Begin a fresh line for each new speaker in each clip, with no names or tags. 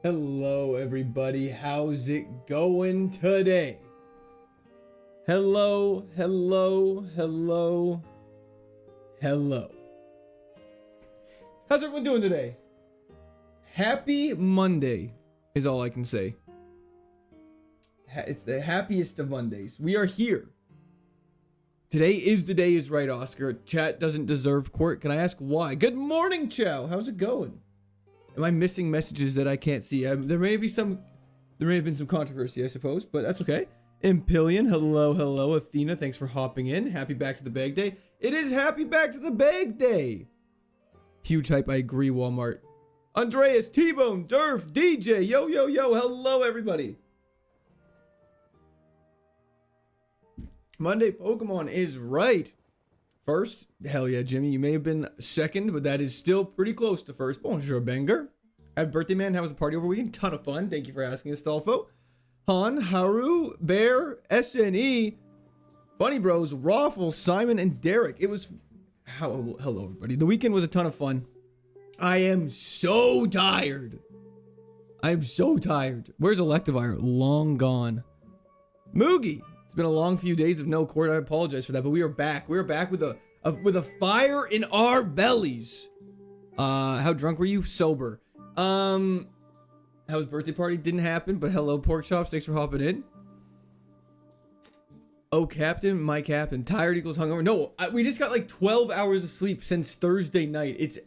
Hello, everybody. How's it going today? Hello, hello, hello, hello. How's everyone doing today? Happy Monday is all I can say. It's the happiest of Mondays. We are here. Today is the day is right, Oscar. Chat doesn't deserve court. Can I ask why? Good morning, Chow. How's it going? Am I missing messages that I can't see? There may have been some controversy, I suppose, but that's okay. Impillion, hello, hello. Athena, thanks for hopping in. Happy back to the bag day. It is happy back to the bag day. Huge hype, I agree, Walmart. Andreas, T-Bone, Durf, DJ, yo, yo, yo, hello, everybody. Monday Pokemon is right. First, hell yeah, Jimmy, you may have been second, but that is still pretty close to first. Bonjour, Banger. Happy birthday, man. How was the party over the weekend? Ton of fun. Thank you for asking, Astolfo. Han, Haru, Bear, SNE, Funny Bros, Raffle, Simon, and Derek. It was... Hello, everybody. The weekend was a ton of fun. I am so tired. I'm so tired. Where's Electivire? Long gone. Moogie. It's been a long few days of no court. I apologize for that, but we are back. We are back with a fire in our bellies. How drunk were you? Sober. How was birthday party? Didn't happen, but hello, Pork Chops. Thanks for hopping in. Oh, Captain, my Captain. Tired equals hungover. No, we just got like 12 hours of sleep since Thursday night.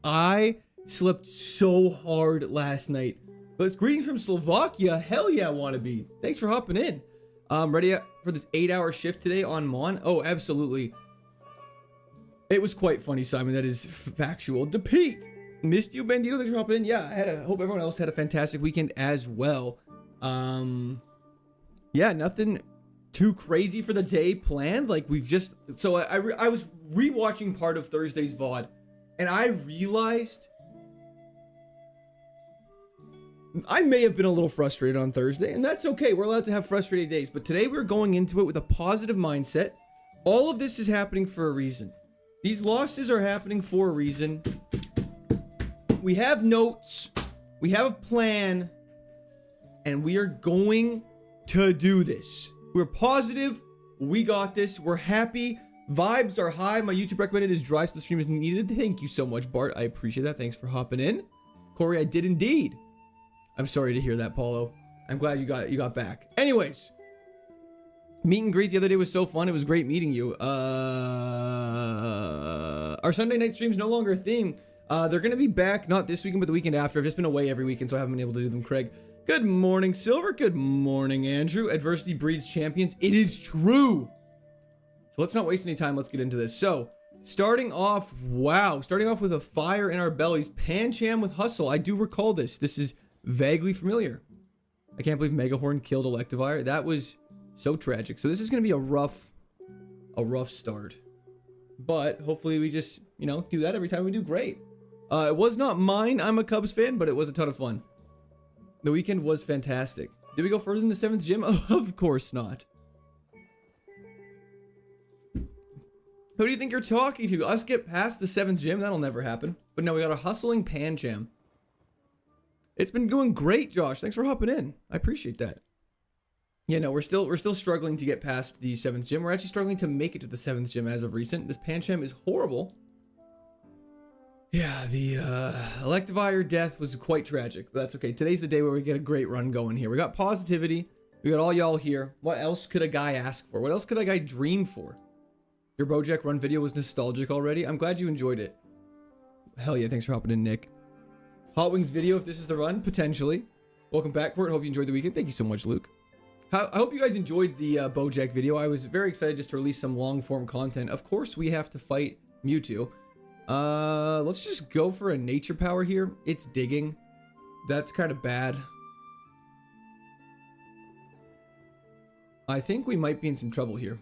I slept so hard last night. But greetings from Slovakia. Hell yeah, wannabe. Thanks for hopping in. Ready for this 8-hour shift today on Mon? Oh, absolutely. It was quite funny, Simon. That is factual. DePete, missed you, Bandito. Thanks for hopping in. Yeah, hope everyone else had a fantastic weekend as well. Yeah, nothing too crazy for the day planned. Like we've just, so I was rewatching part of Thursday's VOD, and I realized I may have been a little frustrated on Thursday, and that's okay. We're allowed to have frustrated days, but today we're going into it with a positive mindset. All of this is happening for a reason. These losses are happening for a reason. We have notes, we have a plan, and we are going to do this. We're positive, we got this, we're happy, vibes are high. My YouTube recommended is dry, so the stream is needed. Thank you so much, Bart. I appreciate that. Thanks for hopping in. Corey, I did indeed. I'm sorry to hear that, Paulo. I'm glad you got back. Anyways, meet and greet the other day was so fun. It was great meeting you. Our Sunday night stream's no longer a thing. They're gonna be back, not this weekend, but the weekend after. I've just been away every weekend, so I haven't been able to do them, Craig. Good morning, Silver. Good morning, Andrew. Adversity breeds champions. It is true. So let's not waste any time. Let's get into this. So, starting off with a fire in our bellies. Pancham with Hustle. I do recall this. This is vaguely familiar. I can't believe Megahorn killed Electivire. That was so tragic. So this is going to be a rough start. But hopefully we just, do that every time we do great. It was not mine. I'm a Cubs fan, but it was a ton of fun. The weekend was fantastic. Did we go further than the 7th gym? Of course not. Who do you think you're talking to? Us get past the 7th gym? That'll never happen. But no, we got a hustling Pancham. It's been going great, Josh. Thanks for hopping in. I appreciate that. Yeah, no, we're still struggling to get past the 7th gym. We're actually struggling to make it to the 7th gym as of recent. This Pancham is horrible. Yeah, the Electivire death was quite tragic, but that's okay. Today's the day where we get a great run going here. We got positivity. We got all y'all here. What else could a guy ask for? What else could a guy dream for? Your Bojack run video was nostalgic already. I'm glad you enjoyed it. Hell yeah, thanks for hopping in, Nick. Hot Wings video, if this is the run, potentially. Welcome back, Court. Hope you enjoyed the weekend. Thank you so much, Luke. I hope you guys enjoyed the Bojack video. I was very excited just to release some long-form content. Of course, we have to fight Mewtwo. Let's just go for a nature power here. It's digging. That's kind of bad. I think we might be in some trouble here.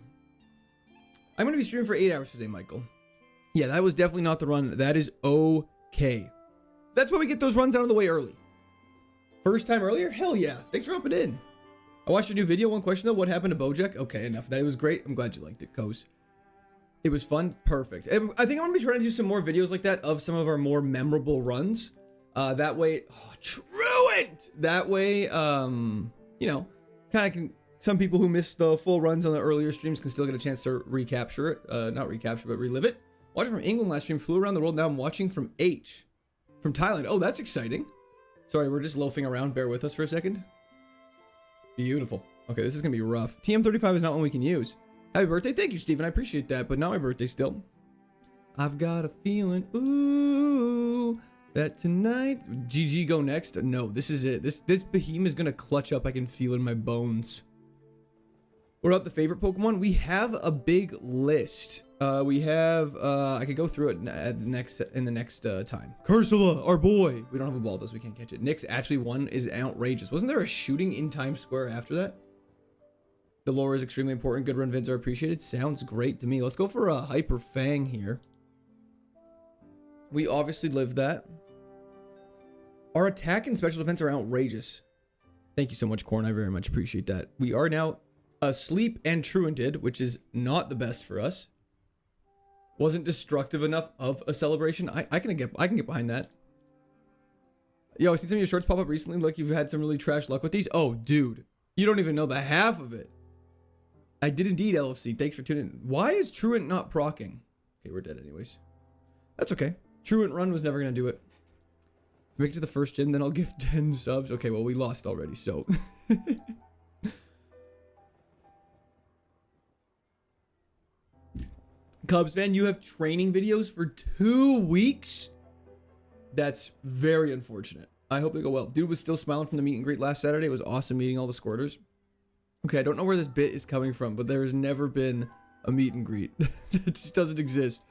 I'm going to be streaming for 8 hours today, Michael. Yeah, that was definitely not the run. That is okay. That's why we get those runs out of the way early. First time earlier? Hell yeah. Thanks for hopping in. I watched your new video. One question though. What happened to Bojack? Okay, enough of that. It was great. I'm glad you liked it, Coase. It was fun. Perfect. And I think I'm going to be trying to do some more videos like that of some of our more memorable runs. That way... Oh, went! That way, you know, kind of can... Some people who missed the full runs on the earlier streams can still get a chance to recapture it. Not recapture, but relive it. Watching from England last stream, flew around the world. Now I'm watching from H. From Thailand. Oh, that's exciting. Sorry, we're just loafing around. Bear with us for a second. Beautiful. Okay, this is going to be rough. TM35 is not one we can use. Happy birthday. Thank you, Steven. I appreciate that, but not my birthday still. I've got a feeling, ooh, that tonight... GG go next. No, this is it. This behemoth is going to clutch up. I can feel it in my bones. What about the favorite Pokemon? We have a big list. We have, I could go through it in the next time. Cursula, our boy. We don't have a ball, so we can't catch it. Nyx actually won is outrageous. Wasn't there a shooting in Times Square after that? The lore is extremely important. Good run vids are appreciated. Sounds great to me. Let's go for a Hyper Fang here. We obviously live that. Our attack and special defense are outrageous. Thank you so much, Corn. I very much appreciate that. We are now asleep and truanted, which is not the best for us. Wasn't destructive enough of a celebration. I can get behind that. Yo, I seen some of your shorts pop up recently. Look, you've had some really trash luck with these. Oh, dude, you don't even know the half of it. I did indeed, LFC. Thanks for tuning in. Why is Truant not proccing? Okay, we're dead anyways. That's okay. Truant Run was never gonna do it. Make it to the first gen, then I'll give 10 subs. Okay, well, we lost already, so. Cubs fan, you have training videos for 2 weeks? That's very unfortunate. I hope they go well. Dude was still smiling from the meet and greet last Saturday. It was awesome meeting all the squirters. Okay, I don't know where this bit is coming from, but there has never been a meet and greet. It just doesn't exist.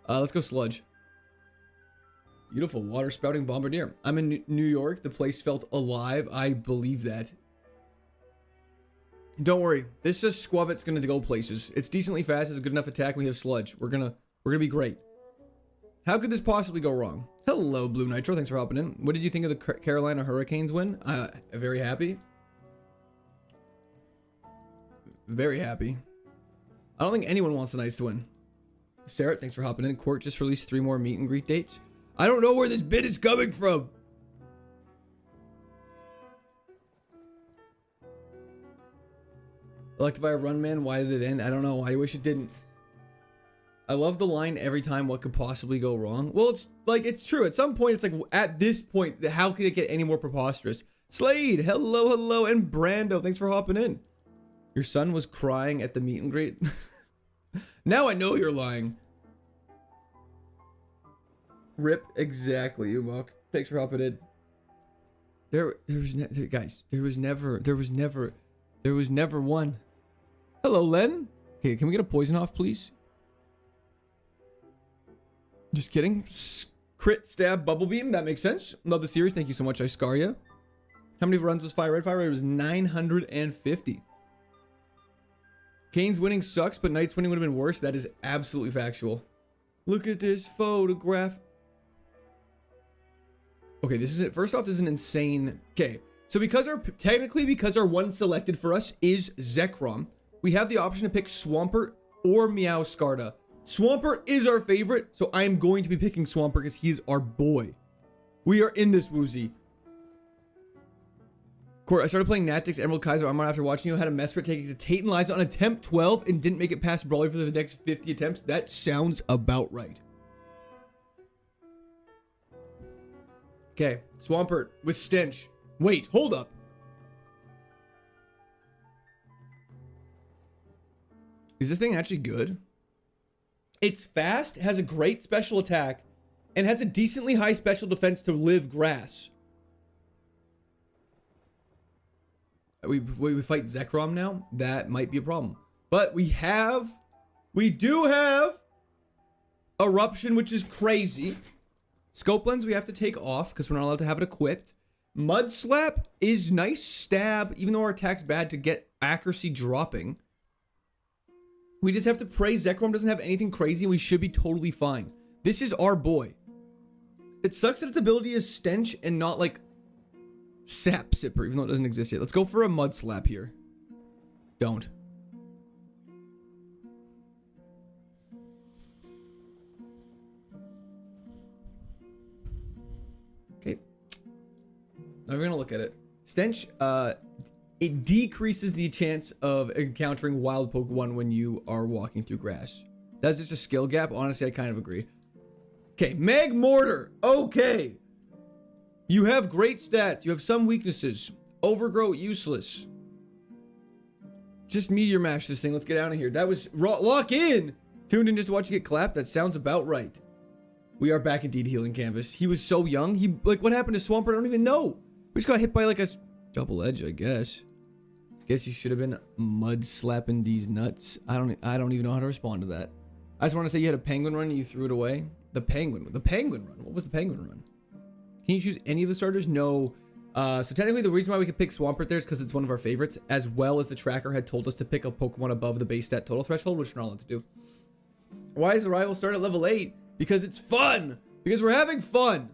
Let's go Sludge. Beautiful water spouting bombardier. I'm in New York. The place felt alive. I believe that. Don't worry. This is Squavit's gonna go places. It's decently fast. It's a good enough attack. We have Sludge. We're gonna be great. How could this possibly go wrong? Hello, Blue Nitro. Thanks for hopping in. What did you think of the Carolina Hurricanes win? Very happy. Very happy. I don't think anyone wants the Knights to win. Sarah, thanks for hopping in. Court just released 3 more meet and greet dates. I don't know where this bit is coming from. Electrify a run, man. Why did it end? I don't know. I wish it didn't. I love the line every time. What could possibly go wrong? Well, it's like, it's true. At some point, it's like, at this point, how could it get any more preposterous? Slade, hello, hello. And Brando, thanks for hopping in. Your son was crying at the meet and greet. Now I know you're lying. Rip, exactly, Umok. Thanks for hopping in. There was never one. Hello, Len. Okay, can we get a poison off, please? Just kidding. Crit, stab, bubble beam. That makes sense. Love the series. Thank you so much, Iscaria. How many runs was Fire Red? Fire Red was 950. Kane's winning sucks, but Knight's winning would have been worse. That is absolutely factual. Look at this photograph. Okay, this is it. First off, this is an insane... Okay, so because our one selected for us is Zekrom, we have the option to pick Swampert or Meowscarda. Swampert is our favorite, so I am going to be picking Swampert because he's our boy. We are in this, Woozy. Court, I started playing Natix Emerald Kaizo Armor after watching you had a Mesprit taking to Tate and Liza on attempt 12 and didn't make it past Brawler for the next 50 attempts. That sounds about right. Okay, Swampert with Stench. Wait, hold up. Is this thing actually good? It's fast, has a great special attack, and has a decently high special defense to live grass. We fight Zekrom now? That might be a problem. But we do have Eruption, which is crazy. Scope Lens we have to take off because we're not allowed to have it equipped. Mud Slap is nice stab, even though our attack's bad, to get accuracy dropping. We just have to pray Zekrom doesn't have anything crazy and we should be totally fine. This is our boy. It sucks that its ability is Stench and not like Sap Sipper, even though it doesn't exist yet. Let's go for a Mud Slap here. Don't. Okay. Not even gonna look at it. Stench, it decreases the chance of encountering wild Pokemon when you are walking through grass. That's just a skill gap. Honestly, I kind of agree. Okay, Magmortar. Okay. You have great stats. You have some weaknesses. Overgrow, useless. Just Meteor Mash this thing. Let's get out of here. That was lock in. Tuned in just to watch you get clapped. That sounds about right. We are back indeed, Healing Canvas. He was so young. He, like, what happened to Swampert? I don't even know. We just got hit by like a double edge, I guess. Guess he should have been mud slapping these nuts. I don't even know how to respond to that. I just want to say you had a penguin run and you threw it away. The penguin run. What was the penguin run? Can you choose any of the starters? No. So technically the reason why we could pick Swampert there is because it's one of our favorites, as well as the tracker had told us to pick a Pokemon above the base stat total threshold, which we're not allowed to do. Why is the rival start at level 8? Because it's fun! Because we're having fun!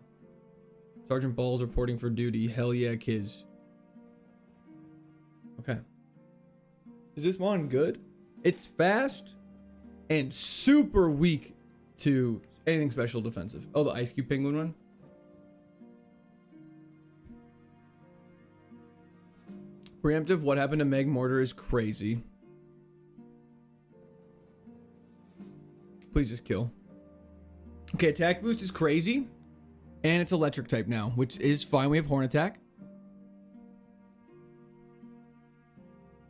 Sergeant Ball's reporting for duty. Hell yeah, kids. Okay. Is this one good? It's fast and super weak to anything special defensive. Oh, the Ice Cube Penguin one? Preemptive, what happened to Magmortar is crazy. Please just kill. Okay, attack boost is crazy. And it's electric type now, which is fine. We have Horn Attack.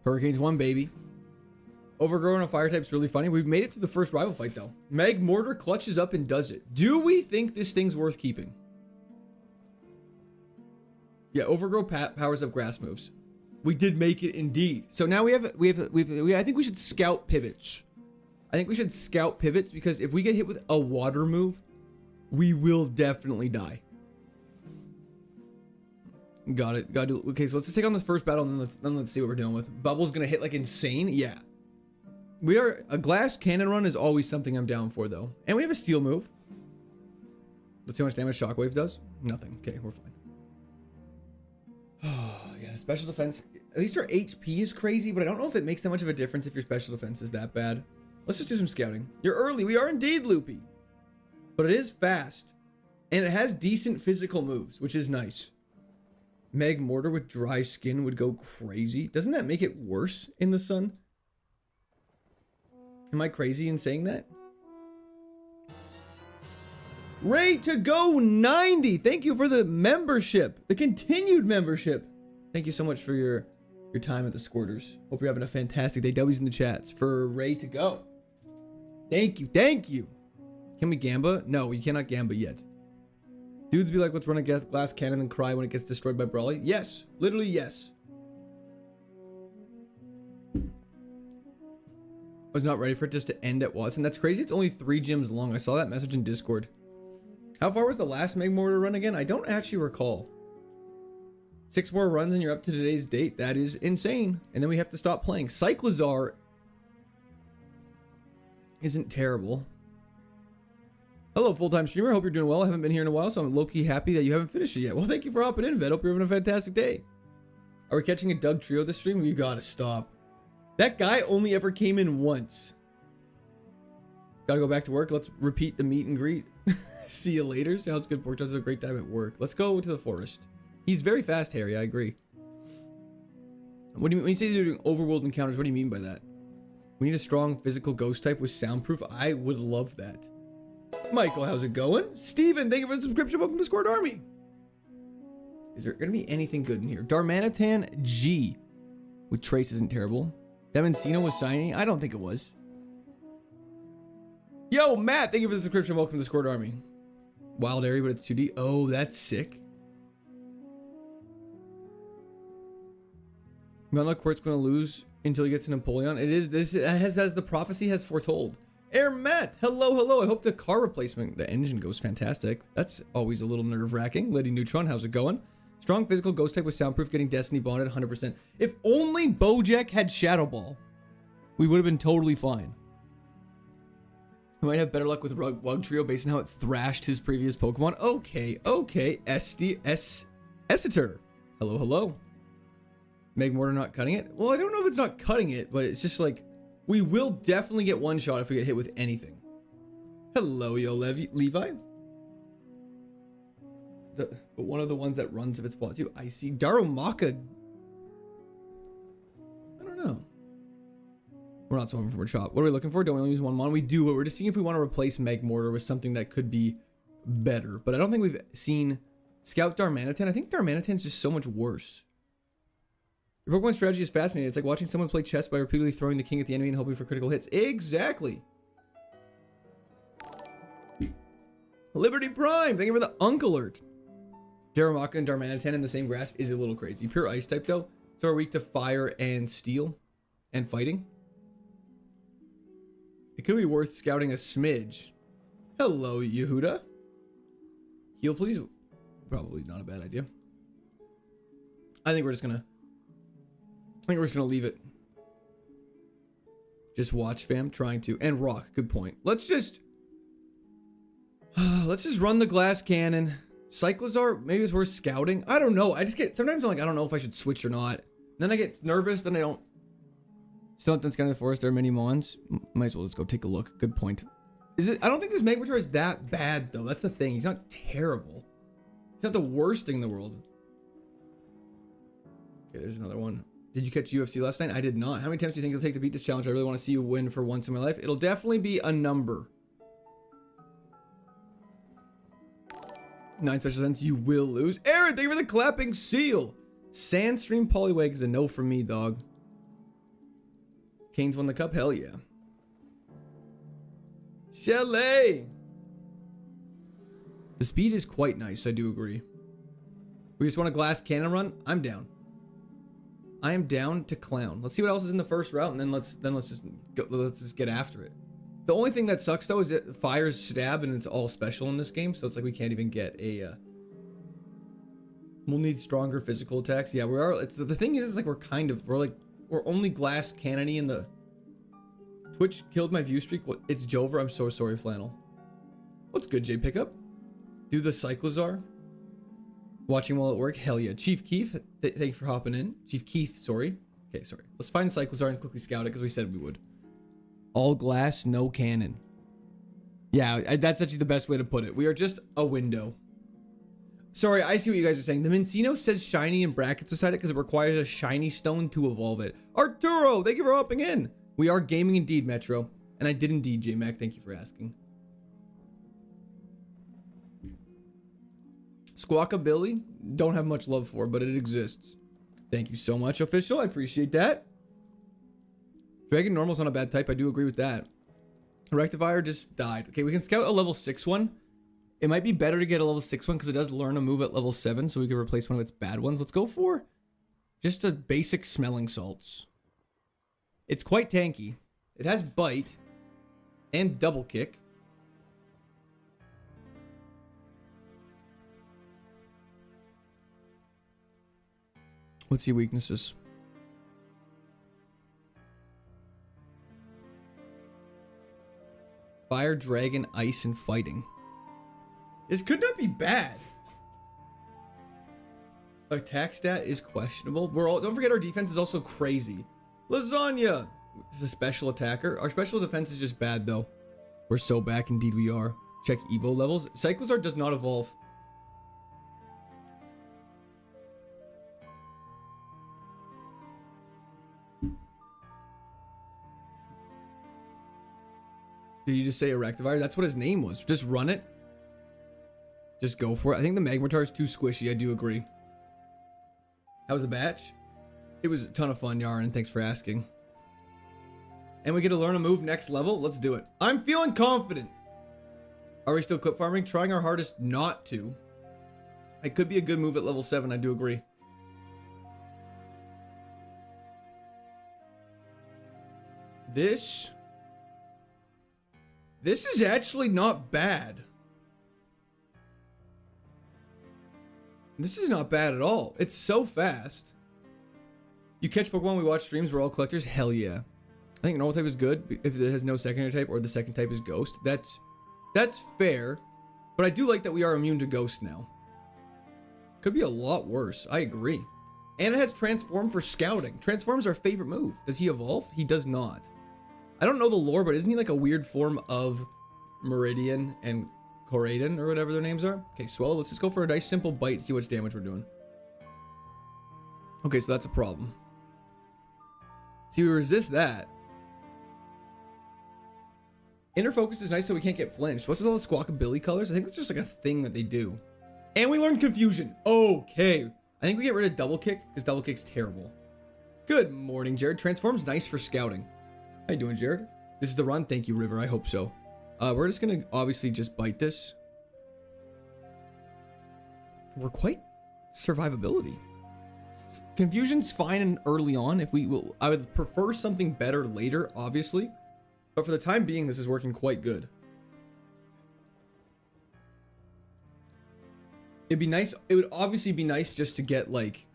Hurricane's one, baby. Overgrow on a fire type is really funny. We've made it through the first rival fight, though. Magmortar clutches up and does it. Do we think this thing's worth keeping? Yeah, Overgrow powers up grass moves. We did make it indeed. So now I think we should scout pivots. I think we should scout pivots because if we get hit with a water move, we will definitely die. Got it. Okay, so let's just take on this first battle and then let's see what we're dealing with. Bubble's gonna hit like insane. Yeah. A glass cannon run is always something I'm down for though. And we have a steel move. Let's see how much damage Shockwave does. Nothing. Okay, we're fine. Yeah, special defense. At least our HP is crazy, but I don't know if it makes that much of a difference if your special defense is that bad. Let's just do some scouting. You're early. We are indeed loopy. But it is fast. And it has decent physical moves, which is nice. Magmortar with dry skin would go crazy. Doesn't that make it worse in the sun? Am I crazy in saying that? Ray to go 90. Thank you for the membership. The continued membership. Thank you so much for your time at the Squirters. Hope you're having a fantastic day. W's in the chats for Ray to go. Thank you. Thank you. Can we Gamba? No, we cannot Gamba yet. Dudes be like, let's run a glass cannon and cry when it gets destroyed by Brawly. Yes. Literally, yes. I was not ready for it just to end at Watson. That's crazy. It's only 3 gyms long. I saw that message in Discord. How far was the last Magmortar run again? I don't actually recall. 6 more runs and you're up to today's date. That is insane. And then we have to stop playing. Cyclizar isn't terrible. Hello, full-time streamer. Hope you're doing well. I haven't been here in a while, so I'm low-key happy that you haven't finished it yet. Well, thank you for hopping in, Vet. Hope you're having a fantastic day. Are we catching a Doug trio this stream? You gotta stop. That guy only ever came in once. Gotta go back to work. Let's repeat the meet and greet. See you later. Sounds good. Pork has a great time at work. Let's go to the forest. He's very fast, Harry. I agree. What do you mean when you say you're doing overworld encounters? What do you mean by that? We need a strong physical ghost type with soundproof. I would love that. Michael, how's it going? Steven, thank you for the subscription. Welcome to Squad Army. Is there gonna be anything good in here? Darmanitan G with Trace isn't terrible. Demoncino was signing. I don't think it was. Yo, Matt, thank you for the subscription. Welcome to the Squad Army. Wild area, but it's 2D. Oh, that's sick. Melna Quart's going to lose until he gets an Empoleon. It is this as the prophecy has foretold. Air Matt, hello. I hope the car replacement, the engine goes fantastic. That's always a little nerve-wracking. Liddy Neutron, how's it going? Strong physical ghost type with soundproof, getting Destiny bonded 100%. If only Bojack had Shadow Ball, we would have been totally fine. We might have better luck with Wug Trio based on how it thrashed his previous Pokemon. Okay. Essiter. Hello. Magmortar not cutting it? Well, I don't know if it's not cutting it, but it's just like, we will definitely get one shot if we get hit with anything. Hello, Levi. but one of the ones that runs if it's plot too. I see Darumaka. I don't know. We're not solving from a chop. What are we looking for? Don't we only use one mon? We do, but we're just seeing if we want to replace Meg Mortar with something that could be better. But I don't think we've seen Scout Darmanitan. I think Darmanitan's just so much worse. Your Pokemon strategy is fascinating. It's like watching someone play chess by repeatedly throwing the king at the enemy and hoping for critical hits. Exactly. Liberty Prime, thank you for the Unk Alert. Darumaka and Darmanitan in the same grass is a little crazy. Pure ice type though, so are weak to fire and steel and fighting. It could be worth scouting a smidge. Hello, Yehuda. Heal, please. Probably not a bad idea. I think we're just gonna leave it. Just watch, fam. Trying to. And rock. Good point. Let's just run the glass cannon. Cyclizar, maybe it's worth scouting. I don't know. Sometimes I'm like, I don't know if I should switch or not. Then I get nervous. Then I don't. Still not done scanning the forest. There are many mons. Might as well just go take a look. Good point. I don't think this Magnetar is that bad though. That's the thing. He's not terrible. He's not the worst thing in the world. Okay, there's another one. Did you catch UFC last night? I did not. How many times do you think it'll take to beat this challenge? I really want to see you win for once in my life. It'll definitely be a number. 9 special events you will lose. Aaron, thank you for the clapping seal. Sandstream Poliwag is a no from me, dog. Canes won the cup? Hell yeah. Chalet. The speed is quite nice, I do agree. We just want a glass cannon run? I'm down. I am down to clown. Let's see what else is in the first route, and then let's just get after it. The only thing that sucks though is it fires stab and it's all special in this game, so it's like we can't even get a we'll need stronger physical attacks. Yeah, we are. The thing is like we're only glass cannony in the Twitch killed my view streak. What? It's Jover. I'm so sorry, Flannel. What's good, J Pickup? Do the Cyclizar. Watching while at work. Hell yeah. Chief Keith, thank you for hopping in. Chief Keith, sorry. Okay, sorry. Let's find Cyclizar and quickly scout it because we said we would. All glass, no cannon. Yeah, that's actually the best way to put it. We are just a window. Sorry, I see what you guys are saying. The Mincino says shiny in brackets beside it because it requires a shiny stone to evolve it. Arturo, thank you for hopping in. We are gaming indeed, Metro. And I did indeed, J-Mac. Thank you for asking. Squawkabilly, don't have much love for, but it exists. Thank you so much, official. I appreciate that. Dragon Normal's not a bad type. I do agree with that. Rectifier just died. Okay, we can scout a level 6 one. It might be better to get a level 6 one because it does learn a move at level 7, so we can replace one of its bad ones. Let's go for just a basic smelling salts. It's quite tanky. It has bite and double kick. Let's see weaknesses. Fire, dragon, ice, and fighting. This could not be bad. Attack stat is questionable. Don't forget our defense is also crazy. Lasagna is a special attacker. Our special defense is just bad though. We're so back, indeed we are. Check Evo levels. Cyclizar does not evolve. Did you just say Erectivire? That's what his name was. Just run it. Just go for it. I think the Magnetar is too squishy. I do agree. How was the batch? It was a ton of fun, Yarn, and thanks for asking. And we get to learn a move next level? Let's do it. I'm feeling confident. Are we still clip farming? Trying our hardest not to. It could be a good move at level 7. I do agree. This is actually not bad. This is not bad at all. It's so fast. You catch Pokemon, we watch streams, we're all collectors? Hell yeah. I think normal type is good if it has no secondary type or the second type is ghost. That's fair. But I do like that we are immune to ghost now. Could be a lot worse. I agree. And it has transform for scouting. Transform is our favorite move. Does he evolve? He does not. I don't know the lore, but isn't he like a weird form of Meridian and Coraden or whatever their names are. Okay, Swallow, let's just go for a nice simple bite, see what damage we're doing. Okay, so that's a problem. See, we resist that. Inner Focus is nice so we can't get flinched. What's with all the Squawkabilly colors? I think it's just like a thing that they do. And we learned Confusion. Okay. I think we get rid of Double Kick because Double Kick's terrible. Good morning, Jared. Transform's nice for scouting. How you doing, Jared? This is the run. Thank you, River. I hope so. We're just going to obviously just bite this. We're quite survivability. Confusion's fine and early on. If we will, I would prefer something better later, obviously. But for the time being, this is working quite good. It'd be nice. It would obviously be nice just to get like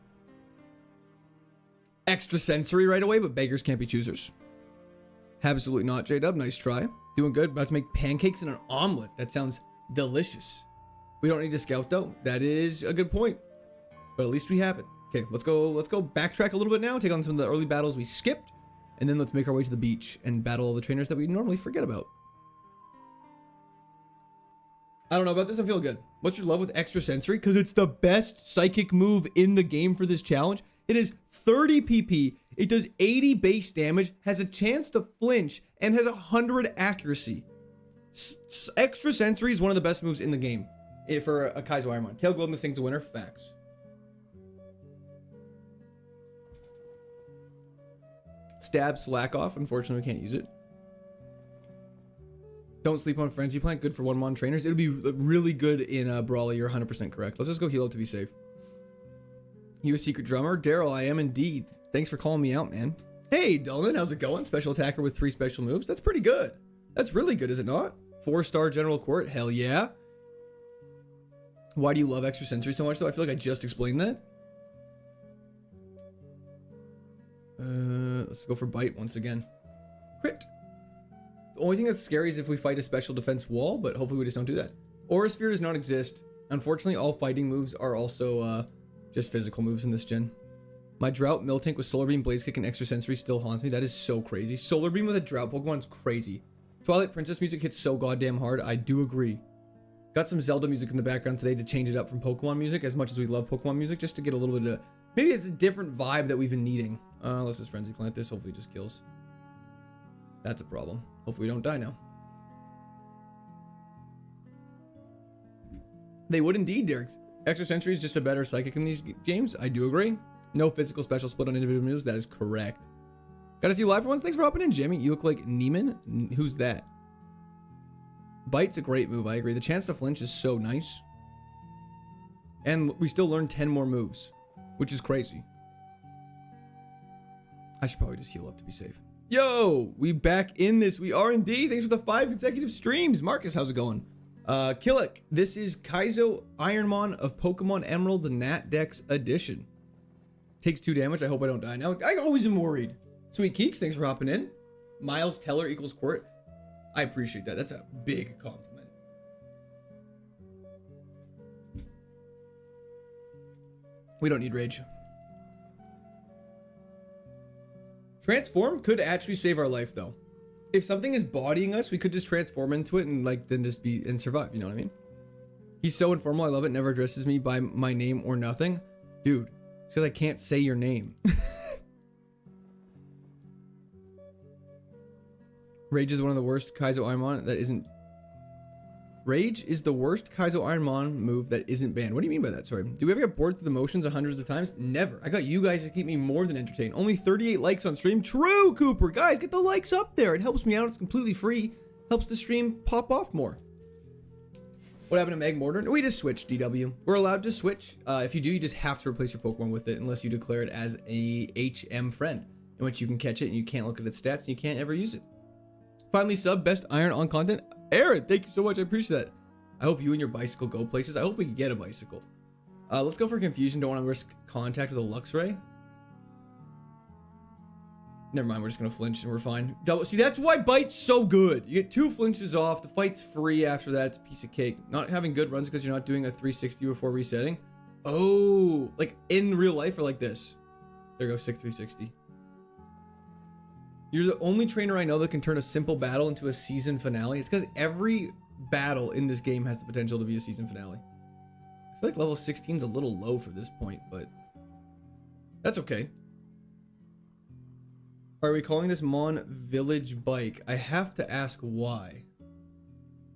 extra sensory right away, but beggars can't be choosers. Absolutely not, J-Dub. Nice try. Doing good. About to make pancakes and an omelet. That sounds delicious. We don't need to scout though. That is a good point. But at least we have it. Okay, let's go backtrack a little bit now, take on some of the early battles we skipped, and then let's make our way to the beach and battle all the trainers that we normally forget about. I don't know about this, I feel good. What's your love with extra sensory? Because it's the best psychic move in the game for this challenge. It is 30 PP, it does 80 base damage, has a chance to flinch, and has 100 accuracy. Extra sensory is one of the best moves in the game for a KAIZO IRONMON. Tail Glow, this thing's a winner, facts. Stab Slack off. Unfortunately, we can't use it. Don't sleep on Frenzy Plant. Good for 1-mon trainers. It would be really good in Brawly. You're 100% correct. Let's just go heal up to be safe. You a secret drummer? Daryl, I am indeed. Thanks for calling me out, man. Hey, Dylan, how's it going? Special attacker with 3 special moves. That's pretty good. That's really good, is it not? 4-star General Court. Hell yeah. Why do you love extra sensory so much, though? I feel like I just explained that. Let's go for bite once again. Crit. The only thing that's scary is if we fight a special defense wall, but hopefully we just don't do that. Aura Sphere does not exist. Unfortunately, all fighting moves are also just physical moves in this gen. My Drought Miltank with Solar Beam, Blaze Kick, and Extra Sensory still haunts me. That is so crazy. Solar Beam with a Drought Pokemon is crazy. Twilight Princess music hits so goddamn hard. I do agree. Got some Zelda music in the background today to change it up from Pokemon music, as much as we love Pokemon music, just to get a little bit of... Maybe it's a different vibe that we've been needing. Let's just Frenzy Plant this. Hopefully it just kills. That's a problem. Hopefully we don't die now. They would indeed, Derek. Extra Sensory is just a better psychic in these games. I do agree. No physical special split on individual moves. That is correct. Got to see you live for once. Thanks for hopping in, Jimmy. You look like Neiman. Who's that? Bite's a great move. I agree. The chance to flinch is so nice. And we still learn 10 more moves, which is crazy. I should probably just heal up to be safe. Yo, we back in this. We are indeed. Thanks for the 5 consecutive streams. Marcus, how's it going? Killick, this is KAIZO IRONMON of Pokemon Emerald and Nat Dex Edition. Takes 2 damage. I hope I don't die now. I always am worried. Sweet Keeks, thanks for hopping in. Miles Teller equals Court. I appreciate that. That's a big compliment. We don't need rage. Transform could actually save our life though. If something is bodying us, we could just transform into it and like then just be and survive, you know what I mean? He's so informal, I love it. Never addresses me by my name or nothing. Dude, it's because I can't say your name. Rage is one of the worst KAIZO IRONMON that isn't... Rage is the worst KAIZO IRONMON move that isn't banned. What do you mean by that? Sorry. Do we ever get bored through the motions hundreds of times? Never. I got you guys to keep me more than entertained. Only 38 likes on stream. True, Cooper. Guys, get the likes up there. It helps me out. It's completely free. Helps the stream pop off more. What happened to Meg Mortar? We just switched, DW. We're allowed to switch. If you do, you just have to replace your Pokemon with it unless you declare it as a HM friend, in which you can catch it and you can't look at its stats and you can't ever use it. Finally, sub best iron on content. Aaron, thank you so much. I appreciate that. I hope you and your bicycle go places. I hope we can get a bicycle. Let's go for Confusion. Don't want to risk contact with a Luxray. Never mind. We're just going to flinch and we're fine. Double. See, that's why Bite's so good. You get 2 flinches off. The fight's free after that. It's a piece of cake. Not having good runs because you're not doing a 360 before resetting. Oh, like in real life or like this. There goes 360. You're the only trainer I know that can turn a simple battle into a season finale. It's because every battle in this game has the potential to be a season finale. I feel like level 16 is a little low for this point, but that's okay. Are we calling this Mon Village Bike? I have to ask why.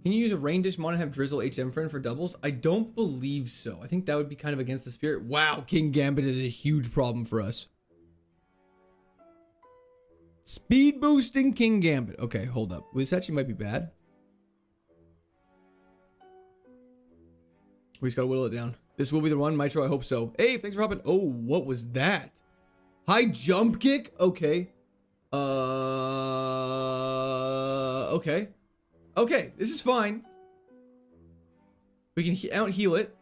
Can you use a Rain Dish Mon and have Drizzle HM friend for doubles? I don't believe so. I think that would be kind of against the spirit. Wow, King Gambit is a huge problem for us. Speed boosting King Gambit. Okay, hold up. This actually might be bad. We just gotta whittle it down. This will be the one, Mitro. I hope so. Hey, thanks for hopping. Oh, what was that? High jump kick? Okay. Okay. Okay, this is fine. We can out heal it.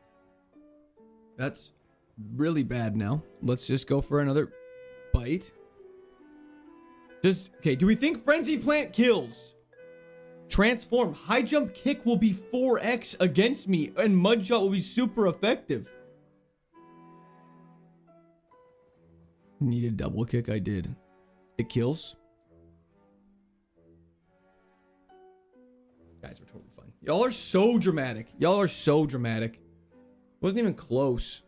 That's really bad now. Let's just go for another bite. Okay, do we think Frenzy Plant kills? Transform. High jump kick will be 4x against me, and mud shot will be super effective. Need a double kick? I did. It kills. Guys, we're totally fine. Y'all are so dramatic. Y'all are so dramatic. Wasn't even close.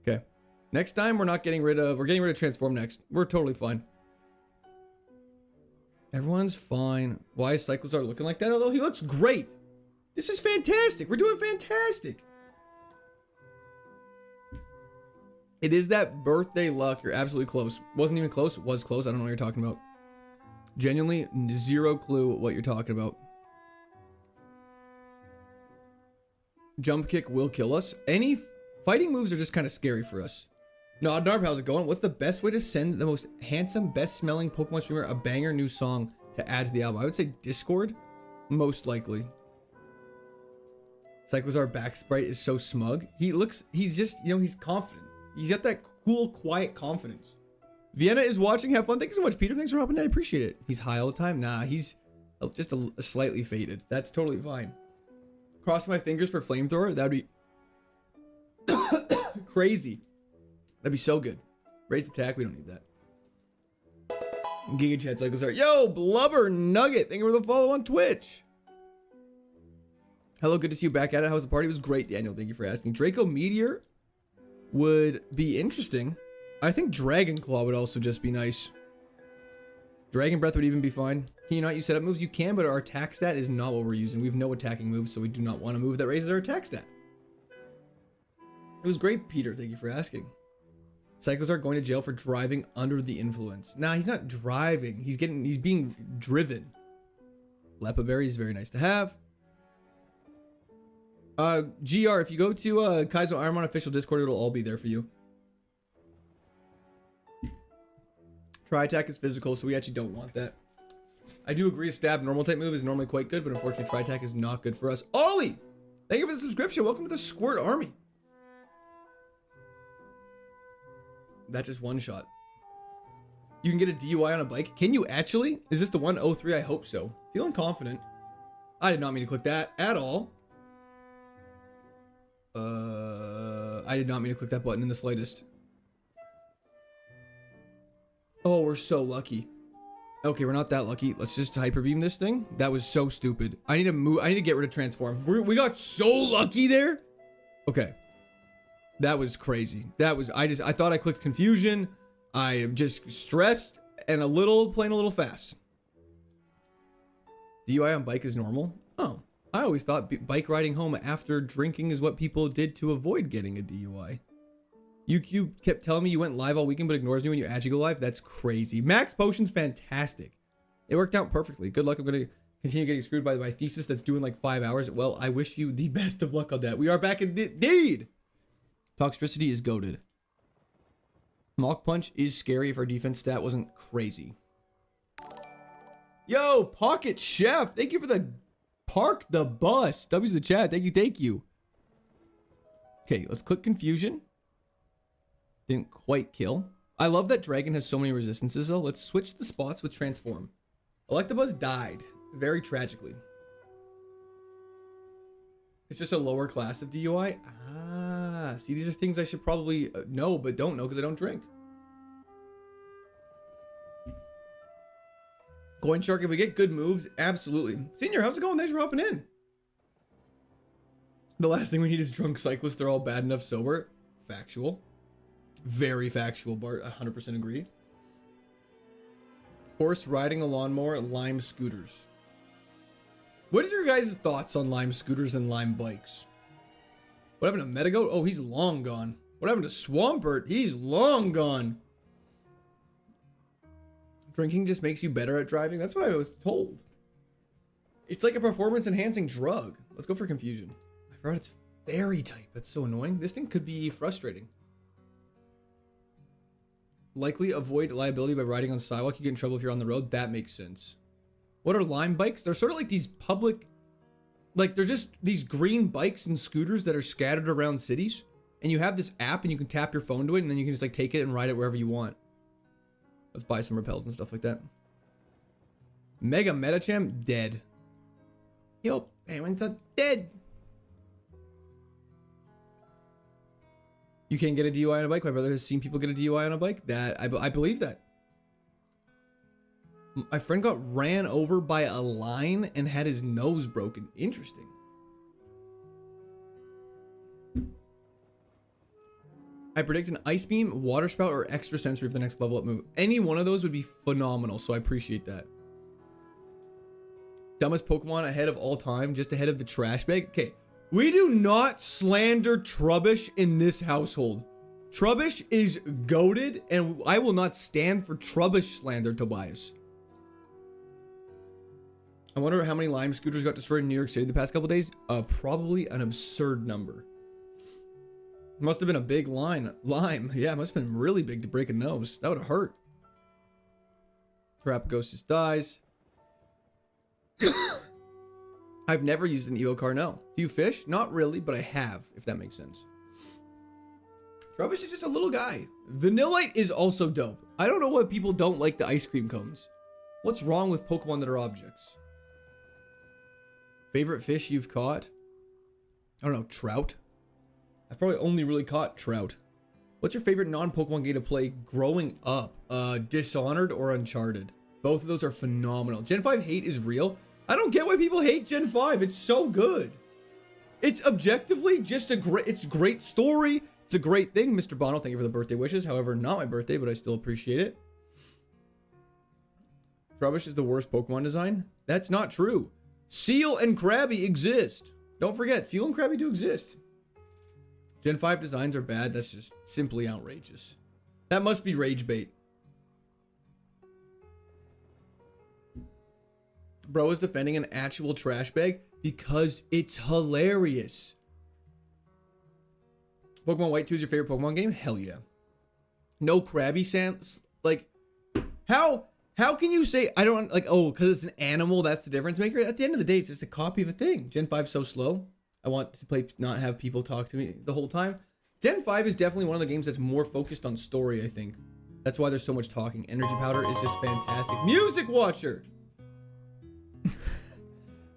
Okay. Next time we're getting rid of transform next. We're totally fine. Everyone's fine. Why is Cyclozar looking like that? Although he looks great. This is fantastic. We're doing fantastic. It is that birthday luck. You're absolutely close. Wasn't even close. Was close. I don't know what you're talking about. Genuinely, zero clue what you're talking about. Jump kick will kill us. Any fighting moves are just kind of scary for us. No, Narb, how's it going? What's the best way to send the most handsome, best-smelling Pokemon streamer a banger new song to add to the album? I would say Discord, most likely. Cyclozar back sprite is so smug. He's just, you know, he's confident. He's got that cool, quiet confidence. Vienna is watching. Have fun. Thank you so much, Peter. Thanks for hopping in. I appreciate it. He's high all the time. Nah, he's just a slightly faded. That's totally fine. Cross my fingers for flamethrower. That'd be crazy. That'd be so good. Raised attack. We don't need that. Giga Chat Cyclozar. Yo, Blubber Nugget. Thank you for the follow on Twitch. Hello, good to see you back at it. How's the party? It was great, Daniel. Thank you for asking. Draco Meteor would be interesting. I think Dragon Claw would also just be nice. Dragon Breath would even be fine. Can you not use setup moves? You can, but our attack stat is not what we're using. We have no attacking moves, so we do not want a move that raises our attack stat. It was great, Peter. Thank you for asking. Cyclozar going to jail for driving under the influence. Nah, he's not driving. He's being driven. Lepa Berry is very nice to have. GR, if you go to KAIZO IRONMON official Discord, it'll all be there for you. Tri-attack is physical, so we actually don't want that. I do agree a stab normal type move is normally quite good, but unfortunately Tri-attack is not good for us. Ollie! Thank you for the subscription. Welcome to the Squirt Army. That's just one shot. You can get a DUI on a bike. Can you actually? Is this the 103? I hope so. Feeling confident. I did not mean to click that at all. I did not mean to click that button in the slightest. Oh, we're so lucky. Okay, we're not that lucky. Let's just hyper beam this thing. That was so stupid. I need to move. I need to get rid of transform. We got so lucky there. Okay. That was crazy. That was, I thought I clicked confusion. I am just stressed and playing a little fast. DUI on bike is normal? Oh, I always thought bike riding home after drinking is what people did to avoid getting a DUI. You kept telling me you went live all weekend but ignores me when you actually go live? That's crazy. Max Potion's fantastic. It worked out perfectly. Good luck. I'm going to continue getting screwed by my thesis that's doing like 5 hours. Well, I wish you the best of luck on that. We are back indeed. Toxicity is goated. Mach Punch is scary if our defense stat wasn't crazy. Yo, Pocket Chef. Thank you for the park the bus. W's the chat. Thank you. Thank you. Okay, let's click confusion. Didn't quite kill. I love that Dragon has so many resistances though. Let's switch the spots with transform. Electabuzz died very tragically. It's just a lower class of DUI. Ah, see, these are things I should probably know, but don't know because I don't drink. Coin Shark, if we get good moves, absolutely. Senior, how's it going? Thanks for hopping in. The last thing we need is drunk cyclists. They're all bad enough sober. Factual. Very factual, Bart. 100% agree. Horse riding a lawnmower, lime scooters. What are your guys' thoughts on lime scooters and lime bikes? What happened to Metagoat? Oh, he's long gone. What happened to Swampert? He's long gone. Drinking just makes you better at driving? That's what I was told. It's like a performance-enhancing drug. Let's go for confusion. I forgot it's fairy type. That's so annoying. This thing could be frustrating. Likely avoid liability by riding on sidewalk. You get in trouble if you're on the road. That makes sense. What are lime bikes? They're sort of like these public... Like, they're just these green bikes and scooters that are scattered around cities. And you have this app and you can tap your phone to it and then you can just like take it and ride it wherever you want. Let's buy some repels and stuff like that. Mega Metacham, dead. Yo, penguins are dead. You can't get a DUI on a bike. My brother has seen people get a DUI on a bike. That I believe that. My friend got ran over by a line and had his nose broken. Interesting. I predict an Ice Beam, Water Spout, or Extra Sensory for the next level up move. Any one of those would be phenomenal, so I appreciate that. Dumbest Pokemon ahead of all time, just ahead of the trash bag. Okay, we do not slander Trubbish in this household. Trubbish is goated, and I will not stand for Trubbish slander, Tobias. I wonder how many lime scooters got destroyed in New York City the past couple days. Probably an absurd number. Must have been a big lime. Yeah, it must have been really big to break a nose. That would have hurt. Trap Ghost just dies. I've never used an Evo car, no. Do you fish? Not really, but I have, if that makes sense. Trubbish is just a little guy. Vanillite is also dope. I don't know why people don't like the ice cream cones. What's wrong with Pokemon that are objects? Favorite fish you've caught? I don't know, trout? I've probably only really caught trout. What's your favorite non-Pokemon game to play growing up? Dishonored or Uncharted? Both of those are phenomenal. Gen 5 hate is real. I don't get why people hate Gen 5. It's so good. It's objectively just it's a great story. It's a great thing. Mr. Bono, thank you for the birthday wishes. However, not my birthday, but I still appreciate it. Trubbish is the worst Pokemon design? That's not true. Seal and Krabby exist. Don't forget, Seal and Krabby do exist. Gen 5 designs are bad. That's just simply outrageous. That must be rage bait. Bro is defending an actual trash bag because it's hilarious. Pokemon White 2 is your favorite Pokemon game? Hell yeah. No Krabby sans. Like, how can you say, I don't, like, oh, because it's an animal, that's the difference maker? At the end of the day, it's just a copy of a thing. Gen 5's so slow. I want to play, not have people talk to me the whole time. Gen 5 is definitely one of the games that's more focused on story, I think. That's why there's so much talking. Energy Powder is just fantastic. Music Watcher!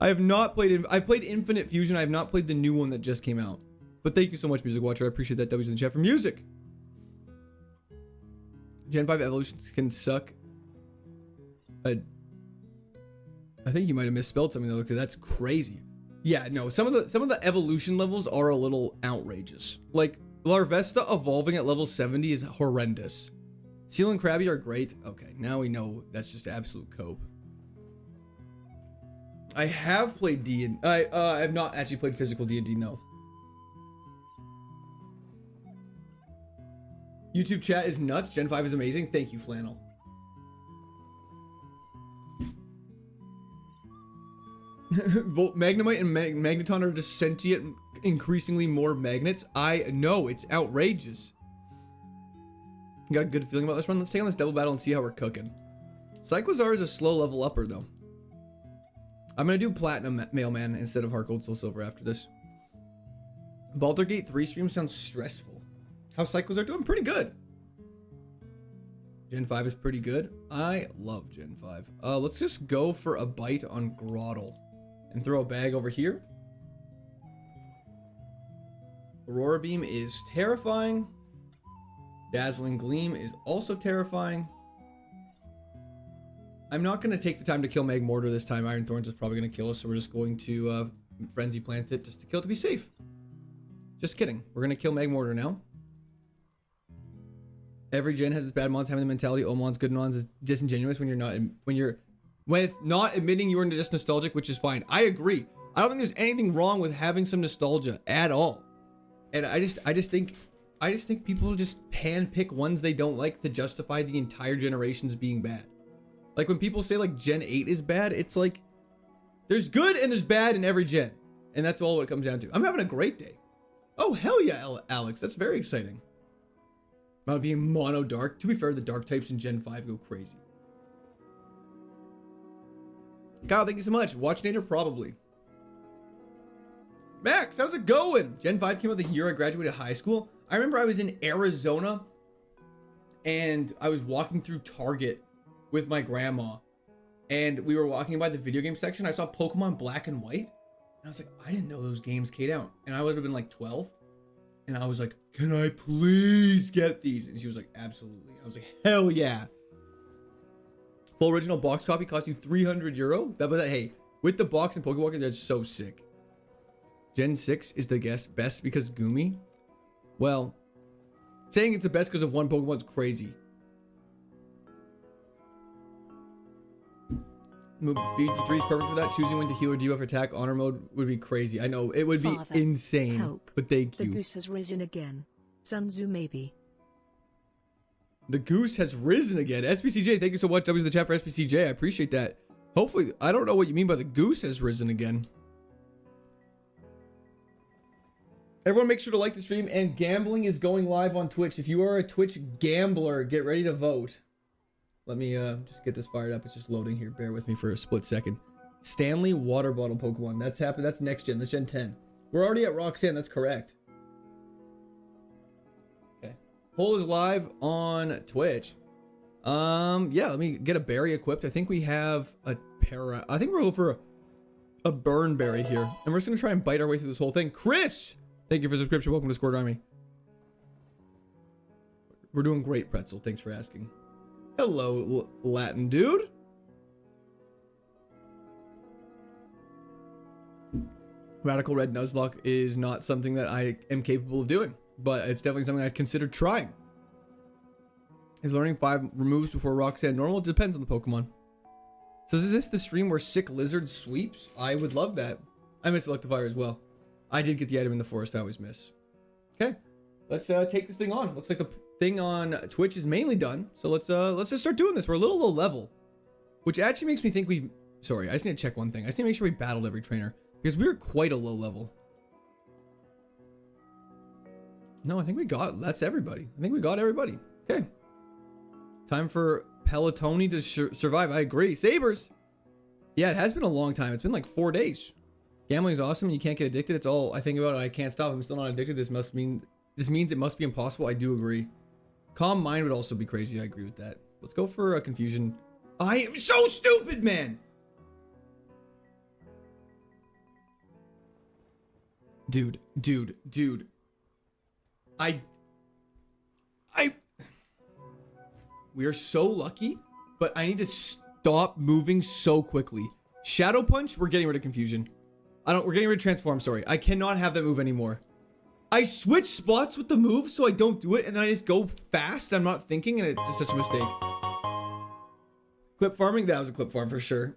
I have not played, I've played Infinite Fusion. I have not played the new one that just came out. But thank you so much, Music Watcher. I appreciate that. W's in the chat for music. Gen 5 evolutions can suck. I think you might have misspelled something though, because that's crazy. Yeah, no, some of the evolution levels are a little outrageous. Like, Larvesta evolving at level 70 is horrendous. Seal and Krabby are great. Okay, now we know that's just absolute cope. I have played D&D. I have not actually played physical D&D, no. YouTube chat is nuts. Gen 5 is amazing. Thank you, Flannel. Magnemite and Magneton are just sentient, increasingly more magnets. I know, it's outrageous. You got a good feeling about this run? Let's take on this double battle and see how we're cooking. Cyclozar is a slow level upper, though. I'm going to do Platinum Mailman instead of Heart Gold Soul Silver after this. Baldur's Gate 3 stream sounds stressful. How's Cyclozar doing? Pretty good. Gen 5 is pretty good. I love Gen 5. Let's just go for a bite on Groddle. And throw a bag over here. Aurora Beam is terrifying. Dazzling Gleam is also terrifying. I'm not going to take the time to kill Magmortar this time. Iron Thorns is probably going to kill us, so we're just going to Frenzy Plant it just to kill it to be safe. Just kidding. We're going to kill Magmortar now. Every gen has its bad mons. Having the mentality, oh, mons, good mons is disingenuous when you're not admitting you're just nostalgic, which is fine. I agree. I don't think there's anything wrong with having some nostalgia at all. And I just think people just pan pick ones they don't like to justify the entire generations being bad. Like when people say like Gen 8 is bad, it's like there's good and there's bad in every gen. And that's all it comes down to. I'm having a great day. Oh, hell yeah, Alex. That's very exciting. About being mono dark. To be fair, the dark types in Gen 5 go crazy. Kyle, thank you so much. Watch Nader, probably. Max, how's it going? Gen 5 came out the year I graduated high school. I remember I was in Arizona and I was walking through Target with my grandma and we were walking by the video game section. I saw Pokemon Black and White and I was like, I didn't know those games came out. And I would have been like 12 and I was like, can I please get these? And she was like, absolutely. I was like, hell yeah. Full original box copy cost you €300. But hey, with the box and Pokewalker, that's so sick. Gen 6 is the best because Gumi. Well, saying it's the best because of one Pokemon's crazy. BT3 is perfect for that. Choosing when to heal or debuff attack honor mode would be crazy. I know, it would be insane. Help. But thank you.
The goose has risen again. Sunzu maybe.
The goose has risen again. SPCJ, thank you so much. W to the chat for SPCJ. I appreciate that. Hopefully, I don't know what you mean by the goose has risen again. Everyone make sure to like the stream, and gambling is going live on Twitch. If you are a Twitch gambler, get ready to vote. Let me just get this fired up. It's just loading here. Bear with me for a split second. Stanley water bottle Pokemon. That's happened. That's next gen. That's Gen 10. We're already at Roxanne. That's correct. Okay. Poll is live on Twitch. Yeah, let me get a berry equipped. I think we have a I think we're going for a burn berry here. And we're just going to try and bite our way through this whole thing. Chris! Thank you for the subscription. Welcome to Squirt Army. We're doing great, Pretzel. Thanks for asking. Hello, Latin dude. Radical Red Nuzlocke is not something that I am capable of doing, but it's definitely something I'd consider trying. Is learning 5 removes before Roxanne normal? It depends on the Pokemon. So is this the stream where Sick Lizard sweeps? I would love that. I miss Electivire as well. I did get the item in the forest I always miss. Okay, let's take this thing on. Looks like the thing on Twitch is mainly done. So let's just start doing this. We're a little low level, which actually makes me think we've... Sorry, I just need to check one thing. I just need to make sure we battled every trainer because we were quite a low level. No, I think we got... That's everybody. I think we got everybody. Okay. Time for Pelotoni to survive. I agree. Sabers. Yeah, it has been a long time. It's been like 4 days. Gambling is awesome and you can't get addicted. It's all I think about it. I can't stop. I'm still not addicted. This means it must be impossible. I do agree. Calm mind would also be crazy. I agree with that. Let's go for a confusion. I am so stupid, man. Dude. We are so lucky, but I need to stop moving so quickly. Shadow Punch, we're getting rid of confusion. We're getting rid of transform, sorry. I cannot have that move anymore. I switch spots with the move so I don't do it, and then I just go fast. I'm not thinking, and it's just such a mistake. Clip farming, that was a clip farm for sure.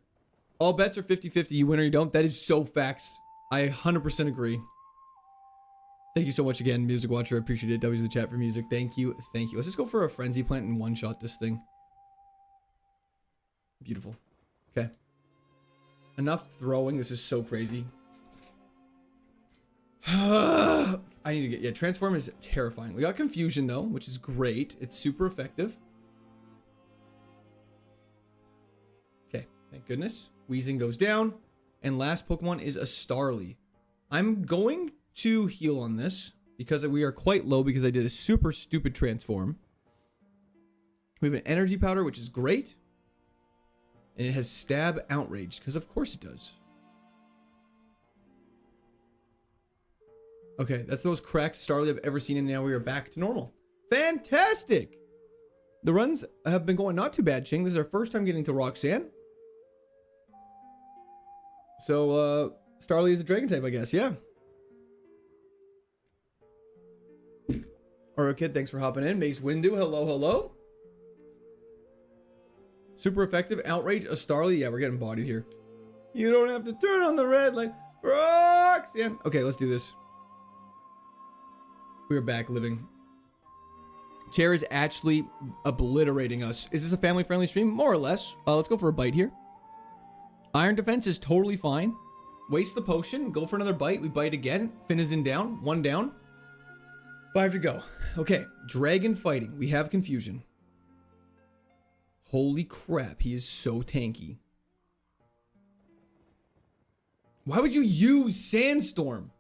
All bets are 50-50. You win or you don't. That is so facts. I 100% agree. Thank you so much again, Music Watcher. I appreciate it. W's in the chat for music. Thank you. Thank you. Let's just go for a Frenzy Plant and one-shot this thing. Beautiful. Okay. Enough throwing. This is so crazy. I need to get... Yeah, Transform is terrifying. We got Confusion, though, which is great. It's super effective. Okay. Thank goodness. Weezing goes down. And last Pokemon is a Starly. I'm going to heal on this because we are quite low because I did a super stupid Transform. We have an Energy Powder, which is great. And it has Stab Outrage, because of course it does. Okay, that's the most cracked Starly I've ever seen, and now we are back to normal. Fantastic! The runs have been going not too bad, Ching. This is our first time getting to Roxanne. So, Starly is a dragon type, I guess. Yeah. Alright, kid, thanks for hopping in. Mace Windu, hello, hello. Super effective. Outrage, a Starly. Yeah, we're getting bodied here. You don't have to turn on the red light. Roxanne. Okay, let's do this. We are back living. Chair is actually obliterating us. Is this a family-friendly stream? More or less. Let's go for a bite here. Iron defense is totally fine. Waste the potion. Go for another bite. We bite again. Finn is in down. 1 down. 5 to go. Okay. Dragon fighting. We have confusion. Holy crap. He is so tanky. Why would you use Sandstorm?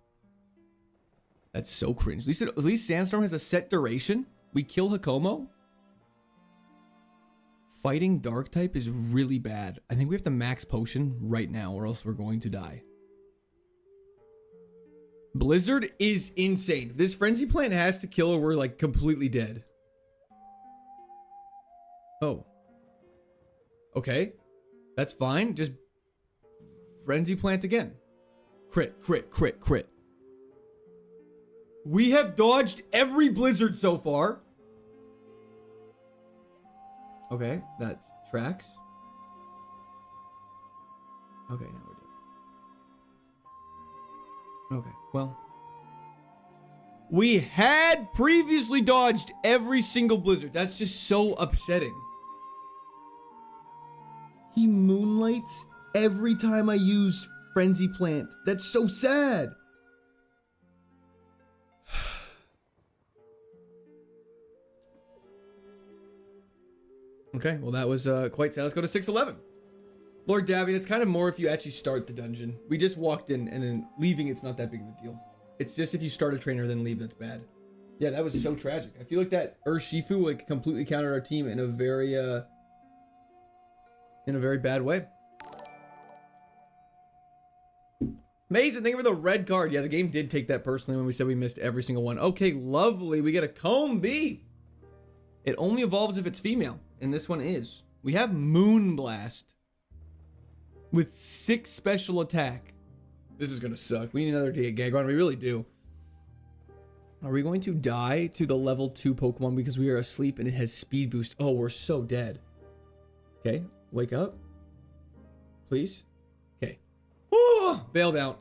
That's so cringe. At least Sandstorm has a set duration. We kill Hakomo. Fighting dark type is really bad. I think we have to max potion right now or else we're going to die. Blizzard is insane. This frenzy plant has to kill or we're like completely dead. Oh. Okay. That's fine. Just frenzy plant again. Crit, crit, crit, crit. We have dodged every blizzard so far. Okay, that tracks. Okay, now we're dead. Okay, well. We had previously dodged every single blizzard. That's just so upsetting. He moonlights every time I use Frenzy Plant. That's so sad. Okay, well that was quite sad. Let's go to 611. Lord Davian, it's kind of more if you actually start the dungeon. We just walked in and then leaving, it's not that big of a deal. It's just if you start a trainer then leave, that's bad. Yeah, that was so tragic. I feel like that Urshifu like completely countered our team in a very bad way. Amazing, thank you for the red card. Yeah, the game did take that personally when we said we missed every single one. Okay, lovely. We get a Comb Bee. It only evolves if it's female, and this one is. We have Moonblast with 6 special attack. This is gonna suck. We need another Gagron. We really do. Are we going to die to the level 2 Pokemon because we are asleep and it has speed boost? Oh, we're so dead. Okay, wake up. Please. Okay. Oh, bailed out.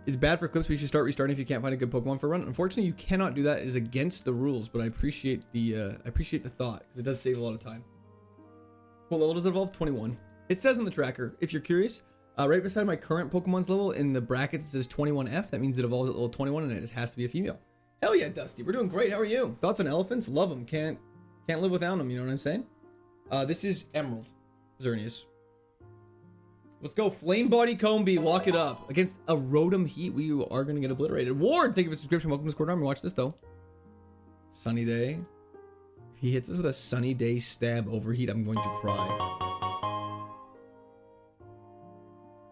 It's bad for clips. We should start restarting if you can't find a good Pokemon for a run. Unfortunately, you cannot do that. It is against the rules, but I appreciate the thought because it does save a lot of time. What level does it evolve? 21. It says on the tracker, if you're curious, right beside my current Pokemon's level in the brackets, it says 21F. That means it evolves at level 21 and it just has to be a female. Hell yeah, Dusty. We're doing great. How are you? Thoughts on elephants? Love them. Can't live without them. You know what I'm saying? This is Emerald. Xerneas. Let's go. Flame Body Combee. Lock it up. Against a Rotom Heat, we are going to get obliterated. Ward, thank you for the subscription. Welcome to Discord Army. Watch this, though. Sunny Day. If he hits us with a Sunny Day stab overheat, I'm going to cry.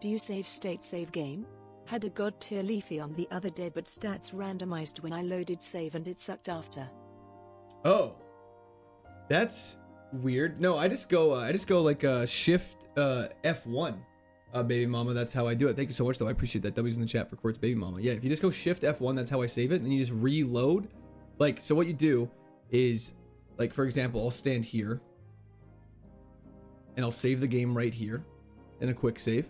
Do you save state save game? Had a god tier Leafy on the other day, but stats randomized when I loaded save and it sucked after.
Oh. That's weird. No, I just go like shift F1. Baby mama, that's how I do it. Thank you so much, though. I appreciate that. W's in the chat for Quartz baby mama. Yeah, if you just go shift F1, that's how I save it. And then you just reload. Like, so what you do is, like, for example, I'll stand here and I'll save the game right here in a quick save.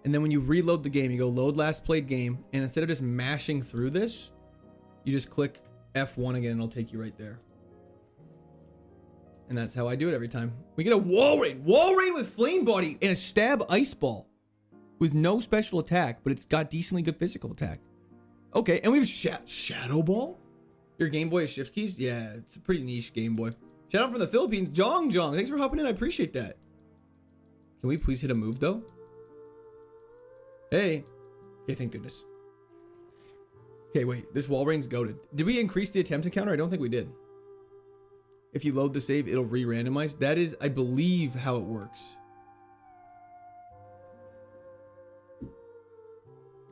And then when you reload the game, you go load last played game. And instead of just mashing through this, you just click F1 again and it'll take you right there. And that's how I do it every time. We get a Walrein. Walrein with Flame Body and a Stab Ice Ball. With no special attack, but it's got decently good physical attack. Okay, and we have Shadow Ball? Your Game Boy is shift keys? Yeah, it's a pretty niche Game Boy. Shout out from the Philippines. Jong Jong, thanks for hopping in. I appreciate that. Can we please hit a move, though? Hey. Okay, thank goodness. Okay, wait. This Walrein's goated. Did we increase the attempt encounter? I don't think we did. If you load the save, it'll re-randomize. That is, I believe, how it works.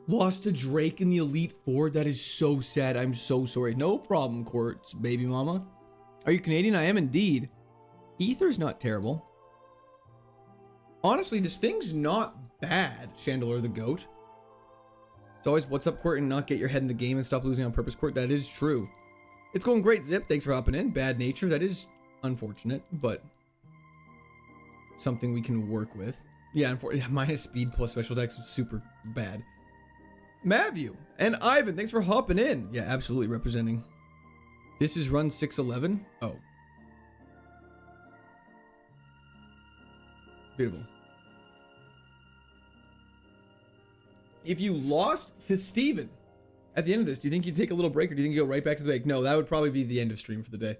Lost to Drake in the Elite Four. That is so sad. I'm so sorry. No problem, Quartz, baby mama. Are you Canadian? I am indeed. Ether's not terrible. Honestly, this thing's not bad, Chandler the Goat. It's always what's up, Court, and not get your head in the game and stop losing on purpose, Court. That is true. It's going great, Zip. Thanks for hopping in. Bad nature. That is unfortunate, but something we can work with. Yeah, minus speed plus special dex is super bad. Matthew and Ivan, thanks for hopping in. Yeah, absolutely representing. This is run 611. Oh. Beautiful. If you lost to Steven at the end of this, do you think you'd take a little break, or do you think you go right back to the bank? No, that would probably be the end of stream for the day.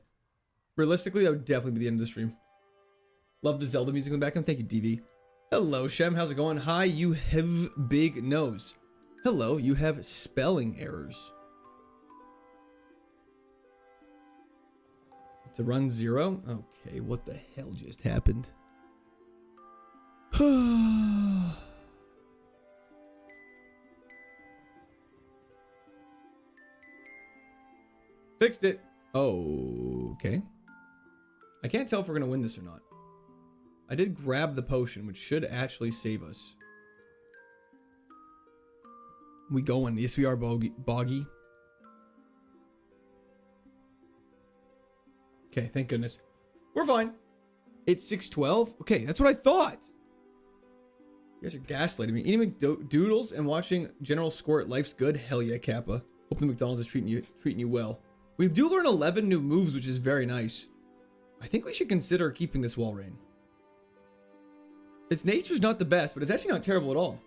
Realistically, that would definitely be the end of the stream. Love the Zelda music in the background. Thank you, DV. Hello, Shem. How's it going? Hi, you have big nose. Hello, you have spelling errors. It's a run 0. Okay, what the hell just happened? Fixed it. Oh, okay. I can't tell if we're going to win this or not. I did grab the potion, which should actually save us. We going. Yes, we are boggy. Okay, thank goodness. We're fine. It's 6:12. Okay, that's what I thought. You guys are gaslighting me. Eating McDoodles and watching General Squirt. Life's good. Hell yeah, Kappa. Hope the McDonald's is treating you well. We do learn 11 new moves, which is very nice. I think we should consider keeping this wall rain. Its nature's not the best, but it's actually not terrible at all.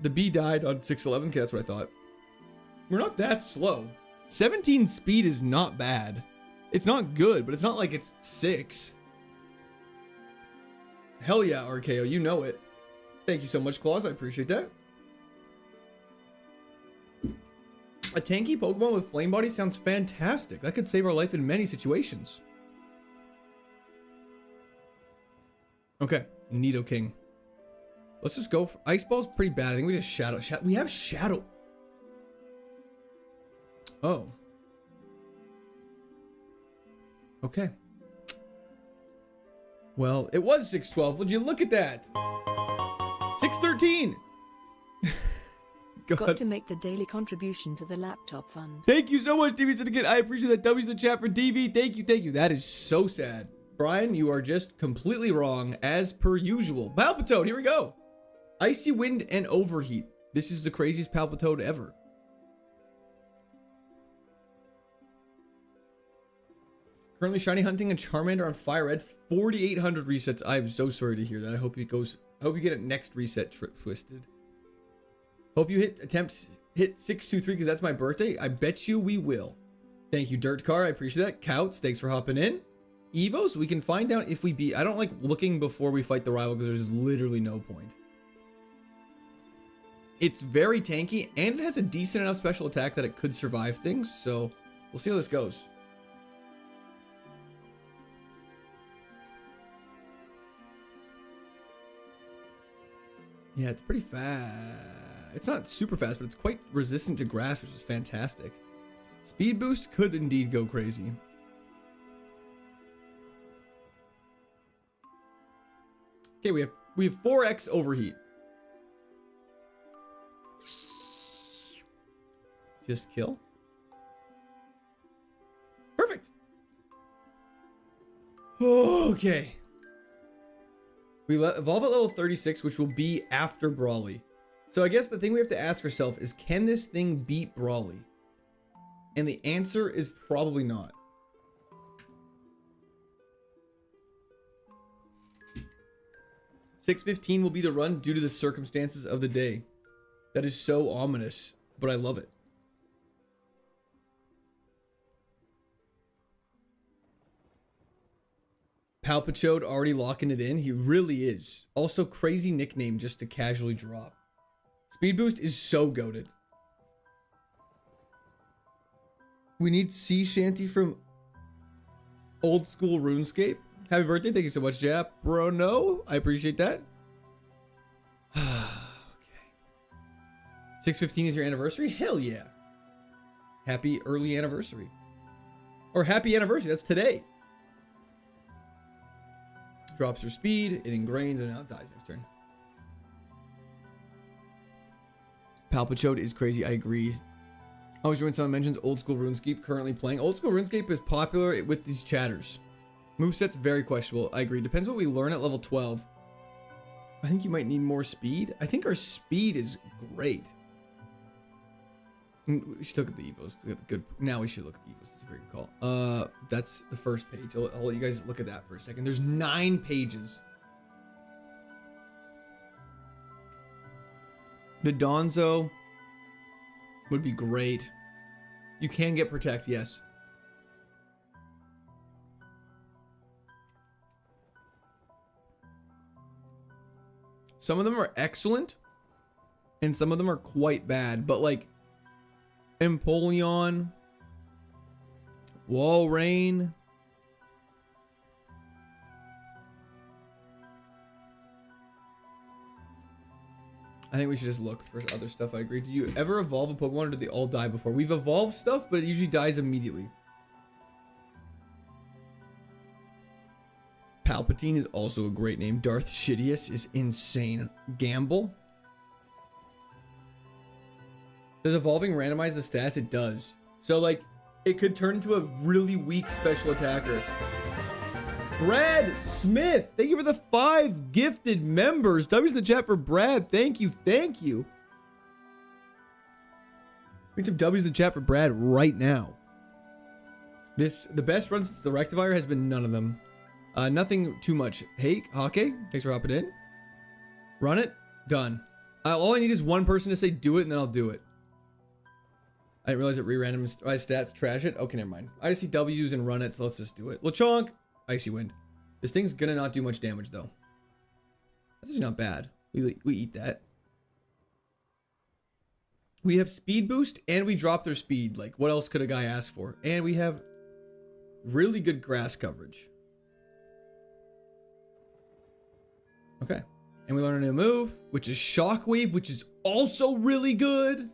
The bee died on 6:11. Okay, that's what I thought. We're not that slow. 17 speed is not bad. It's not good, but it's not like it's 6. Hell yeah, RKO, you know it. Thank you so much, Claus. I appreciate that. A tanky Pokemon with Flame Body sounds fantastic. That could save our life in many situations. Okay, Nidoking. Let's just go for Ice Ball's pretty bad. I think we just Shadow. We have Shadow. Oh. Okay. Well, it was 6:12. Would you look at that? 6:13.
Got to make the daily contribution to the laptop fund.
Thank you so much, DV Syndicate. I appreciate that. W's in the chat for DV. Thank you, thank you. That is so sad. Brian, you are just completely wrong, as per usual. Palpitoad, here we go. Icy Wind and Overheat. This is the craziest Palpitoad ever. Currently shiny hunting and Charmander on Fire Red. 4,800 resets. I am so sorry to hear that. I hope it goes. I hope you get it next reset twisted. Hope you hit 623 because that's my birthday. I bet you we will. Thank you, Dirt Car. I appreciate that. Couts, thanks for hopping in. Evos, we can find out if we beat. I don't like looking before we fight the rival because there's literally no point. It's very tanky and it has a decent enough special attack that it could survive things. So we'll see how this goes. Yeah, it's pretty fast. It's not super fast, but it's quite resistant to grass, which is fantastic. Speed boost could indeed go crazy. Okay, we have 4x overheat. Just kill. Perfect. Okay. We evolve at level 36, which will be after Brawly. So I guess the thing we have to ask ourselves is, can this thing beat Brawly? And the answer is probably not. $6.15 will be the run due to the circumstances of the day. That is so ominous, but I love it. Palpitoad already locking it in. He really is. Also, crazy nickname just to casually drop. Speed boost is so goated. We need Sea Shanty from Old School RuneScape. Happy birthday. Thank you so much, Jap. Bro, no. I appreciate that. Okay. 6/15 is your anniversary? Hell yeah. Happy early anniversary. Or happy anniversary. That's today. Drops your speed. It ingrains and now it dies next turn. Palpachode is crazy. I agree. I was doing someone mentions old school RuneScape currently playing. Old school RuneScape is popular with these chatters. Moveset's very questionable. I agree. Depends what we learn at level 12. I think you might need more speed. I think our speed is great. We should look at the evos. Good. Now we should look at the evos. That's a very good call. That's the first page. I'll let you guys look at that for a second. There's 9 pages. The Donzo would be great. You can get protect, yes. Some of them are excellent, and some of them are quite bad. But like Empoleon, Walrein, I think we should just look for other stuff. I agree. Do you ever evolve a Pokemon or do they all die before? We've evolved stuff, but it usually dies immediately. Palpatine is also a great name. Darth Sidious is insane. Gamble. Does evolving randomize the stats? It does. So like, it could turn into a really weak special attacker. Brad Smith, thank you for the 5 gifted members. W's in the chat for Brad. Thank you. Thank you. We need some W's in the chat for Brad right now. The best run since the Rectifier has been none of them. Nothing too much. Hey, Hake, thanks for hopping in. Run it. Done. All I need is one person to say do it, and then I'll do it. I didn't realize it re-randomized my stats. Trash it. Okay, never mind. I just see W's and run it, so let's just do it. Lechonk. Icy Wind. This thing's gonna not do much damage, though. That's actually not bad. We eat that. We have speed boost, and we drop their speed. Like, what else could a guy ask for? And we have really good grass coverage. Okay. And we learn a new move, which is Shockwave, which is also really good.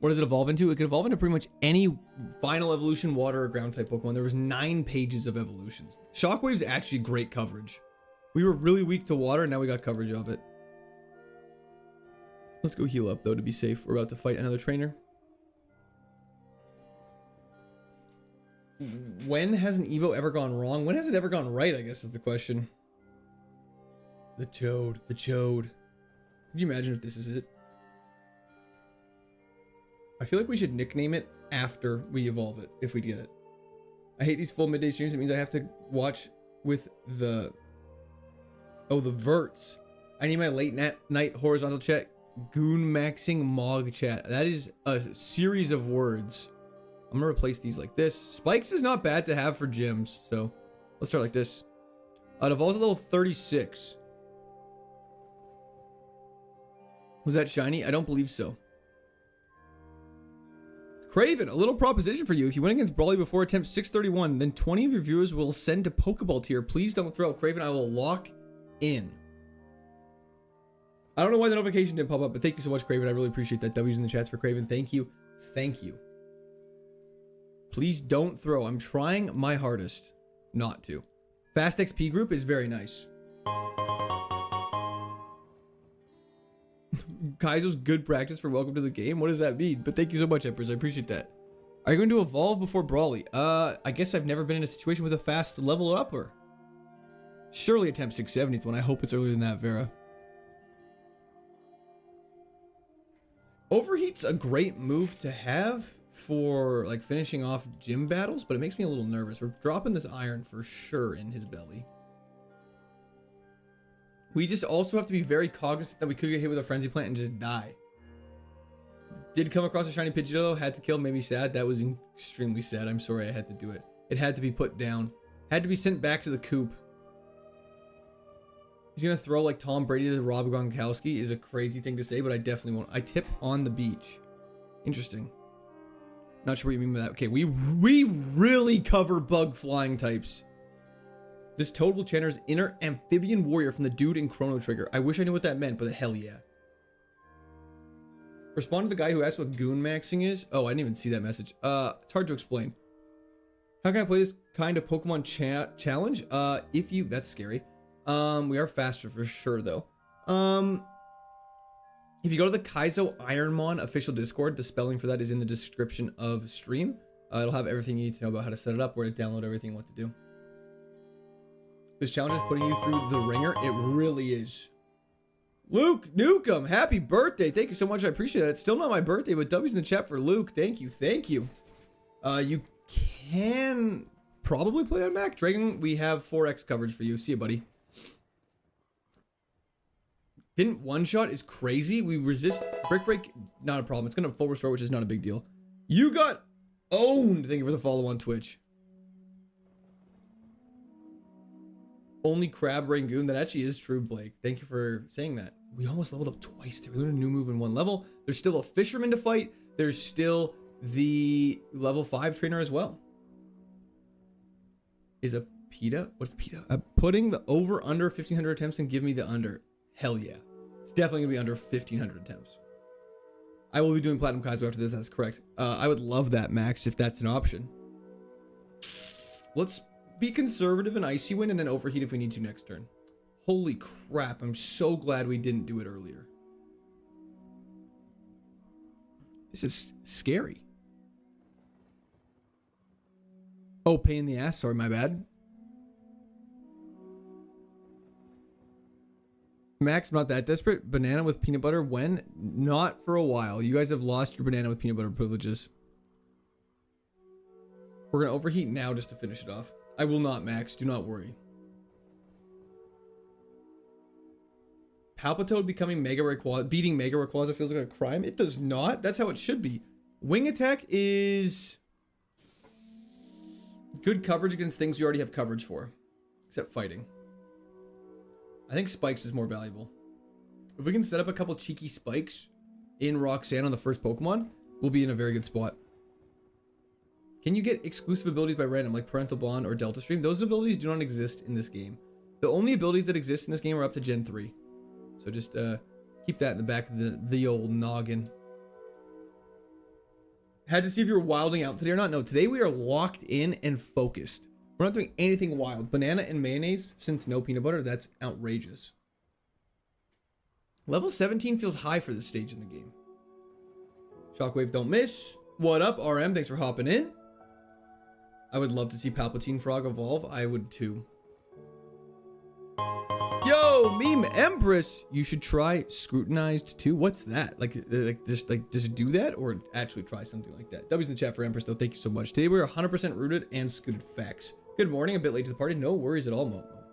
What does it evolve into? It could evolve into pretty much any final evolution, water or ground type Pokemon. There was 9 pages of evolutions. Shockwave's actually great coverage. We were really weak to water, and now we got coverage of it. Let's go heal up, though, to be safe. We're about to fight another trainer. When has an Evo ever gone wrong? When has it ever gone right, I guess is the question. The Chode. The Chode. Could you imagine if this is it? I feel like we should nickname it after we evolve it, if we get it. I hate these full midday streams. It means I have to watch with the... Oh, the verts. I need my late night horizontal chat. Goon maxing Mog chat. That is a series of words. I'm gonna replace these like this. Spikes is not bad to have for gyms, so let's start like this. It evolves at level 36. Was that shiny? I don't believe so. Craven, a little proposition for you. If you win against Brawly before attempt 631, then 20 of your viewers will send to Pokeball tier. Please don't throw. Craven, I will lock in. I don't know why the notification didn't pop up, but thank you so much, Craven. I really appreciate that. W's in the chats for Craven. Thank you. Thank you. Please don't throw. I'm trying my hardest not to. Fast XP group is very nice. Kaizo's good practice for welcome to the game. What does that mean? But thank you so much, Empress. I appreciate that. Are you going to evolve before Brawly? I guess I've never been in a situation with a fast level upper. Surely attempt 670 is one. I hope it's earlier than that, Vera. Overheat's a great move to have for like finishing off gym battles, but it makes me a little nervous. We're dropping this iron for sure in his belly. We just also have to be very cognizant that we could get hit with a frenzy plant and just die. Did come across a shiny Pidgeotto though, had to kill, made me sad. That was extremely sad. I'm sorry I had to do it. It had to be put down. Had to be sent back to the coop. He's gonna throw like Tom Brady to Rob Gronkowski is a crazy thing to say, but I definitely won't. I tip on the beach. Interesting. Not sure what you mean by that. Okay, we really cover bug flying types. This Toad will channel his inner amphibian warrior from the dude in Chrono Trigger. I wish I knew what that meant, but hell yeah. Respond to the guy who asked what goon maxing is. Oh, I didn't even see that message. It's hard to explain. How can I play this kind of Pokemon challenge? That's scary. We are faster for sure though. If you go to the KAIZO IRONMON official Discord, the spelling for that is in the description of stream. It'll have everything you need to know about how to set it up, where to download everything, what to do. This challenge is putting you through the ringer. It really is. Luke Newcomb, happy birthday. Thank you so much. I appreciate it. It's still not my birthday, but W's in the chat for Luke. Thank you. Thank you. You can probably play on Mac. Dragon, we have 4x coverage for you. See you, buddy. Didn't one shot is crazy. We resist Brick Break, not a problem. It's gonna full restore, which is not a big deal. You got owned. Thank you for the follow on Twitch. Only Crab Rangoon. That actually is true, Blake. Thank you for saying that. We almost leveled up twice there. We learned a new move in one level. There's still a fisherman to fight. There's still the level 5 trainer as well. Is a PETA? What's PETA? Putting the over under 1,500 attempts and give me the under. Hell yeah. It's definitely gonna be under 1,500 attempts. I will be doing Platinum Kaizo after this, that's correct. I would love that, Max, if that's an option. Let's be conservative and Icy Wind and then Overheat if we need to next turn. Holy crap, I'm so glad we didn't do it earlier. This is scary. Oh, pain in the ass, sorry, my bad. Max, I'm not that desperate. Banana with peanut butter, when? Not for a while. You guys have lost your banana with peanut butter privileges. We're gonna overheat now just to finish it off. I will not, Max, do not worry. Palpitoad becoming Mega Rayquaza, beating Mega Rayquaza feels like a crime. It does not. That's how it should be. Wing attack is good coverage against things we already have coverage for, except fighting. I think spikes is more valuable. If we can set up a couple cheeky spikes in Roxanne on the first Pokemon, we'll be in a very good spot. Can you get exclusive abilities by random, like Parental Bond or Delta Stream? Those abilities do not exist in this game. The only abilities that exist in this game are up to Gen 3. So just keep that in the back of the old noggin. Had to see if you were wilding out today or not. No, today we are locked in and focused. We're not doing anything wild. Banana and mayonnaise, since no peanut butter, that's outrageous. Level 17 feels high for this stage in the game. Shockwave don't miss. What up, RM? Thanks for hopping in. I would love to see Palpatine Frog evolve. I would too. Yo, Meme Empress, you should try Scrutinized too. What's that? Like just do that or actually try something like that? W's in the chat for Empress though. Thank you so much. Today we're 100% rooted and scooted facts. Good morning. A bit late to the party. No worries at all, Momo.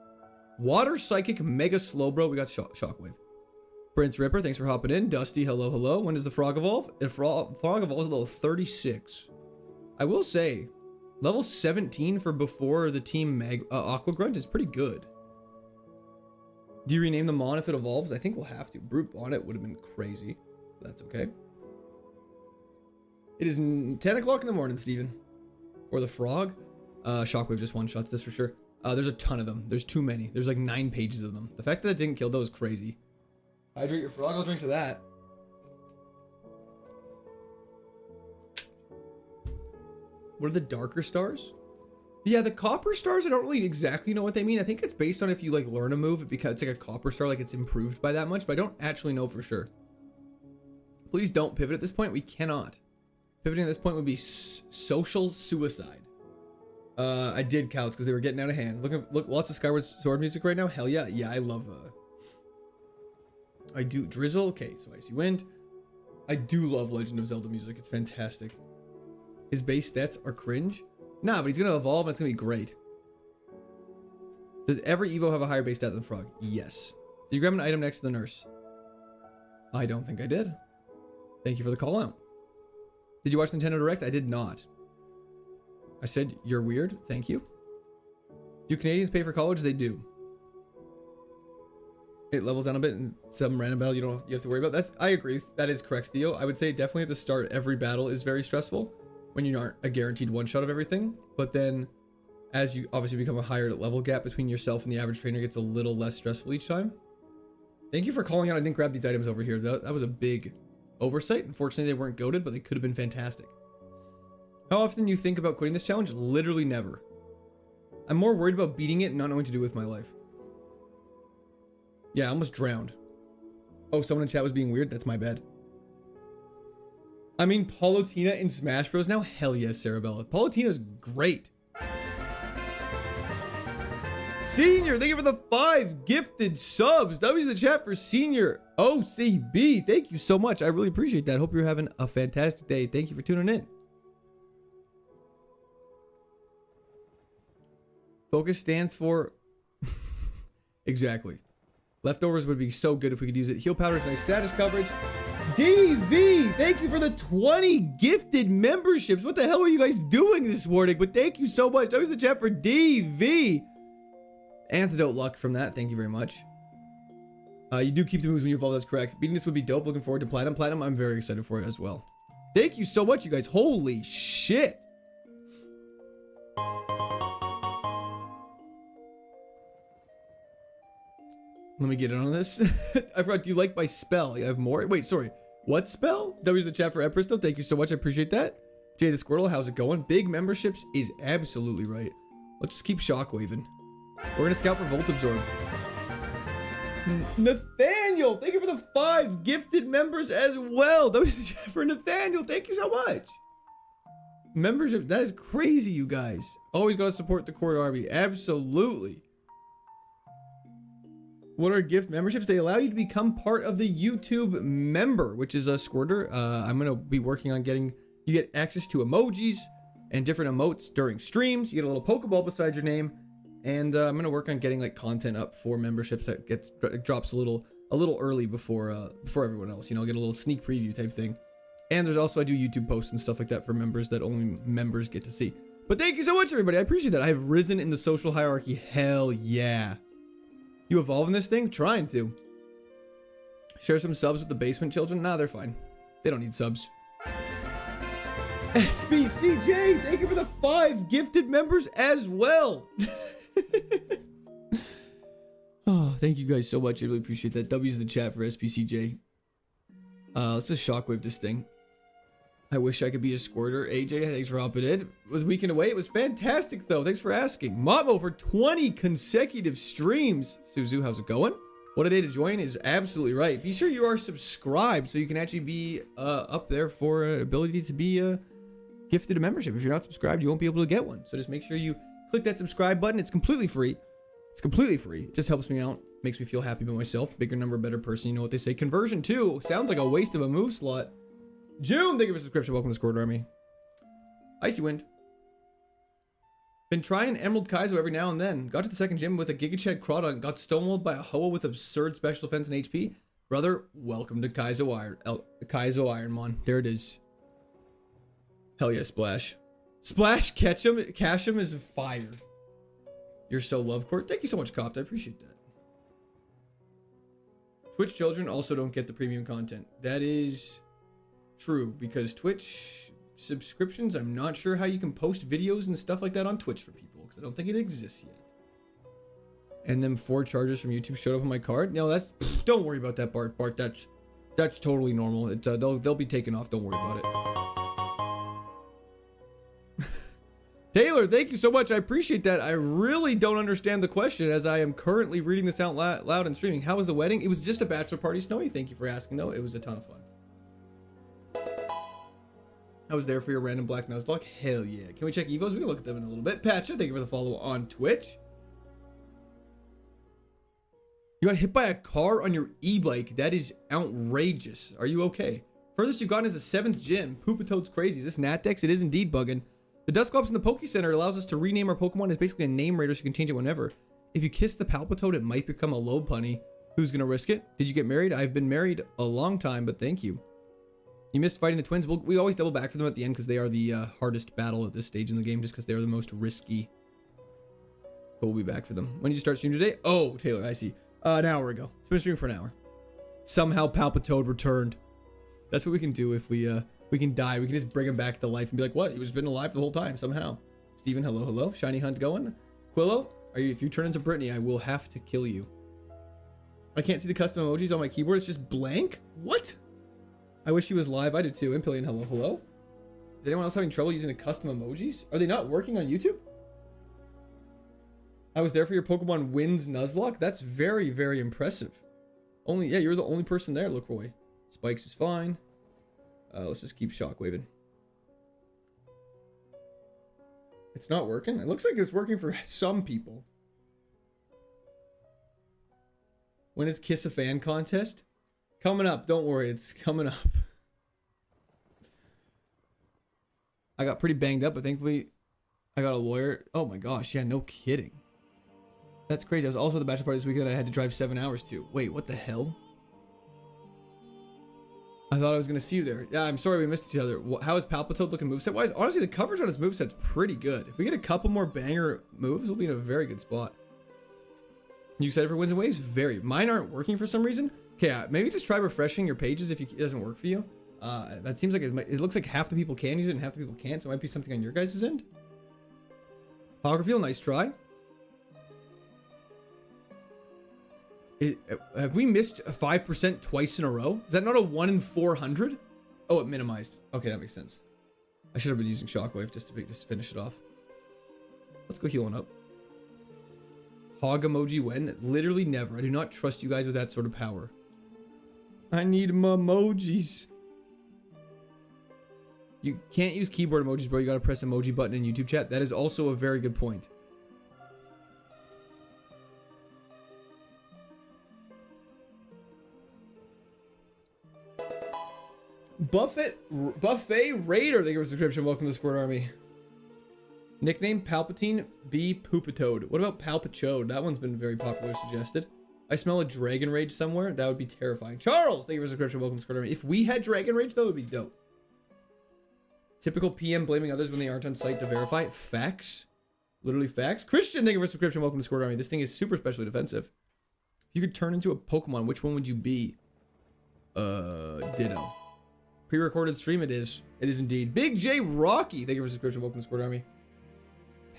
Water Psychic Mega Slowbro. We got Shockwave. Prince Ripper, thanks for hopping in. Dusty, hello, hello. When does the frog evolve? The frog evolves at level 36. I will say, level 17 for before the team Aqua Grunt is pretty good. Do you rename the Mon if it evolves? I think we'll have to. Brute Bonnet would have been crazy. But that's okay. It is 10 o'clock in the morning, Steven. For the frog. Shockwave just one-shots this for sure. There's a ton of them. There's too many. There's like 9 pages of them. The fact that it didn't kill those is crazy. Hydrate your frog. I'll drink to that. What are the darker stars? Yeah, the copper stars, I don't really exactly know what they mean. I think it's based on if you like learn a move, because it's like a copper star, like it's improved by that much, but I don't actually know for sure. Please don't pivot at this point. We cannot. Pivoting at this point would be social suicide. I did counts because they were getting out of hand. Look, lots of Skyward Sword music right now. Hell yeah. Yeah, I love I do Drizzle. Okay, so Icy Wind. I do love Legend of Zelda music. It's fantastic. His base stats are cringe. Nah, but he's gonna evolve and it's gonna be great. Does every Evo have a higher base stat than the frog? Yes. Did you grab an item next to the nurse? I don't think I did. Thank you for the call out. Did you watch Nintendo Direct? I did not. I said you're weird. Thank you. Do Canadians pay for college? They do. It levels down a bit in some random battle you have to worry about. That's, I agree. That is correct, Theo. I would say definitely at the start, every battle is very stressful when you aren't a guaranteed one shot of everything. But then as you obviously become a higher level gap between yourself and the average trainer gets a little less stressful each time. Thank you for calling out. I didn't grab these items over here. That was a big oversight. Unfortunately, they weren't goated, but they could have been fantastic. How often do you think about quitting this challenge? Literally never. I'm more worried about beating it and not knowing what to do with my life. Yeah, I almost drowned. Oh, someone in chat was being weird? That's my bad. I mean, Paulutina in Smash Bros. Now? Hell yes, Sarabella. Paulutina's great. Senior, thank you for the 5 gifted subs. W's in the chat for Senior OCB. Thank you so much. I really appreciate that. Hope you're having a fantastic day. Thank you for tuning in. Focus stands for... Exactly. Leftovers would be so good if we could use it. Heal powder is nice status coverage. DV, thank you for the 20 gifted memberships. What the hell are you guys doing this morning? But thank you so much. W's in the chat for DV. Antidote luck from that. Thank you very much. You do keep the moves when you evolve. That's correct. Beating this would be dope. Looking forward to Platinum. Platinum, I'm very excited for it as well. Thank you so much, you guys. Holy shit. Let me get in on this. I forgot. Do you like my spell? You have more? Wait, sorry. What spell? W's in the chat for Empress, though. Thank you so much. I appreciate that. Jay the Squirtle, how's it going? Big memberships is absolutely right. Let's just keep shockwaving. We're gonna scout for Volt Absorb. Nathaniel, thank you for the 5 gifted members as well. That was for Nathaniel. Thank you so much. Membership, that is crazy, you guys. Always gotta support the Court Army. Absolutely. What are gift memberships? They allow you to become part of the YouTube member, which is a Squirter. I'm gonna be working on getting, you get access to emojis and different emotes during streams. You get a little Pokeball beside your name. And I'm gonna work on getting like content up for memberships that drops a little early before everyone else. You know, get a little sneak preview type thing. And there's also I do YouTube posts and stuff like that for members that only members get to see. But thank you so much, everybody. I appreciate that. I have risen in the social hierarchy. Hell yeah! You evolve in this thing? Trying to. Share some subs with the basement children? Nah, they're fine. They don't need subs. SBCJ, thank you for the 5 gifted members as well. Oh, thank you guys so much. I really appreciate that. W's in the chat for SPCJ. Let's just shockwave this thing. I wish I could be a Squirter. AJ, thanks for hopping in. It was weekend away. It was fantastic, though. Thanks for asking. Mamo for 20 consecutive streams. Suzu, how's it going? What a day to join is absolutely right. Be sure you are subscribed so you can actually be up there for ability to be gifted a membership. If you're not subscribed, you won't be able to get one. So just make sure you click that subscribe button. It's completely free. It's completely free. It just helps me out. Makes me feel happy about myself. Bigger number, better person. You know what they say. Conversion 2. Sounds like a waste of a move slot. June, thank you for subscription. Welcome to the Squirtle Army. Icy Wind. Been trying Emerald Kaizo every now and then. Got to the second gym with a Giga Chad Crawdon. Got stonewalled by a Hoa with absurd special defense and HP. Brother, welcome to KAIZO Ironmon. There it is. Hell yeah, Splash. Splash Ketchum is fire. You're so love court. Thank you so much, Copt. I appreciate that. Twitch children also don't get the premium content. That is true because Twitch subscriptions, I'm not sure how you can post videos and stuff like that on Twitch for people because I don't think it exists yet. And then 4 charges from YouTube showed up on my card. No, that's don't worry about that, Bart. Bart, that's totally normal. They'll be taken off. Don't worry about it. Taylor, thank you so much. I appreciate that. I really don't understand the question as I am currently reading this out loud and streaming. How was the wedding? It was just a bachelor party, Snowy. Thank you for asking, though. It was a ton of fun. I was there for your random Black Nuzlocke. Hell yeah. Can we check Evos? We can look at them in a little bit. Patcha, thank you for the follow on Twitch. You got hit by a car on your e-bike. That is outrageous. Are you okay? Furthest you've gotten is the 7th gym. Poopatoad's crazy. Is this Natdex? It is indeed bugging. The Dusclops in the Poke Center allows us to rename our Pokemon. It's basically a name raider, so you can change it whenever. If you kiss the Palpitoad, it might become a Lopunny. Who's gonna risk it? Did you get married? I've been married a long time, but thank you. You missed fighting the twins. We always double back for them at the end because they are the hardest battle at this stage in the game, just because they are the most risky. But we'll be back for them. When did you start streaming today? Oh, Taylor, I see. An hour ago. It's been streaming for an hour. Somehow Palpitoad returned. That's what we can do if we can die. We can just bring him back to life and be like, what? He was been alive the whole time somehow. Steven, hello, hello. Shiny Hunt going. Quillo, if you turn into Brittany, I will have to kill you. I can't see the custom emojis on my keyboard. It's just blank? What? I wish he was live. I did too. Impillion, hello, hello. Is anyone else having trouble using the custom emojis? Are they not working on YouTube? I was there for your Pokemon wins Nuzlocke. That's very, very impressive. Yeah, you're the only person there, Lacroix. Spikes is fine. Let's just keep shockwaving. It's not working? It looks like it's working for some people. When is Kiss a Fan contest? Coming up, don't worry, it's coming up. I got pretty banged up, but thankfully I got a lawyer. Oh my gosh, yeah, no kidding. That's crazy. I was also at the bachelor party this weekend that I had to drive 7 hours to. Wait, what the hell? I thought I was going to see you there. Yeah, I'm sorry we missed each other. How is Palpitoad looking moveset-wise? Honestly, the coverage on his moveset's pretty good. If we get a couple more banger moves, we'll be in a very good spot. You excited for wins and waves? Very. Mine aren't working for some reason. Okay, maybe just try refreshing your pages if it doesn't work for you. That seems like it looks like half the people can use it and half the people can't, so it might be something on your guys' end. Holography, nice try. Have we missed a 5% twice in a row? Is that not a 1 in 400? Oh, it minimized. Okay, that makes sense. I should have been using Shockwave just to finish it off. Let's go healing up. Hog emoji when? Literally never. I do not trust you guys with that sort of power. I need emojis. You can't use keyboard emojis, bro. You gotta press emoji button in YouTube chat. That is also a very good point. Buffet Raider, thank you for the subscription. Welcome to the Squirt Army. Nickname Palpatine B Poopatoad. What about Palpachode? That one's been very popular suggested. I smell a Dragon Rage somewhere. That would be terrifying. Charles, thank you for the subscription. Welcome to the Squirt Army. If we had Dragon Rage, that would be dope. Typical PM blaming others when they aren't on site to verify. Facts. Literally facts. Christian, thank you for the subscription. Welcome to the Squirt Army. This thing is super specially defensive. If you could turn into a Pokemon, which one would you be? Ditto. Pre-recorded stream it is. It is indeed. Big J Rocky, thank you for the subscription. Welcome to the Squirt Army.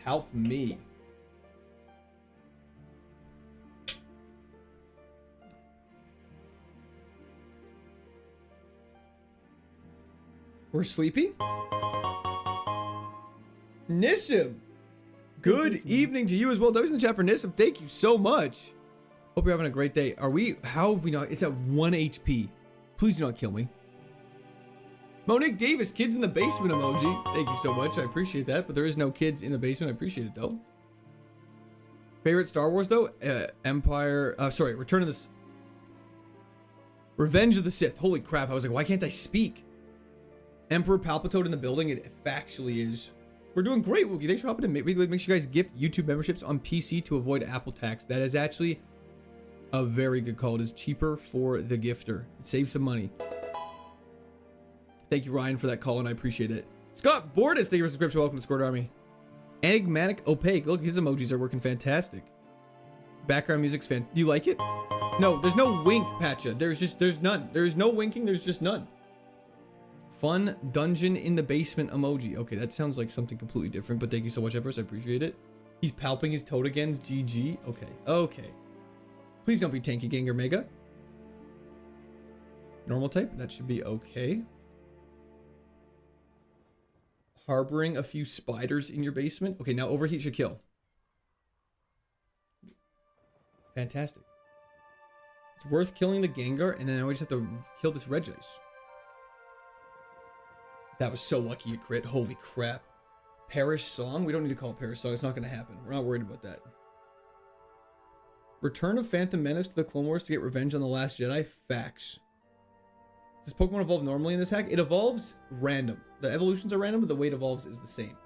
Help me. We're sleepy? Nissim. Good evening to you as well. W's in the chat for Nissim. Thank you so much. Hope you're having a great day. How have we not? It's at 1 HP. Please do not kill me. Monique Davis, kids in the basement emoji. Thank you so much. I appreciate that. But there is no kids in the basement. I appreciate it though. Favorite Star Wars though? Return of the... Revenge of the Sith. Holy crap. I was like, why can't I speak? Emperor Palpitoad in the building. It factually is. We're doing great, Wookie. Thanks for helping. Make sure you guys gift YouTube memberships on PC to avoid Apple tax. That is actually a very good call. It is cheaper for the gifter. It saves some money. Thank you, Ryan, for that call, and I appreciate it. Scott Bordis, thank you for subscription. Welcome to Squirt Army. Enigmatic Opaque. Look, his emojis are working fantastic. Background music's fan. Do you like it? No, there's no wink, Patcha. There's none. There's no winking. There's just none. Fun dungeon in the basement emoji. Okay, that sounds like something completely different, but thank you so much, Everest. I appreciate it. He's palping his toad again. GG. Okay. Please don't be Tanky Ganger Mega. Normal type. That should be okay. Harboring a few spiders in your basement. Okay, now overheat should kill. Fantastic. It's worth killing the Gengar, and then we just have to kill this Regice. That was so lucky a crit. Holy crap. Perish Song? We don't need to call it Perish Song. It's not going to happen. We're not worried about that. Return of Phantom Menace to the Clone Wars to get revenge on the Last Jedi. Facts. Does Pokemon evolve normally in this hack? It evolves random. The evolutions are random, but the way it evolves is the same.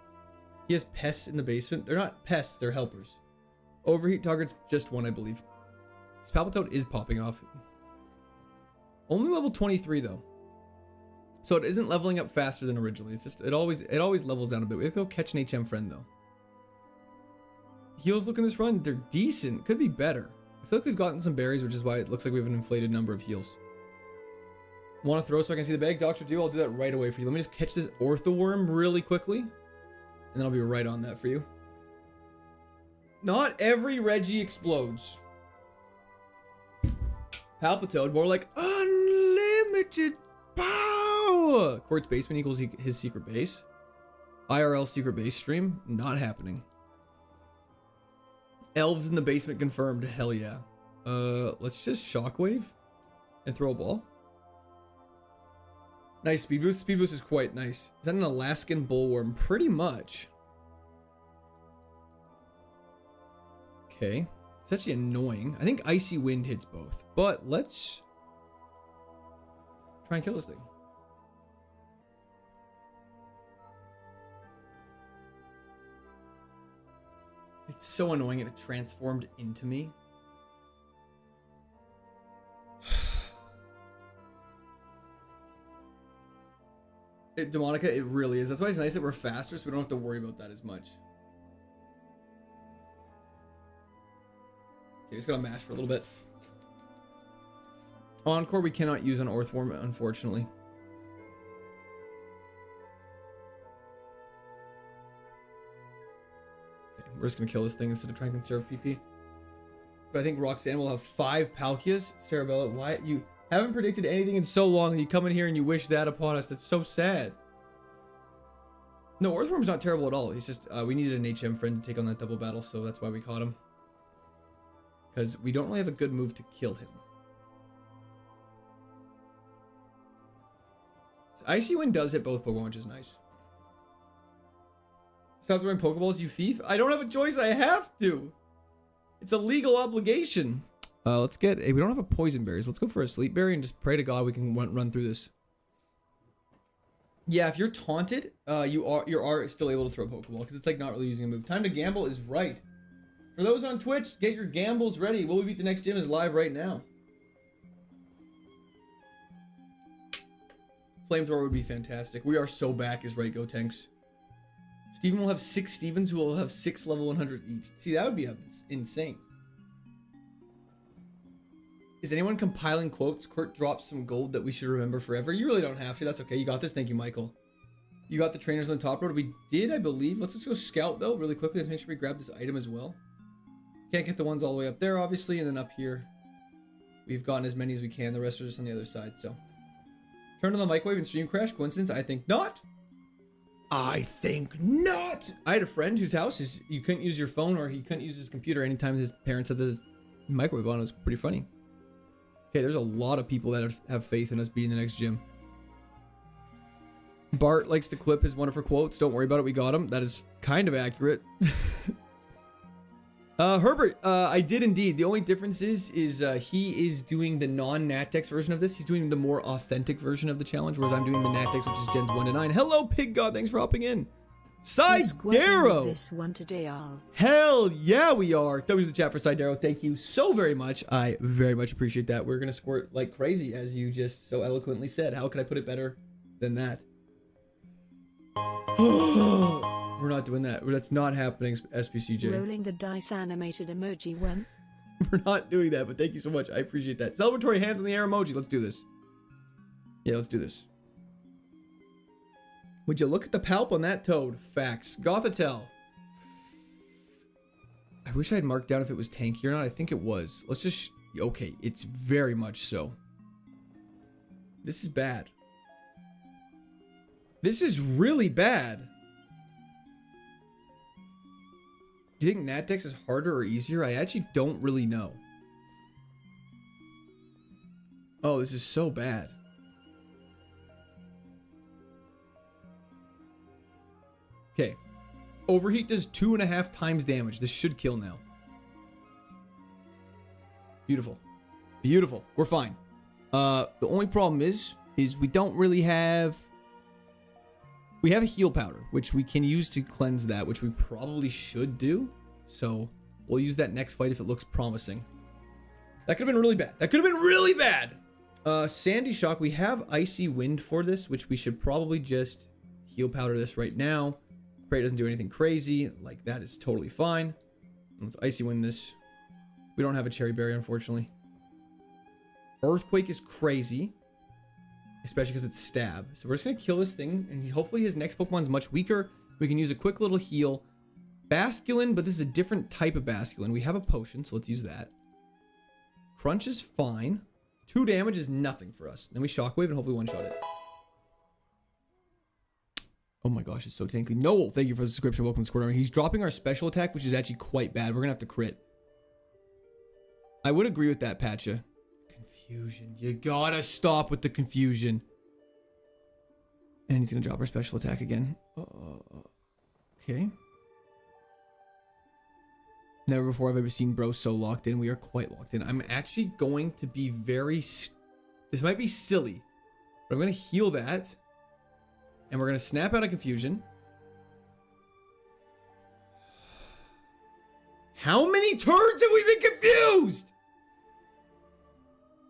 He has pests in the basement. They're not pests, they're helpers. Overheat target's just one, I believe. This Palpitoad is popping off. Only level 23 though. So it isn't leveling up faster than originally. It's just it always levels down a bit. We have to go catch an HM friend though. Heals looking this run, they're decent. Could be better. I feel like we've gotten some berries, which is why it looks like we have an inflated number of heals. Want to throw so I can see the bag? Dr. Do, I'll do that right away for you. Let me just catch this Orthoworm really quickly. And then I'll be right on that for you. Not every Reggie explodes. Palpitoad, more like unlimited power. Quartz basement equals his secret base. IRL secret base stream? Not happening. Elves in the basement confirmed. Hell yeah. Let's just shockwave and throw a ball. Nice speed boost. Speed boost is quite nice. Is that an Alaskan bullworm? Pretty much. Okay. It's actually annoying. I think icy wind hits both, but let's try and kill this thing. It's so annoying it transformed into me. Demonica, it really is. That's why it's nice that we're faster, so we don't have to worry about that as much. Okay, just gotta mash for a little bit. Encore we cannot use on Earthworm, unfortunately. Okay, we're just gonna kill this thing instead of trying to conserve PP. But I think Roxanne will have 5 Palkias. Sarabella, why you haven't predicted anything in so long and you come in here and you wish that upon us? That's so sad. No, Earthworm's not terrible at all. He's just, we needed an HM friend to take on that double battle, so that's why we caught him. Because we don't really have a good move to kill him. So Icy Wind does hit both Pokemon, which is nice. Stop throwing Pokeballs, you thief. I don't have a choice, I have to. It's a legal obligation. Let's get, we don't have a poison berries. Let's go for a sleep berry and just pray to God we can run through this. Yeah, if you're taunted, you are still able to throw a Pokeball because it's like not really using a move. Time to gamble is right. For those on Twitch, get your gambles ready. Will We Beat the Next Gym is live right now. Flamethrower would be fantastic. We are so back is right, Go Tanks. Steven will have 6 Stevens who will have 6 level 100 each. See, that would be insane. Is anyone compiling quotes? Kurt dropped some gold that we should remember forever. You really don't have to. That's okay. You got this. Thank you, Michael. You got the trainers on the top road. We did, I believe. Let's just go scout, though, really quickly. Let's make sure we grab this item as well. Can't get the ones all the way up there, obviously. And then up here, we've gotten as many as we can. The rest are just on the other side, so. Turn on the microwave and stream crash. Coincidence? I think not. I think not. I had a friend whose house you couldn't use your phone or he couldn't use his computer anytime his parents had the microwave on. It was pretty funny. Okay, there's a lot of people that have faith in us beating the next gym. Bart likes to clip his wonderful quotes. Don't worry about it. We got him. That is kind of accurate. Herbert, I did indeed. The only difference is he is doing the non-Natex version of this. He's doing the more authentic version of the challenge, whereas I'm doing the Natex, which is gens 1 to 9. Hello, Pig God. Thanks for hopping in. Sidero.
This one today, Al.
Hell yeah, we are. That was the chat for Sidero. Thank you so very much. I very much appreciate that. We're gonna squirt like crazy, as you just so eloquently said. How could I put it better than that? We're not doing that. That's not happening, SPCJ.
Rolling the dice animated emoji one.
We're not doing that, but thank you so much. I appreciate that. Celebratory hands in the air emoji. Let's do this. Yeah, let's do this. Would you look at the palp on that toad? Facts. Gothatel. I wish I had marked down if it was tanky or not. I think it was. Let's just... Okay, it's very much so. This is bad. This is really bad. Do you think Natex is harder or easier? I actually don't really know. Oh, this is so bad. Okay. Overheat does 2.5 times damage. This should kill now. Beautiful. Beautiful. We're fine. The only problem is we don't really have... We have a heal powder, which we can use to cleanse that, which we probably should do. So we'll use that next fight if it looks promising. That could have been really bad. That could have been really bad. Sandy Shock. We have Icy Wind for this, which we should probably just heal powder this right now. Pray it doesn't do anything crazy. Like, that is totally fine. Let's Icy Wind this. We don't have a Cherry Berry, unfortunately. Earthquake is crazy. Especially because it's stab. So we're just going to kill this thing. And hopefully his next Pokemon's much weaker. We can use a quick little heal. Basculin, but this is a different type of Basculin. We have a potion, so let's use that. Crunch is fine. 2 damage is nothing for us. Then we Shockwave and hopefully one-shot it. Oh my gosh, it's so tanky. Noel, thank you for the subscription. Welcome to Squad Army. He's dropping our special attack, which is actually quite bad. We're gonna have to crit. I would agree with that, Patcha. Confusion. You gotta stop with the confusion. And he's gonna drop our special attack again. Okay. Never before have I ever seen bro so locked in. We are quite locked in. I'm actually going to be very... This might be silly, but I'm going to heal that. And we're going to snap out of confusion. How many turns have we been confused?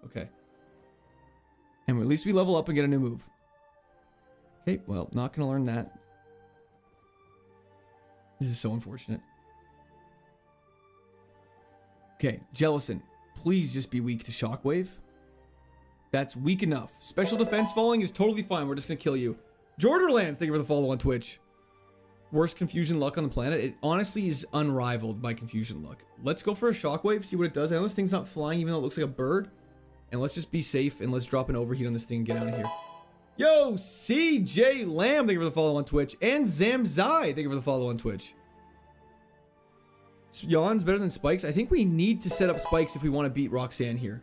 Okay. And at least we level up and get a new move. Okay, well, not going to learn that. This is so unfortunate. Okay, Jellison, please just be weak to Shockwave. That's weak enough. Special defense falling is totally fine. We're just going to kill you. Jorderlands, thank you for the follow on Twitch. Worst confusion luck on the planet. It honestly is unrivaled by confusion luck. Let's go for a Shockwave, see what it does. I know this thing's not flying even though it looks like a bird. And let's just be safe and let's drop an overheat on this thing and get out of here. Yo, CJ Lamb, thank you for the follow on Twitch. And Zamzai, thank you for the follow on Twitch. Yawn's better than Spikes. I think we need to set up Spikes if we want to beat Roxanne here.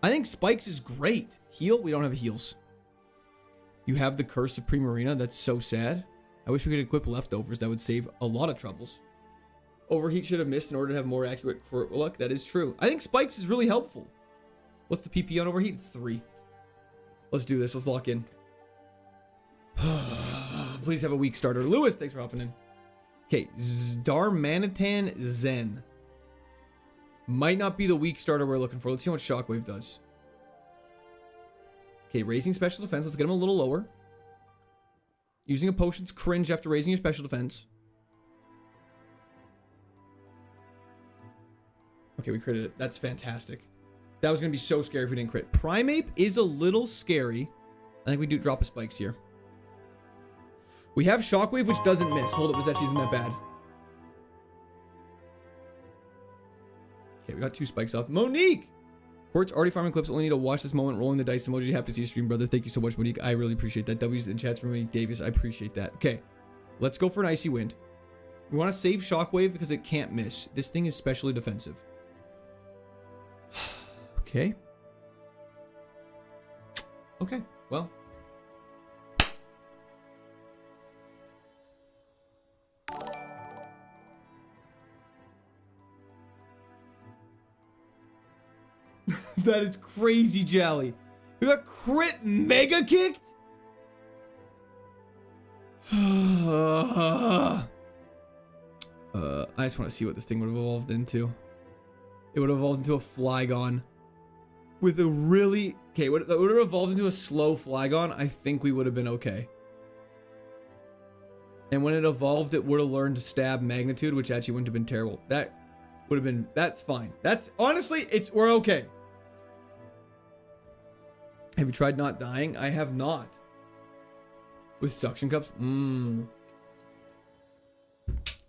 I think Spikes is great. Heal? We don't have heals. You have the Curse of Primarina. That's so sad. I wish we could equip leftovers. That would save a lot of troubles. Overheat should have missed in order to have more accurate luck. That is true. I think Spikes is really helpful. What's the PP on Overheat? It's 3. Let's do this. Let's lock in. Please have a weak starter. Lewis, thanks for hopping in. Okay, Darmanitan Zen. Might not be the weak starter we're looking for. Let's see what Shockwave does. Okay, raising special defense. Let's get him a little lower. Using a potion's cringe after raising your special defense. Okay, we critted it. That's fantastic. That was going to be so scary if we didn't crit. Primeape is a little scary. I think we do drop a Spikes here. We have Shockwave, which doesn't miss. Hold up, this actually isn't that bad. Okay, we got 2 Spikes off. Monique! Quartz already farming clips. Only need to watch this moment. Rolling the dice emoji. Happy to see you stream, brother. Thank you so much, Monique. I really appreciate that. W's in chats for Monique Davis. I appreciate that. Okay, let's go for an Icy Wind. We want to save Shockwave because it can't miss. This thing is specially defensive. Okay. Okay, well. That is crazy, Jally. We got crit mega kicked? I just want to see what this thing would have evolved into. It would have evolved into a Flygon. With a really... Okay, that would have evolved into a slow Flygon. I think we would have been okay. And when it evolved, it would have learned to stab Magnitude, which actually wouldn't have been terrible. That would have been... That's fine. That's... Honestly, we're okay. Have you tried not dying? I have not. With suction cups?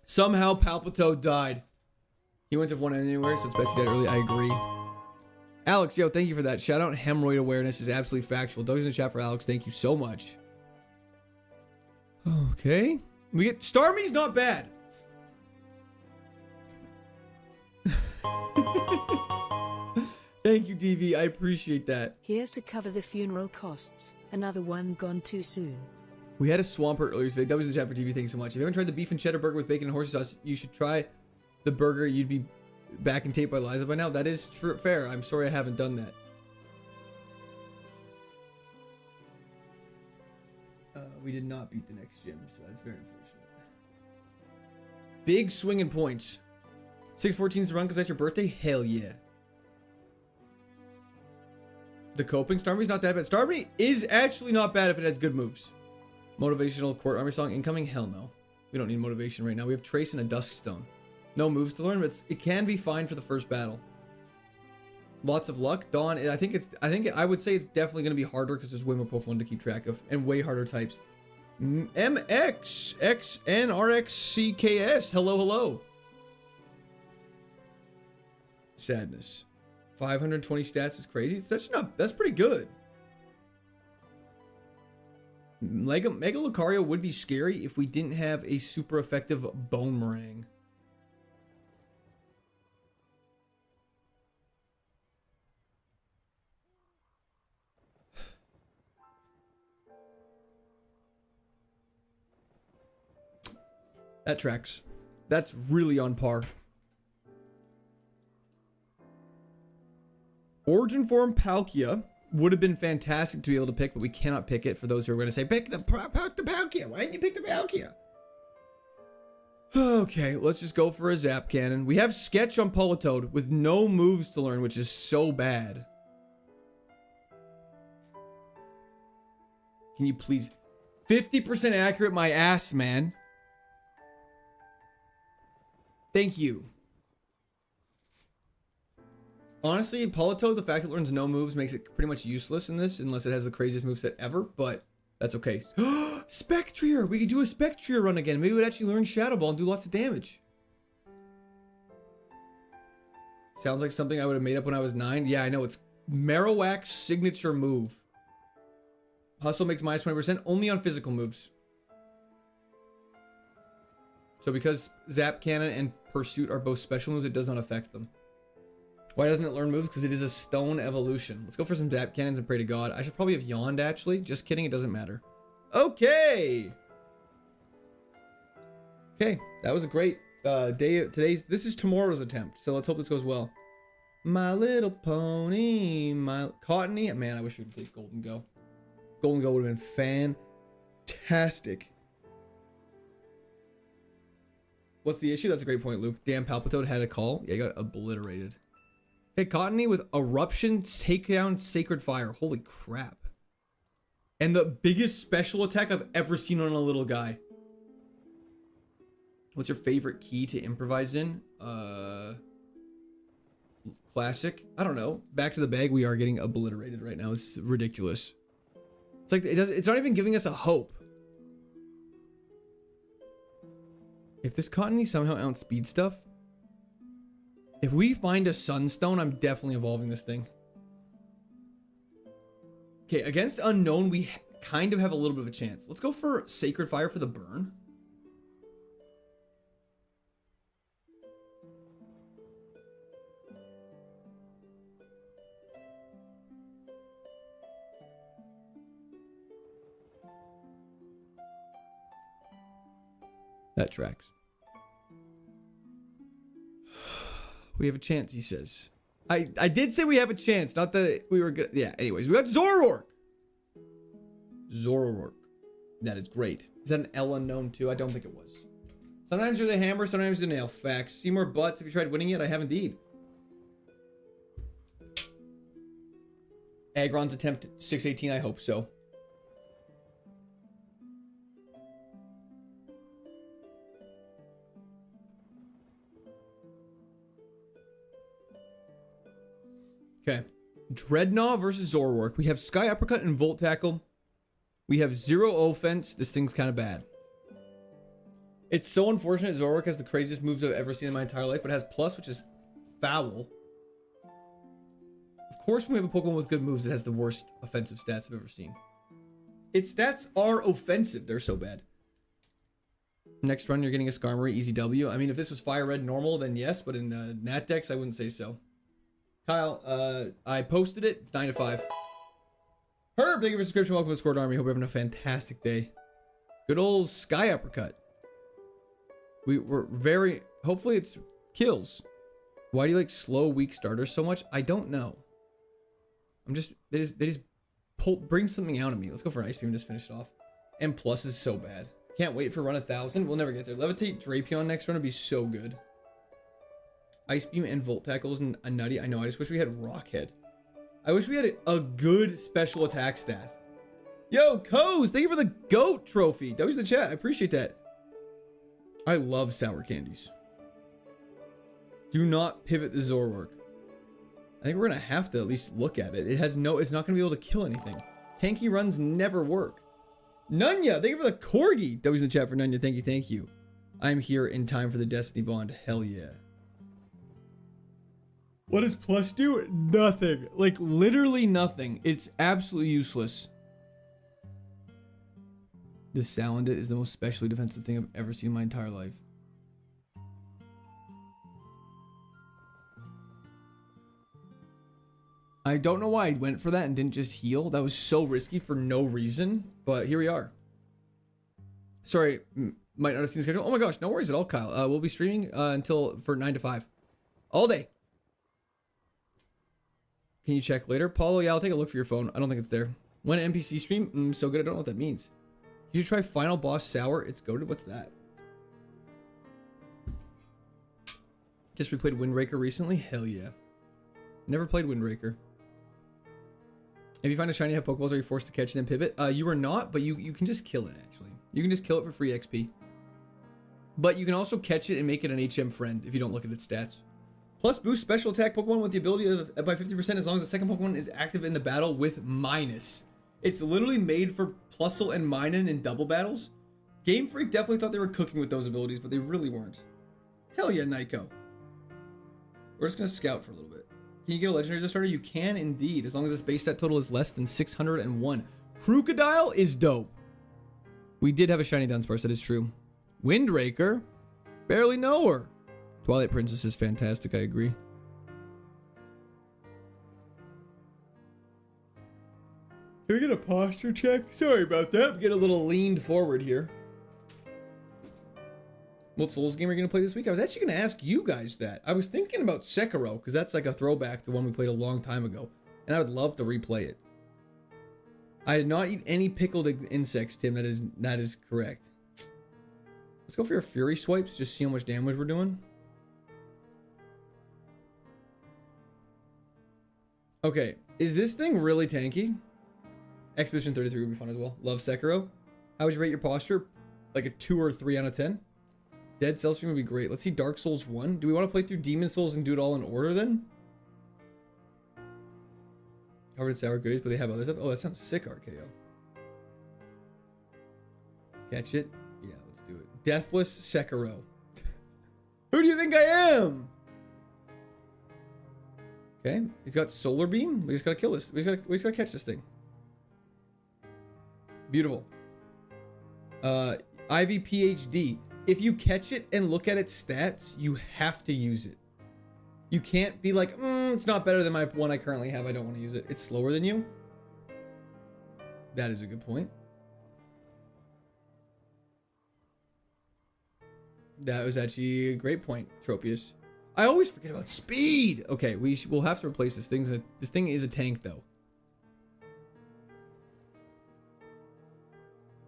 Somehow Palpito died. He wouldn't have won anywhere, so it's best he died early. I agree. Alex, yo, thank you for that. Shout out hemorrhoid awareness is absolutely factual. Those in the chat for Alex, thank you so much. Okay. We get Starmie's not bad. Thank you, DV. I appreciate that.
Here's to cover the funeral costs. Another one gone too soon.
We had a Swampert earlier today. That was the chat for TV. Thanks so much. If you haven't tried the beef and cheddar burger with bacon and horsey sauce, you should try the burger. You'd be back in tape by Liza by now. That is true, fair. I'm sorry I haven't done that. We did not beat the next gym, so that's very unfortunate. Big swinging points. 614's the run because that's your birthday? Hell yeah. The coping Starmie's not that bad. Starmie is actually not bad if it has good moves. Motivational court armor song incoming? Hell no. We don't need motivation right now. We have Trace and a Duskstone. No moves to learn, but it can be fine for the first battle. Lots of luck. Dawn, I would say it's definitely going to be harder because there's way more Pokemon to keep track of and way harder types. MXXNRXCKS. Hello, hello. Sadness. 520 stats is crazy. That's pretty good. Mega Lucario would be scary if we didn't have a super effective Bone Meringue. That tracks. That's really on par. Origin Form Palkia would have been fantastic to be able to pick, but we cannot pick it for those who are going to say, pick the Palkia. Why didn't you pick the Palkia? Okay, let's just go for a Zap Cannon. We have Sketch on Politoed with no moves to learn, which is so bad. Can you please... 50% accurate my ass, man. Thank you. Honestly, Politoed, the fact it learns no moves makes it pretty much useless in this, unless it has the craziest moveset ever, but that's okay. Spectrier! We could do a Spectrier run again. Maybe we'd actually learn Shadow Ball and do lots of damage. Sounds like something I would have made up when I was 9. Yeah, I know. It's Marowak's signature move. Hustle makes minus 20% only on physical moves. So because Zap Cannon and Pursuit are both special moves, it does not affect them. Why doesn't it learn moves? Because it is a stone evolution. Let's go for some Zap Cannons and pray to God. I should probably have yawned, actually. Just kidding, it doesn't matter. Okay! Okay, that was a great day. This is tomorrow's attempt, so let's hope this goes well. My Little Pony, my Cottony. Man, I wish we could take Golden Go. Golden Go would have been fantastic. What's the issue? That's a great point, Luke. Damn, Palpitoad had a call. Yeah, he got obliterated. Okay, Cottony with Eruption, Takedown, Sacred Fire. Holy crap. And the biggest special attack I've ever seen on a little guy. What's your favorite key to improvise in? Classic? I don't know. Back to the bag, we are getting obliterated right now. It's ridiculous. It's like, it's not even giving us a hope. If this Cottony somehow outspeeds stuff, if we find a Sunstone, I'm definitely evolving this thing. Okay, against Unknown, we kind of have a little bit of a chance. Let's go for Sacred Fire for the burn. That tracks. We have a chance, he says. I did say we have a chance, not that we were good. Yeah, anyways, we got Zoroark. Zoroark. That is great. Is that an L unknown too? I don't think it was. Sometimes there's a hammer, sometimes there's a nail. Facts. See more butts. Have you tried winning it? I have indeed. Aggron's attempt 618, I hope so. Okay. Dreadnought versus Zoroark. We have Sky Uppercut and Volt Tackle. We have 0 offense. This thing's kind of bad. It's so unfortunate Zoroark has the craziest moves I've ever seen in my entire life, but it has plus, which is foul. Of course, when we have a Pokemon with good moves, it has the worst offensive stats I've ever seen. Its stats are offensive. They're so bad. Next run, you're getting a Skarmory, easy W. I mean, if this was Fire Red normal, then yes, but in Nat Dex, I wouldn't say so. Kyle, I posted it. It's 9 to 5. Herb, thank you for the subscription. Welcome to the Scored Army. Hope you're having a fantastic day. Good old Sky Uppercut. We're very... Hopefully it's kills. Why do you like slow, weak starters so much? I don't know. I'm just... They just bring something out of me. Let's go for an Ice Beam and just finish it off. And plus is so bad. Can't wait for run 1,000. We'll never get there. Levitate Drapion next run would be so good. Ice Beam and Volt Tackle isn't a nutty. I know, I just wish we had Rockhead. I wish we had a good special attack stat. Yo, Coz, thank you for the GOAT trophy. That was the chat. I appreciate that. I love sour candies. Do not pivot the Zoroark. I think we're going to have to at least look at it. It's not going to be able to kill anything. Tanky runs never work. Nunya, thank you for the Corgi. That was in the chat for Nunya. Thank you. I'm here in time for the Destiny Bond. Hell yeah. What does plus do? Nothing. Like, literally nothing. It's absolutely useless. The Salandit is the most specially defensive thing I've ever seen in my entire life. I don't know why I went for that and didn't just heal. That was so risky for no reason, but here we are. Sorry, might not have seen the schedule. Oh my gosh, no worries at all, Kyle. We'll be streaming for 9 to 5. All day. Can you check later? Paulo, yeah, I'll take a look for your phone. I don't think it's there. When NPC stream? So good, I don't know what that means. You should try Final Boss Sour. It's goated. What's that? Just replayed Windbreaker recently? Hell yeah. Never played Windbreaker. If you find a shiny have Pokeballs, are you forced to catch it and pivot? You are not, but you can just kill it, actually. You can just kill it for free XP. But you can also catch it and make it an HM friend if you don't look at its stats. Plus, boost special attack Pokemon with the ability of by 50% as long as the second Pokemon is active in the battle with minus. It's literally made for Plusle and Minun in double battles. Game Freak definitely thought they were cooking with those abilities, but they really weren't. Hell yeah, Nyko. We're just going to scout for a little bit. Can you get a legendary as a starter? You can indeed, as long as its base stat total is less than 601. Crocodile is dope. We did have a shiny Dunsparce, that is true. Windraker? Barely know her. Twilight Princess is fantastic, I agree. Can we get a posture check? Sorry about that. I'm getting a little leaned forward here. What Souls game are you going to play this week? I was actually going to ask you guys that. I was thinking about Sekiro, because that's like a throwback to one we played a long time ago. And I would love to replay it. I did not eat any pickled insects, Tim. That is correct. Let's go for your Fury Swipes, just see how much damage we're doing. Okay, is this thing really tanky? Expedition 33 would be fun as well. Love Sekiro. How would you rate your posture? Like a 2 or 3 out of 10? Dead Cell stream would be great. Let's see Dark Souls 1. Do we want to play through Demon Souls and do it all in order then? Covered in sour goodies, but they have other stuff. Oh, that sounds sick, RKO. Catch it? Yeah, let's do it. Deathless Sekiro. Who do you think I am? Okay, he's got Solar Beam. We just gotta kill this. We just gotta catch this thing. Beautiful. Ivy PhD. If you catch it and look at its stats, you have to use it. You can't be like, it's not better than my one I currently have. I don't want to use it. It's slower than you. That is a good point. That was actually a great point, Tropius. I always forget about speed. Okay, we'll have to replace this thing. This thing is a tank, though.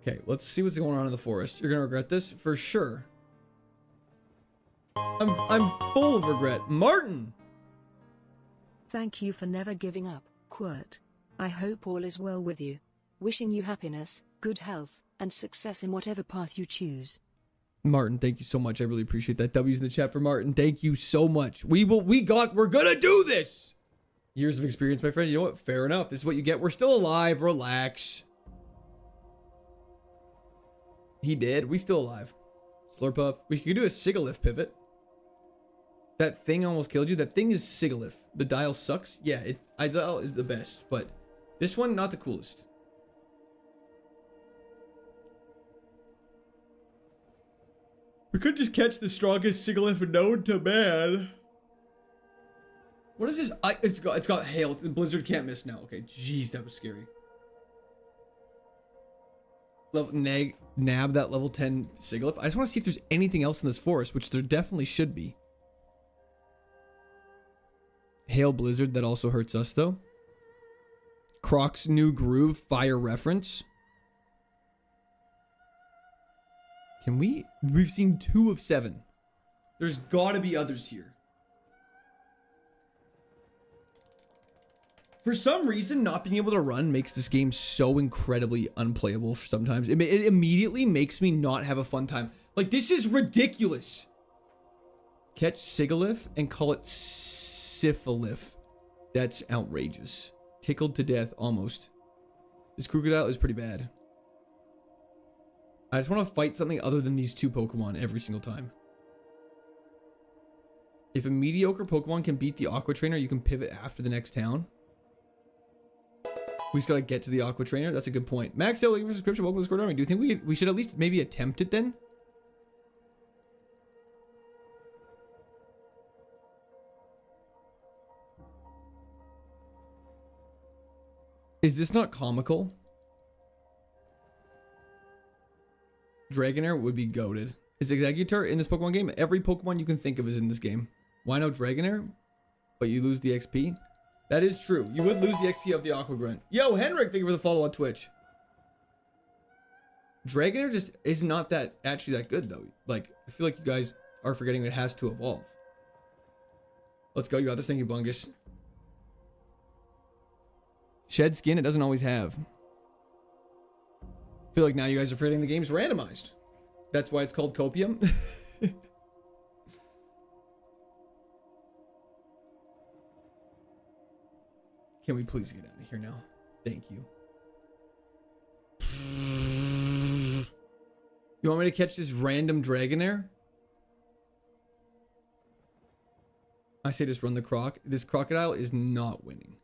Okay, let's see what's going on in the forest. You're gonna regret this for sure. I'm full of regret. Martin!
Thank you for never giving up, Quirt. I hope all is well with you. Wishing you happiness, good health, and success in whatever path you choose.
Martin, thank you so much. I really appreciate that. W's in the chat for Martin. Thank you so much. We're gonna do this! Years of experience, my friend. You know what? Fair enough. This is what you get. We're still alive. Relax. He did. We still alive. Slurpuff. We could do a Sigalith pivot. That thing almost killed you. That thing is Sigalith. The dial sucks. Yeah, dial is the best, but this one, not the coolest. We could just catch the strongest Sigalith known to man. What is this? It's got hail. The blizzard can't miss now. Okay, jeez, that was scary. Nab that level 10 Sigalith. I just want to see if there's anything else in this forest, which there definitely should be. Hail Blizzard, that also hurts us though. Croc's New Groove, fire reference. Can we? We've seen 2 of 7. There's gotta be others here. For some reason, not being able to run makes this game so incredibly unplayable sometimes. It immediately makes me not have a fun time. Like, this is ridiculous. Catch Sigalith and call it Syphilith. That's outrageous. Tickled to death, almost. This crocodile is pretty bad. I just want to fight something other than these 2 Pokemon every single time. If a mediocre Pokemon can beat the Aqua Trainer, you can pivot after the next town. We just gotta get to the Aqua Trainer. That's a good point. Max Hill, thank you for subscription. Welcome to the Squad Army. Do you think we should at least maybe attempt it then? Is this not comical? Dragonair would be goated. Is Exeggutor in this Pokemon game? Every Pokemon you can think of is in this game. Why no Dragonair? But you lose the XP? That is true. You would lose the XP of the Aqua Grunt. Yo, Henrik, thank you for the follow on Twitch. Dragonair just is not that actually that good though. Like, I feel like you guys are forgetting it has to evolve. Let's go. You got this. Thank you, Bungus. Shed skin, it doesn't always have. I feel like now you guys are forgetting the game's randomized. That's why it's called Copium. Can we please get out of here now? Thank you. You want me to catch this random Dragonair? I say just run the croc. This crocodile is not winning.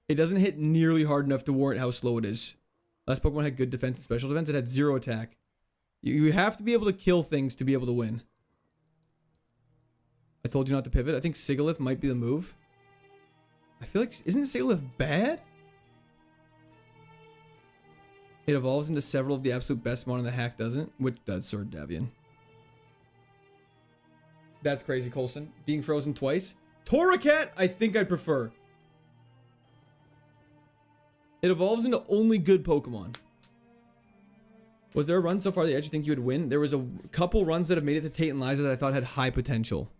It doesn't hit nearly hard enough to warrant how slow it is. Last Pokemon had good defense and special defense. It had 0 attack. You have to be able to kill things to be able to win. I told you not to pivot. I think Sigilyph might be the move. I feel like, isn't Sigilyph bad? It evolves into several of the absolute best mon, and the hack doesn't, which does Sword Davian. That's crazy, Colson. Being frozen twice. Torracat, I think I'd prefer. It evolves into only good Pokemon. Was there a run so far that you think you would win? There was a couple runs that have made it to Tate and Liza that I thought had high potential.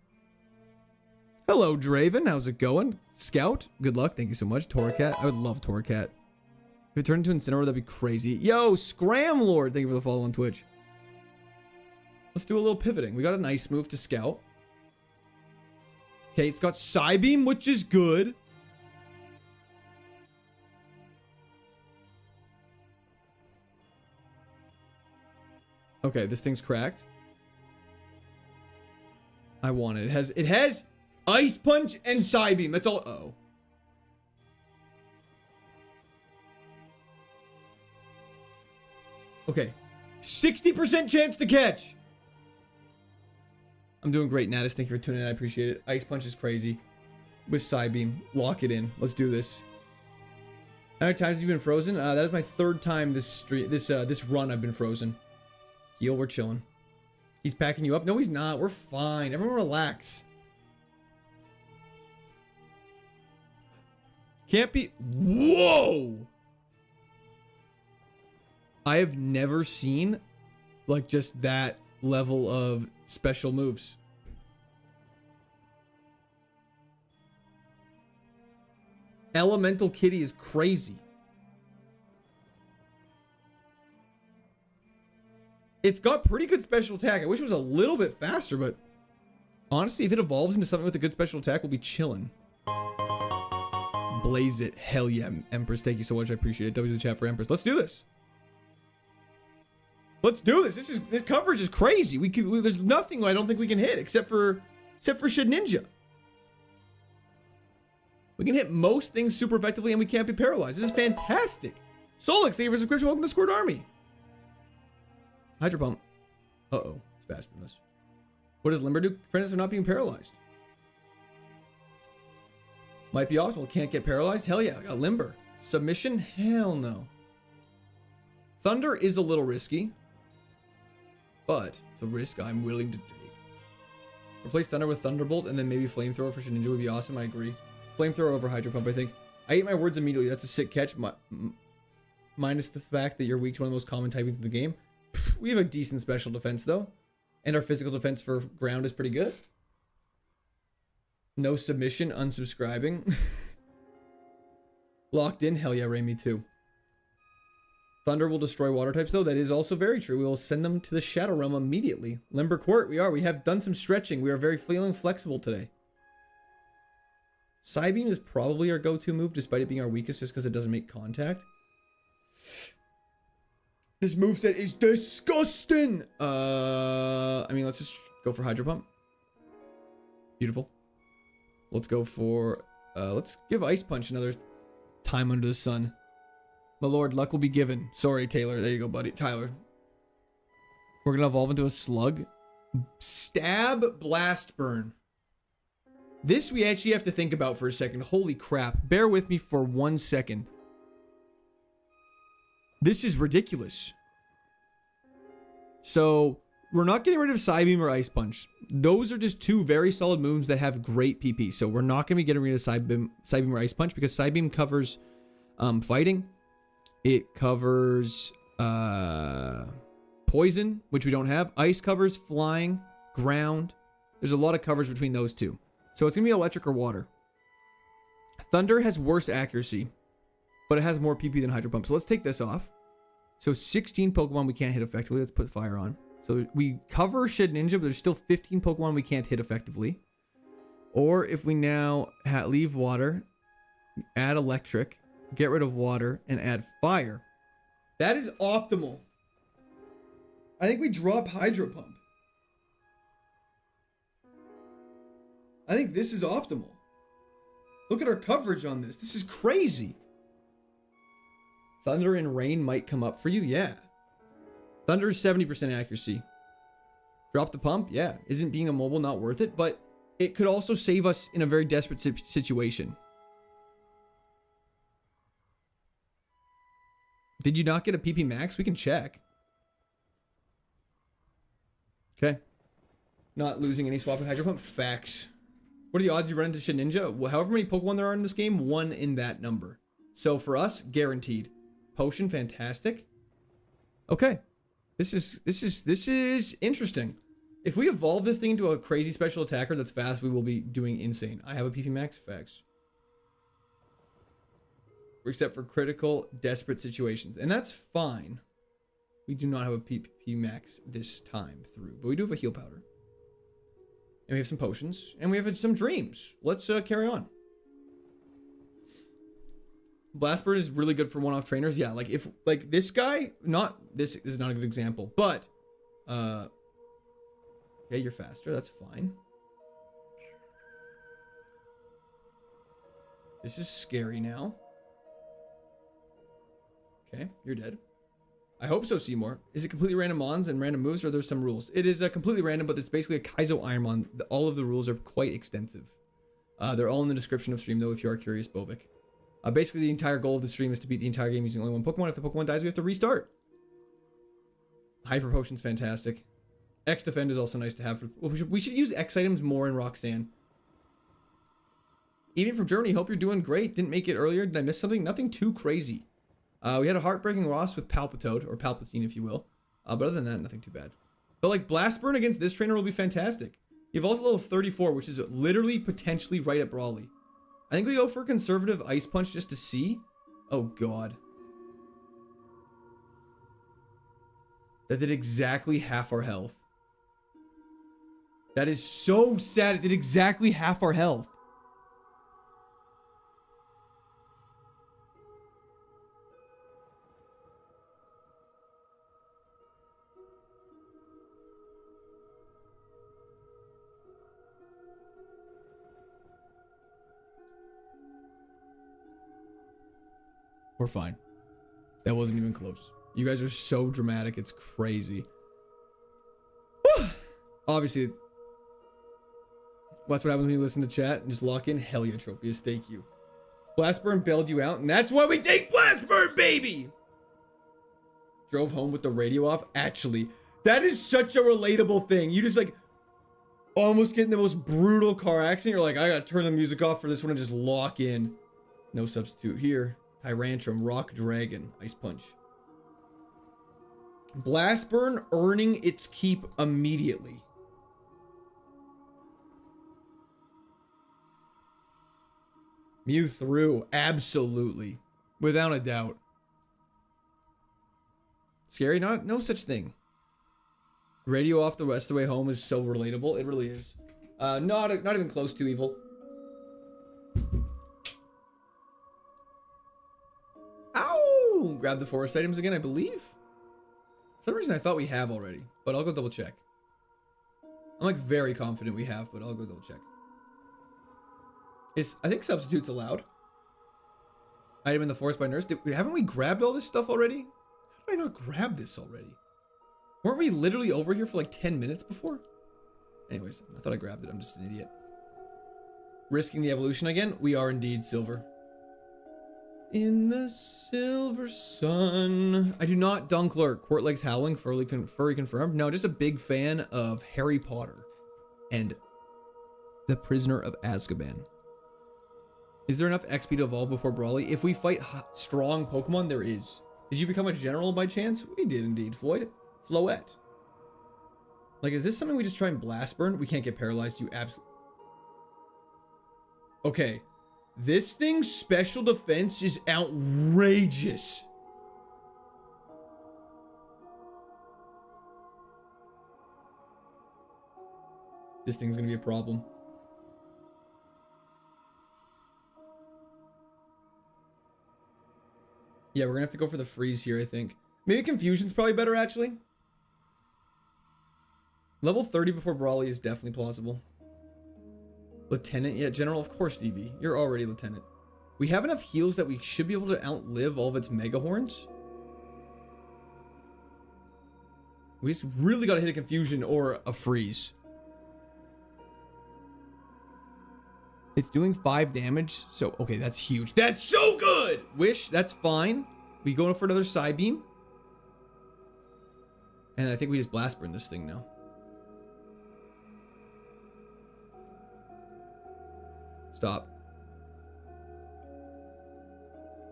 Hello, Draven. How's it going? Scout, good luck. Thank you so much. Torracat. I would love Torracat. If it turned into Incineroar, that'd be crazy. Yo, Scramlord. Thank you for the follow on Twitch. Let's do a little pivoting. We got a nice move to Scout. Okay, it's got Psybeam, which is good. Okay, this thing's cracked. I want it. It has Ice Punch and Psybeam. That's all. Uh-oh. Okay. 60% chance to catch. I'm doing great, Natus. Thank you for tuning in. I appreciate it. Ice Punch is crazy. With Psybeam. Lock it in. Let's do this. How many times have you been frozen? That is my 3rd time this run I've been frozen. Heal, we're chilling. He's packing you up. No, he's not. We're fine. Everyone relax. Can't be. Whoa! I have never seen like just that level of special moves. Elemental Kitty is crazy. It's got pretty good special attack. I wish it was a little bit faster, but honestly, if it evolves into something with a good special attack, we'll be chilling. Blaze it. Hell yeah, Empress. Thank you so much. I appreciate it. W to the chat for Empress. Let's do this. Let's do this. This coverage is crazy. There's nothing I don't think we can hit except for Shedinja. We can hit most things super effectively and we can't be paralyzed. This is fantastic. Solix, thank you for subscription. Welcome to Squirt Army. Hydro Pump. Uh-oh. It's faster than us. What does Limber do? Prevents us from not being paralyzed. Might be optimal. Can't get paralyzed? Hell yeah. I got Limber. Submission? Hell no. Thunder is a little risky. But it's a risk I'm willing to take. Replace Thunder with Thunderbolt and then maybe Flamethrower for Shedinja would be awesome. I agree. Flamethrower over Hydro Pump, I think. I ate my words immediately. That's a sick catch. Minus the fact that you're weak to one of the most common typings in the game. We have a decent special defense, though. And our physical defense for ground is pretty good. No submission, unsubscribing. Locked in? Hell yeah, Ray, me too. Thunder will destroy water types, though. That is also very true. We will send them to the Shadow Realm immediately. Limber Court, we are. We have done some stretching. We are feeling flexible today. Psybeam is probably our go-to move, despite it being our weakest, just because it doesn't make contact. This moveset is disgusting! I mean, let's just go for Hydro Pump. Beautiful. Let's go for... let's give Ice Punch another time under the sun. My lord, luck will be given. Sorry, Taylor. There you go, buddy. Tyler. We're going to evolve into a slug. Stab, blast, burn. This we actually have to think about for a second. Holy crap. Bear with me for 1 second. This is ridiculous. So, we're not getting rid of Psybeam or Ice Punch. Those are just two very solid moves that have great PP. So, we're not going to be getting rid of Psybeam or Ice Punch because Psybeam covers fighting. It covers poison, which we don't have. Ice covers flying, ground. There's a lot of coverage between those two. So it's going to be electric or water. Thunder has worse accuracy, but it has more PP than Hydro Pump. So let's take this off. So 16 Pokemon we can't hit effectively. Let's put fire on. So we cover Shedinja, but there's still 15 Pokemon we can't hit effectively. Or if we now leave water, add electric, get rid of water, and add fire. That is optimal. I think we drop Hydro Pump. I think this is optimal. Look at our coverage on this. This is crazy. Thunder and rain might come up for you. Yeah. Thunder is 70% accuracy. Drop the pump. Yeah. Isn't being immobile not worth it? But it could also save us in a very desperate situation. Did you not get a PP max? We can check. Okay. Not losing any swapping Hydro Pump. Facts. What are the odds you run into Shedinja? Well, however many Pokemon there are in this game, 1 in that number. So for us, guaranteed. Potion, fantastic. Okay. This is interesting. If we evolve this thing into a crazy special attacker that's fast, we will be doing insane. I have a PP max. Facts. Except for critical, desperate situations. And that's fine. We do not have a PP max this time through. But we do have a heal powder. And we have some potions. And we have some dreams. Let's carry on. Blastbird is really good for one-off trainers. Yeah, like if like this guy, this is not a good example, but okay, you're faster, that's fine. This is scary now. Okay, you're dead. I hope so, Seymour. Is it completely random mons and random moves, or are there some rules? It is completely random, but it's basically a KAIZO IRONMON. All of the rules are quite extensive. They're all in the description of stream, though, if you are curious, Bovik. Basically, the entire goal of the stream is to beat the entire game using only one Pokemon. If the Pokemon dies, we have to restart. Hyper Potion's fantastic. X Defend is also nice to have. We should use X items more in Roxanne. Even from Germany, hope you're doing great. Didn't make it earlier. Did I miss something? Nothing too crazy. We had a heartbreaking loss with Palpitoad, or Palpatine, if you will. But other than that, nothing too bad. But like Blast Burn against this trainer will be fantastic. He evolves level 34, which is literally potentially right at Brawly. I think we go for a conservative Ice Punch just to see. Oh god. That did exactly half our health. That is so sad. It did exactly half our health. We're fine. That wasn't even close. You guys are so dramatic. It's crazy. Obviously, that's what happens when you listen to chat and just lock in. Hell yeah, Tropius. Thank you. Blastburn bailed you out, and that's why we take Blastburn, baby! Drove home with the radio off. Actually, that is such a relatable thing. You just like almost get in the most brutal car accident. You're like, I gotta turn the music off for this one and just lock in. No substitute here. Tyrantrum, Rock Dragon, Ice Punch. Blastburn earning its keep immediately. Mew through, absolutely. Without a doubt. Scary? No such thing. Radio off the rest of the way home is so relatable. It really is. Not even close to evil. Ow! Grab the forest items again, I believe. For some reason I thought we have already, but I'll go double check. I'm like very confident we have, but I'll go double check. I think substitute's allowed. Item in the forest by nurse. Haven't we grabbed all this stuff already? How did I not grab this already? Weren't we literally over here for like 10 minutes before? Anyways, I thought I grabbed it. I'm just an idiot. Risking the evolution again? We are indeed silver. In the silver sun. I do not Dunkler. Court legs howling. Furry confirmed. No, just a big fan of Harry Potter and the Prisoner of Azkaban. Is there enough XP to evolve before Brawly? If we fight strong Pokemon, there is. Did you become a general by chance? We did indeed, Floyd. Floette. Like, is this something we just try and blast burn? We can't get paralyzed, you absolutely. Okay. This thing's special defense is outrageous. This thing's gonna be a problem. Yeah, we're gonna have to go for the freeze here, I think. Maybe Confusion's probably better, actually. Level 30 before Brawly is definitely plausible. Lieutenant? Yeah, General, of course, DV. You're already Lieutenant. We have enough heals that we should be able to outlive all of its Mega Horns. We just really gotta hit a Confusion or a freeze. It's doing 5 damage, so okay, that's huge. That's so good! Wish, that's fine. We go for another Psy Beam. And I think we just Blast Burn this thing now. Stop.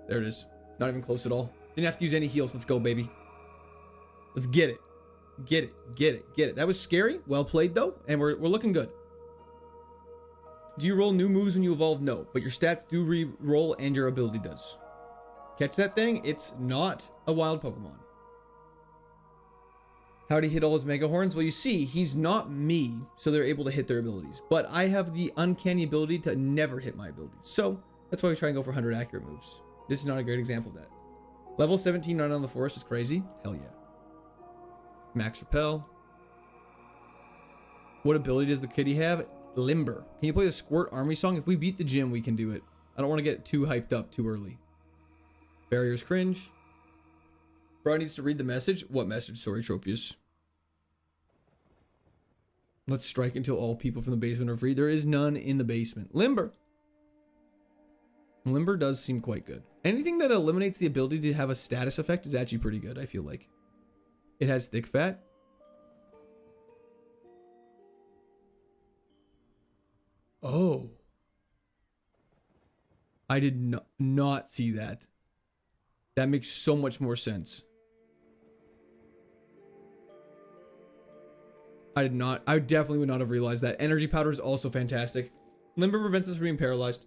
There it is. Not even close at all. Didn't have to use any heals. Let's go, baby. Let's get it. Get it. Get it. Get it. That was scary. Well played, though. And we're looking good. Do you roll new moves when you evolve? No. But your stats do re-roll and your ability does. Catch that thing? It's not a wild Pokemon. How'd he hit all his Mega Horns? Well, you see, he's not me, so they're able to hit their abilities. But I have the uncanny ability to never hit my abilities. So, that's why we try and go for 100 accurate moves. This is not a great example of that. Level 17 Run on the Forest is crazy. Hell yeah. Max Repel. What ability does the kitty have? Limber. Can you play the Squirt Army song? If we beat the gym, we can do it. I don't want to get too hyped up too early. Barriers cringe. Bro needs to read the message. What message? Sorry, Tropius. Let's strike until all people from the basement are free. There is none in the basement. Limber. Limber does seem quite good. Anything that eliminates the ability to have a status effect is actually pretty good, I feel like. It has thick fat. Oh. I did not see that. That makes so much more sense. I definitely would not have realized that. Energy powder is also fantastic. Limber prevents us from being paralyzed.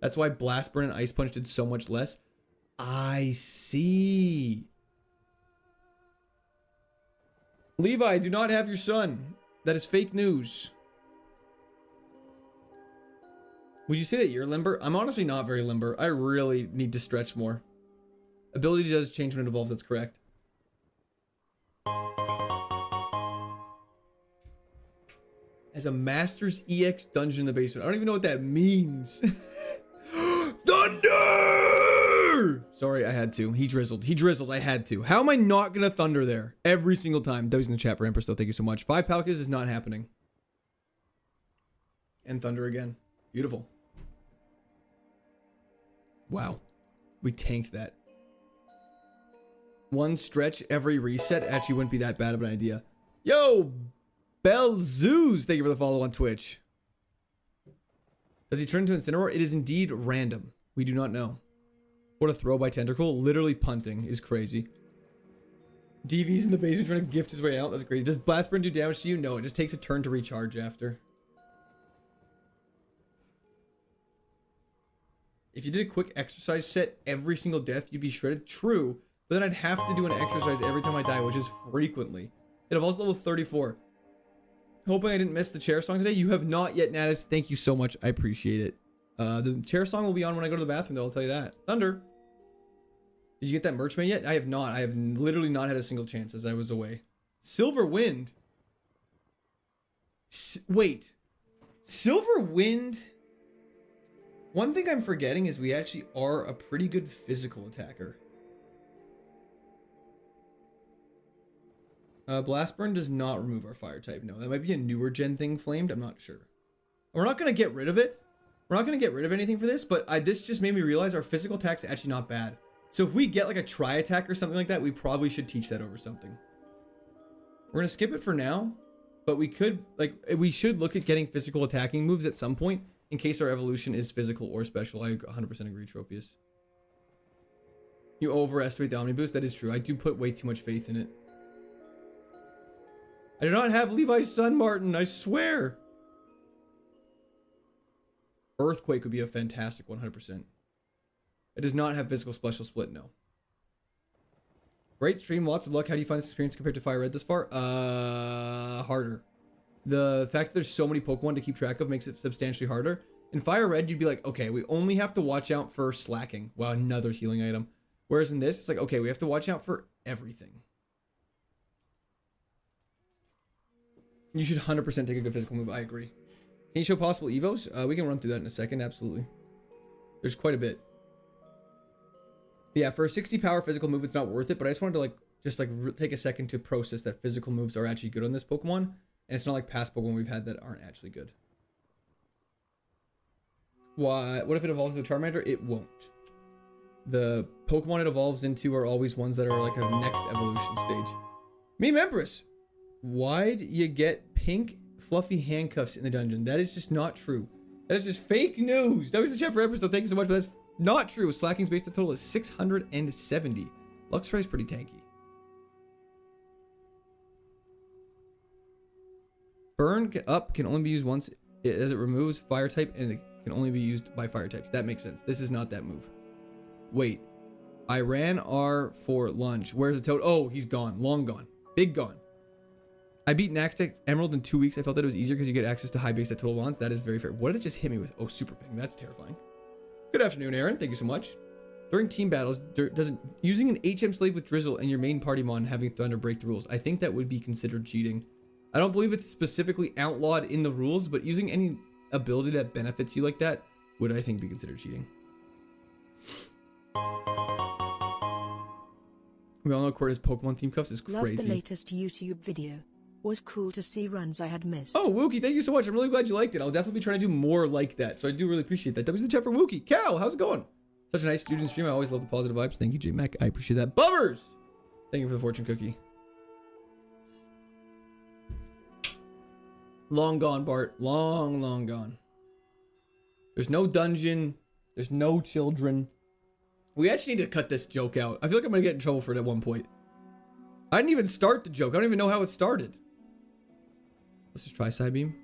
That's why Blast Burn and Ice Punch did so much less. I see. Levi, I do not have your son. That is fake news. Would you say that you're limber? I'm honestly not very limber. I really need to stretch more. Ability does change when it evolves, that's correct. As a Master's EX dungeon in the basement. I don't even know what that means. Thunder! Sorry, I had to. He drizzled. He drizzled. I had to. How am I not gonna thunder there? Every single time. That was in the chat for Empress, though. Thank you so much. 5 Palkas is not happening. And thunder again. Beautiful. Wow. We tanked that. One stretch every reset actually wouldn't be that bad of an idea. Yo, Belzeus, thank you for the follow on Twitch. Does he turn into Incineroar? It is indeed random. We do not know. What a throw by Tentacle. Literally punting is crazy. DV's in the basement trying to gift his way out. That's crazy. Does Blast Burn do damage to you? No, it just takes a turn to recharge after. If you did a quick exercise set every single death, you'd be shredded. True. But then I'd have to do an exercise every time I die, which is frequently. It evolves level 34. Hoping I didn't miss the chair song today. You have not yet, Natus. Thank you so much. I appreciate it. The chair song will be on when I go to the bathroom, though. I'll tell you that. Thunder. Did you get that merch made yet? I have not. I have literally not had a single chance as I was away. Silver Wind. Wait. Silver Wind One thing I'm forgetting is we actually are a pretty good physical attacker. Blast Burn does not remove our fire type. No, that might be a newer gen thing, Flamed. I'm not sure. We're not going to get rid of it. We're not going to get rid of anything for this, but this just made me realize our physical attack's actually not bad. So if we get like a tri attack or something like that, we probably should teach that over something. We're going to skip it for now, but we should look at getting physical attacking moves at some point in case our evolution is physical or special. I 100% agree, Tropius. You overestimate the Omni Boost. That is true. I do put way too much faith in it. I do not have Levi's son, Martin. I swear. Earthquake would be a fantastic 100%. It does not have physical special split, no. Great stream, lots of luck. How do you find this experience compared to Fire Red this far? Harder. The fact that there's so many Pokemon to keep track of makes it substantially harder. In Fire Red, you'd be like, okay, we only have to watch out for slacking. Wow, another healing item. Whereas in this, it's like, okay, we have to watch out for everything. You should 100% take a good physical move. I agree. Can you show possible evos? We can run through that in a second. Absolutely. There's quite a bit. Yeah, for a 60 power physical move, it's not worth it. But I just wanted to take a second to process that physical moves are actually good on this Pokemon, and it's not like past Pokemon we've had that aren't actually good. What if it evolves into a Charmander? It won't. The Pokemon it evolves into are always ones that are like a next evolution stage. Meme Empress. Why'd you get pink fluffy handcuffs in the dungeon? That is just not true. That is just fake news. That was the chat for Empress, though. Thank you so much, but that's not true. Slacking's base, the total is 670. Luxray's pretty tanky. Burn up can only be used once as it removes fire type, and it can only be used by fire types. That makes sense. This is not that move. Wait. I ran R for lunch. Where's the toad? Oh, he's gone. Long gone. Big gone. I beat Naxtec Emerald in 2 weeks. I felt that it was easier because you get access to high base at total bonds. That is very fair. What did it just hit me with? Oh, Super Fang. That's terrifying. Good afternoon, Aaron. Thank you so much. During team battles, using an HM Slave with Drizzle and your main party mon having Thunder break the rules. I think that would be considered cheating. I don't believe it's specifically outlawed in the rules, but using any ability that benefits you like that would, I think, be considered cheating. We all know Corda's Pokemon theme cuffs is crazy.
Loved the latest YouTube video. Was cool to see runs I had missed.
Oh, Wookie, thank you so much. I'm really glad you liked it. I'll definitely be trying to do more like that. So I do really appreciate that. That was the chat for Wookie. Cow, how's it going? Such a nice student stream. I always love the positive vibes. Thank you, J-Mac. I appreciate that. Bummers! Thank you for the fortune cookie. Long gone, Bart. Long, long gone. There's no dungeon. There's no children. We actually need to cut this joke out. I feel like I'm going to get in trouble for it at one point. I didn't even start the joke. I don't even know how it started. Let's just try Psybeam.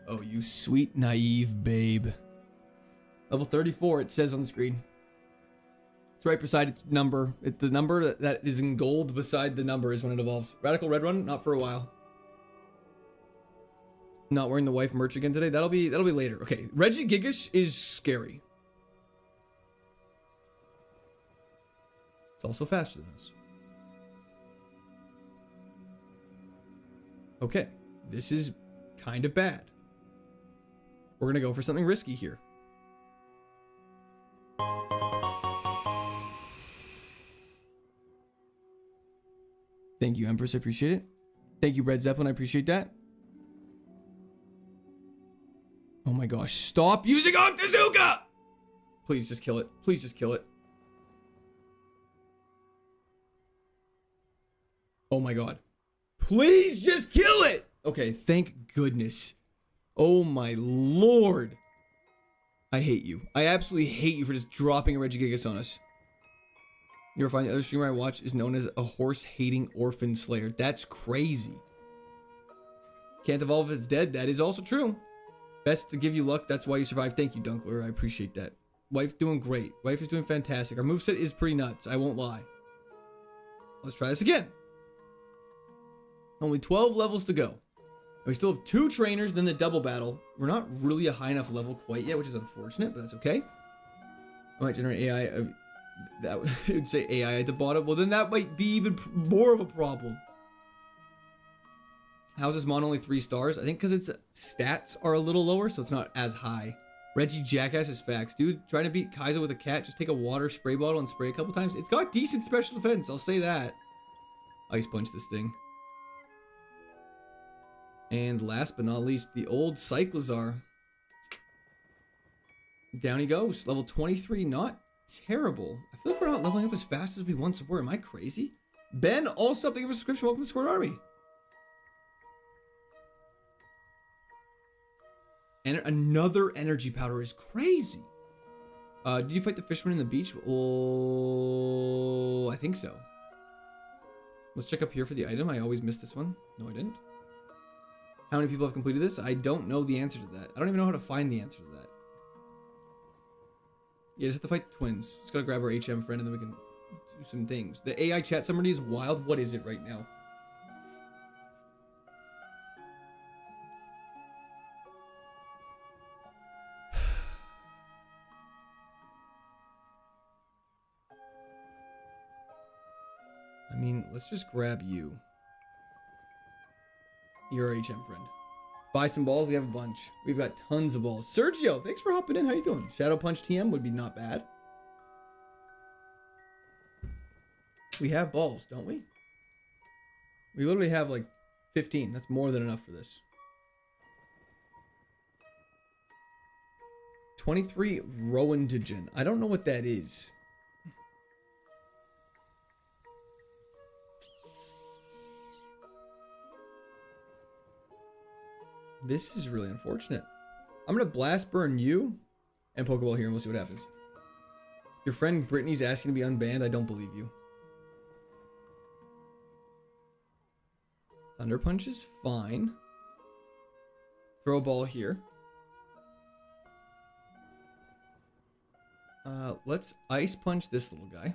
Oh, you sweet, naive babe. Level 34, it says on the screen. It's right beside its number. The number that is in gold beside the number is when it evolves. Radical Red Run, not for a while. Not wearing the wife merch again today. That'll be later. Okay, Regigigas is scary. It's also faster than us. Okay, this is kind of bad. We're gonna go for something risky here. Thank you, Empress. I appreciate it. Thank you, Red Zeppelin. I appreciate that. Oh my gosh, stop using Octazooka! Please just kill it. Please just kill it. Oh my god. Please just kill it! Okay, thank goodness. Oh my lord. I hate you. I absolutely hate you for just dropping a Regigigas on us. You ever find the other streamer I watch is known as a horse-hating orphan slayer? That's crazy. Can't evolve if it's dead. That is also true. Best to give you luck. That's why you survived. Thank you, Dunkler. I appreciate that. Wife's doing great. Wife is doing fantastic. Our moveset is pretty nuts. I won't lie. Let's try this again. Only 12 levels to go. And we still have 2 trainers, then the double battle. We're not really a high enough level quite yet, which is unfortunate, but that's okay. I might generate AI. That would say AI at the bottom. Well, then that might be even more of a problem. How's this mon only 3 stars? I think because its stats are a little lower, so it's not as high Reggie Jackass is facts. Dude, trying to beat Kaizo with a cat, just take a water spray bottle and spray a couple times. It's got decent special defense, I'll say that. Ice punch this thing. And last but not least, the old Cyclizar. Down he goes. Level 23, not terrible. I feel like we're not leveling up as fast as we once were. Am I crazy? Ben, also thank you for a subscription. Welcome to the Squad Army. And another energy powder is crazy. Did you fight the fisherman in the beach? Oh, I think so. Let's check up here for the item. I always miss this one. No, I didn't. How many people have completed this? I don't know the answer to that. I don't even know how to find the answer to that. Yeah, just have to fight the twins. Just gotta grab our HM friend and then we can do some things. The AI chat summary is wild. What is it right now? I mean, let's just grab you. You're our HM friend. Buy some balls. We have a bunch. We've got tons of balls. Sergio, thanks for hopping in. How you doing? Shadow Punch TM would be not bad. We have balls, don't we? We literally have like 15. That's more than enough for this. 23 Rowandigen. I don't know what that is. This is really unfortunate. I'm gonna blast burn you and Pokeball here and we'll see what happens. Your friend Brittany's asking to be unbanned. I don't believe you. Thunder Punch is fine. Throw a ball here. Let's Ice Punch this little guy.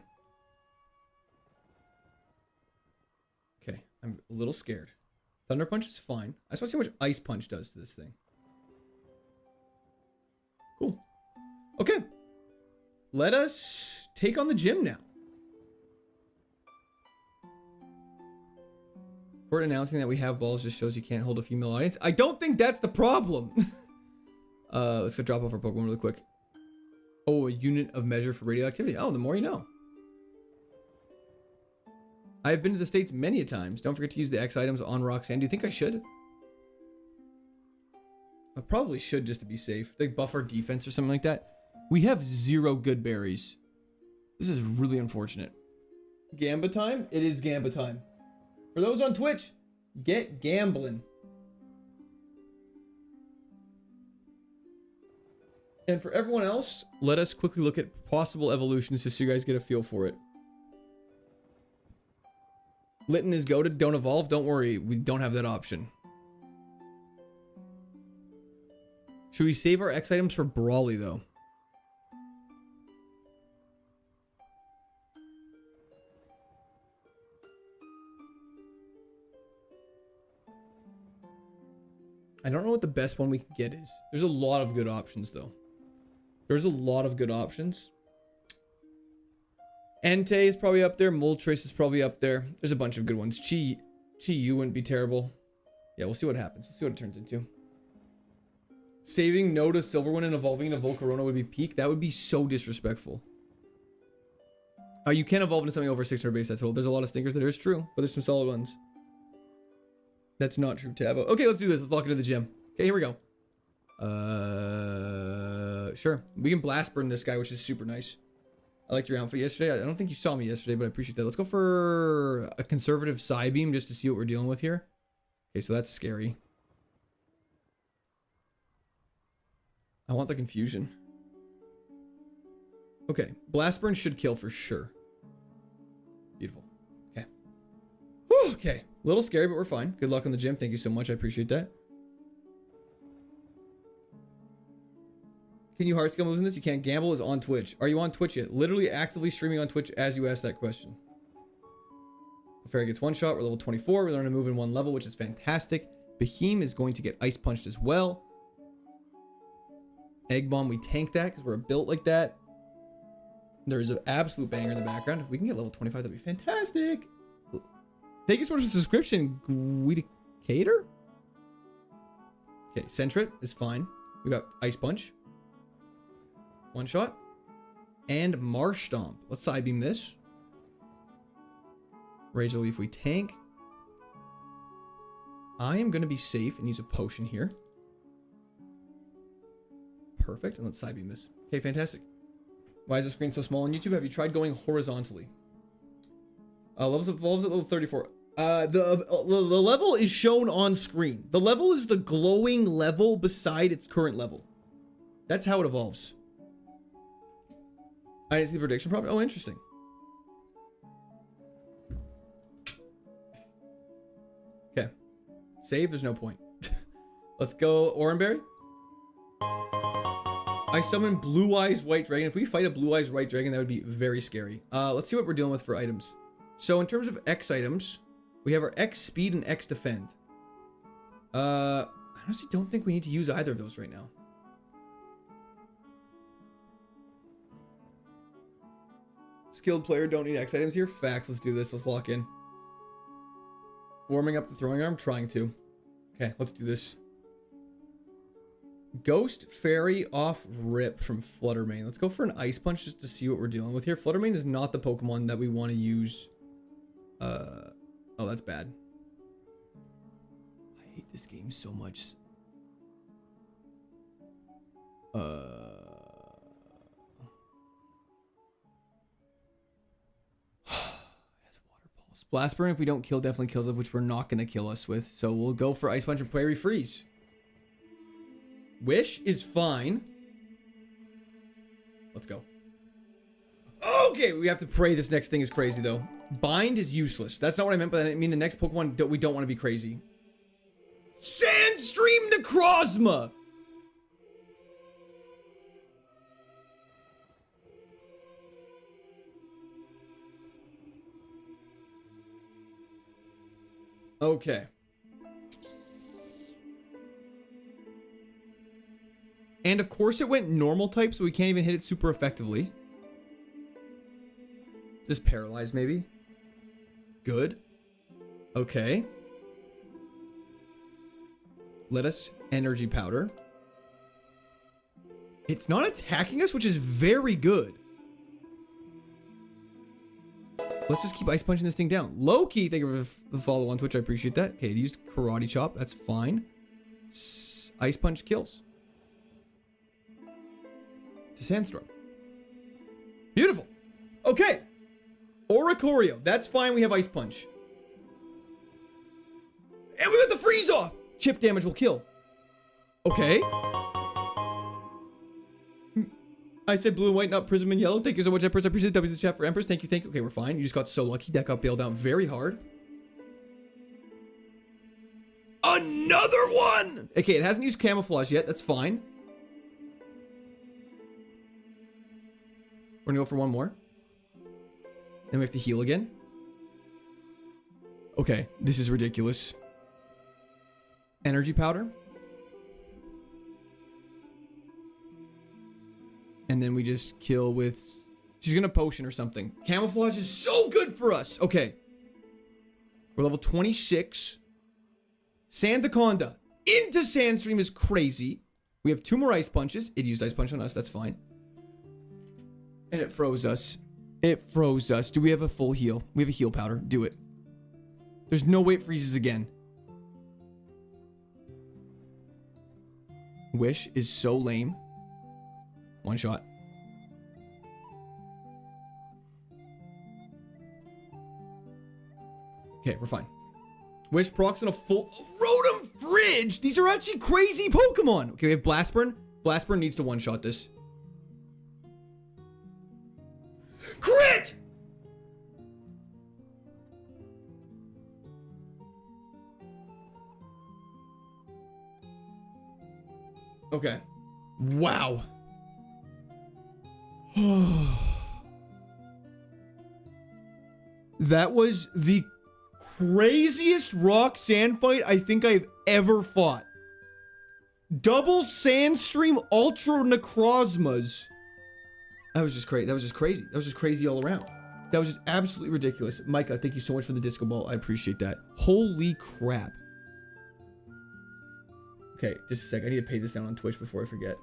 Okay, I'm a little scared. Thunder Punch is fine. I just want to see how much Ice Punch does to this thing. Cool. Okay. Let us take on the gym now. Court announcing that we have balls just shows you can't hold a female audience. I don't think that's the problem. Let's go drop off our Pokemon really quick. Oh, a unit of measure for radioactivity. Oh, the more you know. I have been to the States many a times. Don't forget to use the X items on Roxanne. Do you think I should? I probably should just to be safe. They buff our defense or something like that. We have 0 good berries. This is really unfortunate. Gamba time? It is Gamba time. For those on Twitch, get gambling. And for everyone else, let us quickly look at possible evolutions just so you guys get a feel for it. Litten is goated, don't evolve. Don't worry, we don't have that option. Should we save our X items for Brawly though? I don't know what the best one we can get is. There's a lot of good options though. There's a lot of good options. Entei is probably up there. Moltres is probably up there. There's a bunch of good ones. Chi-Yu wouldn't be terrible. Yeah, we'll see what happens. We'll see what it turns into. Saving no to Silverwind and evolving into Volcarona would be peak. That would be so disrespectful. You can evolve into something over 600 base. That's all. There's a lot of stinkers that is true, but there's some solid ones. That's not true, Tabo. Okay, let's do this. Let's lock into the gym. Okay, here we go. Sure. We can blast burn this guy, which is super nice. I liked your outfit yesterday. I don't think you saw me yesterday, but I appreciate that. Let's go for a conservative Psybeam just to see what we're dealing with here. Okay, so that's scary. I want the confusion. Okay, Blast Burn should kill for sure. Beautiful. Okay. Whew, okay, a little scary, but we're fine. Good luck on the gym. Thank you so much. I appreciate that. Can you hard skill moves in this? You can't. Gamble is on Twitch. Are you on Twitch yet? Literally actively streaming on Twitch as you ask that question. Fairy gets one shot. We're level 24. We learn to move in 1 level, which is fantastic. Beheem is going to get ice punched as well. Egg Bomb, we tank that because we're built like that. There is an absolute banger in the background. If we can get level 25, that'd be fantastic. Thank you so much for the subscription, Guidicator. Okay, Sentret is fine. We got Ice Punch. One shot. And Marsh Stomp. Let's side beam this. Razor Leaf we tank. I am going to be safe and use a potion here. Perfect. And let's side beam this. Okay, fantastic. Why is the screen so small on YouTube? Have you tried going horizontally? Levels evolves at level 34. The level is shown on screen. The level is the glowing level beside its current level. That's how it evolves. I didn't see the prediction prompt. Oh, interesting. Okay. Save, there's no point. Let's go Oranberry. I summon Blue Eyes White Dragon. If we fight a Blue Eyes White Dragon, that would be very scary. Let's see what we're dealing with for items. So in terms of X items, we have our X Speed and X Defend. I honestly don't think we need to use either of those right now. Skilled player don't need X items here. Facts. Let's do this. Let's lock in. Warming up the throwing arm. Trying to. Okay, let's do this. Ghost Fairy off rip from Fluttermane. Let's go for an Ice Punch just to see what we're dealing with here. Fluttermane is not the Pokemon that we want to use. Oh, that's bad. I hate this game so much. That's Water Pulse. Blast Burn, if we don't kill, definitely kills us, which we're not going to kill us with. So we'll go for Ice Punch and Fairy Freeze. Wish is fine. Let's go. Okay, we have to pray this next thing is crazy, though. Bind is useless. That's not what I meant, but I mean the next Pokemon we don't want to be crazy. Sandstream Necrozma! Okay. And of course it went normal type, so we can't even hit it super effectively. Just paralyzed, maybe. Good. Okay. Let us Energy Powder. It's not attacking us, which is very good. Let's just keep Ice Punching this thing down. Loki, thank you for the follow on Twitch. I appreciate that. Okay, it used Karate Chop. That's fine. Ice Punch kills. To Sandstorm. Beautiful. Okay. Oricorio. That's fine. We have Ice Punch. And we got the freeze off. Chip damage will kill. Okay. I said blue and white, not prism and yellow. Thank you so much, Empress. I appreciate the W's in the chat for Empress. Thank you, thank you. Okay, we're fine. You just got so lucky. Deck got bailed out very hard. Another one! Okay, it hasn't used Camouflage yet. That's fine. We're gonna go for one more. Then we have to heal again. Okay, this is ridiculous. Energy Powder. And then we just kill with... She's gonna potion or something. Camouflage is so good for us. Okay. We're level 26. Sandaconda into Sandstream is crazy. We have 2 more Ice Punches. It used Ice Punch on us. That's fine. And it froze us. It froze us. Do we have a full heal? We have a heal powder. Do it. There's no way it freezes again. Wish is so lame. One shot. Okay, we're fine. Wish procs on a full... Rotom Fridge! These are actually crazy Pokemon! Okay, we have Blast Burn. Blast Burn needs to one-shot this. Crit! Okay. Wow. That was the craziest rock sand fight I think I've ever fought. Double Sandstream Ultra Necrozmas. That was just crazy. That was just crazy. That was just crazy all around. That was just absolutely ridiculous. Micah, thank you so much for the disco ball. I appreciate that. Holy crap. Okay, just a sec. I need to pay this down on Twitch before I forget.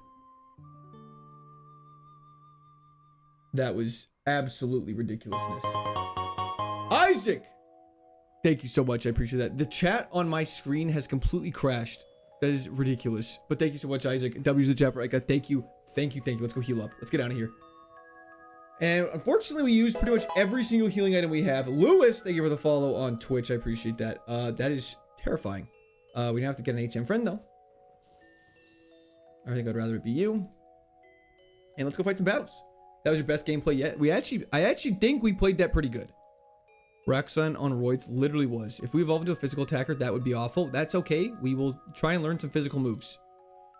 That was absolutely ridiculousness. Isaac! Thank you so much. I appreciate that. The chat on my screen has completely crashed. That is ridiculous. But thank you so much, Isaac. W's the chat for Ika. Thank you. Thank you. Thank you. Let's go heal up. Let's get out of here. And unfortunately, we used pretty much every single healing item we have. Lewis, thank you for the follow on Twitch. I appreciate that. That is terrifying. We don't have to get an HM friend, though. I think I'd rather it be you. And let's go fight some battles. That was your best gameplay yet. I actually think we played that pretty good. Raxon on roids literally was. If we evolve into a physical attacker, that would be awful. That's okay. We will try and learn some physical moves.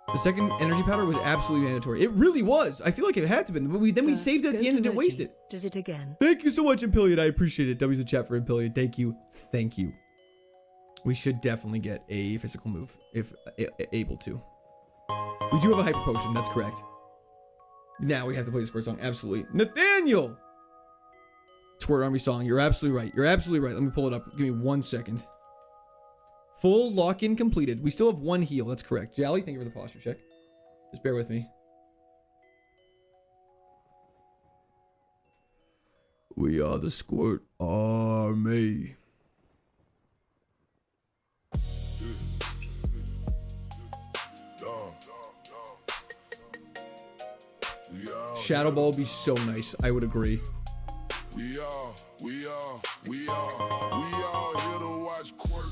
The second energy powder was absolutely mandatory. It really was. I feel like it had to be. But we saved it at the end and didn't waste it.
Does it again?
Thank you so much, Impillion. I appreciate it. W's the chat for Impillion. Thank you. Thank you. We should definitely get a physical move if able to. We do have a hyper potion. That's correct. Now we have to play the squirt song. Absolutely. Nathaniel! Squirt Army song. You're absolutely right. You're absolutely right. Let me pull it up. Give me 1 second. Full lock-in completed. We still have 1 heal. That's correct. Jolly, thank you for the posture check. Just bear with me. We are the Squirt Army. Shadow Ball would be so nice. I would agree. We are here to watch Quirk.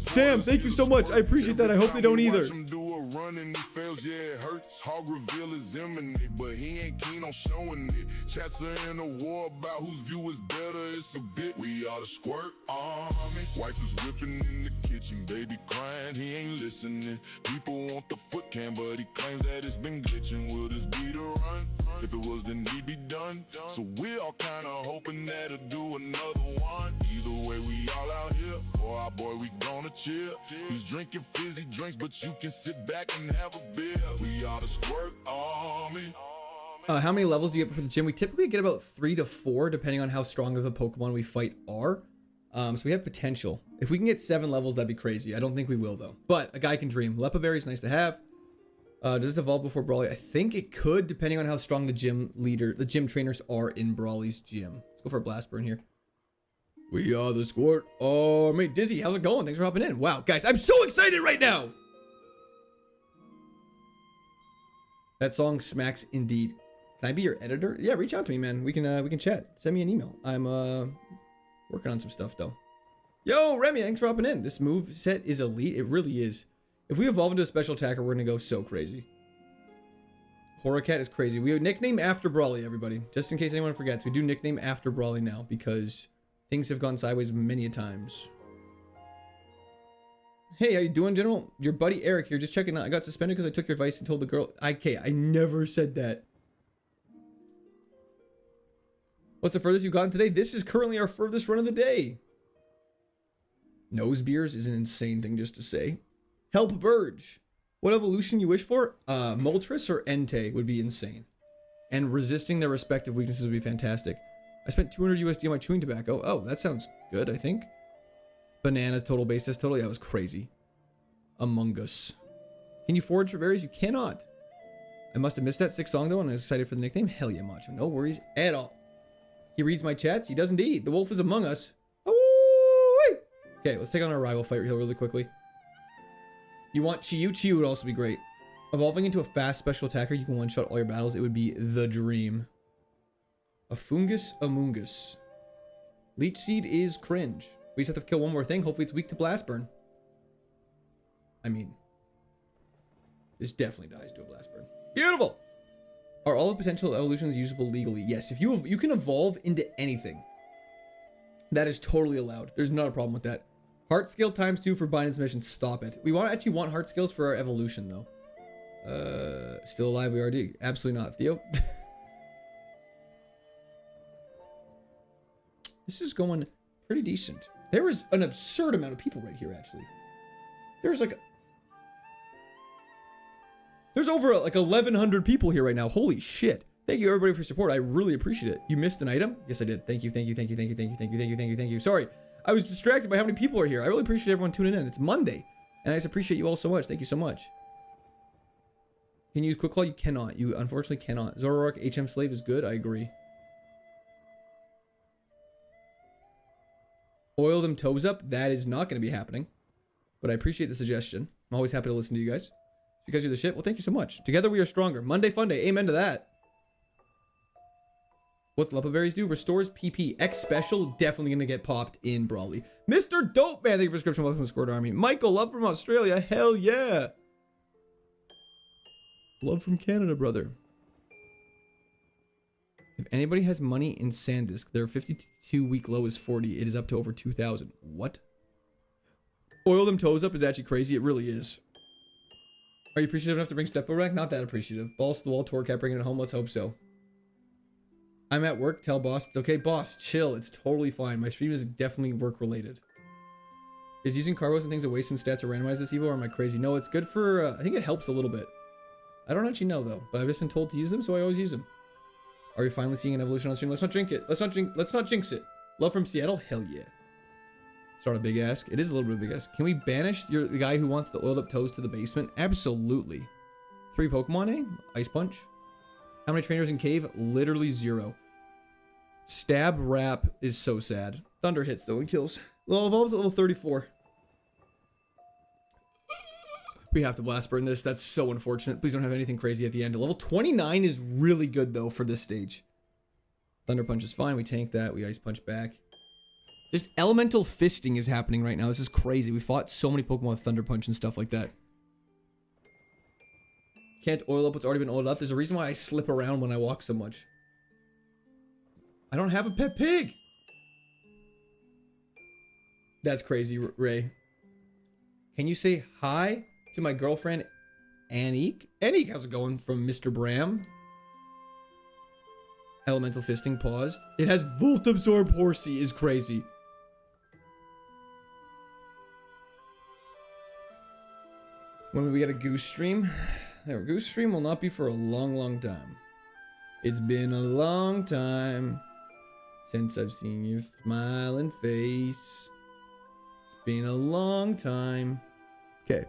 Sam, thank you so much. I appreciate that. I hope they don't either. Yeah, it hurts. Hog reveal is imminent, but he ain't keen on showing it. Chats are in a war about whose view is better. It's a bit. We are the Squirt Army. Wife is whipping in the kitchen, baby crying. He ain't listening. People want the foot cam, but he claims that it's been glitching. Will this be the run? If it was, then he'd be done. So we're all kind of hoping that he'll do another one. Either way, we all out here. For our boy, we gonna chill. He's drinking fizzy drinks, but you can sit back and have a beer. We are the Squirt Army. How many levels do you get before the gym? We typically get about 3 to 4, depending on how strong of the Pokemon we fight are. So we have potential. If we can get 7 levels, that'd be crazy. I don't think we will, though. But a guy can dream. Lepa Berry is nice to have. Does this evolve before Brawly? I think it could, depending on how strong the gym trainers are in Brawly's gym. Let's go for a Blast Burn here. We are the Squirt Army. Dizzy, how's it going? Thanks for hopping in. Wow, guys, I'm so excited right now. That song smacks indeed. Can I be your editor? Yeah, reach out to me, man. We can chat. Send me an email. I'm working on some stuff though. Yo, Remy, thanks for hopping in. This move set is elite. It really is. If we evolve into a special attacker, we're gonna go so crazy. Horror Cat is crazy. We nickname after Brawly, everybody. Just in case anyone forgets, we do nickname after Brawly now because things have gone sideways many a times. Hey, how you doing, General? Your buddy Eric here, just checking out. I got suspended because I took your advice and told the girl. I never said that. What's the furthest you've gotten today? This is currently our furthest run of the day. Nose beers is an insane thing just to say. Help Burge. What evolution you wish for? Moltres or Entei would be insane. And resisting their respective weaknesses would be fantastic. I spent 200 USD on my chewing tobacco. Oh, that sounds good, I think. Banana total base test total. Yeah, that was crazy. Among Us. Can you forage for berries? You cannot. I must have missed that 6th song though, and I was excited for the nickname. Hell yeah, Macho. No worries at all. He reads my chats. He does indeed. The wolf is among us. Oh, okay, let's take on our rival fight here really quickly. You want Chiyu? Chiyu would also be great. Evolving into a fast special attacker, you can one-shot all your battles. It would be the dream. A Fungus Amoongus. Leech Seed is cringe. We just have to kill one more thing. Hopefully it's weak to Blast Burn. I mean, this definitely dies to a Blast Burn. Beautiful! Are all the potential evolutions usable legally? Yes, if you can evolve into anything. That is totally allowed. There's not a problem with that. Heart skill ×2 for bind and submission. Stop it. We actually want heart skills for our evolution though. Still alive we already. Absolutely not, Theo. This is going pretty decent. There is an absurd amount of people right here actually. There's over like 1,100 people here right now. Holy shit. Thank you everybody for your support. I really appreciate it. You missed an item? Yes, I did. Thank you, thank you, thank you, thank you, thank you, thank you, thank you, thank you, thank you. Sorry. I was distracted by how many people are here. I really appreciate everyone tuning in. It's Monday. And I just appreciate you all so much. Thank you so much. Can you use Quick Claw? You cannot. You unfortunately cannot. Zoroark HM Slave is good. I agree. Oil them toes up. That is not going to be happening. But I appreciate the suggestion. I'm always happy to listen to you guys. Because you're the shit. Well, thank you so much. Together we are stronger. Monday fun day. Amen to that. What's Lepa Berries do? Restores PP. X special. Definitely going to get popped in Brawly. Mr. Dope Man. Thank you for subscription. Welcome to the Squad Army. Michael, love from Australia. Hell yeah. Love from Canada, brother. If anybody has money in SanDisk, their 52-week low is 40. It is up to over 2,000. What? Oil them toes up is actually crazy. It really is. Are you appreciative enough to bring Steppo rack? Not that appreciative. Balls to the wall, Torcat bringing it home. Let's hope so. I'm at work. Tell boss it's okay. Boss, chill. It's totally fine. My stream is definitely work related. Is using carbos and things a waste in stats or randomize this Evo, or am I crazy? No, it's good for, I think it helps a little bit. I don't actually know though, but I've just been told to use them, so I always use them. Are we finally seeing an evolution on stream? Let's not drink it. Let's not jinx it. Love from Seattle? Hell yeah. Start a big ask. It is a little bit of a big ask. Can we banish the guy who wants the oiled up toes to the basement? Absolutely. 3 Pokemon, eh? Ice Punch. How many trainers in cave? Literally 0. Stab Wrap is so sad. Thunder hits though and kills. Well, evolves at level 34. We have to blast burn this. That's so unfortunate. Please don't have anything crazy at the end. Level 29 is really good though for this stage. Thunder Punch is fine. We tank that. We Ice Punch back. Just elemental fisting is happening right now. This is crazy. We fought so many Pokemon with Thunder Punch and stuff like that. Can't oil up what's already been oiled up. There's a reason why I slip around when I walk so much. I don't have a pet pig. That's crazy, Ray. Can you say hi to my girlfriend, Anique? Anique, how's it going? From Mr. Bram. Elemental fisting paused. It has Volt Absorb Horsey is crazy. When will we get a goose stream? There, goose stream will not be for a long, long time. It's been a long time since I've seen your smiling face. It's been a long time. Okay.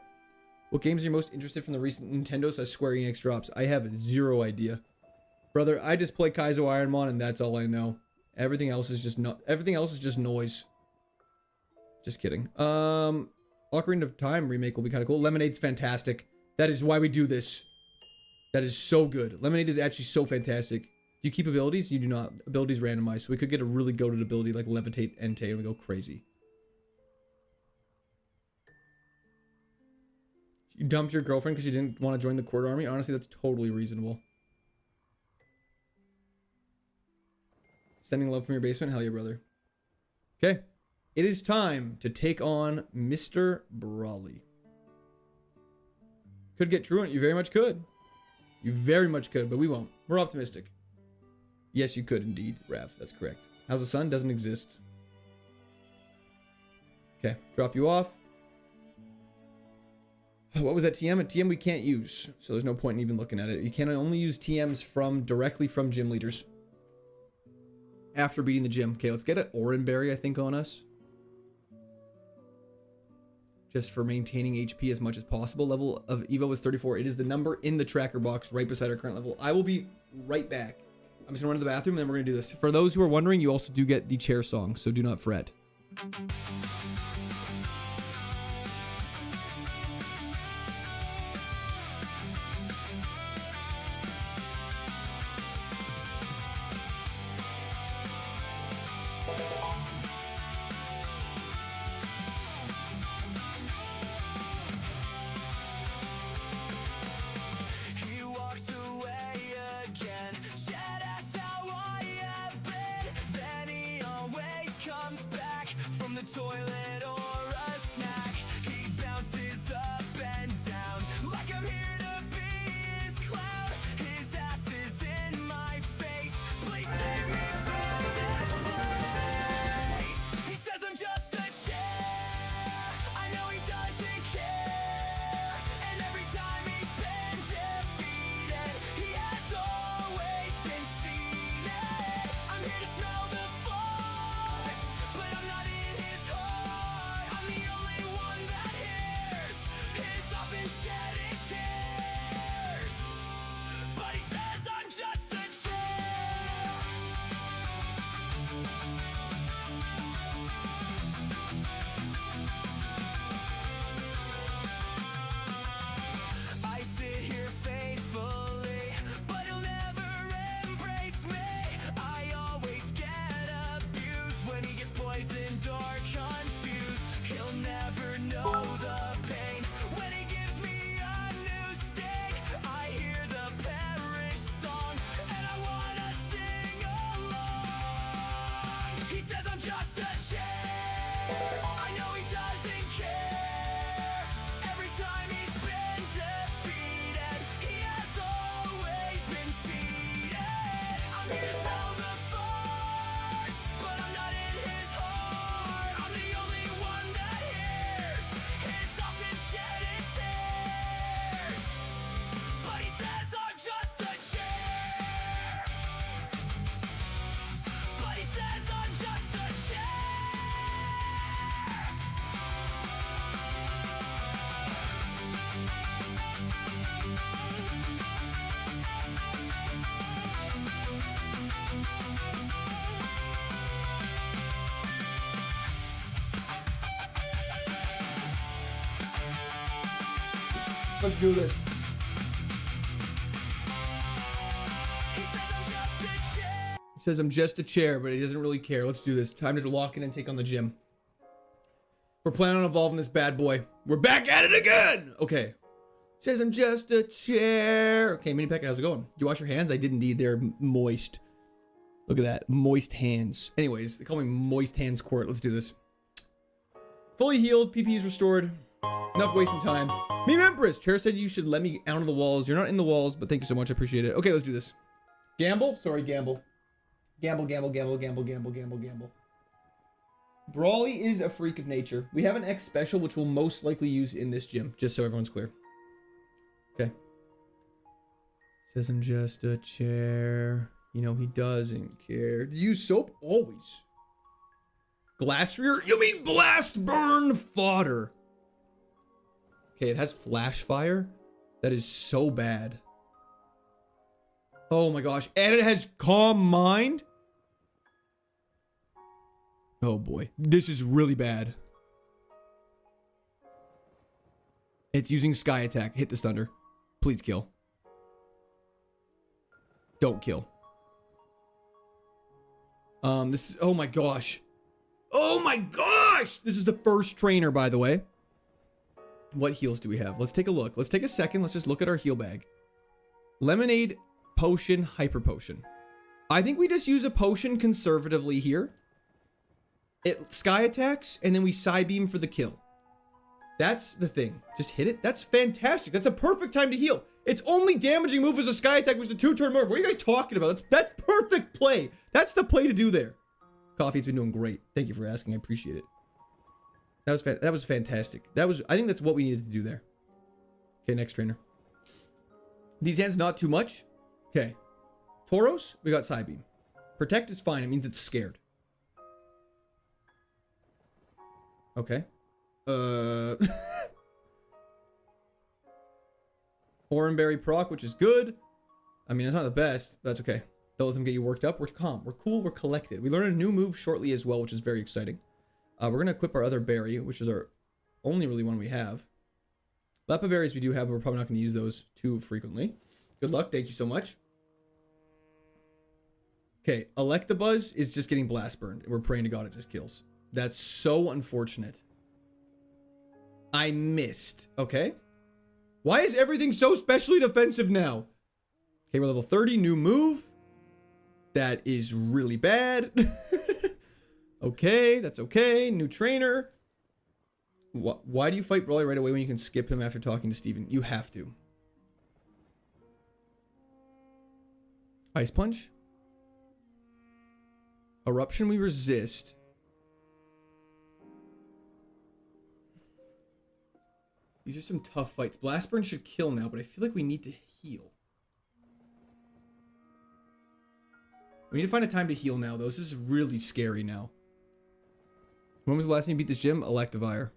What games are you most interested from the recent Nintendo / Square Enix drops? I have 0 idea. Brother, I just play KAIZO IRONMON and that's all I know. Everything else is just noise. Just kidding. Ocarina of Time remake will be kind of cool. Lemonade's fantastic. That is why we do this. That is so good. Lemonade is actually so fantastic. Do you keep abilities? You do not. Abilities randomized. So we could get a really goated ability like Levitate, Entei, and we go crazy. You dumped your girlfriend because you didn't want to join the court army? Honestly, that's totally reasonable. Sending love from your basement? Hell yeah, brother. Okay. It is time to take on Mr. Brawly. Could get truant. You very much could. You very much could, but we won't. We're optimistic. Yes, you could indeed, Rav. That's correct. How's the sun? Doesn't exist. Okay. Drop you off. What was that TM? A TM we can't use, so there's no point in even looking at it. You can only use TMs directly from gym leaders. After beating the gym. Okay, let's get an Oranberry, I think, on us. Just for maintaining HP as much as possible. Level of Evo is 34. It is the number in the tracker box right beside our current level. I will be right back. I'm just gonna run to the bathroom and then we're gonna do this. For those who are wondering, you also do get the chair song, so do not fret.
Toilet or a snack, he bounces up and down like I'm here to be his clown. His ass is in my face. Please save me from this place. He says I'm just a chair. I know he doesn't care. And every time he's been defeated, he has always been seated. I'm here to smell the farts, but I'm not in his heart. He says I'm just a chair. I know he doesn't care. Every time he's been defeated, he has always been seated. I'm here to smell the farts, but I'm not in his heart. I'm the only one that hears his often shedded tears. But he says I'm just a chair. But he says I'm just a chair.
Let's do this.
He says I'm just a chair.
He says I'm just a chair, but he doesn't really care. Let's do this. Time to lock in and take on the gym. We're planning on evolving this bad boy. We're back at it again. Okay. Says I'm just a chair. Okay, Mini Pekka, how's it going? Do you wash your hands? I did indeed. They're moist. Look at that. Moist hands. Anyways, they call me Moist Hands Court. Let's do this. Fully healed. PP's restored. Enough wasting time. Meme Empress. Chair said you should let me out of the walls. You're not in the walls, but thank you so much. I appreciate it. Okay, let's do this. Gamble? Sorry, gamble. Gamble, gamble, gamble, gamble, gamble, gamble, gamble. Brawly is a freak of nature. We have an X special, which we'll most likely use in this gym, just so everyone's clear. Okay. Says I'm just a chair. You know, he doesn't care. Use soap? Always. Glass rear? You mean blast burn fodder. Okay, it has flash fire. That is so bad. Oh my gosh. And it has calm mind. Oh boy. This is really bad. It's using sky attack. Hit this thunder. Please kill. Don't kill. This is, oh my gosh. Oh my gosh! This is the first trainer, by the way. What heals do we have? Let's take a look. Let's take a second. Let's just look at our heal bag. Lemonade, potion, hyper potion. I think we just use a potion conservatively here. It sky attacks, and then we Psybeam for the kill. That's the thing. Just hit it. That's fantastic. That's a perfect time to heal. Its only damaging move is a sky attack, which is a 2-turn move. What are you guys talking about? That's perfect play. That's the play to do there. Coffee, it's been doing great. Thank you for asking. I appreciate it. That was fantastic. I think that's what we needed to do there. Okay, next trainer. These hands not too much. Okay. Tauros, we got Psybeam. Protect is fine. It means it's scared. Okay. Oranberry proc, which is good. I mean, it's not the best. But that's okay. Don't let them get you worked up. We're calm. We're cool. We're collected. We learned a new move shortly as well, which is very exciting. We're going to equip our other berry, which is our only really one we have. Lepa berries we do have, but we're probably not going to use those too frequently. Good luck. Thank you so much. Okay, Electabuzz is just getting blast burned. We're praying to God it just kills. That's so unfortunate. I missed. Okay. Why is everything so specially defensive now? Okay, we're level 30. New move. That is really bad. Okay, that's okay. New trainer. Why do you fight Brawly right away when you can skip him after talking to Steven? You have to. Ice Punch. Eruption we resist. These are some tough fights. Blast Burn should kill now, but I feel like we need to heal. We need to find a time to heal now, though. This is really scary now. When was the last time you beat this gym? Electivire.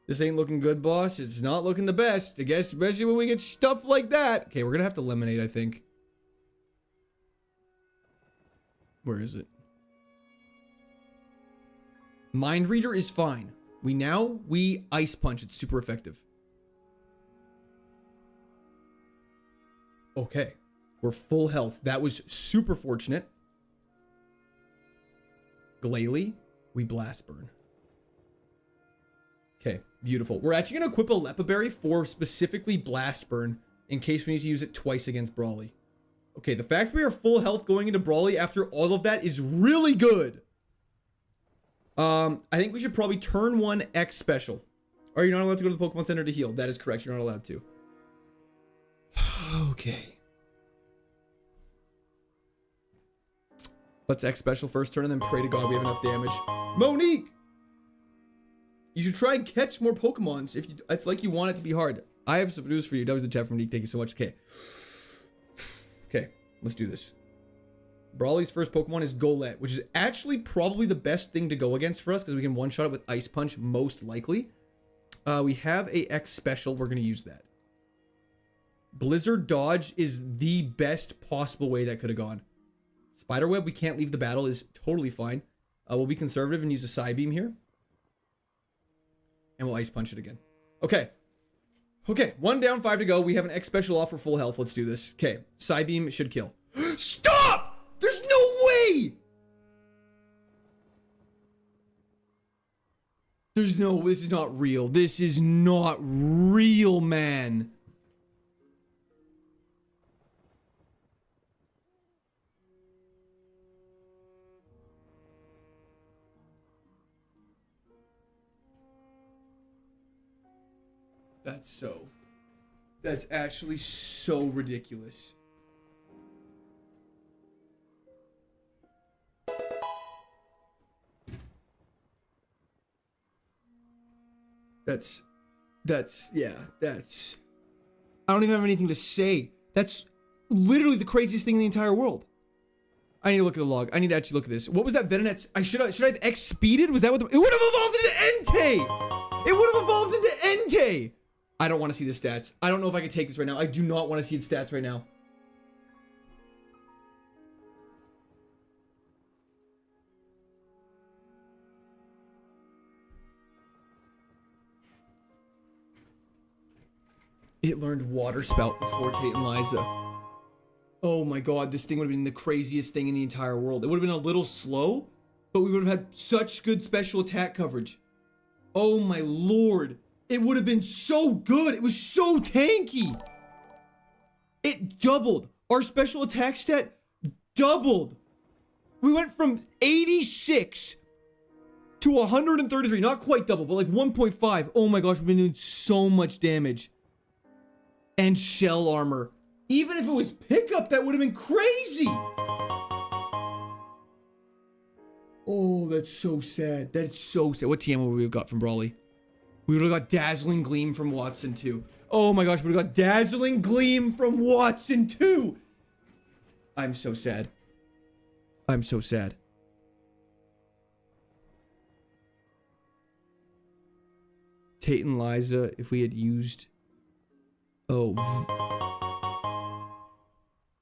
This ain't looking good, boss. It's not looking the best. I guess, especially when we get stuff like that. Okay, we're gonna have to eliminate, I think. Where is it? Mind Reader is fine. We Ice Punch. It's super effective. Okay. We're full health. That was super fortunate. Glalie, we Blast Burn. Okay, beautiful. We're actually going to equip a Lepa Berry for specifically Blast Burn in case we need to use it twice against Brawly. Okay, the fact we are full health going into Brawly after all of that is really good. I think we should probably turn 1 X special. Are you not allowed to go to the Pokemon Center to heal? That is correct. You're not allowed to. Okay. Let's X special first turn and then pray to God we have enough damage. Monique! You should try and catch more Pokemons if you, it's like you want it to be hard. I have some news for you. That was the chat from Monique. Thank you so much. Okay. Okay, let's do this. Brawly's first Pokemon is Golett, which is actually probably the best thing to go against for us because we can one-shot it with Ice Punch most likely. We have a X special. We're going to use that. Blizzard Dodge is the best possible way that could have gone. Spiderweb, we can't leave the battle, is totally fine. We'll be conservative and use a Psybeam here. And we'll Ice Punch it again. Okay. Okay, 1 down, 5 to go. We have an X special off for full health. Let's do this. Okay, Psybeam should kill. Stop! There's no way! There's no, this is not real. This is not real, man. That's actually so ridiculous. I don't even have anything to say. That's literally the craziest thing in the entire world. I need to look at the log. I need to actually look at this. What was that Venonat? Should I have X speeded? Was that what it would have evolved into Entei? It would have evolved into Entei. I don't want to see the stats. I don't know if I can take this right now. I do not want to see the stats right now. It learned Water Spout before Tate and Liza. Oh my god, this thing would have been the craziest thing in the entire world. It would have been a little slow, but we would have had such good special attack coverage. Oh my lord. It would have been so good. It was so tanky. It doubled. Our special attack stat doubled. We went from 86 to 133. Not quite double, but like 1.5. Oh my gosh, we've been doing so much damage. And shell armor. Even if it was pickup, that would have been crazy. Oh, that's so sad. That's so sad. What TM would we have got from Brawly? We would have got Dazzling Gleam from Watson too. Oh my gosh, we would have got Dazzling Gleam from Watson too. I'm so sad. I'm so sad. Tate and Liza, if we had used... Oh.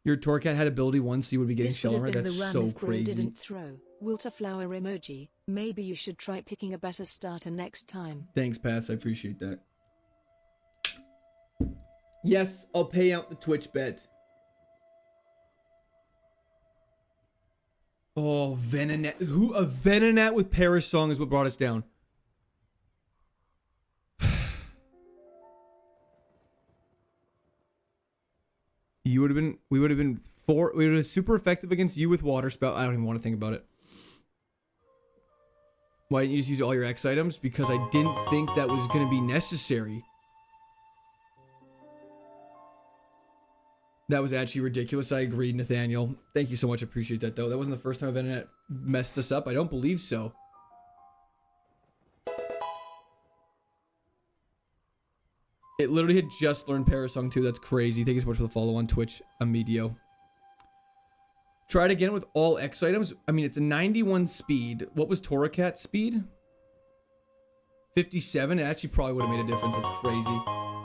Your Torcat had ability once, so you would be getting shell armor. That's so crazy.
Didn't throw Wilter flower emoji. Maybe you should try picking a better starter next time.
Thanks, Pass. I appreciate that. Yes, I'll pay out the Twitch bet. Oh, Venonat. Who? A Venonat with Paris Song is what brought us down. You would have been, we would have been we would have been super effective against you with Water Spout. I don't even want to think about it. Why didn't you just use all your X items? Because I didn't think that was going to be necessary. That was actually ridiculous. I agreed, Nathaniel. Thank you so much. I appreciate that, though. That wasn't the first time Venonat messed us up. I don't believe so. It literally had just learned Parasong too. That's crazy. Thank you so much for the follow on Twitch, Amedio. Try it again with all X items. I mean, it's a 91 speed. What was Torracat's speed? 57. It actually probably would have made a difference. That's crazy.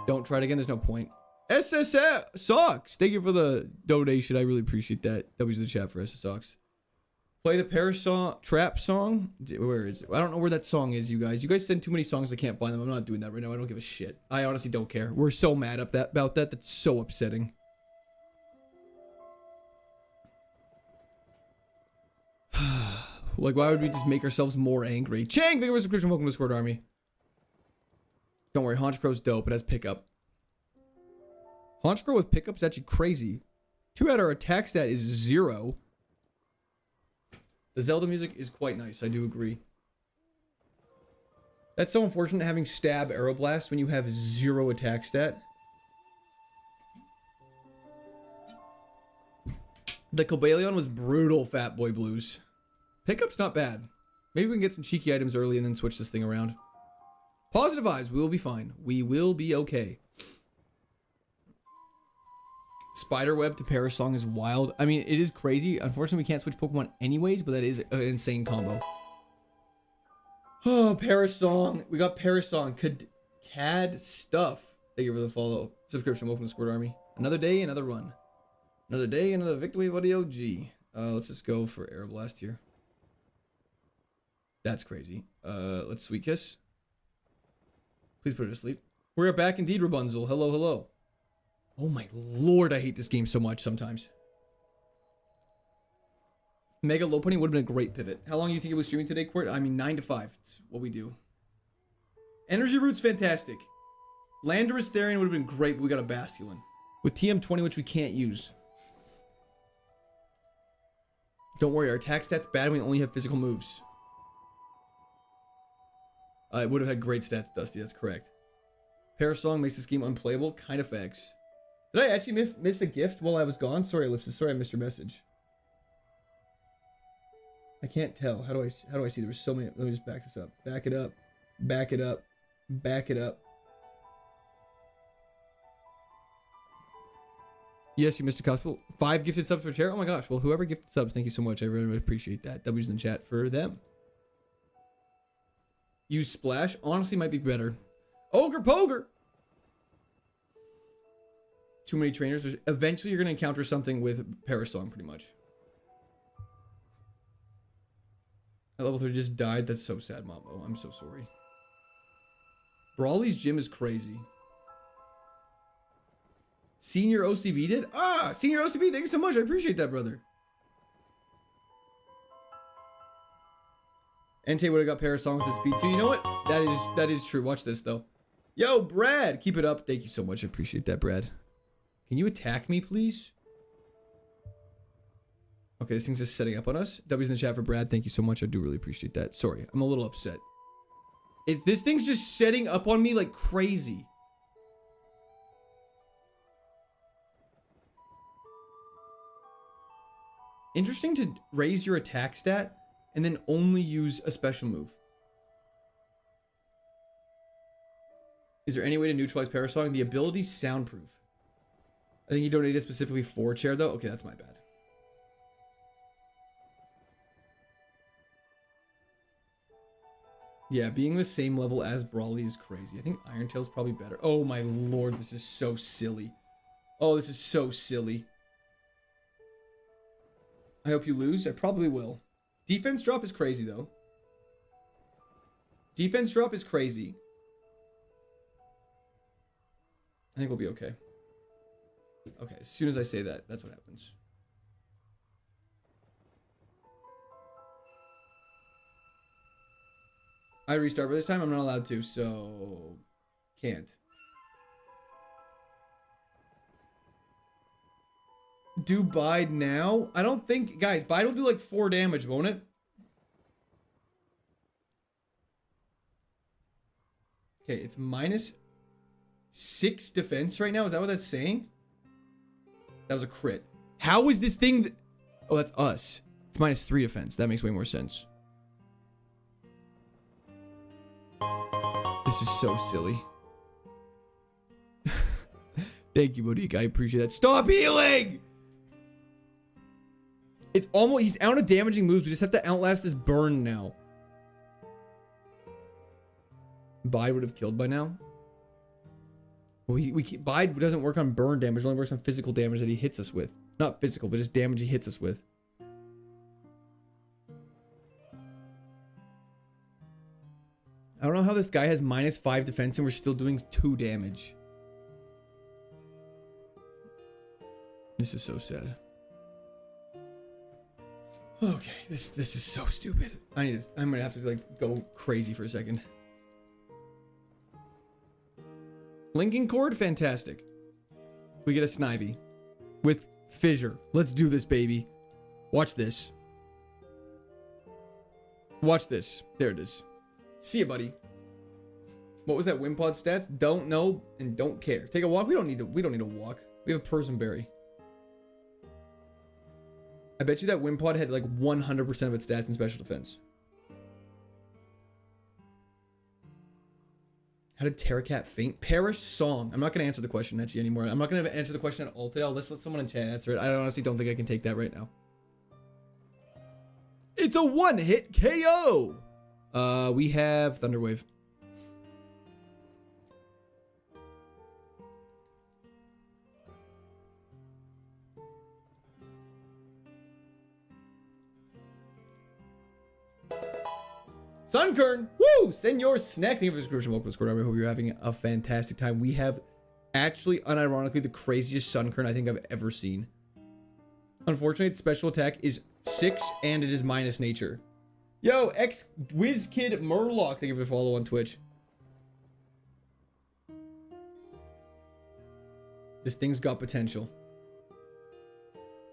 Don't try it again. There's no point. SSS Socks. Thank you for the donation. I really appreciate that. That was the chat for SS Socks. Play the Parasong Trap song. Where is it? I don't know where that song is, you guys. You guys send too many songs. I can't find them. I'm not doing that right now. I don't give a shit. I honestly don't care. We're so mad about that. That's so upsetting. Like, why would we just make ourselves more angry? Chang, thank you for the subscription. Welcome to Discord Army. Don't worry, Honchcrow's dope. It has pickup. Honchcrow with pickup is actually crazy. Too bad our attack stat is 0. The Zelda music is quite nice. I do agree. That's so unfortunate having stab Aeroblast when you have 0 attack stat. The Cobalion was brutal, Fat Boy Blues. Pickup's not bad. Maybe we can get some cheeky items early and then switch this thing around. Positive vibes. We will be fine. We will be okay. Spiderweb to Parasong is wild. I mean, it is crazy. Unfortunately, we can't switch Pokemon anyways, but that is an insane combo. Oh, Parasong. We got Parasong. CAD stuff. Thank you for the follow. Subscription. Welcome to Squirt Army. Another day, another run. Another day, another victory for the OG. Let's just go for Aeroblast here. That's crazy. Let's Sweet Kiss. Please put her to sleep. We're back indeed, Rapunzel. Hello, hello. Oh my lord, I hate this game so much sometimes. Mega Lopunny would have been a great pivot. How long do you think it was streaming today, Quirt? I mean, 9 to 5. It's what we do. Energy Root's fantastic. Landorus Therian would have been great, but we got a Basculin. With TM20, which we can't use. Don't worry, our attack stat's bad when we only have physical moves. It would have had great stats, Dusty. That's correct. Parasong makes this game unplayable. Kind of facts. Did I actually miss a gift while I was gone? Sorry, Ellipsis. Sorry I missed your message. I can't tell. How do I see? There were so many. Let me just back this up. Back it up. Back it up. Back it up. Yes, you missed a couple. 5 gifted subs for chair. Oh my gosh. Well, whoever gifted subs, thank you so much. I really appreciate that. W's in the chat for them. Use Splash. Honestly, might be better. Ogre Poger. Too many trainers. Eventually, you're going to encounter something with Parasong, pretty much. At level 3 just died. That's so sad, Mambo. I'm so sorry. Brawly's gym is crazy. Senior OCB did? Ah, Senior OCB, thank you so much. I appreciate that, brother. Entei would have got Parasong with his speed too. You know what? That is true. Watch this, though. Yo, Brad, keep it up. Thank you so much. I appreciate that, Brad. Can you attack me, please? Okay, this thing's just setting up on us. W's in the chat for Brad. Thank you so much. I do really appreciate that. Sorry, I'm a little upset. This thing's just setting up on me like crazy. Interesting to raise your attack stat and then only use a special move. Is there any way to neutralize Parasong? The ability's soundproof. I think he donated specifically for chair, though. Okay, that's my bad. Yeah, being the same level as Brawly is crazy. I think Iron Tail's probably better. Oh my lord, this is so silly. Oh, this is so silly. I hope you lose. I probably will. Defense drop is crazy, though. Defense drop is crazy. I think we'll be okay. Okay, as soon as I say that, that's what happens. I restart, but this time I'm not allowed to, so... Can't. Do Bide now? I don't think... Guys, Bide will do like 4 damage, won't it? Okay, it's minus 6 defense right now. Is that what that's saying? That was a crit. How is this thing... Oh, that's us. It's minus 3 defense. That makes way more sense. This is so silly. Thank you, Monique. I appreciate that. Stop healing! It's almost... He's out of damaging moves. We just have to outlast this burn now. Bide would have killed by now. Well, Bide doesn't work on burn damage. It only works on physical damage that he hits us with. Not physical, but just damage he hits us with. I don't know how this guy has minus 5 defense and we're still doing 2 damage. This is so sad. Okay, this is so stupid. I'm gonna have to like go crazy for a second. Linking Cord, fantastic. We get a Snivy with Fissure. Let's do this, baby. Watch this. Watch this. There it is. See ya, buddy. What was that Wimpod stats? Don't know and don't care. Take a walk. We don't need to walk. We have a Persenberry. I bet you that Wimpod had like 100% of its stats in special defense. How did Terracat faint? Perish song. I'm not going to answer the question actually anymore. I'm not going to answer the question at all today. Let's let someone in chat answer it. I honestly don't think I can take that right now. It's a one-hit KO. We have Thunderwave. Sunkern, woo! Senor Snack, thank you for the subscription. Welcome to Discord. I hope you're having a fantastic time. We have actually, unironically, the craziest Sunkern I think I've ever seen. Unfortunately, its special attack is 6 and it is minus nature. Yo, WizKid Murloc, thank you for the follow on Twitch. This thing's got potential.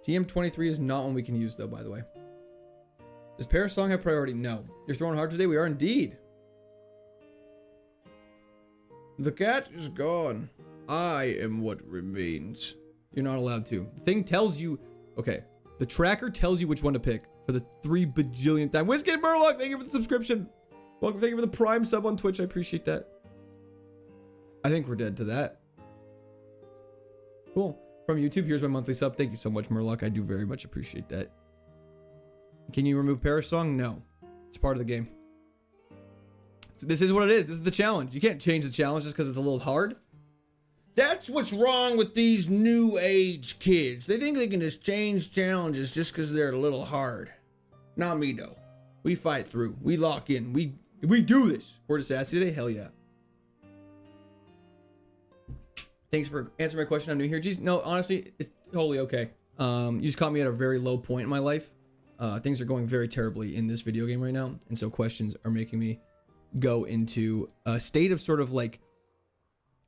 TM23 is not one we can use though, by the way. Does Paris Song have priority? No. You're throwing hard today? We are indeed. The cat is gone. I am what remains. You're not allowed to. The thing tells you... Okay. The tracker tells you which one to pick for the 3 bajillionth time. WizKid Murloc, thank you for the subscription. Welcome, thank you for the Prime sub on Twitch. I appreciate that. I think we're dead to that. Cool. From YouTube, here's my monthly sub. Thank you so much, Murloc. I do very much appreciate that. Can you remove Perish Song? No. It's part of the game. So this is what it is. This is the challenge. You can't change the challenge just because it's a little hard. That's what's wrong with these new age kids. They think they can just change challenges just because they're a little hard. Not me, though. We fight through. We lock in. We do this. We're sassy today? Hell yeah. Thanks for answering my question. I'm new here. Geez, no, honestly, it's totally okay. You just caught me at a very low point in my life. Things are going very terribly in this video game right now, and so questions are making me go into a state of sort of like,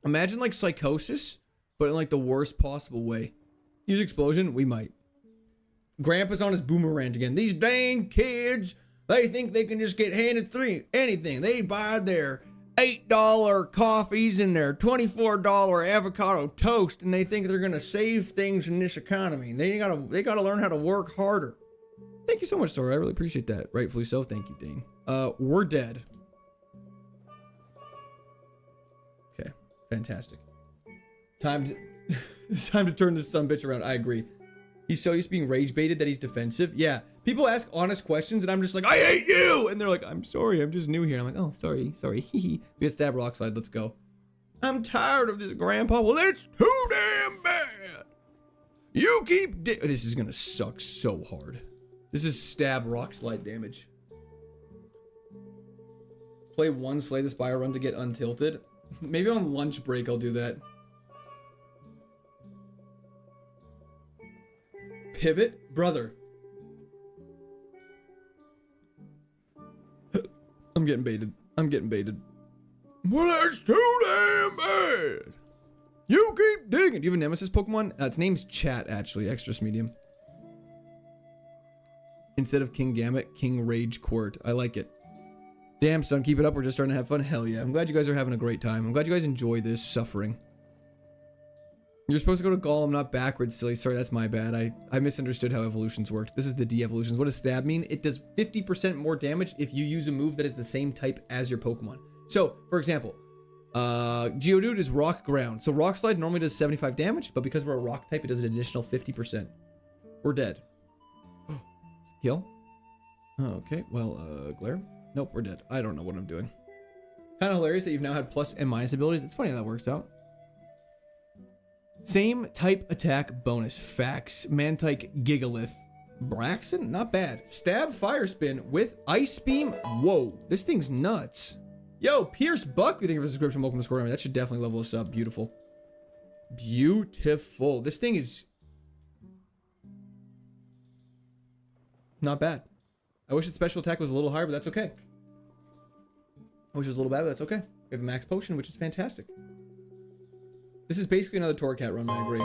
imagine like psychosis, but in like the worst possible way. Use explosion? We might. Grandpa's on his boomerang again. These dang kids, they think they can just get handed anything. They buy their $8 coffees and their $24 avocado toast, and they think they're gonna save things in this economy. And they gotta learn how to work harder. Thank you so much, Sora. I really appreciate that. Rightfully so. Thank you, Dane. We're dead. Okay, fantastic. Time to turn this sumbitch around. I agree. He's so used to being rage baited that he's defensive. Yeah, people ask honest questions and I'm just like, I hate you! And they're like, I'm sorry, I'm just new here. And I'm like, oh, sorry. We had Stab Rock Slide, let's go. I'm tired of this, Grandpa. Well, it's too damn bad. You keep this is gonna suck so hard. This is Stab Rock Slide damage. Play one Slay the Spire run to get untilted. Maybe on lunch break I'll do that. Pivot? Brother. I'm getting baited. I'm getting baited. Well, that's too damn bad. You keep digging. Do you have a Nemesis Pokemon? Its name's Chat, actually. Extras medium. Instead of King Gamut, King Rage Quirt. I like it. Damn, son, keep it up. We're just starting to have fun. Hell yeah. I'm glad you guys are having a great time. I'm glad you guys enjoy this suffering. You're supposed to go to Golem, not backwards, silly. Sorry, that's my bad. I misunderstood how evolutions worked. This is the de-evolutions. What does Stab mean? It does 50% more damage if you use a move that is the same type as your Pokemon. So, for example, Geodude is Rock Ground. So Rock Slide normally does 75 damage, but because we're a Rock type, it does an additional 50%. We're dead. Kill? Oh, okay, well, Glare? Nope, we're dead. I don't know what I'm doing. Kind of hilarious that you've now had plus and minus abilities. It's funny how that works out. Same type attack bonus. Facts. Mantike Gigalith. Braxton? Not bad. Stab Fire Spin with Ice Beam. Whoa, this thing's nuts. Yo, Pierce Buck, we thank you for the subscription. Welcome to Score. That should definitely level us up. Beautiful. Beautiful. This thing is not bad. I wish its special attack was a little higher, but that's okay. I wish it was a little bad, but that's okay. We have a max potion, which is fantastic. This is basically another Torracat run, I agree.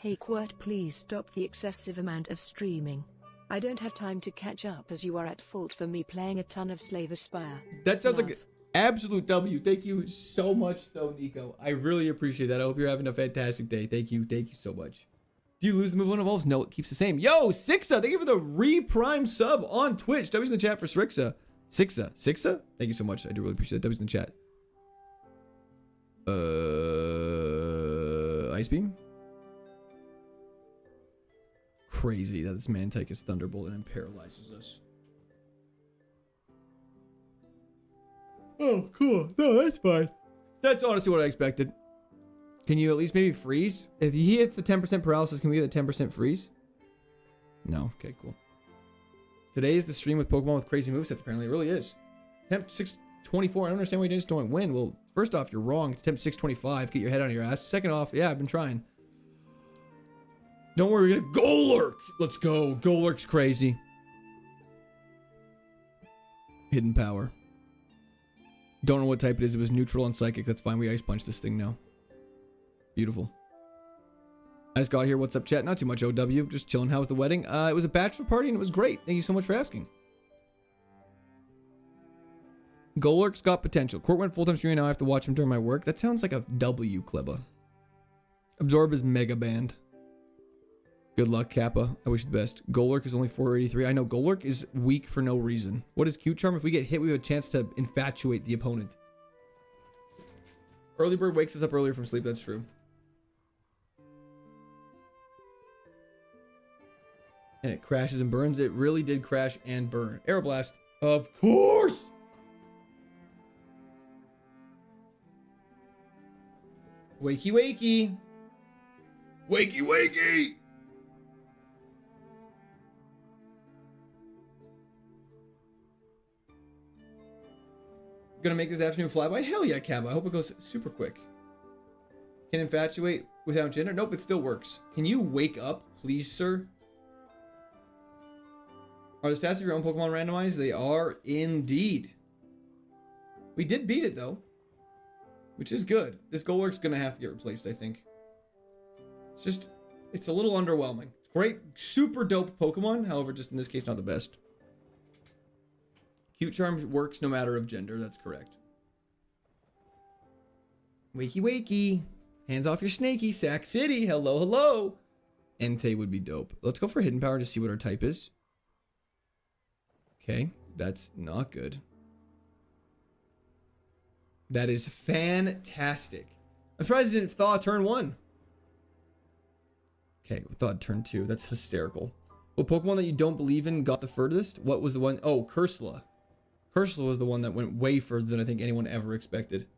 Hey Quirt, please stop the excessive amount of streaming. I don't have time to catch up as you are at fault for me playing a ton of Slay the Spire.
That sounds
Love.
like an absolute W. Thank you so much, though, Nico. I really appreciate that. I hope you're having a fantastic day. Thank you. Thank you so much. Do you lose the move when it evolves? No, it keeps the same. Yo, Sixa, thank you for the re-prime sub on Twitch. W's in the chat for Srixa. Sixa? Thank you so much. I do really appreciate that. W's in the chat. Ice Beam? Crazy that this Mantike is Thunderbolt and it paralyzes us. Oh, cool. No, that's fine. That's honestly what I expected. Can you at least maybe freeze? If he hits the 10% paralysis, can we get a 10% freeze? No. Okay, cool. Today is the stream with Pokemon with crazy movesets. Apparently, it really is. Temp 624. I don't understand why you just don't win. Well, first off, you're wrong. It's Temp 625. Get your head out of your ass. Second off, yeah, I've been trying. Don't worry, we're gonna Golurk. Let's go. Golurk's crazy. Hidden power. Don't know what type it is. It was neutral and psychic. That's fine. We ice punch this thing now. Beautiful. I just got here. What's up, chat? Not too much, OW. Just chilling. How was the wedding? It was a bachelor party and it was great. Thank you so much for asking. Golurk's got potential. Court went full-time streaming. Now I have to watch him during my work. That sounds like a W, Kleba. Absorb is mega banned. Good luck, Kappa. I wish you the best. Golurk is only 483. I know Golurk is weak for no reason. What is Cute Charm? If we get hit, we have a chance to infatuate the opponent. Early bird wakes us up earlier from sleep. That's true. And it crashes and burns. It really did crash and burn. Aeroblast. Of course! Wakey, wakey. Wakey, wakey! Gonna make this afternoon flyby? Hell yeah, Cab. I hope it goes super quick. Can infatuate without gender? Nope, it still works. Can you wake up, please, sir? Are the stats of your own Pokemon randomized? They are indeed. We did beat it, though. Which is good. This Golurk's gonna have to get replaced, I think. It's just, it's a little underwhelming. It's great, super dope Pokemon. However, just in this case, not the best. Cute Charm works no matter of gender. That's correct. Wakey, wakey. Hands off your snaky. Sack City. Hello, hello. Entei would be dope. Let's go for Hidden Power to see what our type is. Okay, that's not good. That is fantastic. I'm surprised it didn't thaw turn 1. Okay, we thought turn 2. That's hysterical. What Pokemon that you don't believe in got the furthest? What was the one? Oh, Cursula. Cursula was the one that went way further than I think anyone ever expected.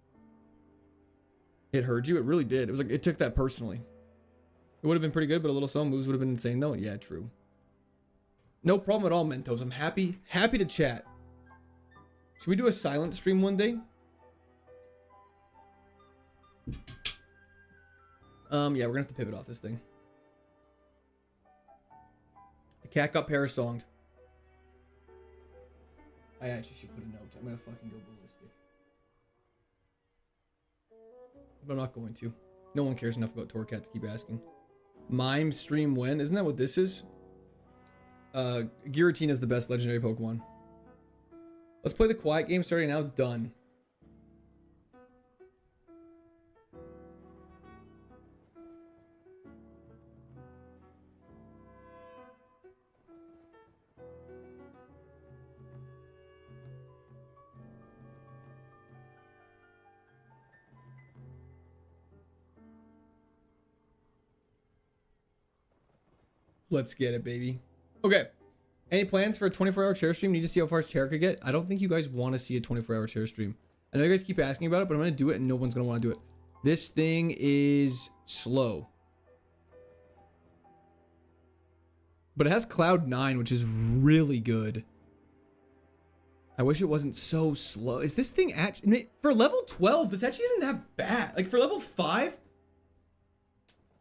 It heard you? It really did. It was like, it took that personally. It would have been pretty good, but a little slow. Moves would have been insane though. Yeah, true. No problem at all, Mentos. I'm happy to chat. Should we do a silent stream one day? Yeah, we're gonna have to pivot off this thing. The cat got parasonged. I actually should put a note. I'm gonna fucking go ballistic. But I'm not going to. No one cares enough about Torcat to keep asking. Mime stream when? Isn't that what this is? Giratina is the best legendary Pokemon. Let's play the quiet game starting now. Done. Let's get it, baby. Okay. Any plans for a 24-hour chair stream? Need to see how far chair could get. I don't think you guys want to see a 24-hour chair stream. I know you guys keep asking about it, but I'm going to do it and no one's going to want to do it. This thing is slow. But it has Cloud 9, which is really good. I wish it wasn't so slow. Is this thing actually... For level 12, this actually isn't that bad. Like, for level 5,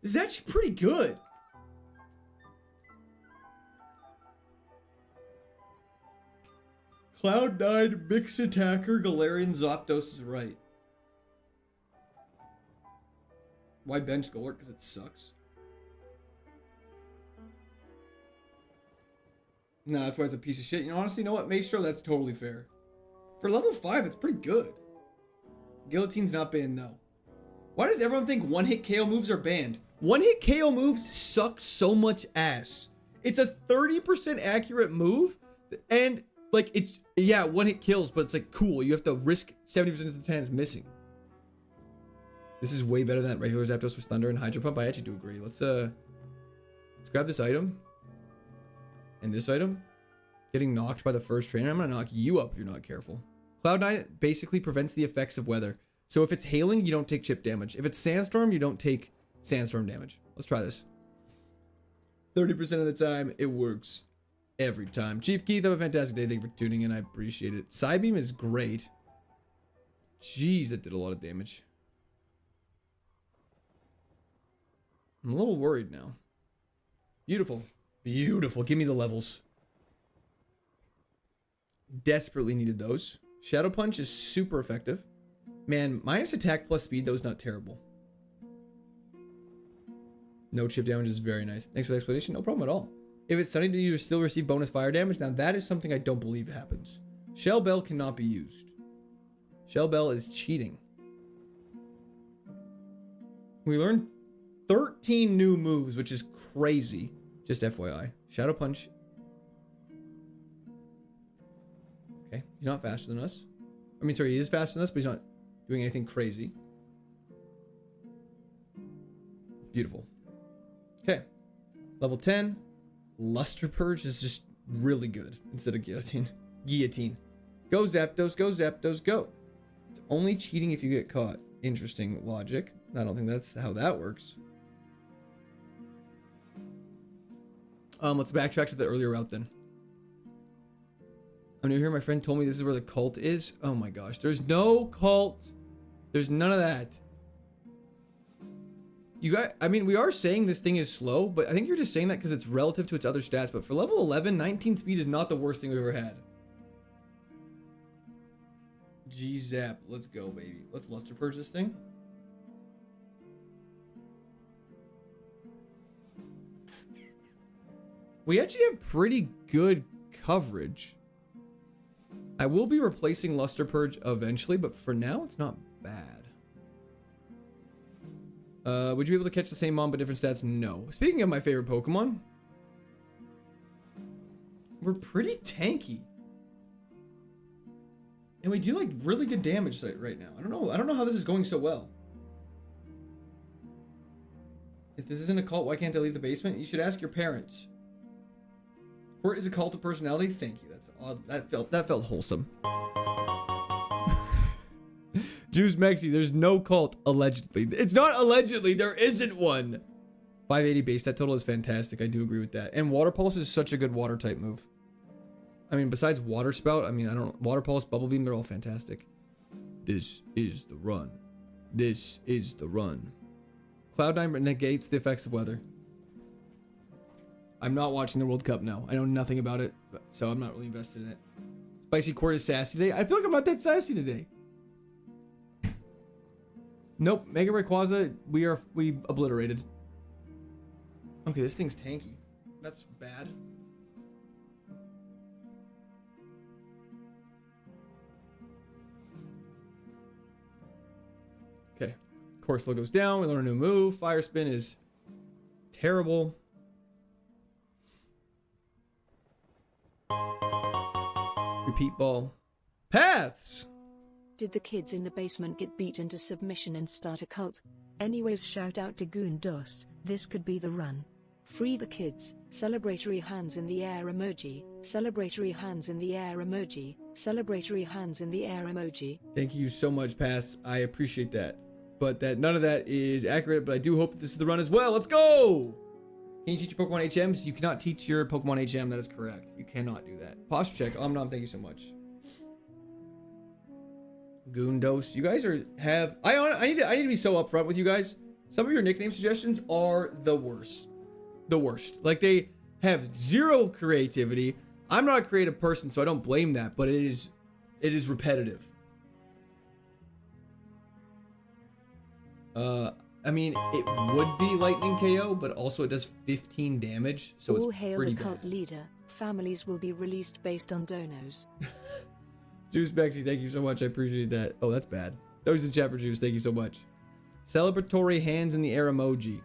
this is actually pretty good. Cloud9, Mixed Attacker, Galarian, Zapdos is right. Why bench Golurk? Because it sucks. No, that's why it's a piece of shit. You know, honestly, you know what? Maestro, that's totally fair. For level 5, it's pretty good. Guillotine's not banned, though. Why does everyone think one-hit KO moves are banned? One-hit KO moves suck so much ass. It's a 30% accurate move, and, like, it's, yeah, one-hit kills, but it's, like, cool. You have to risk 70% of the time it's missing. This is way better than regular Zapdos with Thunder and Hydro Pump. I actually do agree. Let's grab this item. And this item. Getting knocked by the first trainer. I'm going to knock you up if you're not careful. Cloud9 basically prevents the effects of weather. So if it's hailing, you don't take chip damage. If it's sandstorm, you don't take sandstorm damage. Let's try this. 30% of the time, it works. Every time. Chief Keith, have a fantastic day. Thank you for tuning in. I appreciate it. Psybeam is great. Jeez, that did a lot of damage. I'm a little worried now. Beautiful. Beautiful. Give me the levels. Desperately needed those. Shadow Punch is super effective. Man, minus attack plus speed, though, is not terrible. No chip damage is very nice. Thanks for the explanation. No problem at all. If it's sunny, do you still receive bonus fire damage? Now, that is something I don't believe happens. Shell Bell cannot be used. Shell Bell is cheating. We learned 13 new moves, which is crazy. Just FYI. Shadow Punch. Okay, he's not faster than us. I mean, sorry, he is faster than us, but he's not doing anything crazy. Beautiful. Okay. Level 10. Luster Purge is just really good instead of Guillotine. Guillotine. Go Zapdos, go Zapdos, go. It's only cheating if you get caught. Interesting logic. I don't think that's how that works. Let's backtrack to the earlier route then. I'm new here. My friend told me this is where the cult is. Oh my gosh. There's no cult. There's none of that. You got, I mean, we are saying this thing is slow, but I think you're just saying that because it's relative to its other stats. But for level 11, 19 speed is not the worst thing we've ever had. G-Zap. Let's go, baby. Let's Luster Purge this thing. We actually have pretty good coverage. I will be replacing Luster Purge eventually, but for now, it's not bad. Would you be able to catch the same mom but different stats? No. Speaking of my favorite Pokemon, we're pretty tanky. And we do like really good damage right now. I don't know how this is going so well. If this isn't a cult, why can't they leave the basement? You should ask your parents. Court is a cult of personality. Thank you. That's odd. That felt wholesome. Juice Mexi, there's no cult allegedly. It's not allegedly. There isn't one. 580 base stat total is fantastic. I do agree with that. And Water Pulse is such a good water type move. I mean, besides Water Spout, I mean, I don't know. Water Pulse, Bubble Beam, they're all fantastic. This is the run. This is the run. Cloud9 negates the effects of weather. I'm not watching the World Cup now. I know nothing about it, so I'm not really invested in it. Spicy Court is sassy today. I feel like I'm not that sassy today. Nope, Mega Rayquaza, we obliterated. Okay, this thing's tanky. That's bad. Okay, Course Low goes down. We learn a new move. Fire Spin is terrible. Repeat Ball. Paths!
Did the kids in the basement get beat into submission and start a cult? Anyways, shout out to Goondos, this could be the run. Free the kids, celebratory hands in the air emoji, celebratory hands in the air emoji, celebratory hands in the air emoji.
Thank you so much, Paths. I appreciate that. But none of that is accurate, but I do hope that this is the run as well. Let's go! Can you teach your Pokemon HMs? You cannot teach your Pokemon HM, that is correct. You cannot do that. Posture check, Omnom, thank you so much. Goondos, you guys I need to be so upfront with you guys. Some of your nickname suggestions are the worst. The worst. Like, they have zero creativity. I'm not a creative person, so I don't blame that, but it is repetitive. I mean, it would be Lightning KO, but also it does 15 damage, so
All
it's
hail
pretty
the cult
bad.
leader, families will be released based on donos.
Juice Bexy, thank you so much. I appreciate that. Oh, that's bad. That was in chat for Juice. Thank you so much. Celebratory hands in the air emoji.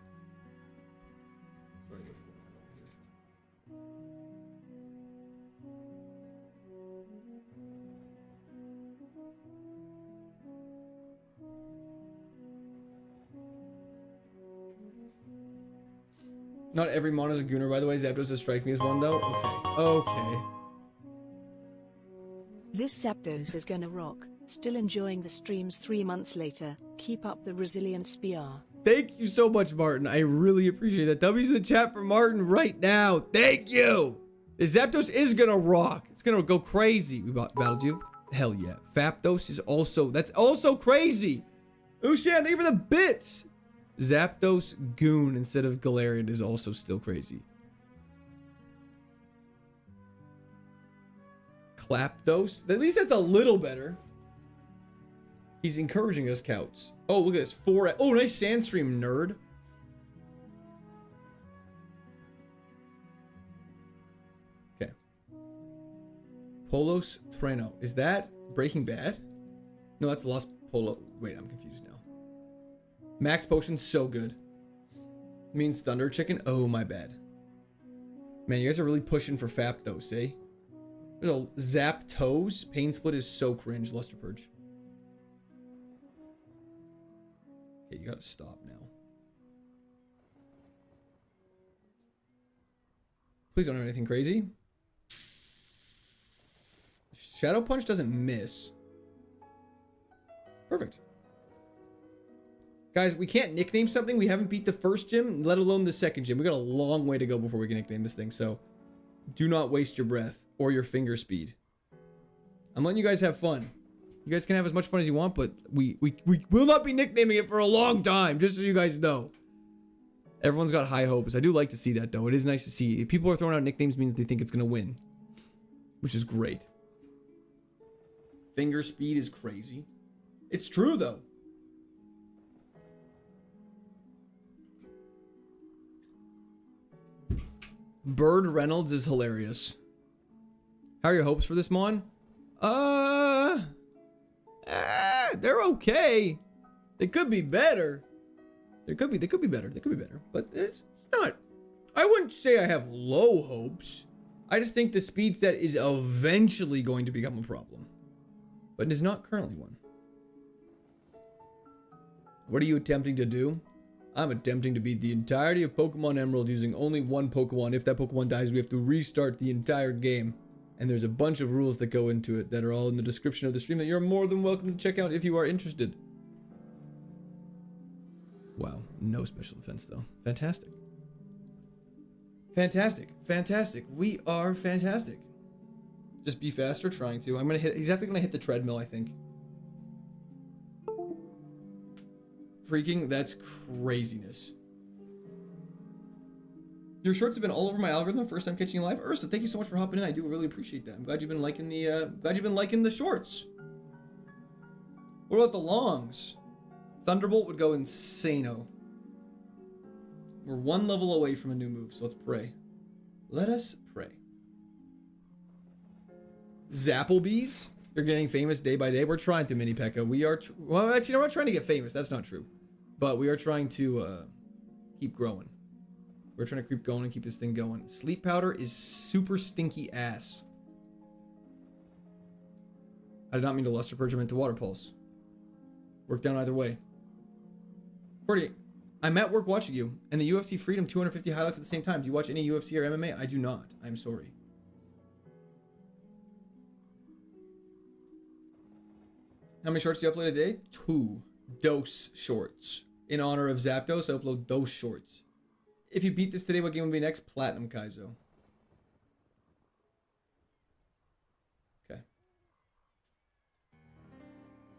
Not every mon is a gooner, by the way. Zapdos does strike me as one, though. Okay. Okay.
This Zapdos is gonna rock. Still enjoying the streams 3 months later. Keep up the resilience, BR.
Thank you so much, Martin. I really appreciate that. W's in the chat for Martin right now. Thank you. The Zapdos is gonna rock. It's gonna go crazy. We battled you. Hell yeah. Fapdos is also, that's also crazy. Ushan, thank you for the bits. Zapdos Goon instead of Galarian is also still crazy. Klapdos. At least that's a little better. He's encouraging us, Couts. Oh, look at this. 4. Oh, nice Sandstream, nerd. Okay. Polos Treno. Is that Breaking Bad? No, that's Lost Polo. Wait, I'm confused now. Max Potion's so good. Means Thunder Chicken. Oh, my bad. Man, you guys are really pushing for Fapdos, eh? There's a Zapdos. Pain Split is so cringe. Luster Purge. Okay, you gotta stop now. Please don't have anything crazy. Shadow Punch doesn't miss. Perfect. Guys, we can't nickname something. We haven't beat the first gym, let alone the second gym. We got a long way to go before we can nickname this thing, so do not waste your breath or your finger speed. I'm letting you guys have fun. You guys can have as much fun as you want, but we will not be nicknaming it for a long time, just so you guys know. Everyone's got high hopes. I do like to see that, though. It is nice to see. If people are throwing out nicknames, means they think it's going to win, which is great. Finger speed is crazy. It's true, though. Bird Reynolds is hilarious. How are your hopes for this mon? They're okay. They could be better. They could be better. They could be better. But it's not. I wouldn't say I have low hopes. I just think the speed set is eventually going to become a problem. But it is not currently one. What are you attempting to do? I'm attempting to beat the entirety of Pokemon Emerald using only one Pokemon. If that Pokemon dies, we have to restart the entire game. And there's a bunch of rules that go into it that are all in the description of the stream that you're more than welcome to check out if you are interested. Wow, no special defense though. Fantastic. Fantastic. Fantastic. We are fantastic. Just be faster, trying to. I'm gonna hit, he's actually gonna hit the treadmill, I think. Freaking, that's craziness. Your shorts have been all over my algorithm. First time catching you live. Ursa, thank you so much for hopping in. I do really appreciate that. I'm glad you've been liking the shorts. What about the longs? Thunderbolt would go insano. We're one level away from a new move, so let's pray. Let us pray. Zapplebees? You're getting famous day by day. We're trying to, Mini Pekka. We are, well, actually, no, we're not trying to get famous. That's not true. But we are trying to keep growing. We're trying to keep going and keep this thing going. Sleep powder is super stinky ass. I did not mean to Luster Purge, I meant to Water Pulse. Worked down either way. 48. I'm at work watching you, and the UFC Freedom 250 highlights at the same time. Do you watch any UFC or MMA? I do not. I'm sorry. How many shorts do you upload a day? 2 dose shorts. In honor of Zapdos, I upload dose shorts. If you beat this today, what game will be next? Platinum Kaizo. Okay.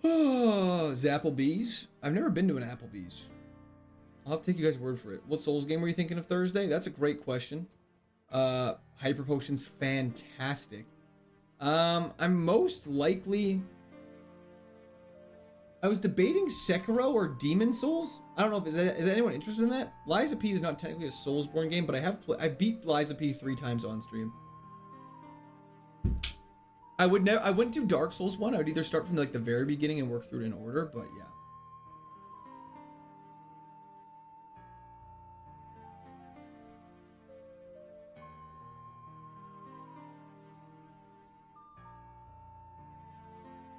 Oh, Zapplebees. I've never been to an Applebee's. I'll have to take you guys' word for it. What Souls game were you thinking of Thursday? That's a great question. Hyper Potion's fantastic. I'm most likely... I was debating Sekiro or Demon Souls. I don't know if is anyone interested in that. Liza P is not technically a Soulsborne game, but I've beat Liza P 3 times on stream. I wouldn't do Dark Souls 1. I would either start from like the very beginning and work through it in order, but yeah.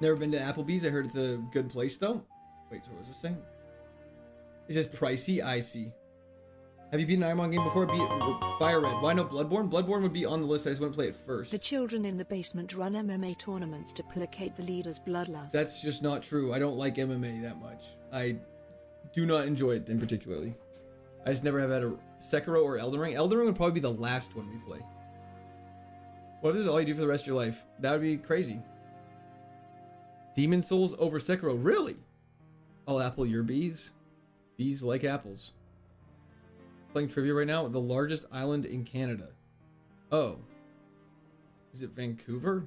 Never been to Applebee's. I heard it's a good place though. Wait, so what was this saying? It says pricey. I see. Have you beaten an Iron game before? Beat Fire Red. Why no Bloodborne? Bloodborne would be on the list. I just want to play it first.
The children in the basement run MMA tournaments to placate the leader's bloodlust.
That's just not true. I don't like MMA that much. I do not enjoy it in particularly. I just never have had a Sekiro or Elden Ring. Elden Ring would probably be the last one we play. What if this is all you do for the rest of your life? That would be crazy. Demon Souls over Sekiro. Really? I'll apple your bees. Bees like apples. Playing trivia right now. The largest island in Canada. Oh. Is it Vancouver?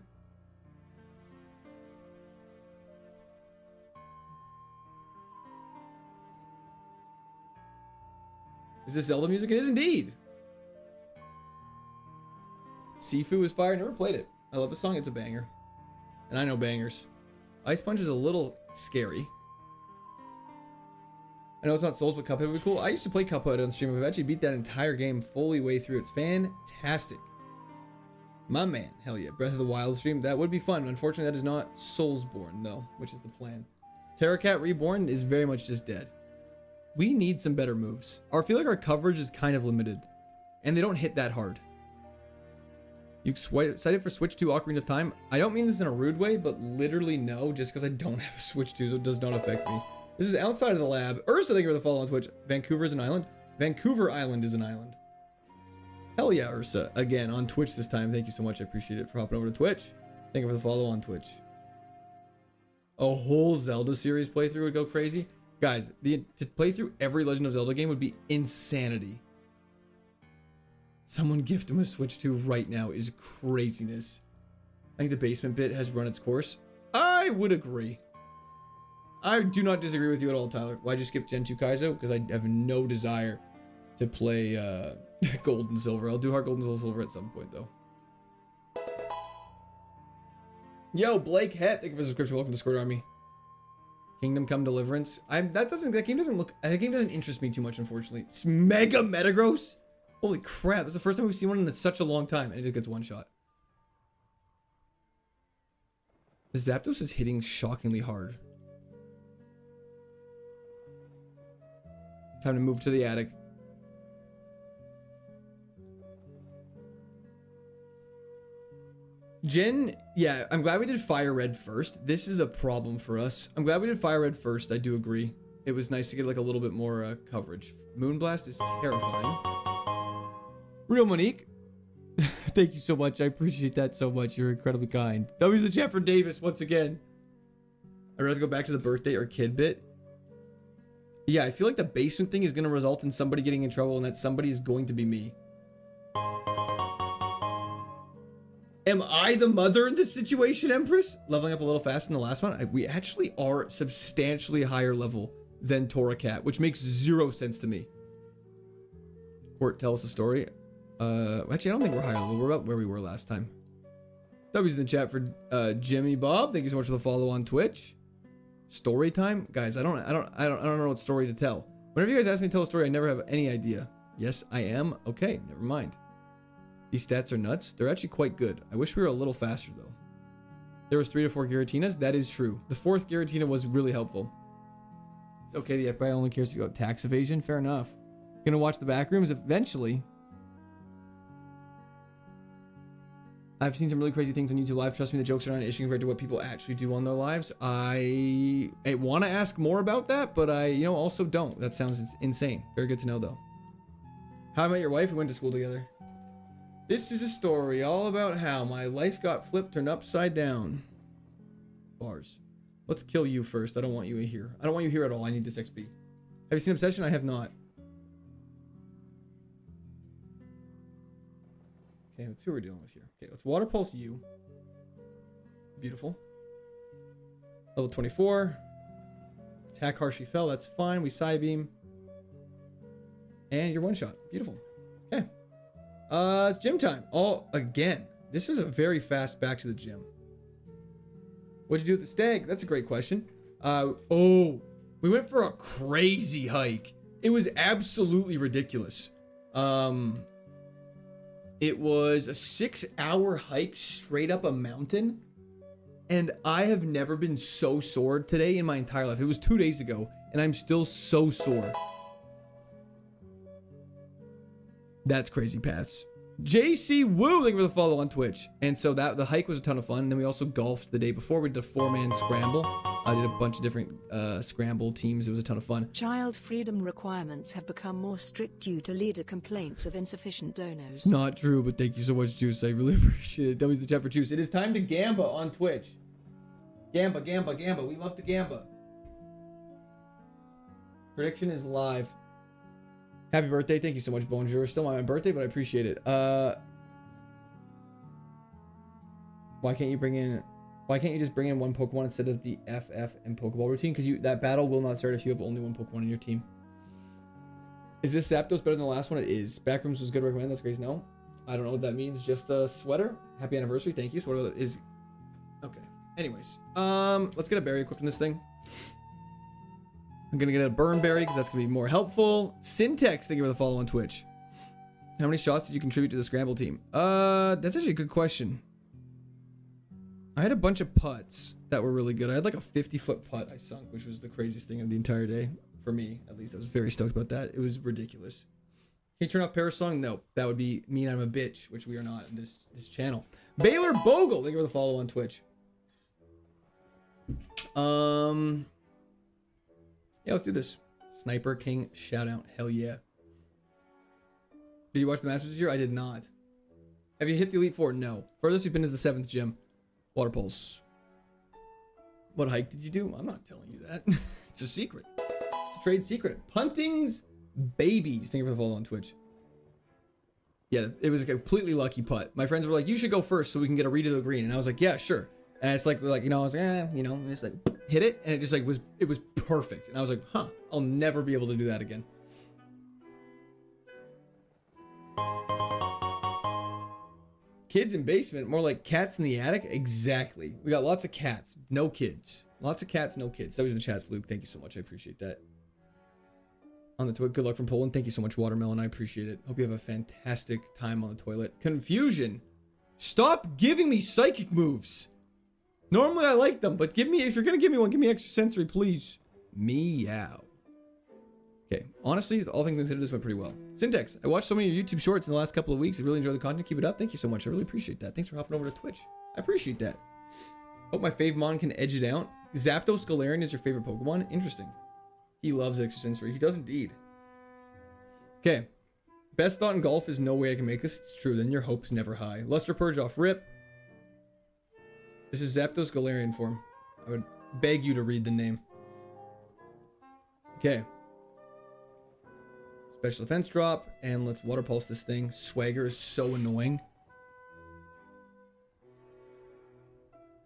Is this Zelda music? It is indeed. Sifu is fire. Never played it. I love the song. It's a banger. And I know bangers. Ice Punch is a little scary. I know it's not Souls, but Cuphead would be cool. I used to play Cuphead on stream. I've actually beat that entire game fully way through. It's fantastic. My man. Hell yeah. Breath of the Wild stream. That would be fun. Unfortunately, that is not Soulsborne, though, which is the plan. Terracat Reborn is very much just dead. We need some better moves. I feel like our coverage is kind of limited. And they don't hit that hard. You excited for Switch 2 Ocarina of Time? I don't mean this in a rude way, but literally no, just because I don't have a Switch 2, so it does not affect me. This is outside of the lab. Ursa, thank you for the follow on Twitch. Vancouver is an island. Vancouver Island is an island. Hell yeah, Ursa. Again, on Twitch this time. Thank you so much. I appreciate it for hopping over to Twitch. Thank you for the follow on Twitch. A whole Zelda series playthrough would go crazy. Guys, to play through every Legend of Zelda game would be insanity. Someone gift him a Switch 2 right now is craziness. I think the basement bit has run its course. I would agree. I do not disagree with you at all, Tyler. Why'd you skip Gen 2 Kaizo? Because I have no desire to play Gold and Silver. I'll do Heart Gold and Silver at some point, though. Yo, Blake Het, thank you for the subscription. Welcome to Square Army. Kingdom Come Deliverance. That game doesn't interest me too much, unfortunately. It's Mega Metagross. Holy crap! It's the first time we've seen one in such a long time, and it just gets one shot. The Zapdos is hitting shockingly hard. Time to move to the attic. Jin, yeah, I'm glad we did Fire Red first. This is a problem for us. I'm glad we did Fire Red first. I do agree. It was nice to get like a little bit more coverage. Moonblast is terrifying. Real Monique, thank you so much. I appreciate that so much. You're incredibly kind. W's the chat for Davis once again. I'd rather go back to the birthday or kid bit. Yeah, I feel like the basement thing is going to result in somebody getting in trouble, and that somebody is going to be me. Am I the mother in this situation, Empress? Leveling up a little faster than the last one. We actually are substantially higher level than Toracat, which makes zero sense to me. Court, tell us a story. Actually, I don't think we're higher level. We're about where we were last time. W's in the chat for Jimmy Bob. Thank you so much for the follow on Twitch. Story time, guys. I don't know what story to tell. Whenever you guys ask me to tell a story, I never have any idea. Yes, I am. Okay, never mind. These stats are nuts. They're actually quite good. I wish we were a little faster though. There was 3 to 4 Giratinas. That is true. The 4th Giratina was really helpful. It's okay. The FBI only cares about tax evasion. Fair enough. Gonna watch the back rooms eventually. I've seen some really crazy things on YouTube Live. Trust me, the jokes are not an issue compared to what people actually do on their lives. I want to ask more about that, but I, also don't. That sounds insane. Very good to know, though. How I Met Your Wife? We went to school together. This is a story all about how my life got flipped, turned upside down. Bars. Let's kill you first. I don't want you here. I don't want you here at all. I need this XP. Have you seen Obsession? I have not. Okay, let's see what we're dealing with here. Okay, let's Water Pulse you. Beautiful. Level 24. Attack Harshly Fell. That's fine. We Psybeam. And you're one shot. Beautiful. Okay. It's gym time. Oh, again. This is a very fast back to the gym. What'd you do at the stag? That's a great question. Oh, we went for a crazy hike. It was absolutely ridiculous. It was a 6-hour hike straight up a mountain. And I have never been so sore today in my entire life. It was 2 days ago, and I'm still so sore. That's crazy paths. JC Woo, thank you for the follow on Twitch. And so the hike was a ton of fun. And then we also golfed the day before. We did a 4-man scramble. I did a bunch of different scramble teams. It was a ton of fun.
Child freedom requirements have become more strict due to leader complaints of insufficient donors.
It's not true, but thank you so much, Juice. I really appreciate it. W's the chat for Juice. It is time to Gamba on Twitch. Gamba, Gamba, Gamba. We love the Gamba. Prediction is live. Happy birthday. Thank you so much, Bonjour. Still my birthday, but I appreciate it. Why can't you just bring in one Pokemon instead of the FF and Pokeball routine? Because that battle will not start if you have only one Pokemon in your team. Is this Zapdos better than the last one? It is. Backrooms was good to recommend. That's great. No. I don't know what that means. Just a sweater. Happy anniversary. Thank you. Sweater is... Okay. Anyways. Let's get a berry equipped in this thing. I'm gonna get a burn berry because that's gonna be more helpful. Syntax, thank you for the follow on Twitch. How many shots did you contribute to the scramble team? That's actually a good question. I had a bunch of putts that were really good. I had like a 50-foot putt I sunk, which was the craziest thing of the entire day. For me, at least. I was very stoked about that. It was ridiculous. Can you turn off Parasong? No. That would be mean I'm a bitch, which we are not in this channel. Baylor Bogle, thank you for the follow on Twitch. Yeah, let's do this. Sniper King shout out. Hell yeah. Did you watch the Masters this year? I did not. Have you hit the Elite Four? No. Furthest we've been is the 7th gym. Water Pulse. What hike did you do? I'm not telling you that. It's a secret. It's a trade secret. Punting's Babies. Thank you for the follow on Twitch. Yeah, it was a completely lucky putt. My friends were like, you should go first so we can get a read of the green. And I was like, yeah, sure. And it's like, you know, I was like, and it's like, hit it. And it just like it was perfect. And I was like, huh, I'll never be able to do that again. Kids in basement, more like cats in the attic. Exactly. We got lots of cats, no kids. Lots of cats, no kids. That was in the chat, Luke. Thank you so much. I appreciate that. On the toilet, good luck from Poland. Thank you so much, Watermelon. I appreciate it. Hope you have a fantastic time on the toilet. Confusion. Stop giving me psychic moves. Normally I like them, but if you're gonna give me one, give me extra sensory, please. Meow. Okay, honestly, all things considered, this went pretty well. Syntax, I watched so many of your YouTube shorts in the last couple of weeks. I really enjoy the content. Keep it up. Thank you so much. I really appreciate that. Thanks for hopping over to Twitch. I appreciate that. Hope my fave mon can edge it out. Zapdos Galarian is your favorite Pokemon? Interesting. He loves extra sensory. He does indeed. Okay. Best thought in golf is no way I can make this. It's true. Then your hope is never high. Luster Purge off rip. This is Zapdos Galarian form. I would beg you to read the name. Okay. Special defense drop. And let's water pulse this thing. Swagger is so annoying.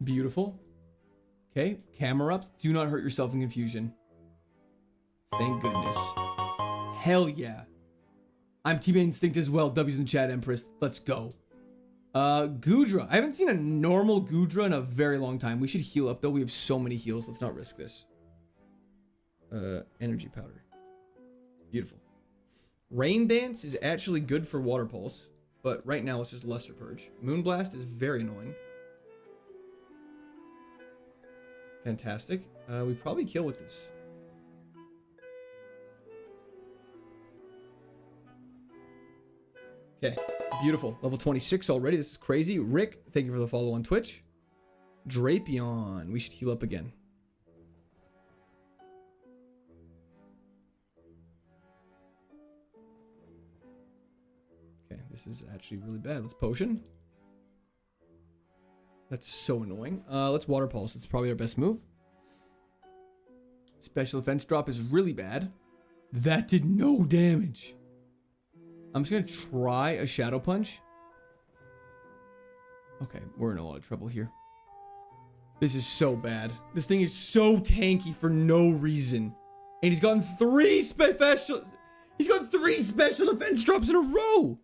Beautiful. Okay. Camera up. Do not hurt yourself in confusion. Thank goodness. Hell yeah. I'm Team Instinct as well. W's in the chat, Empress. Let's go. Goodra. I haven't seen a normal Goodra in a very long time. We should heal up though. We have so many heals. Let's not risk this. Energy powder. Beautiful. Rain Dance is actually good for Water Pulse, but right now it's just Luster Purge. Moonblast is very annoying. Fantastic. We probably kill with this. Okay, beautiful. Level 26 already. This is crazy. Rick, thank you for the follow on Twitch. Drapion. We should heal up again. Okay, this is actually really bad. Let's potion. That's so annoying. Let's water pulse. It's probably our best move. Special defense drop is really bad. That did no damage. I'm just gonna try a Shadow Punch. Okay, we're in a lot of trouble here. This is so bad. This thing is so tanky for no reason. And he's gotten three special defense drops in a row.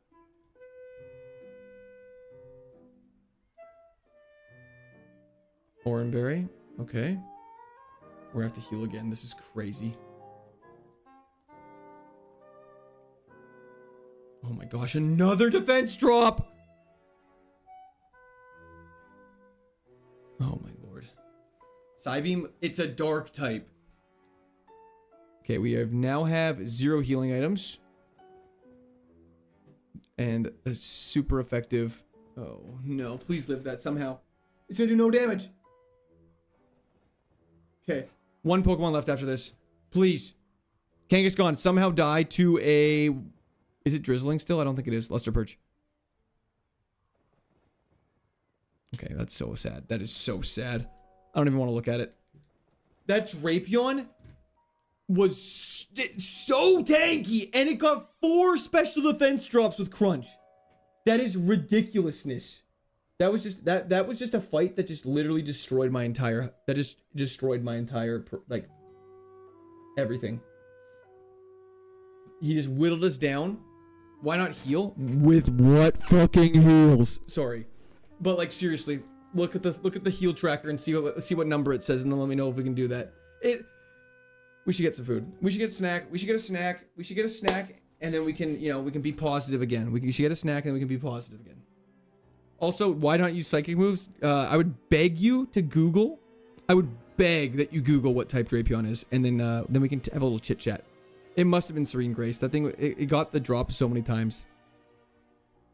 Oranberry. Okay. We're gonna have to heal again. This is crazy. Oh my gosh, another defense drop! Oh my lord. Psybeam, it's a dark type. Okay, we now have 0 healing items. And a super effective... Oh no, please live that somehow. It's gonna do no damage. Okay, 1 Pokemon left after this. Please. Kangaskhan, somehow die to a... Is it drizzling still? I don't think it is. Luster Perch. Okay, that's so sad. That is so sad. I don't even want to look at it. That Drapion was so tanky, and it got 4 special defense drops with Crunch. That is ridiculousness. That was just that was just a fight that just literally destroyed my entire like everything. He just whittled us down. Why not heal? With what fucking heals? Sorry. But like seriously, look at the heal tracker and see what number it says, and then let me know if we can do that. We should get some food. We should get a snack. We should get a snack. We should get a snack, and then we can, we can be positive again. We should get a snack, and then we can be positive again. Also, why not use psychic moves? I would beg you to Google. I would beg that you Google what type Drapion is, and then we can have a little chit chat. It must have been Serene Grace. That thing, it got the drop so many times.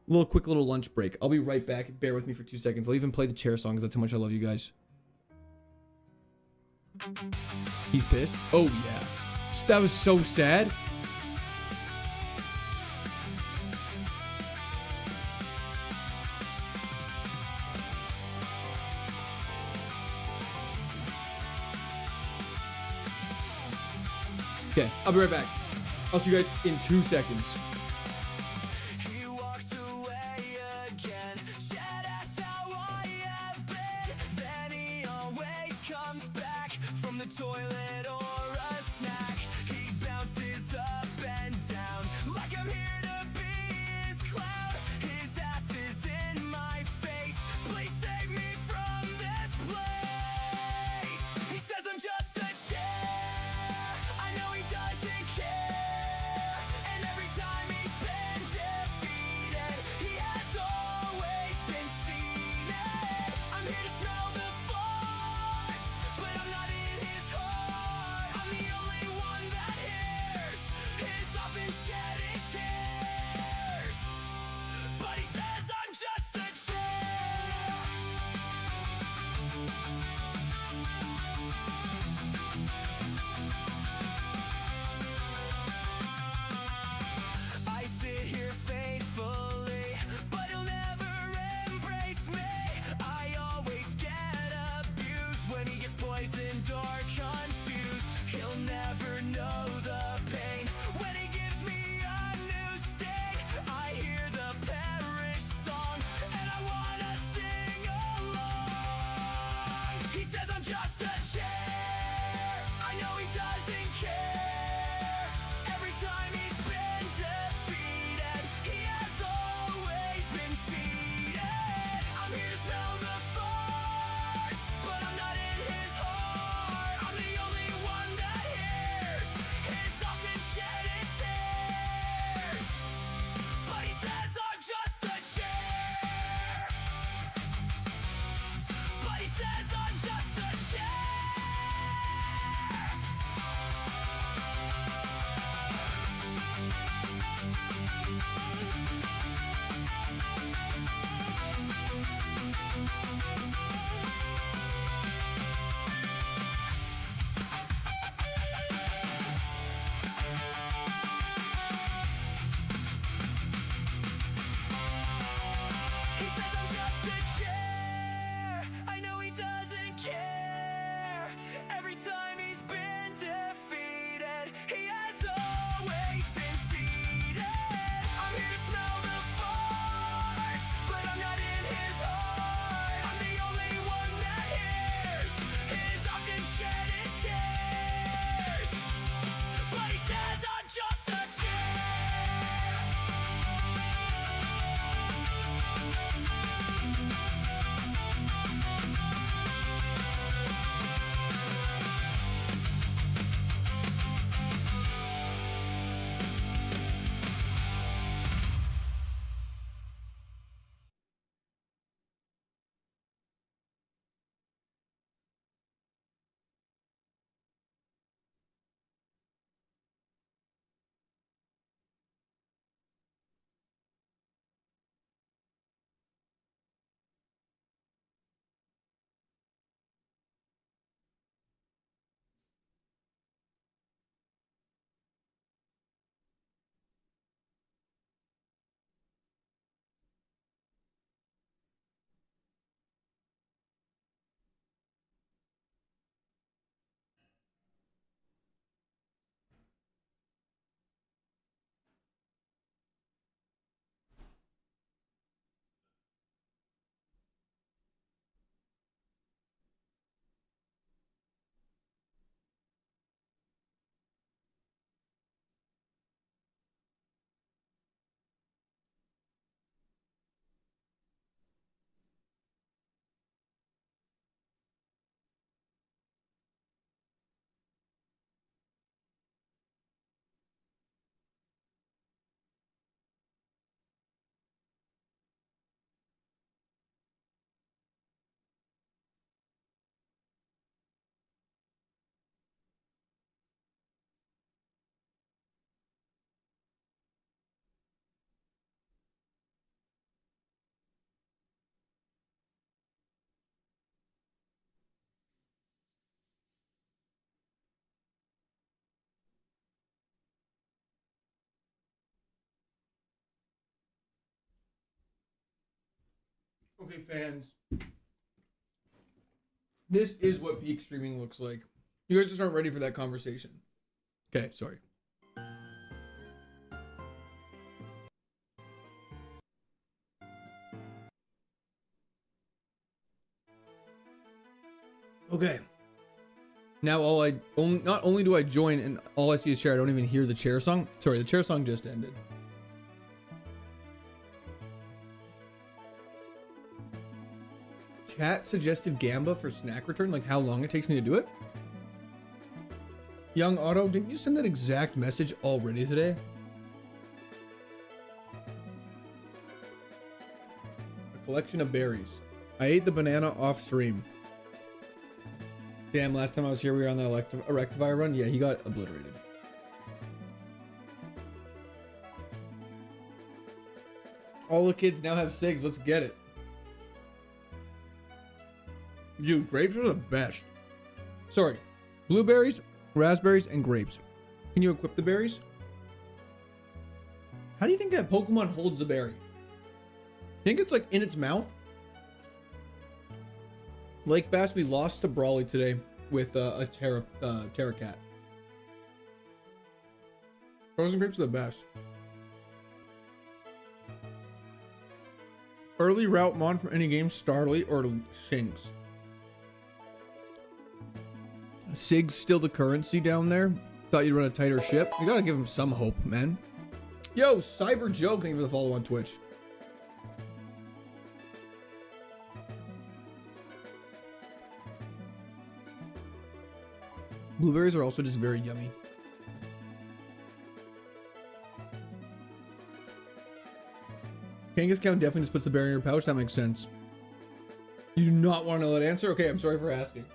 Quick little lunch break. I'll be right back. Bear with me for 2 seconds. I'll even play the chair song because that's how much I love you guys. He's pissed. Oh yeah, that was so sad. Okay, I'll be right back. I'll see you guys in 2 seconds.
He walks away again, said that's how I have been. Then he always comes back from the toilet or a snack. He bounces up and down like I'm here to be his clown. His ass is in my face. Please save me from this place. He says I'm just a chair. I know he doesn't care. And every time he's been defeated, he has always been seated. I'm here to smell the farts, but I'm not in his heart. I'm
Okay, fans. This is what peak streaming looks like. You guys just aren't ready for that conversation. Okay, sorry. Okay. Now not only do I join and all I see is chair, I don't even hear the chair song. Sorry, the chair song just ended. Chat suggested Gamba for snack return, like how long it takes me to do it. Young Otto, didn't you send that exact message already today? A collection of berries. I ate the banana off stream. Damn, last time I was here, we were on the Erectivire run. Yeah, he got obliterated. All the kids now have SIGs. Let's get it. Dude, grapes are the best. Sorry. Blueberries, raspberries, and grapes. Can you equip the berries? How do you think that Pokemon holds the berry? Think it's like in its mouth? Lake Bass, we lost to Brawly today with a Terracat. Frozen grapes are the best. Early route mon from any game, Starly or Shinx. Sig's still the currency down there. Thought you'd run a tighter ship. You gotta give him some hope, man. Yo, Cyber Joe, thank you for the follow on Twitch. Blueberries are also just very yummy. Kangaskhan definitely just puts the berry in your pouch. That makes sense. You do not want to know that answer? Okay, I'm sorry for asking.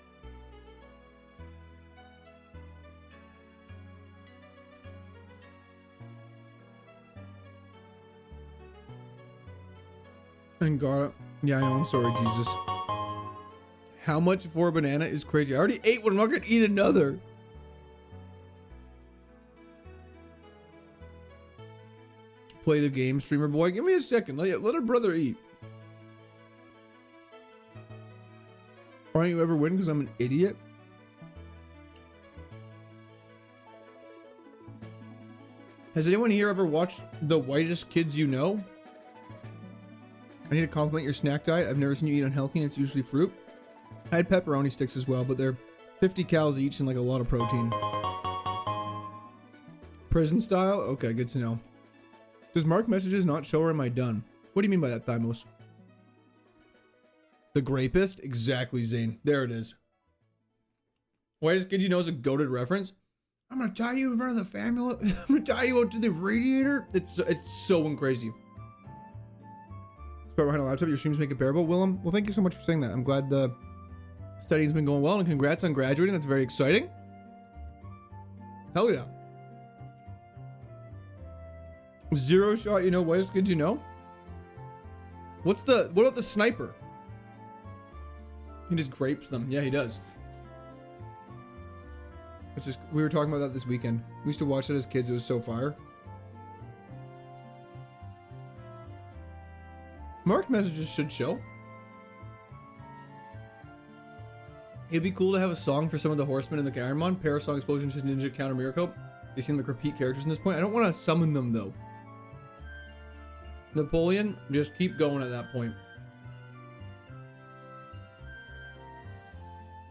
And got it. Yeah, I know. I'm sorry, Jesus. How much for a banana is crazy. I already ate one. I'm not going to eat another. Play the game, streamer boy. Give me a second. Let our brother eat. Why don't you ever win? Because I'm an idiot. Has anyone here ever watched The Whitest Kids You Know? I need to compliment your snack diet. I've never seen you eat unhealthy, and it's usually fruit. I had pepperoni sticks as well, but they're 50 calories each and like a lot of protein. Prison style? Okay, good to know. Does mark messages not show or am I done? What do you mean by that, Thymos? The Grapist? Exactly, Zane. There it is. Whitest Kid You Know is a goated reference. I'm gonna tie you in front of the family. I'm gonna tie you out to the radiator. It's so crazy. Start behind a laptop. Your streams make it bearable. Willem, well, thank you so much for saying that. I'm glad the studying's been going well, and congrats on graduating. That's very exciting. Hell yeah. Zero shot, you know, Whitest Kid You Know? What about the sniper? He just grapes them. Yeah, he does. It's just, we were talking about that this weekend. We used to watch it as kids. It was so fire. Marked messages should show. It'd be cool to have a song for some of the horsemen in the Ironmon. Parasong, Explosion, Ninja, Counter, Miracle. They seem like repeat characters in this point. I don't want to summon them though. Napoleon, just keep going at that point.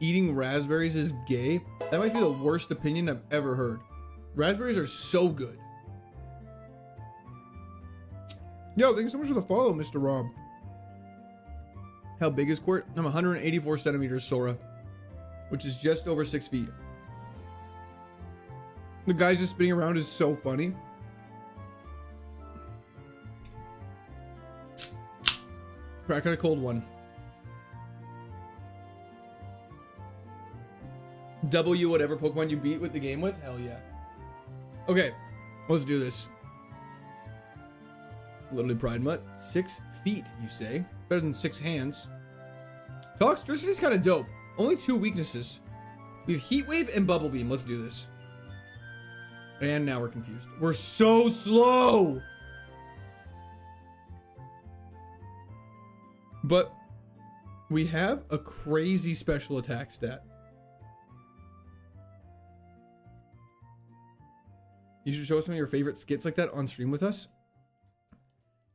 Eating raspberries is gay. That might be the worst opinion I've ever heard. Raspberries are so good. Yo, thank you so much for the follow, Mr. Rob. How big is Court? I'm 184 centimeters, Sora, which is just over 6 feet. The guys just spinning around is so funny. Crack on a cold one. W whatever Pokemon you beat with the game with? Hell yeah. Okay, let's do this. Literally Pride Mutt. 6 feet, you say? Better than 6 hands. Toxtricity is kind of dope. Only 2 weaknesses. We have Heat Wave and Bubble Beam. Let's do this. And now we're confused. We're so slow! But we have a crazy special attack stat. You should show us some of your favorite skits like that on stream with us.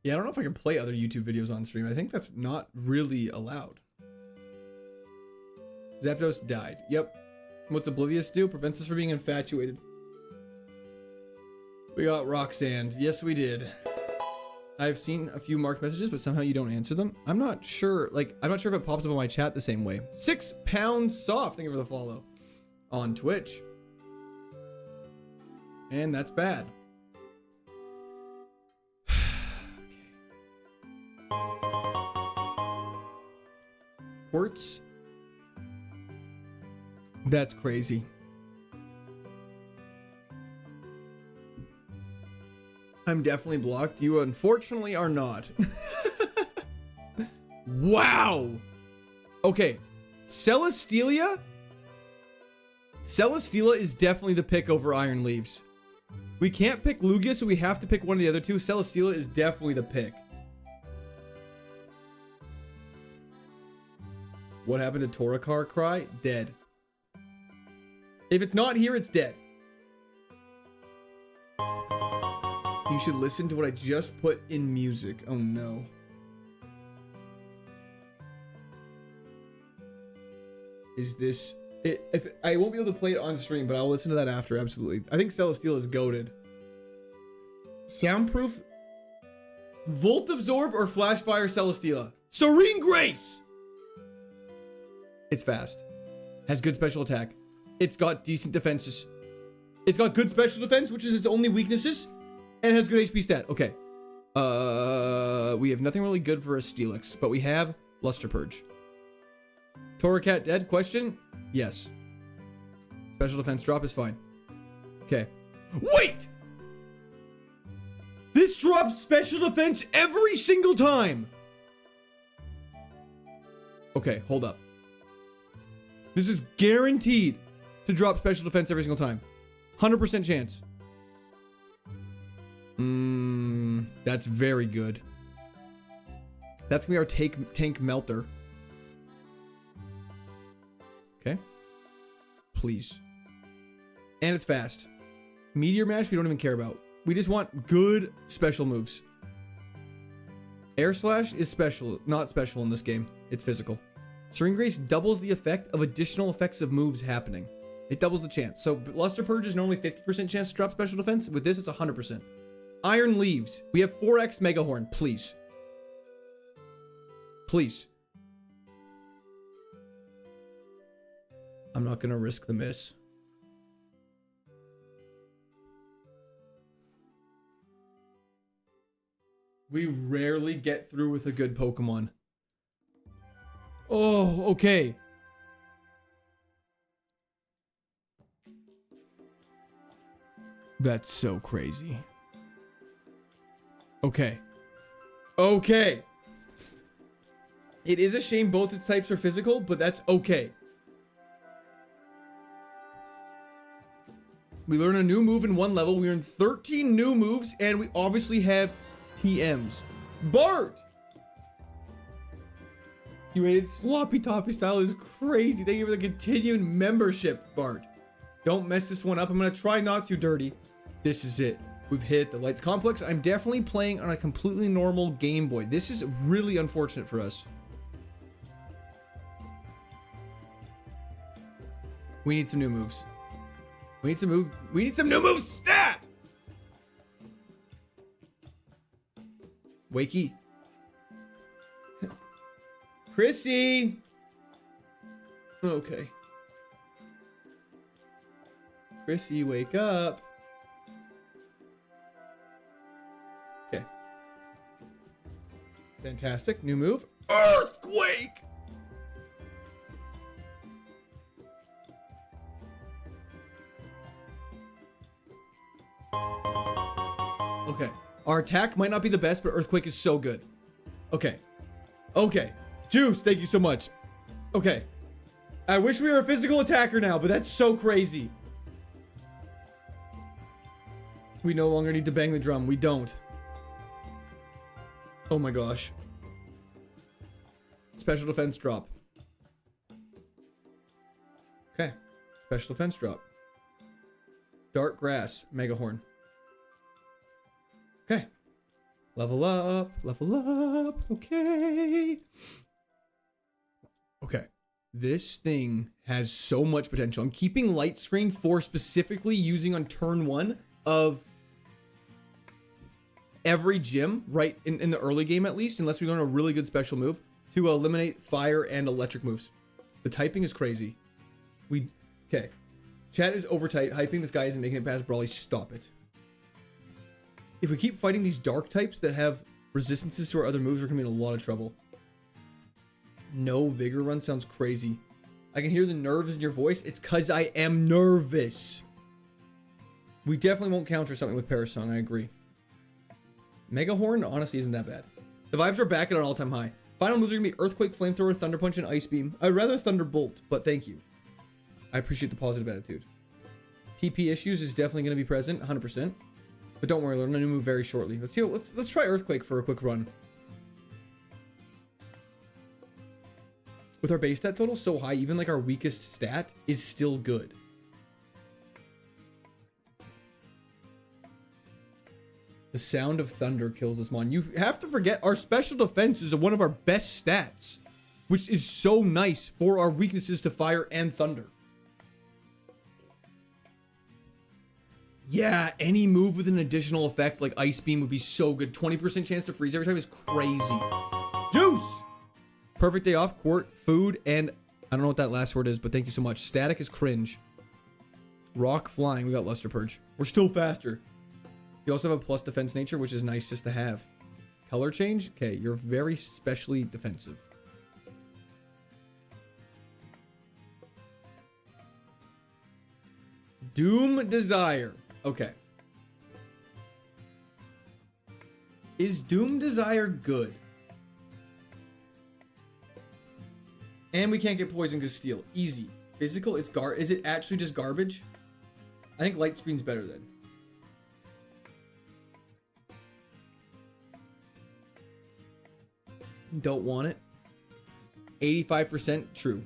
Yeah, I don't know if I can play other YouTube videos on stream. I think that's not really allowed. Zapdos died. Yep. What's Oblivious do? Prevents us from being infatuated. We got Roxanne. Yes, we did. I've seen a few marked messages, but somehow you don't answer them. I'm not sure. Like, I'm not sure if it pops up on my chat the same way. 6 pounds soft. Thank you for the follow on Twitch. And that's bad. Quartz. That's crazy. I'm definitely blocked. You unfortunately are not. Wow. Okay. Celesteela? Celesteela is definitely the pick over Iron Leaves. We can't pick Lugia, so we have to pick one of the other two. Celesteela is definitely the pick. What happened to Torokar Cry? Dead. If it's not here, it's dead. You should listen to what I just put in music. Oh no. Is this... If I won't be able to play it on stream, but I'll listen to that after, absolutely. I think Celesteela is goated. Soundproof? Volt Absorb or Flash Fire Celesteela? Serene Grace! It's fast. Has good special attack. It's got decent defenses. It's got good special defense, which is its only weaknesses. And it has good HP stat. Okay. We have nothing really good for a Steelix, but we have Luster Purge. Torracat dead? Question? Yes. Special defense drop is fine. Okay. Wait! This drops special defense every single time! Okay, hold up. This is guaranteed to drop special defense every single time. 100% chance. That's very good. That's gonna be our tank melter. Okay. Please. And it's fast. Meteor Mash we don't even care about. We just want good special moves. Air Slash is special, not special in this game. It's physical. Serene Grace doubles the effect of additional effects of moves happening. It doubles the chance. So Luster Purge is normally 50% chance to drop special defense. With this, it's 100%. Iron Leaves. We have 4x Mega Horn. Please. Please. I'm not going to risk the miss. We rarely get through with a good Pokemon. Oh, okay. That's so crazy. Okay. Okay. It is a shame both its types are physical, but that's okay. We learn a new move in one level. We earn 13 new moves, and we obviously have TMs. Bart! You made it sloppy toppy style is crazy. Thank you for the continued membership, Bart. Don't mess this one up. I'm gonna try not to, Dirty. This is it. We've hit the Lights Complex. I'm definitely playing on a completely normal Game Boy. This is really unfortunate for us. We need some new moves. We need some new moves. Stat! Wakey. Chrissy! Okay. Chrissy, wake up. Okay. Fantastic. New move. Earthquake! Okay. Our attack might not be the best, but Earthquake is so good. Okay. Okay. Juice, thank you so much. Okay. I wish we were a physical attacker now, but that's so crazy. We no longer need to bang the drum. We don't. Oh my gosh. Special defense drop. Okay. Special defense drop. Dark grass. Mega horn. Okay. Level up. Level up. Okay. Okay. This thing has so much potential. I'm keeping light screen for specifically using on turn 1 of every gym, right in the early game at least, unless we learn a really good special move to eliminate fire and electric moves. The typing is crazy. Okay. Chat is hyping. This guy isn't making it past Brawly. Stop it. If we keep fighting these dark types that have resistances to our other moves, we're gonna be in a lot of trouble. No vigor run sounds crazy. I can hear the nerves in your voice. It's cause I am nervous. We definitely won't counter something with Parasong. I agree. Mega Horn honestly isn't that bad. The vibes are back at an all-time high. Final moves are gonna be Earthquake, Flamethrower, Thunder Punch, and Ice Beam. I'd rather Thunderbolt, but thank you. I appreciate the positive attitude. PP issues is definitely gonna be present, 100%. But don't worry, learn a new move very shortly. Let's try Earthquake for a quick run. With our base stat total so high, even like our weakest stat is still good. The sound of thunder kills this mon. You have to forget our special defense is one of our best stats, which is so nice for our weaknesses to fire and thunder. Yeah, any move with an additional effect like Ice Beam would be so good. 20% chance to freeze every time is crazy. Juice! Perfect day off, court, food, and I don't know what that last word is, but thank you so much. Static is cringe. Rock flying, we got Luster Purge. We're still faster. You also have a plus defense nature, which is nice just to have. Color change? Okay, you're very specially defensive. Doom Desire. Okay. Is Doom Desire good? And we can't get poison because steel. Easy. Physical, it's is it actually just garbage? I think light screen's better then. Don't want it. 85% true.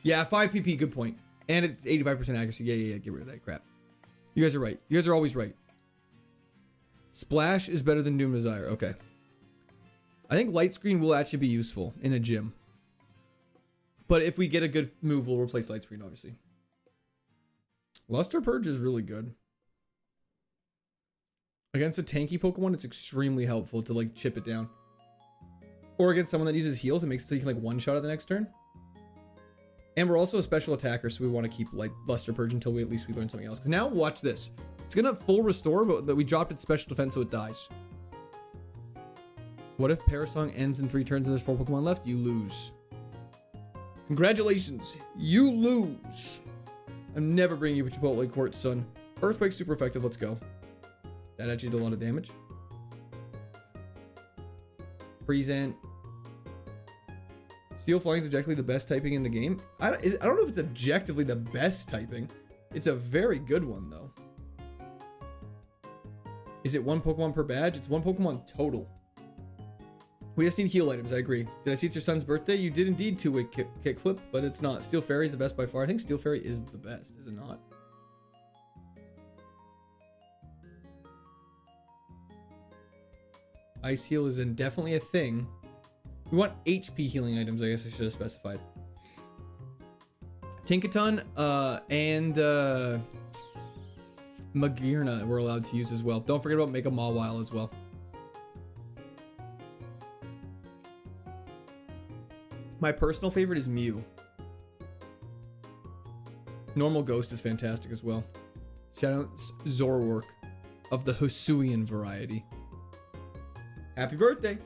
Yeah, 5 PP, good point. And it's 85% accuracy. Yeah, get rid of that crap. You guys are right. You guys are always right. Splash is better than Doom Desire. Okay. I think light screen will actually be useful in a gym. But if we get a good move, we'll replace light screen, obviously. Luster Purge is really good. Against a tanky Pokemon, it's extremely helpful to like chip it down. Or against someone that uses heals, it makes it so you can like one-shot at the next turn. And we're also a special attacker, so we want to keep like Luster Purge until we at least learn something else. Because now, watch this. It's gonna full restore, but we dropped its special defense so it dies. What if Parasong ends in 3 turns and there's 4 Pokemon left? You lose. Congratulations, you lose. I'm never bringing you Chipotle Court, son. Earthquake super effective, let's go. That actually did a lot of damage. Present. Steel Flying is objectively the best typing in the game. I don't know if it's objectively the best typing. It's a very good one, though. Is it 1 Pokemon per badge? It's 1 Pokemon total. We just need heal items, I agree. Did I see it's your son's birthday? You did indeed 2-way kickflip, but it's not. Steel Fairy is the best by far. I think Steel Fairy is the best, is it not? Ice Heal is definitely a thing. We want HP healing items, I guess I should have specified. Tinkaton and Magearna we're allowed to use as well. Don't forget about Make a Mawile as well. My personal favorite is Mew. Normal Ghost is fantastic as well. Shout out Zorwork of the Hisuian variety. Happy birthday!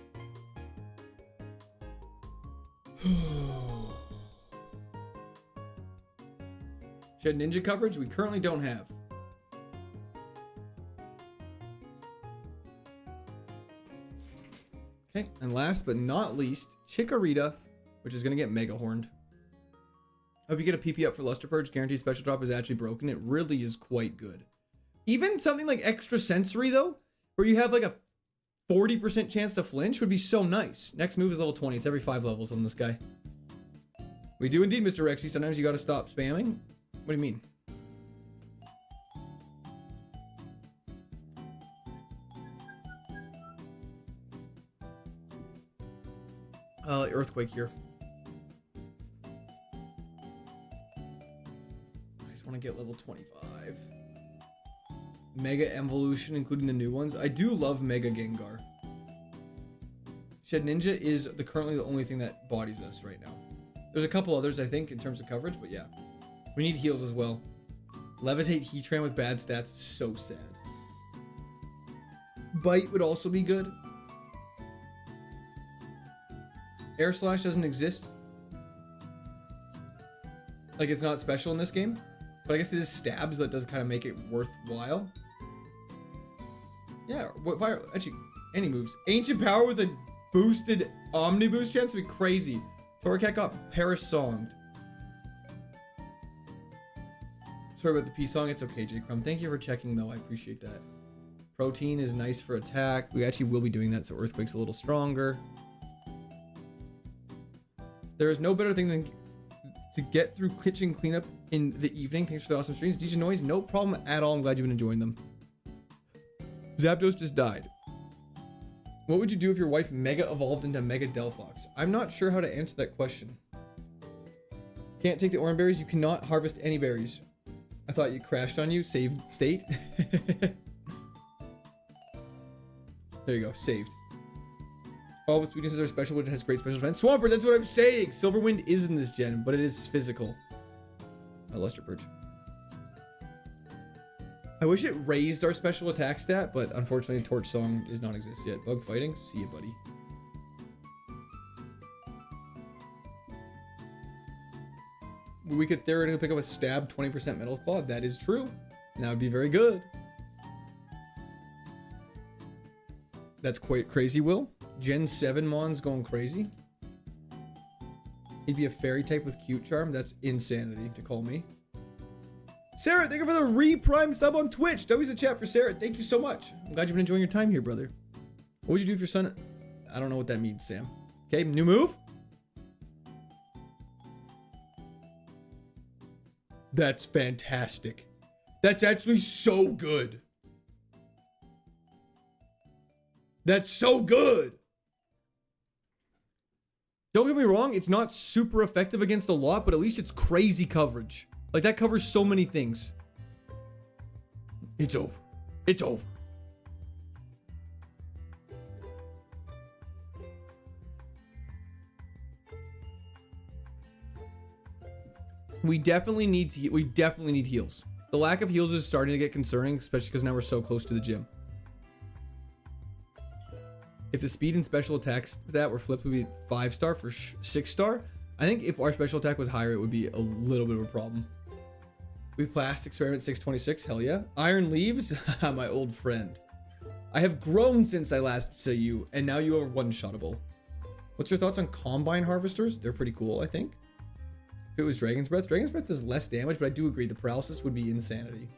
Shed Ninja coverage? We currently don't have. Okay, and last but not least, Chikorita, which is going to get Mega Horned. I hope you get a PP up for Luster Purge. Guaranteed special drop is actually broken. It really is quite good. Even something like Extra Sensory, though, where you have like a 40% chance to flinch would be so nice. Next move is level 20. It's every 5 levels on this guy. We do indeed, Mr. Rexy. Sometimes you gotta stop spamming. What do you mean? Earthquake here. I just want to get level 25. Mega Evolution, including the new ones. I do love Mega Gengar. Shed Ninja is currently the only thing that bodies us right now. There's a couple others, I think, in terms of coverage, but yeah. We need heals as well. Levitate Heatran with bad stats, so sad. Bite would also be good. Air Slash doesn't exist. Like, it's not special in this game. But I guess it is stabs, so that does kind of make it worthwhile. Yeah, what fire? Actually, any moves. Ancient Power with a boosted Omni Boost chance would be crazy. Torracat got Parasonged. Sorry about the P song. It's okay, J Crumb. Thank you for checking, though. I appreciate that. Protein is nice for attack. We actually will be doing that, so Earthquake's a little stronger. There is no better thing than to get through kitchen cleanup in the evening. Thanks for the awesome streams. DJ Noise, no problem at all. I'm glad you've been enjoying them. Zapdos just died. What would you do if your wife mega evolved into Mega Delphox? I'm not sure how to answer that question. Can't take the orange berries. You cannot harvest any berries. I thought you crashed on you. Saved state. There you go. Saved. All of its weaknesses are special, but it has great special defense. Swampert, that's what I'm saying. Silverwind is in this gen, but it is physical. Luster Purge. I wish it raised our special attack stat, but unfortunately, Torch Song does not exist yet. Bug fighting? See you, buddy. We could theoretically pick up a stab 20% Metal Claw. That is true. And that would be very good. That's quite crazy, Will. Gen 7 Mon's going crazy. He'd be a fairy type with cute charm. That's insanity to call me. Sarah, thank you for the re-prime sub on Twitch. W's the chat for Sarah. Thank you so much. I'm glad you've been enjoying your time here, brother. What would you do if your son... I don't know what that means, Sam. Okay, new move. That's fantastic. That's actually so good. That's so good. Don't get me wrong, it's not super effective against a lot, but at least it's crazy coverage. Like, that covers so many things. It's over. It's over. We definitely need heals. The lack of heals is starting to get concerning, especially because now we're so close to the gym. If the speed and special attacks that were flipped would be 5-star for 6-star. I think if our special attack was higher, it would be a little bit of a problem. We passed experiment 626. Hell yeah. Iron Leaves, my old friend. I have grown since I last saw you, and now you are one-shottable. What's your thoughts on Combine Harvesters? They're pretty cool, I think. If it was Dragon's Breath does less damage, but I do agree the paralysis would be insanity.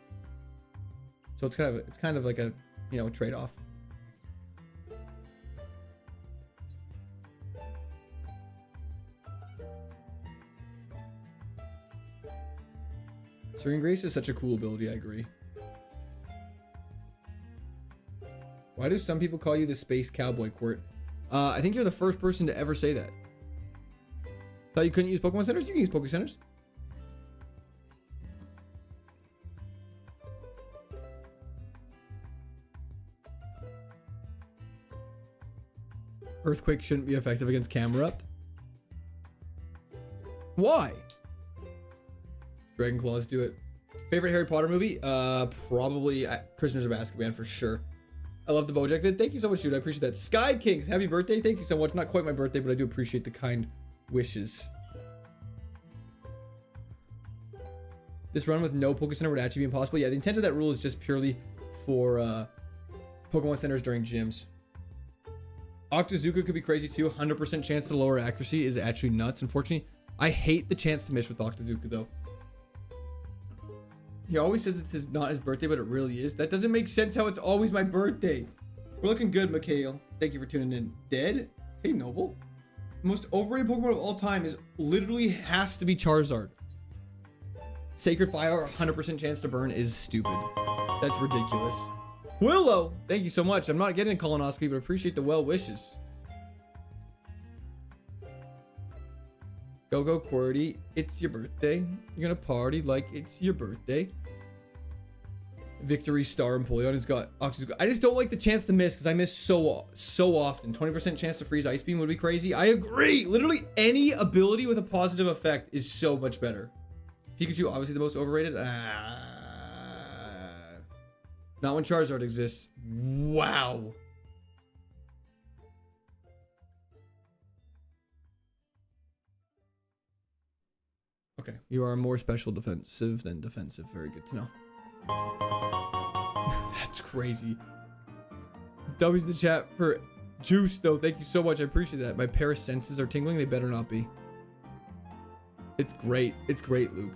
So it's kind of like a, you know, trade-off. Serene Grace is such a cool ability, I agree. Why do some people call you the Space Cowboy, Quirt? I think you're the first person to ever say that. Thought you couldn't use Pokemon Centers? You can use Poké Centers. Earthquake shouldn't be effective against Camerupt. Why? Dragon Claws do it. Favorite Harry Potter movie? Probably Prisoners of Azkaban for sure. I love the Bojack vid. Thank you so much, dude. I appreciate that. Sky Kings, happy birthday. Thank you so much. Not quite my birthday, but I do appreciate the kind wishes. This run with no Poké Center would actually be impossible. Yeah, the intent of that rule is just purely for Pokemon Centers during gyms. Octazooka could be crazy too. 100% chance to lower accuracy is actually nuts. Unfortunately, I hate the chance to miss with Octazooka though. He always says it's not his birthday, but it really is. That doesn't make sense how it's always my birthday. We're looking good, Mikhail. Thank you for tuning in. Dead? Hey, Noble. The most overrated Pokemon of all time is literally has to be Charizard. Sacred Fire, 100% chance to burn is stupid. That's ridiculous. Willow, thank you so much. I'm not getting a colonoscopy, but appreciate the well wishes. Go QWERTY, it's your birthday. You're gonna party like it's your birthday. Victory Star Empoleon has got Oxygen. I just don't like the chance to miss because I miss so often. 20% chance to freeze Ice Beam would be crazy. I agree. Literally any ability with a positive effect is so much better. Pikachu, obviously the most overrated. Not when Charizard exists. Wow. Okay, you are more special defensive than defensive. Very good to know. That's crazy. W's the chat for juice though. Thank you so much. I appreciate that. My pair of senses are tingling. They better not be. It's great. It's great, Luke.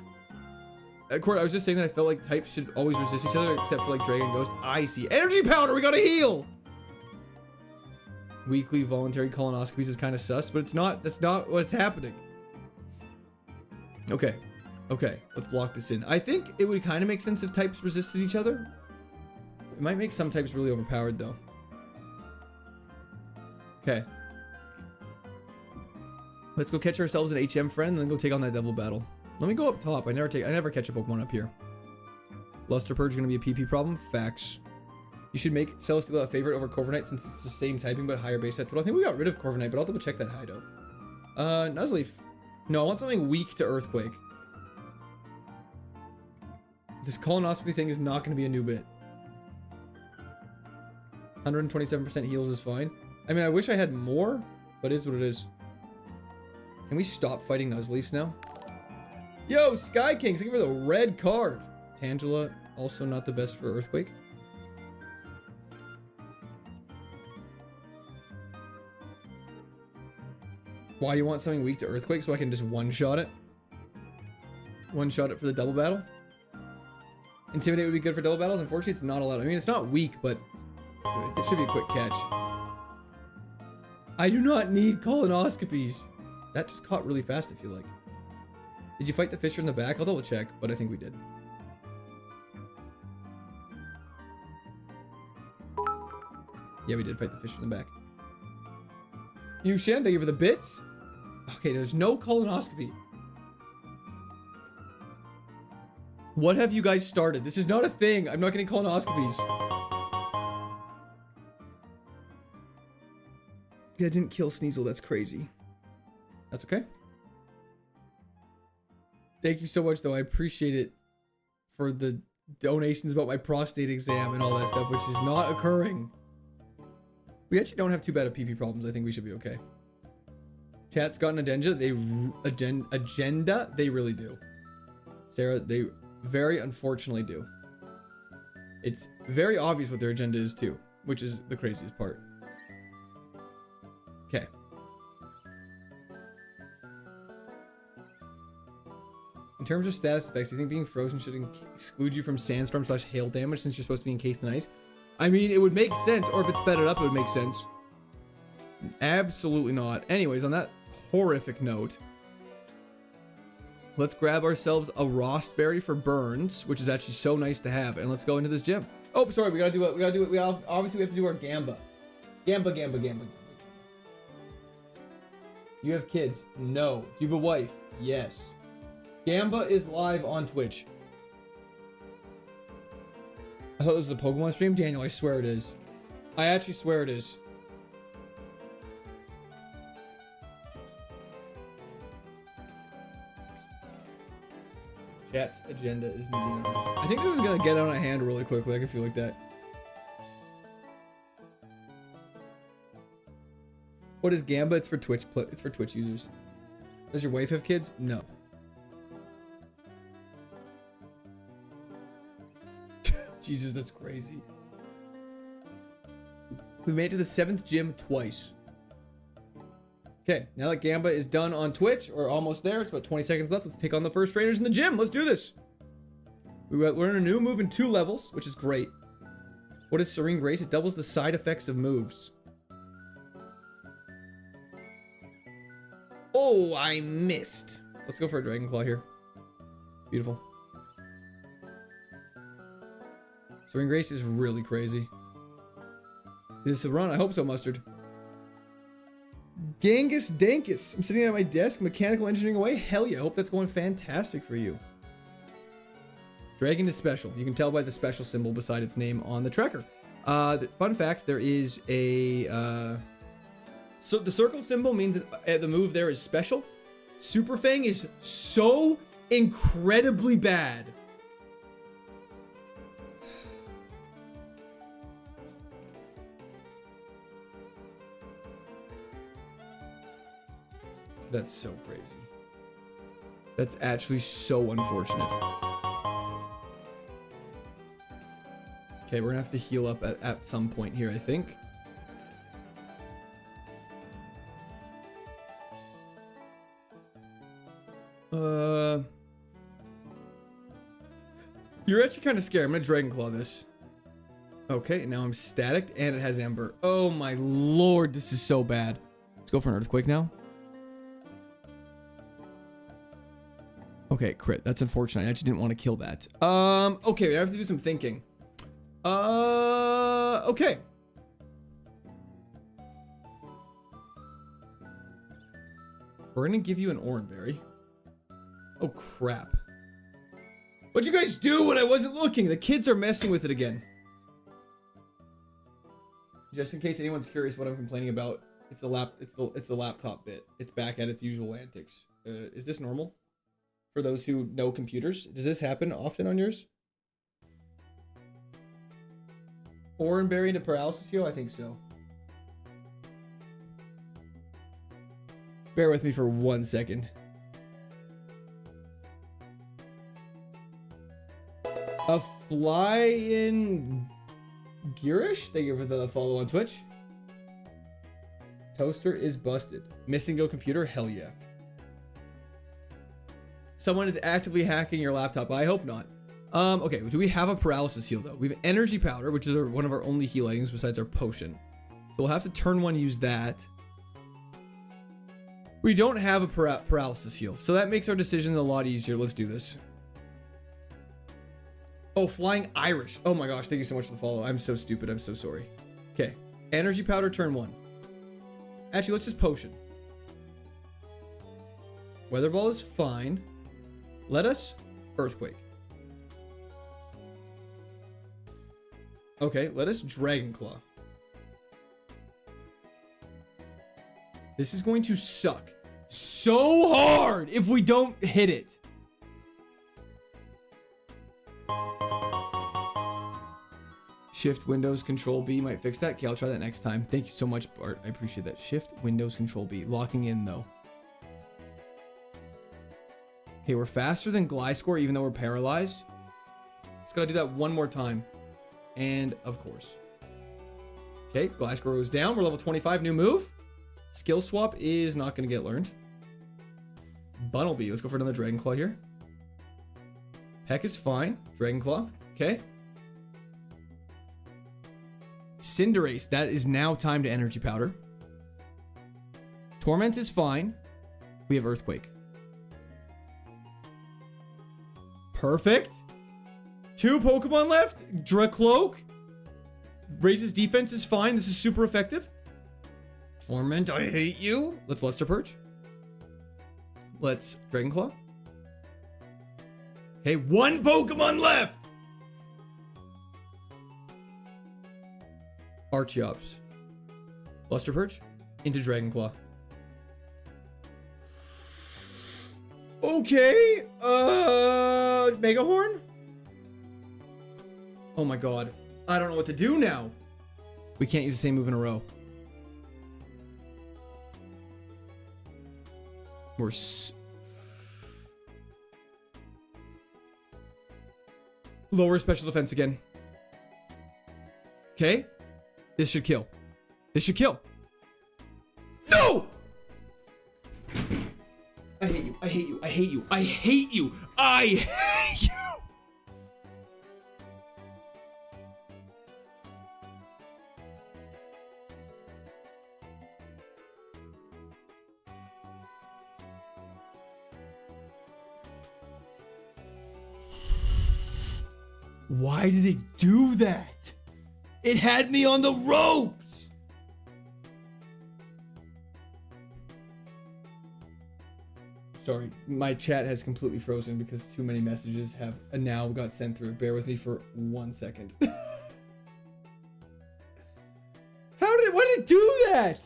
Court, I was just saying that I felt like types should always resist each other except for like Dragon Ghost. I see. Energy powder. We gotta heal. Weekly voluntary colonoscopies is kind of sus, but it's not. That's not what's happening. Okay. Okay, let's lock this in. I think it would kind of make sense if types resisted each other. It might make some types really overpowered though. Okay. Let's go catch ourselves an HM friend and then go take on that double battle. Let me go up top. I never catch a Pokemon up here. Luster Purge is gonna be a PP problem. Facts. You should make Celesteela a favorite over Corviknight since it's the same typing but higher base set total. I think we got rid of Corviknight, but I'll double check that Hideout. Nuzleaf. No, I want something weak to Earthquake. This colonoscopy thing is not going to be a new bit. 127% heals is fine. I mean, I wish I had more, but it is what it is. Can we stop fighting Nuzleafs now? Yo, Sky King, thank you for the red card. Tangela, also not the best for Earthquake. Why, you want something weak to Earthquake so I can just one-shot it? One-shot it for the double battle? Intimidate would be good for double battles. Unfortunately, it's not allowed. I mean, it's not weak, but it should be a quick catch. I do not need colonoscopies. That just caught really fast, I feel like. Did you fight the Fisher in the back? I'll double check, but I think we did. Yeah, we did fight the Fisher in the back. You, Shan, thank you for the bits. Okay, there's no colonoscopy. What have you guys started? This is not a thing. I'm not getting colonoscopies. Yeah, I didn't kill Sneasel. That's crazy. That's okay. Thank you so much, though. I appreciate it for the donations about my prostate exam and all that stuff, which is not occurring. We actually don't have too bad of PP problems. I think we should be okay. Chat's got an agenda. Agenda? They really do. Sarah, they very unfortunately do. It's very obvious what their agenda is too, which is the craziest part. Okay. In terms of status effects, do you think being frozen should exclude you from sandstorm/hail damage since you're supposed to be encased in ice? I mean, it would make sense, or if it's sped it up, it would make sense. Absolutely not. Anyways, on that horrific note, let's grab ourselves a Rostberry for burns, which is actually so nice to have, and let's go into this gym. Oh, sorry, we gotta do it. Obviously, we have to do our Gamba. Gamba. You have kids? No. Do you have a wife? Yes. Gamba is live on Twitch. I thought this was a Pokemon stream. Daniel, I swear it is. I actually swear it is. Chat's agenda is needing. I think this is gonna get out of hand really quickly. I can feel like that. What is Gamba? It's for Twitch. It's for Twitch users. Does your wife have kids? No. Jesus, that's crazy. We've made it to the 7th gym twice. Okay, now that Gamba is done on Twitch, or almost there, it's about 20 seconds left. Let's take on the first trainers in the gym. Let's do this. We learn a new move in 2 levels, which is great. What is Serene Grace? It doubles the side effects of moves. Oh, I missed. Let's go for a Dragon Claw here. Beautiful. Serene Grace is really crazy. Is this a run? I hope so, Mustard. Genghis Dankus. I'm sitting at my desk, mechanical engineering away. Hell yeah, I hope that's going fantastic for you. Dragon is special. You can tell by the special symbol beside its name on the tracker. Fun fact, there is a... So the circle symbol means that the move there is special. Super Fang is so incredibly bad. That's so crazy. That's actually so unfortunate. Okay, we're gonna have to heal up at some point here, I think. You're actually kind of scared. I'm gonna Dragon Claw this. Okay, now I'm static and it has Ember. Oh my lord, this is so bad. Let's go for an Earthquake now. Okay, crit. That's unfortunate. I actually didn't want to kill that. Okay, we have to do some thinking. Okay. We're gonna give you an Oranberry. Oh crap. What'd you guys do when I wasn't looking? The kids are messing with it again. Just in case anyone's curious what I'm complaining about, it's the laptop bit. It's back at its usual antics. Is this normal? For those who know computers, does this happen often on yours? Oranberry into paralysis heal? I think so. Bear with me for 1 second. A fly-in Gearish? Thank you for the follow on Twitch. Toaster is busted. Missing Go computer? Hell yeah. Someone is actively hacking your laptop. I hope not. Okay, do we have a paralysis heal though? We have energy powder, which is one of our only heal items besides our potion. So we'll have to turn one, use that. We don't have a paralysis heal, so that makes our decision a lot easier. Let's do this. Oh, Flying Irish. Oh my gosh, thank you so much for the follow. I'm so stupid. I'm so sorry. Okay, energy powder, turn one. Actually, let's just potion. Weather Ball is fine. Let us Earthquake. Okay, let us Dragon Claw. This is going to suck so hard if we don't hit it. Shift Windows Control B might fix that. Okay, I'll try that next time. Thank you so much, Bart. I appreciate that. Shift Windows Control B. Locking in though. Okay, we're faster than Gliscor even though we're paralyzed. Just gotta do that one more time. And of course. Okay, Gliscor goes down. We're level 25. New move. Skill swap is not gonna get learned. Bunnelby. Let's go for another Dragon Claw here. Peck is fine. Dragon Claw. Okay. Cinderace. That is now time to Energy Powder. Torment is fine. We have Earthquake. Perfect. 2 Pokemon left. Dracloak. Raises defense is fine. This is super effective. Torment, I hate you. Let's Luster Purge. Let's Dragon Claw. Okay, 1 Pokemon left. Archeops. Luster Purge into Dragon Claw. Okay, Mega Horn? Oh my god. I don't know what to do now. We can't use the same move in a row. We're lower special defense again. Okay. This should kill. This should kill. No! I hate you. I hate you. I hate you. I hate you. I hate you. Why did it do that? It had me on the ropes. Sorry, my chat has completely frozen because too many messages have now got sent through. Bear with me for 1 second. Why did it do that?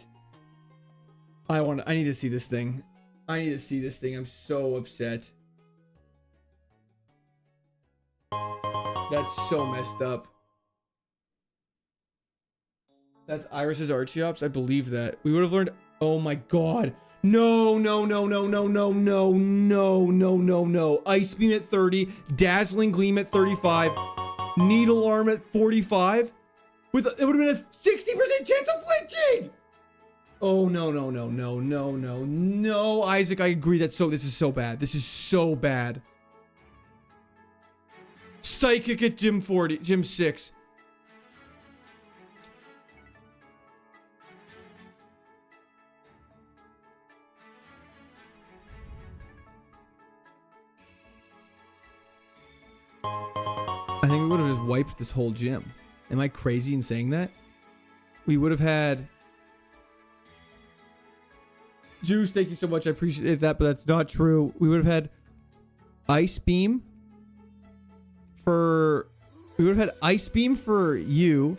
I need to see this thing. I need to see this thing. I'm so upset. That's so messed up. That's Iris's Archeops. I believe that. We would have learned. Oh my god. No, no, no, no, no, no, no, no, no, no, no. Ice Beam at 30. Dazzling Gleam at 35. Needle Arm at 45. It would have been a 60% chance of flinching! Oh, no, no, no, no, no, no, no. Isaac, I agree. This is so bad. This is so bad. Psychic at Gym 6. I think we would have just wiped this whole gym. Am I crazy in saying that? We would have had... Juice, thank you so much. I appreciate that, but that's not true. We would have had Ice Beam for... We would have had Ice Beam for you.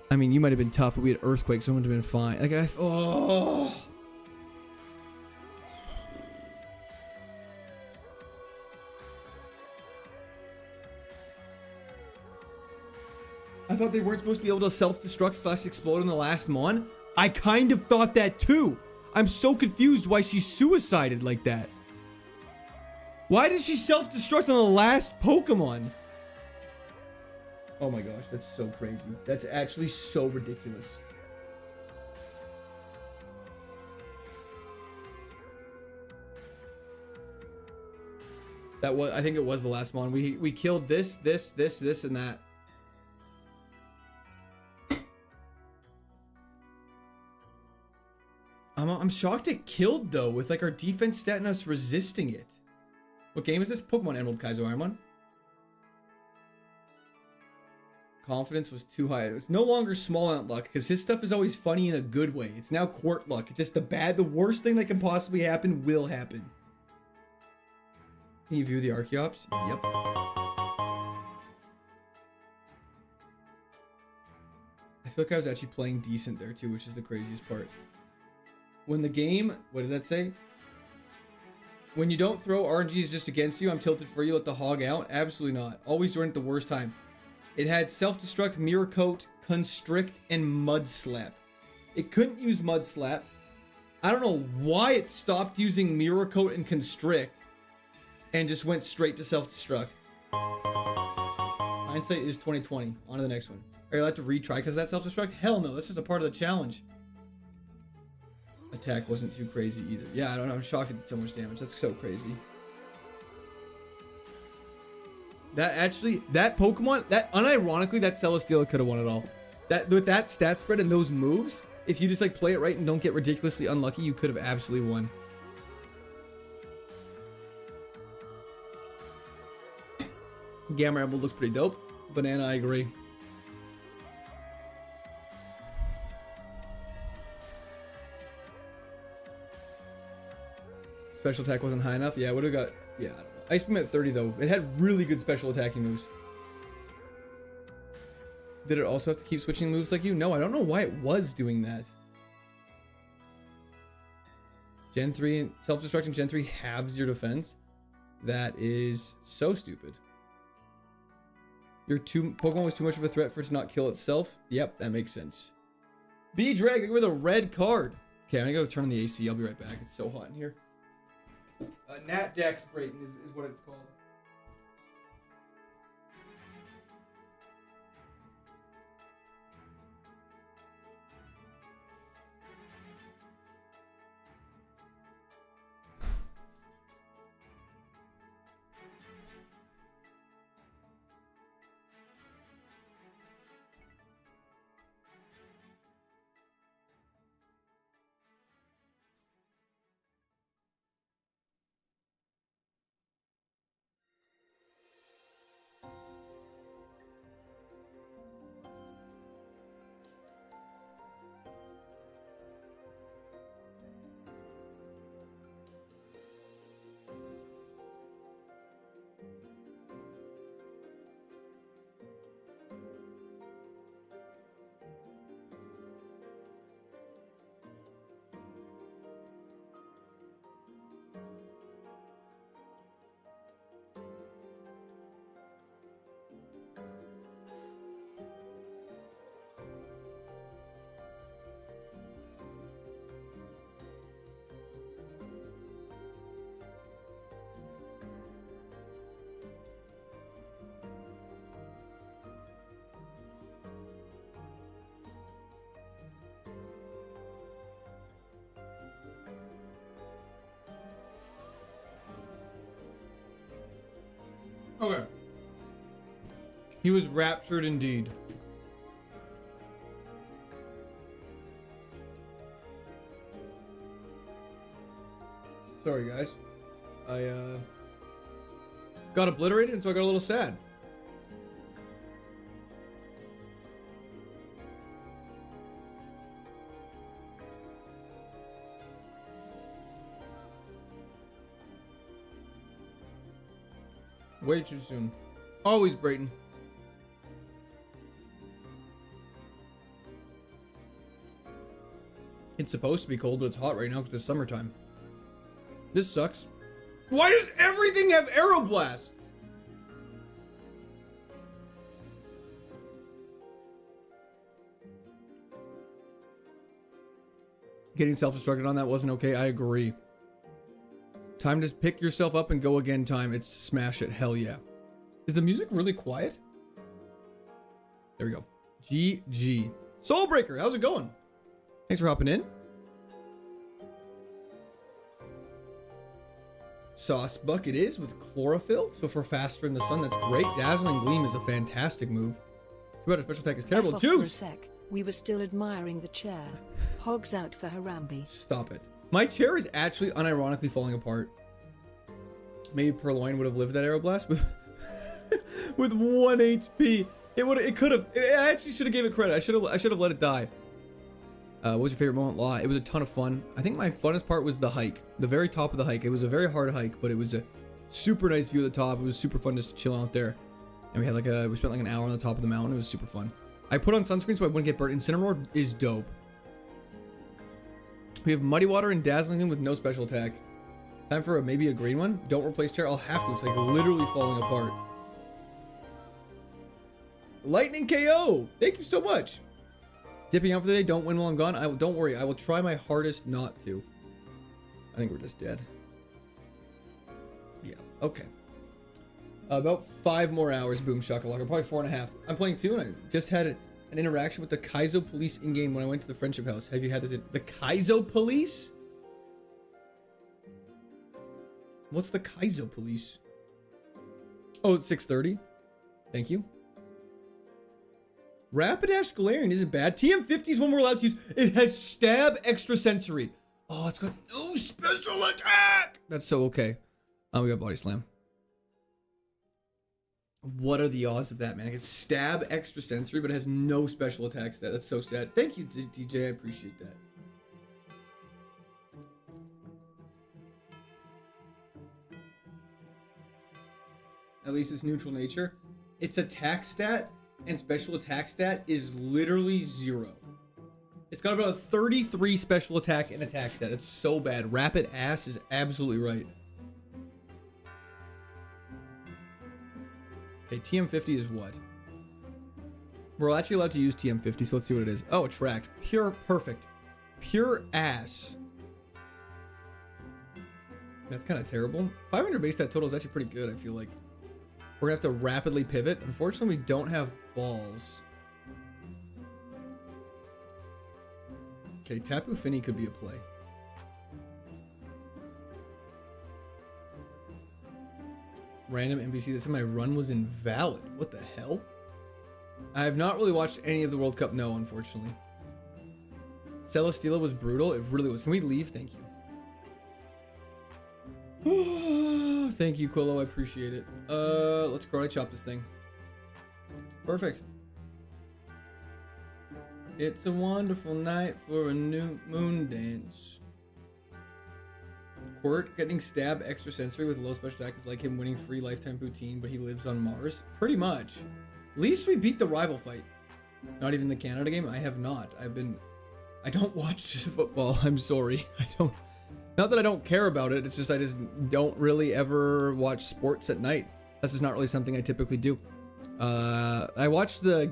I mean, you might have been tough, but we had Earthquake, so it would have been fine. Like, oh... I thought they weren't supposed to be able to self-destruct / explode in the last Mon. I kind of thought that too. I'm so confused why she suicided like that. Why did she self-destruct on the last Pokemon? Oh my gosh, that's so crazy. That's actually so ridiculous. I think it was the last Mon. We killed this, and that. I'm shocked it killed though, with like our defense stat and us resisting it. What game is this? Pokemon Emerald KAIZO IRONMON. Confidence was too high. It was no longer small amount luck because his stuff is always funny in a good way. It's now court luck. It's just the worst thing that can possibly happen will happen. Can you view the Archeops? Yep. I feel like I was actually playing decent there too, which is the craziest part. When the game, what does that say? When you don't throw RNGs just against you, I'm tilted for you, let the hog out. Absolutely not. Always during the worst time. It had self-destruct, mirror coat, constrict, and mud slap. It couldn't use mud slap. I don't know why it stopped using mirror coat and constrict and just went straight to self-destruct. Hindsight is 2020. On to the next one. Are you allowed to retry because of that self-destruct? Hell no, this is a part of the challenge. Attack wasn't too crazy either. Yeah, I don't know. I'm shocked it did so much damage. That's so crazy. That Pokemon, unironically, that Celesteela could have won it all. With that stat spread and those moves, if you just like play it right and don't get ridiculously unlucky, you could have absolutely won. Gamma Emerald looks pretty dope. Banana, I agree. Special attack wasn't high enough. Yeah, would have got... Yeah, I don't know. Ice Beam at 30, though. It had really good special attacking moves. Did it also have to keep switching moves like you? No, I don't know why it was doing that. Gen 3, self-destructing Gen 3 halves your defense. That is so stupid. Your Pokemon was too much of a threat for it to not kill itself? Yep, that makes sense. B-Drag with a red card. Okay, I'm gonna go turn on the AC. I'll be right back. It's so hot in here. Nat Dex Brayton is what it's called. Okay. He was raptured indeed. Sorry, guys. I got obliterated, and so I got a little sad. Way too soon. Always Brayton. It's supposed to be cold, but it's hot right now because it's summertime. This sucks. Why does everything have Aeroblast? Getting self-destructed on that wasn't okay. I agree. Time to pick yourself up and go again time. It's smash it. Hell yeah. Is the music really quiet? There we go. GG. Soulbreaker, how's it going? Thanks for hopping in. Sauce Buck it is with chlorophyll. So for faster in the sun, that's great. Dazzling Gleam is a fantastic move. Too bad our special attack is terrible.
F off for a
Juice!
sec. We were still admiring the chair. Hogs out for Harambe.
Stop it. My chair is actually unironically falling apart. Maybe Purloin would have lived that Aeroblast with with 1 HP. It could have. I actually should have gave it credit. I should have let it die. What was your favorite moment? Law. It was a ton of fun. I think my funnest part was the hike. The very top of the hike. It was a very hard hike, but it was a super nice view at the top. It was super fun just to chill out there. And we had we spent like an hour on the top of the mountain. It was super fun. I put on sunscreen so I wouldn't get burnt. Incineroar is dope. We have Muddy Water and Dazzling Gleam with no special attack. Time for maybe a green one. Don't replace chair. I'll have to. It's like literally falling apart. Lightning KO. Thank you so much. Dipping out for the day. Don't win while I'm gone. Don't worry. I will try my hardest not to. I think we're just dead. Yeah. Okay. About 5 more hours. Boom shakalaka. Probably 4.5. I'm playing 2, and I just had an interaction with the KAIZO police in game when I went to the friendship house. Have you had this? The KAIZO police? What's the KAIZO police? Oh, it's 6:30. Thank you. Rapidash Galarian isn't bad. TM50 is one we're allowed to use. It has stab extrasensory. Oh, it's got no special attack. That's so okay. We got Body Slam. What are the odds of that, man? It's stab extrasensory, but it has no special attack stat. That's so sad. Thank you, DJ. I appreciate that. At least it's neutral nature. Its attack stat and special attack stat is literally 0. It's got about a 33 special attack and attack stat. It's so bad. Rapid Ass is absolutely right. Okay, TM50 is what? We're actually allowed to use TM50, so let's see what it is. Oh, attract. Pure, perfect. Pure ass. That's kind of terrible. 500 base stat total is actually pretty good, I feel like. We're gonna have to rapidly pivot. Unfortunately, we don't have balls. Okay, Tapu Fini could be a play. Random NPC that said my run was invalid. What the hell? I have not really watched any of the World Cup, no, unfortunately. Celesteela was brutal. It really was. Can we leave? Thank you. Thank you, Quillo. I appreciate it. Let's karate chop this thing. Perfect. It's a wonderful night for a new moon dance. Quirt getting stab extrasensory with low special attack is like him winning free lifetime poutine, but he lives on Mars. Pretty much. At least we beat the rival fight. Not even the Canada game. I have not. I don't watch football. I'm sorry. Not that I don't care about it. It's just I just don't really ever watch sports at night. That's just not really something I typically do. I watched the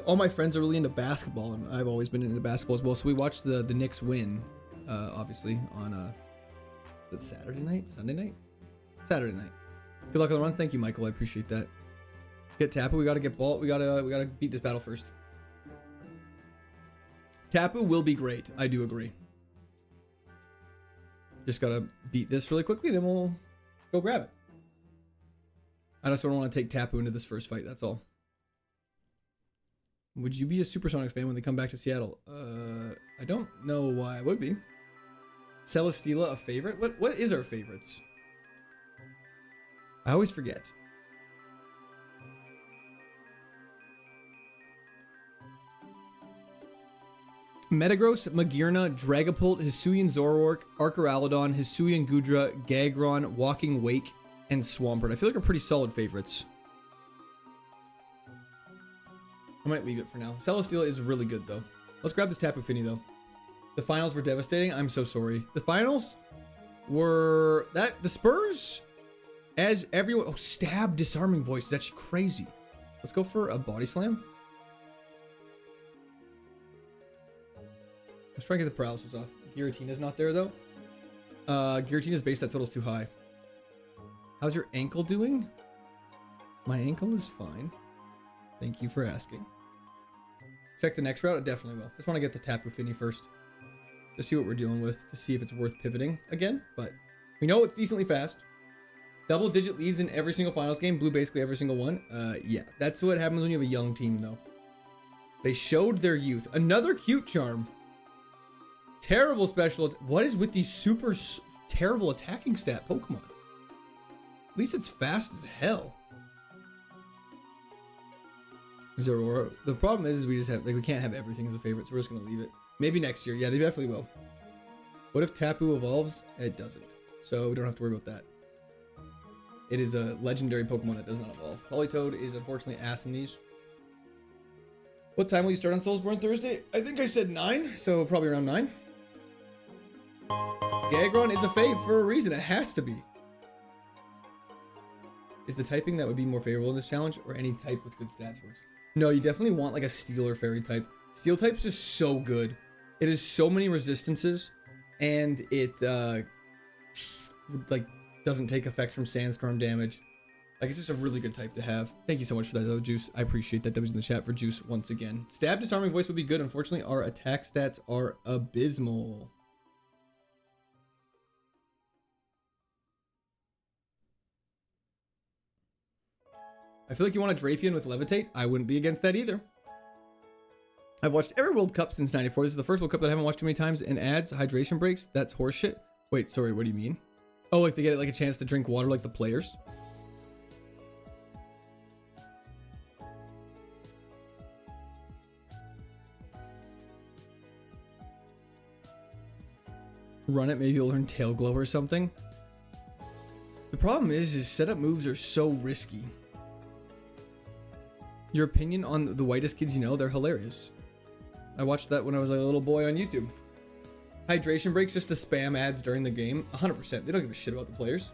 all my friends are really into basketball, and I've always been into basketball as well. So we watched the Knicks win, obviously on the Saturday night, Sunday night, Saturday night. Good luck on the runs. Thank you, Michael. I appreciate that. Get Tapu. We gotta get ball. We gotta beat this battle first. Tapu will be great. I do agree. Just gotta beat this really quickly, then we'll go grab it. I just don't want to take Tapu into this first fight, that's all. Would you be a Supersonics fan when they come back to Seattle? I don't know why I would be. Celesteela, a favorite? What is our favorites? I always forget. Metagross, Magearna, Dragapult, Hisuian Zoroark, Archeralodon, Hisuian Gudra, Gagron, Walking Wake, and Swampert. I feel like are pretty solid favorites. I might leave it for now. Celesteela is really good, though. Let's grab this Tapu Fini, though. The finals were devastating. I'm so sorry. The finals were... The Spurs, as everyone... Oh, Stab Disarming Voice is actually crazy. Let's go for a Body Slam. Let's try and get the paralysis off. Giratina's not there, though. Giratina's base stat total's too high. How's your ankle doing? My ankle is fine. Thank you for asking. Check the next route? I definitely will. Just want to get the Tapu Fini first. Just see what we're dealing with. To see if it's worth pivoting again. But we know it's decently fast. Double-digit leads in every single finals game. Blew basically every single one. Yeah. That's what happens when you have a young team, though. They showed their youth. Another cute charm. Terrible special. What is with these super terrible attacking stat Pokemon? At least it's fast as hell. Zoroark. The problem is we just have we can't have everything as a favorite, so we're just gonna leave it. Maybe next year. Yeah, they definitely will. What if Tapu evolves? It doesn't. So we don't have to worry about that. It is a legendary Pokemon that does not evolve. Politoed is unfortunately ass in these. What time will you start on Soulsborne Thursday? I think I said 9, so probably around 9. Gagron is a fave for a reason. It has to be. Is the typing that would be more favorable in this challenge, or any type with good stats works? No, you definitely want like a Steel or Fairy type. Steel type's just so good. It has so many resistances, and it like doesn't take effect from Sandstorm damage. Like, it's just a really good type to have. Thank you so much for that, though, Juice. I appreciate that. That was in the chat for Juice once again. Stab Disarming Voice would be good. Unfortunately, our attack stats are abysmal. I feel like you want to Drapion with Levitate. I wouldn't be against that either. I've watched every World Cup since '94. This is the first World Cup that I haven't watched too many times. And ads, hydration breaks. That's horseshit. Wait, sorry. What do you mean? Oh, like they get like a chance to drink water like the players? Run it, maybe you'll learn Tail Glow or something. The problem is setup moves are so risky. Your opinion on the whitest kids you know? They're hilarious. I watched that when I was like a little boy on YouTube. Hydration breaks just to spam ads during the game. 100%. They don't give a shit about the players.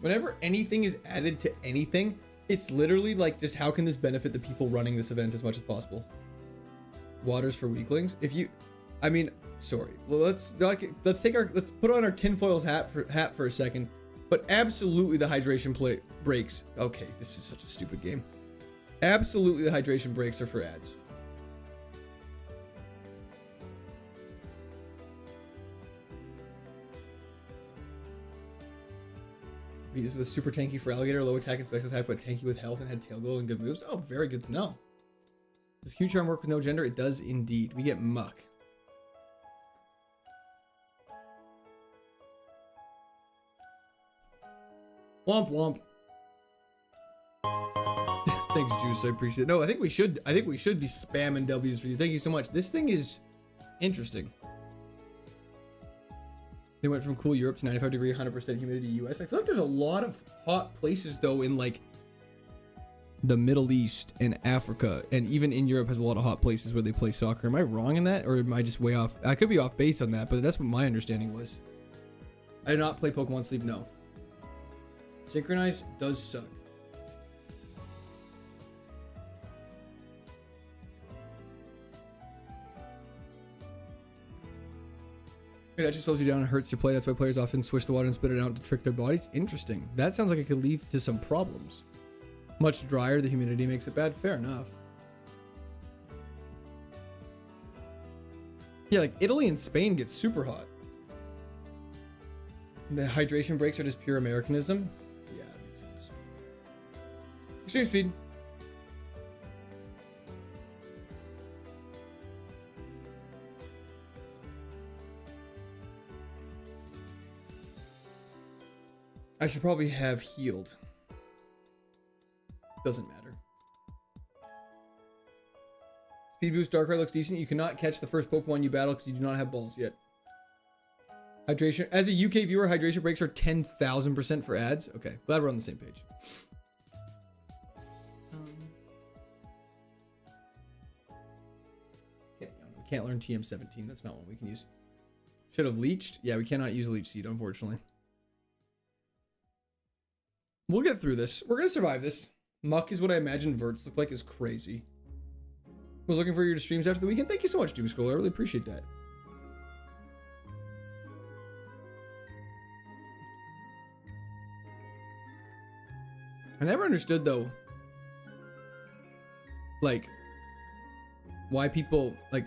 Whenever anything is added to anything, it's literally like, just how can this benefit the people running this event as much as possible? Waters for weaklings. If you, I mean, sorry. Well, let's put on our tinfoil's hat for a second. But absolutely the hydration breaks. Okay, this is such a stupid game. Absolutely the hydration breaks are for ads. Beat this with a super tanky for alligator, low attack and special type, but tanky with health and had tail glow and good moves. Oh, very good to know. Does Q Charm work with no gender? It does indeed. We get Muck. Womp womp. Thanks, Juice. I appreciate it. No, I think we should be spamming W's for you. Thank you so much. This thing is interesting. They went from cool Europe to 95 degree, 100% humidity US. I feel like there's a lot of hot places though in like the Middle East and Africa, and even in Europe has a lot of hot places where they play soccer. Am I wrong in that, or am I just way off? I could be off base on that, but that's what my understanding was. I did not play Pokemon Sleep. No. Synchronize does suck. It actually slows you down and hurts your play. That's why players often swish the water and spit it out to trick their bodies. Interesting. That sounds like it could lead to some problems. Much drier, the humidity makes it bad. Fair enough. Yeah, like Italy and Spain get super hot. The hydration breaks are just pure Americanism. Yeah, that makes sense. Extreme speed. I should probably have healed. Doesn't matter. Speed boost Darkrai looks decent. You cannot catch the first Pokemon you battle because you do not have balls yet. Hydration. As a UK viewer, hydration breaks are 10,000% for ads. Okay, glad we're on the same page. We can't learn TM17. That's not one we can use. Should have leeched. Yeah, we cannot use leech seed, unfortunately. We'll get through this. We're gonna survive this. Muck is what I imagine verts look like. Is crazy. Was looking for your streams after the weekend. Thank you so much, Doom Scroller. I really appreciate that. I never understood though, like, why people like.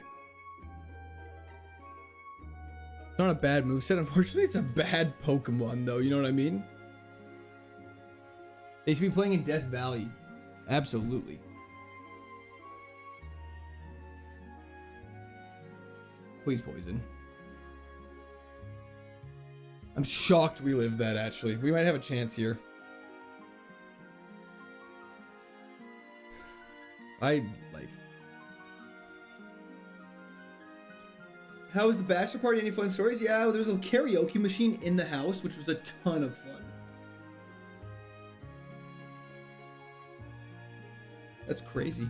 It's not a bad moveset. Unfortunately, it's a bad Pokemon though. You know what I mean? They should be playing in Death Valley. Absolutely. Please poison. I'm shocked we lived that, actually. We might have a chance here. I, like... How was the bachelor party? Any fun stories? Yeah, there was a karaoke machine in the house, which was a ton of fun. That's crazy.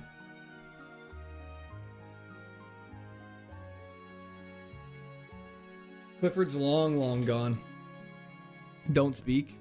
Clifford's long gone. Don't speak.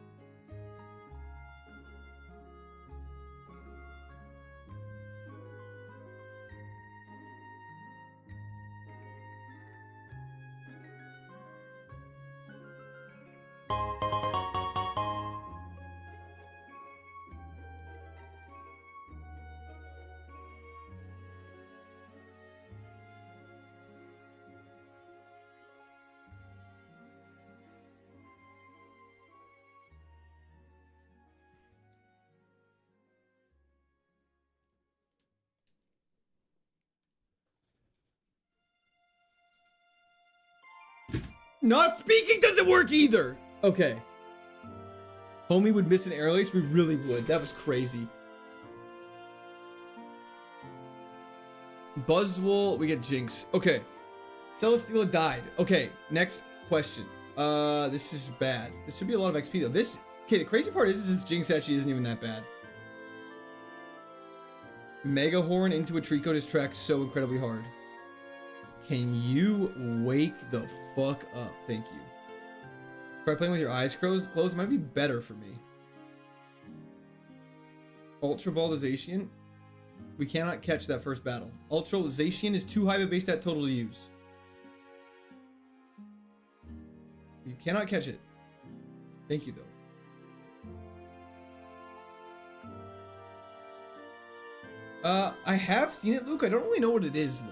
Not speaking doesn't work either. Okay. Homie would miss an air lace. We really would. That was crazy. Buzzwole. We get Jinx. Okay. Celesteela died. Okay. Next question. This is bad. This should be a lot of XP though. This. Okay. The crazy part is this Jinx actually isn't even that bad. Mega Horn into a Trico just tracks so incredibly hard. Can you wake the fuck up? Thank you. Try playing with your eyes closed. It might be better for me. Ultra Ball to Zacian. We cannot catch that first battle. Ultra Zacian is too high of a base stat total to use. You cannot catch it. Thank you, though. I have seen it, Luke. I don't really know what it is, though.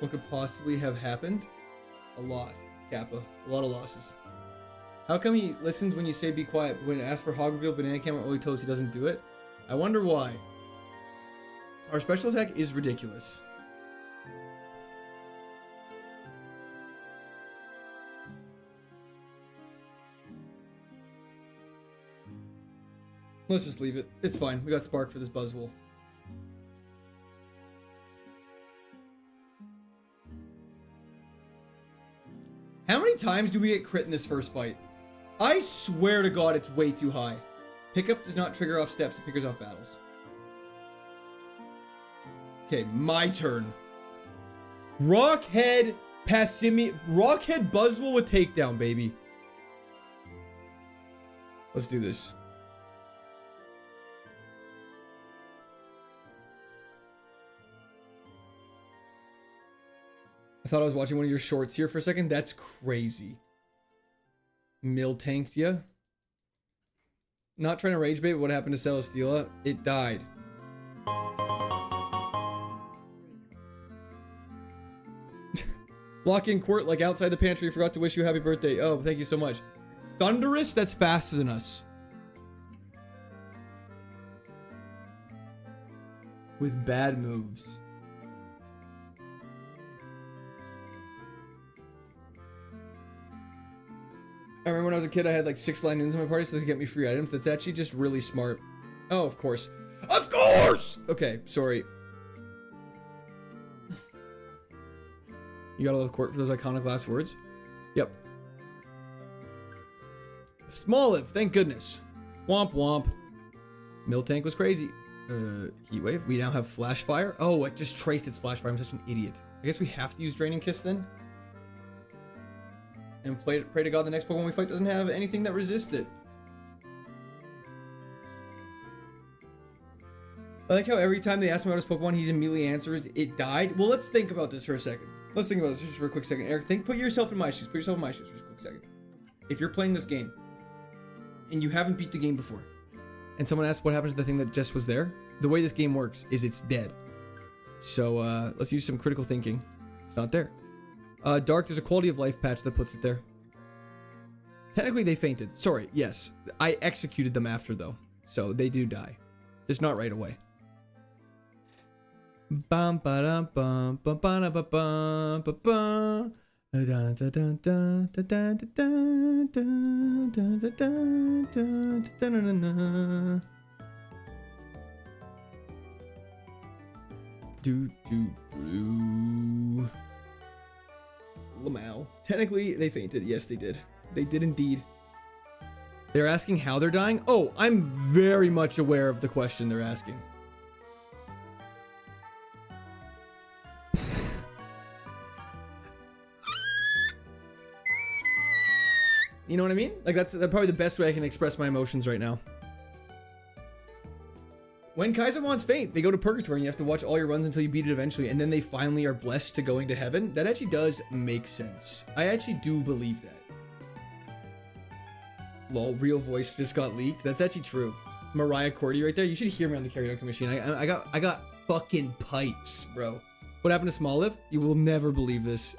What could possibly have happened? A lot, Kappa. A lot of losses. How come he listens when you say be quiet, but when asked for hog reveal, banana camera, Oli toast, he doesn't do it? I wonder why. Our special attack is ridiculous. Let's just leave it. It's fine. We got Spark for this Buzzwole. How many times do we get crit in this first fight? I swear to God, it's way too high. Pickup does not trigger off steps, it triggers off battles. Okay, my turn. Rockhead Passimi. Rockhead Buzzwole with takedown, baby. Let's do this. I thought I was watching one of your shorts here for a second. That's crazy. Mill tanked ya. Not trying to rage bait, but what happened to Celesteela? It died. Lock in court like outside the pantry. Forgot to wish you a happy birthday. Oh, thank you so much. Thunderous, that's faster than us. With bad moves. I remember when I was a kid, I had like 6 line noons in my party so they could get me free items. That's actually just really smart. Oh, of course. Of course! Okay, sorry. You gotta love court for those iconic last words. Yep. Smoliv, thank goodness. Womp womp. Miltank was crazy. Heatwave. We now have Flash Fire. Oh, it just traced its Flash Fire. I'm such an idiot. I guess we have to use Draining Kiss then. And pray to God the next Pokemon we fight doesn't have anything that resists it. I like how every time they ask him about his Pokemon, he immediately answers, it died. Well, let's think about this for a second. Let's think about this just for a quick second. Eric, put yourself in my shoes. Put yourself in my shoes for a quick second. If you're playing this game, and you haven't beat the game before, and someone asks what happened to the thing that just was there, the way this game works is it's dead. So, let's use some critical thinking. It's not there. Dark, there's a quality of life patch that puts it there. Technically, they fainted. Sorry, yes. I executed them after, though. So, they do die. Just not right away. Bum ba dum bum bum ba ba bum ba bum. Dun dun dun dun dun dun dun dun dun dun dun dun. Do do do. Lamal. Technically, they fainted. Yes, they did. They did indeed. They're asking how they're dying? Oh, I'm very much aware of the question they're asking. You know what I mean? Like, that's probably the best way I can express my emotions right now. When KAIZO wants faint, they go to purgatory and you have to watch all your runs until you beat it eventually, and then they finally are blessed to going to heaven. That actually does make sense. I actually do believe that. Lol, real voice just got leaked. That's actually true. Mariah Cordy right there. You should hear me on the karaoke machine. I got fucking pipes, bro. What happened to Smoliv? You will never believe this.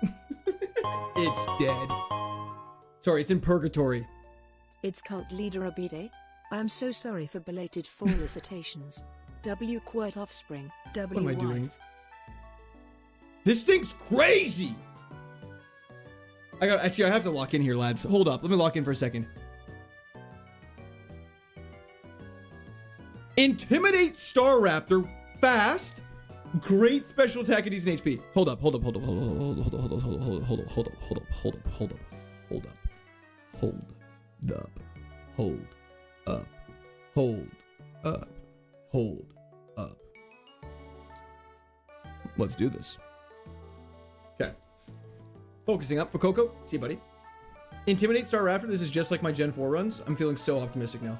It's dead. Sorry, it's in purgatory.
It's cult leader Abide. I am so sorry for belated felicitations. W quart offspring. W.
What am I doing? This thing's crazy. I have to lock in here, lads. Hold up. Let me lock in for a second. Intimidate Staraptor. Fast. Great special attack at decent HP. Hold up. Hold up. Hold up. Hold up. Hold up. Hold up. Hold up. Hold up. Hold up. Hold up. Hold up. Hold up. Hold up. Hold up. Hold up. Hold up. Hold up. Hold up. Let's do this. Okay. Focusing up for Coco. See you, buddy. Intimidate Staraptor. This is just like my Gen 4 runs. I'm feeling so optimistic now.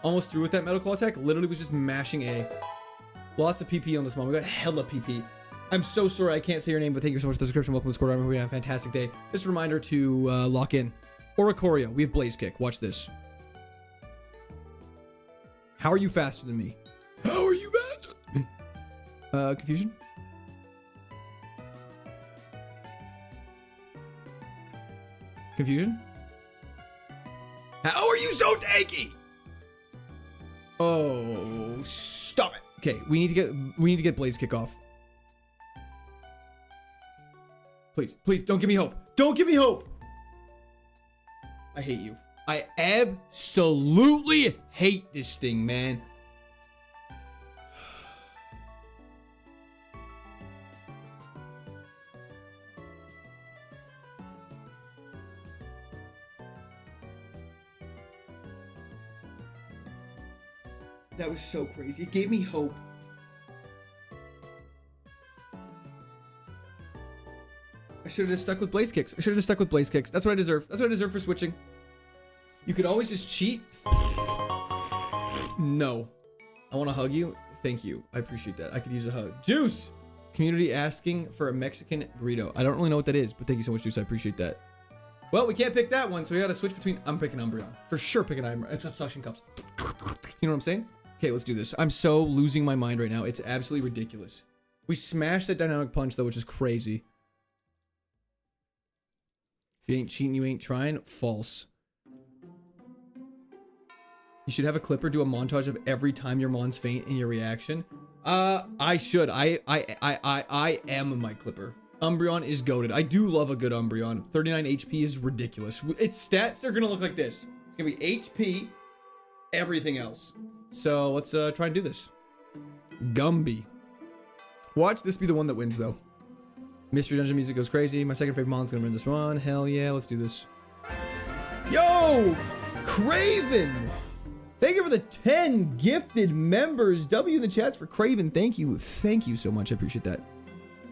Almost through with that Metal Claw attack. Literally was just mashing A. Lots of PP on this one. We got hella PP. I'm so sorry I can't say your name, but thank you so much for the subscription. Welcome to Squad Armor. We have a fantastic day. Just a reminder to lock in. Oricorio. We have Blaze Kick. Watch this. How are you faster than me? How are you faster than me? Confusion? Confusion? How are you so tanky? Oh, stop it. Okay, we need to get Blaze Kick off. Please, please, don't give me hope. Don't give me hope. I hate you. I absolutely hate this thing, man. That was so crazy. It gave me hope. I should have just stuck with Blaze Kicks. That's what I deserve. That's what I deserve for switching. You could always just cheat. No. I want to hug you. Thank you. I appreciate that. I could use a hug. Juice! Community asking for a Mexican burrito. I don't really know what that is, but thank you so much, Juice. I appreciate that. Well, we can't pick that one, so we got to switch between... I'm picking Umbreon. For sure picking Umbreon. It's just suction cups. You know what I'm saying? Okay, let's do this. I'm so losing my mind right now. It's absolutely ridiculous. We smashed that Dynamic Punch, though, which is crazy. you ain't cheating, you ain't trying. False. You should have a clipper do a montage of every time your mons faint in your reaction. I should. I am my clipper. Umbreon is goated. I do love a good Umbreon. 39 HP is ridiculous. Its stats are gonna look like this. It's gonna be HP, everything else. So let's try and do this. Gumby. Watch this be the one that wins though. Mystery Dungeon music goes crazy. My second favorite mon's gonna win this one. Hell yeah, let's do this. Yo! Craven! Thank you for the 10 gifted members. W in the chats for Craven. Thank you. Thank you so much. I appreciate that.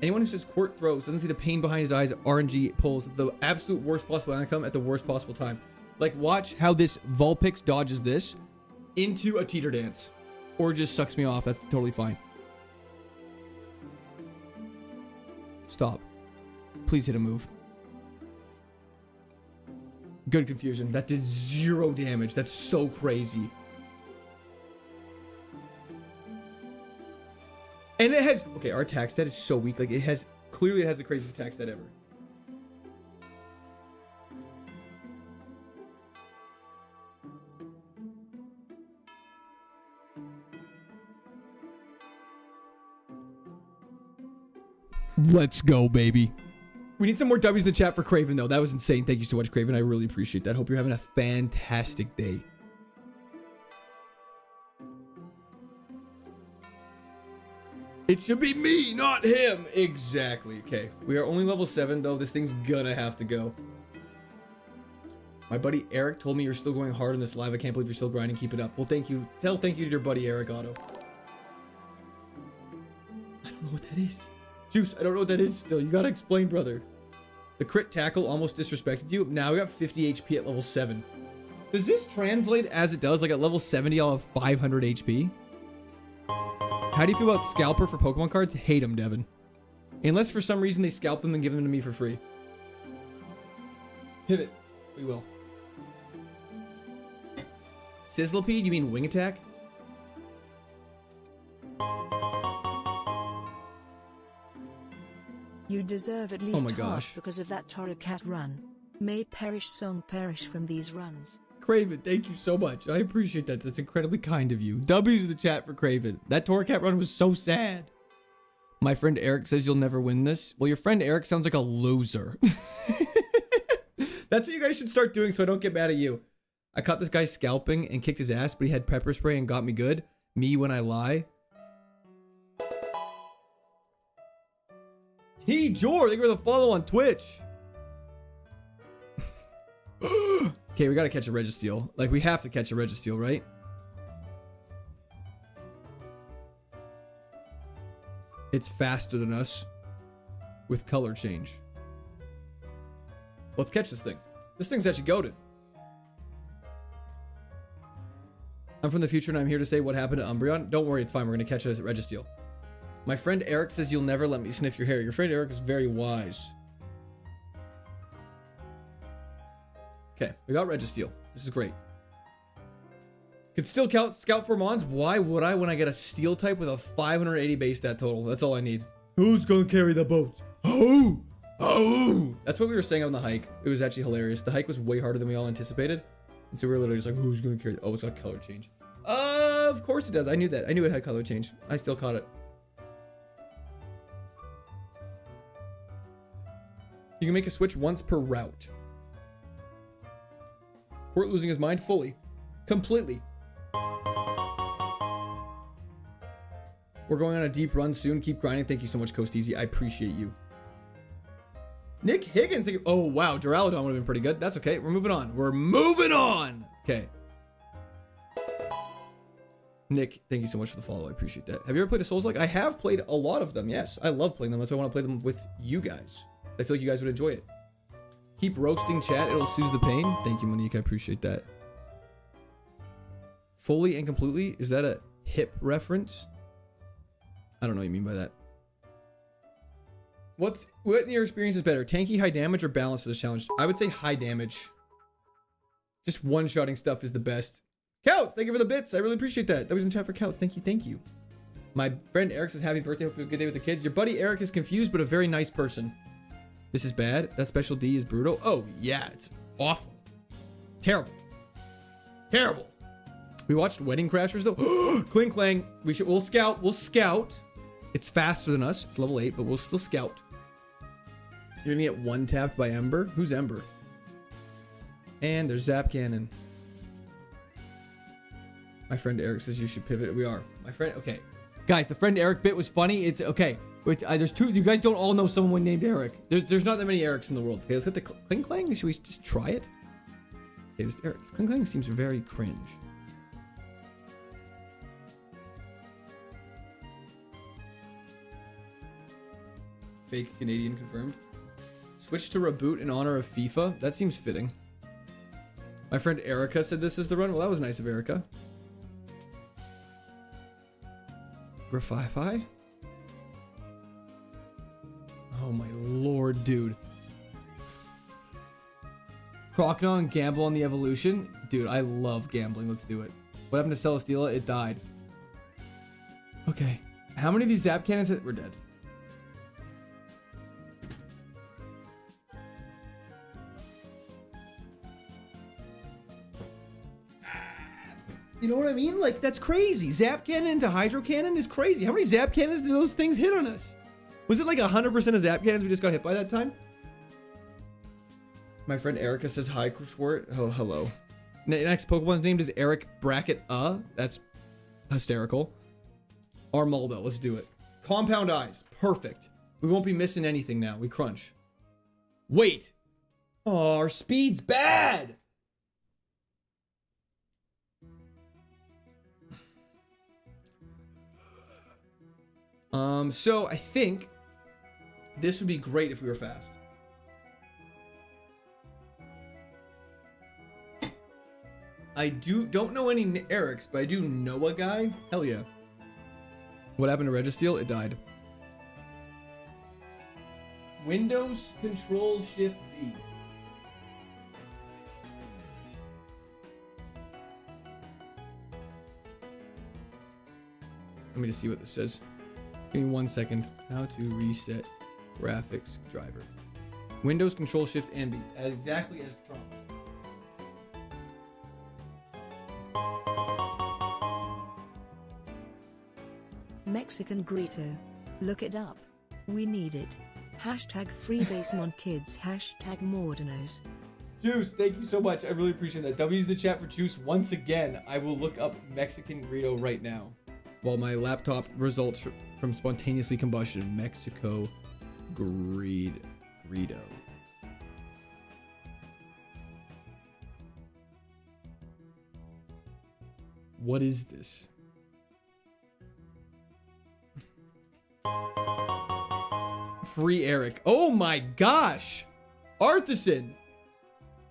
Anyone who says Court throws doesn't see the pain behind his eyes. RNG pulls the absolute worst possible outcome at the worst possible time. Like, watch how this Vulpix dodges this into a teeter dance. Or just sucks me off. That's totally fine. Stop. Please hit a move. Good confusion. That did 0 damage. That's so crazy. And it has... Okay, our attack stat is so weak. Like, it has... Clearly, it has the craziest attack stat ever. Let's go, baby. We need some more W's in the chat for Craven, though. That was insane. Thank you so much, Craven. I really appreciate that. Hope you're having a fantastic day. It should be me, not him. Exactly. Okay. We are only level 7, though. This thing's gonna have to go. My buddy Eric told me you're still going hard in this live. I can't believe you're still grinding. Keep it up. Well, thank you. Thank you to your buddy Eric Otto. I don't know what that is. Juice, I don't know what that is still. You gotta explain, brother. The crit tackle almost disrespected you. Now we got 50 HP at level 7. Does this translate as it does? Like at level 70, I'll have 500 HP? How do you feel about Scalper for Pokemon cards? Hate them, Devin. Unless for some reason they scalp them and give them to me for free. Pivot. We will. Sizzlipede? You mean Wing Attack?
You deserve at least
my
half
gosh.
because of that Torracat run. May perish song perish from these runs.
Craven, thank you so much. I appreciate that. That's incredibly kind of you. W's in the chat for Craven. That Torracat run was so sad. My friend Eric says you'll never win this. Well, your friend Eric sounds like a loser. That's what you guys should start doing so I don't get mad at you. I caught this guy scalping and kicked his ass, but he had pepper spray and got me good. Me when I lie. Hey, Jor, thank you for the follow on Twitch. Okay, we gotta catch a Registeel. Like, we have to catch a Registeel, right? It's faster than us with color change. Let's catch this thing. This thing's actually goated. I'm from the future and I'm here to say what happened to Umbreon. Don't worry, it's fine. We're gonna catch it at Registeel. My friend Eric says you'll never let me sniff your hair. Your friend Eric is very wise. Okay, we got Registeel. This is great. Could still scout for Mons. Why would I when I get a steel type with a 580 base stat total? That's all I need. Who's gonna carry the boats? Oh! Oh! That's what we were saying on the hike. It was actually hilarious. The hike was way harder than we all anticipated. And so we were literally just like, who's gonna carry? Oh, it's got color change. Of course it does. I knew that. I knew it had color change. I still caught it. You can make a switch once per route. Court losing his mind fully. Completely. We're going on a deep run soon. Keep grinding. Thank you so much, Coast Easy. I appreciate you. Nick Higgins. Oh, wow. Duraludon would have been pretty good. That's okay. We're moving on. We're moving on. Okay. Nick, thank you so much for the follow. I appreciate that. Have you ever played a Souls-like? I have played a lot of them. Yes, I love playing them. That's why I want to play them with you guys. I feel like you guys would enjoy it. Keep roasting chat. It'll soothe the pain. Thank you, Monique. I appreciate that. Fully and completely. Is that a hip reference? I don't know what you mean by that. What in your experience is better? Tanky, high damage, or balance for this challenge? I would say high damage. Just one-shotting stuff is the best. Couts, thank you for the bits. I really appreciate that. That was in chat for Couts. Thank you, thank you. My friend Eric says happy birthday. Hope you have a good day with the kids. Your buddy Eric is confused, but a very nice person. This is bad. That special D is brutal. Oh, yeah. It's awful. Terrible. Terrible. We watched Wedding Crashers, though. Cling Clang. We'll scout. We'll scout. It's faster than us. It's level 8, but we'll still scout. You're going to get one tapped by Ember. Who's Ember? And there's Zap Cannon. My friend Eric says you should pivot. We are. My friend. Okay. Guys, the friend Eric bit was funny. It's okay. Wait, there's two. You guys don't all know someone named Eric. There's not that many Erics in the world. Okay, let's get the Cling Clang. Should we just try it? Okay, this Cling Clang seems very cringe. Fake Canadian confirmed. Switch to reboot in honor of FIFA. That seems fitting. My friend Erica said this is the run. Well, that was nice of Erica. Grafify? Oh my lord, dude. Crocodile and gamble on the evolution? Dude, I love gambling. Let's do it. What happened to Celesteela? It died. Okay. How many of these Zap Cannons? We're dead. You know what I mean? Like, that's crazy. Zap Cannon into Hydro Cannon is crazy. How many Zap Cannons do those things hit on us? Was it like 100% of Zap Cannons we just got hit by that time? My friend Erica says hi, Squirt. Oh, hello. Next Pokemon's named is Eric Bracket. That's hysterical. Armaldo, let's do it. Compound Eyes, perfect. We won't be missing anything now. We crunch. Wait. Oh, our speed's bad. So I think this would be great if we were fast. I don't know any Erics, but I do know a guy. Hell yeah. What happened to Registeel? It died. Windows Control Shift V. Let me just see what this says. Give me 1 second. How to reset graphics driver. Windows Control Shift and B. Exactly as promised.
Mexican Grito. Look it up. We need it. Hashtag FreeBasemon Kids. Hashtag Mordinos.
Juice, thank you so much. I really appreciate that. W's the chat for Juice once again. I will look up Mexican Grito right now. While my laptop results from spontaneously combustion. Mexico Grito. What is this? Free Eric. Oh my gosh. Artisan.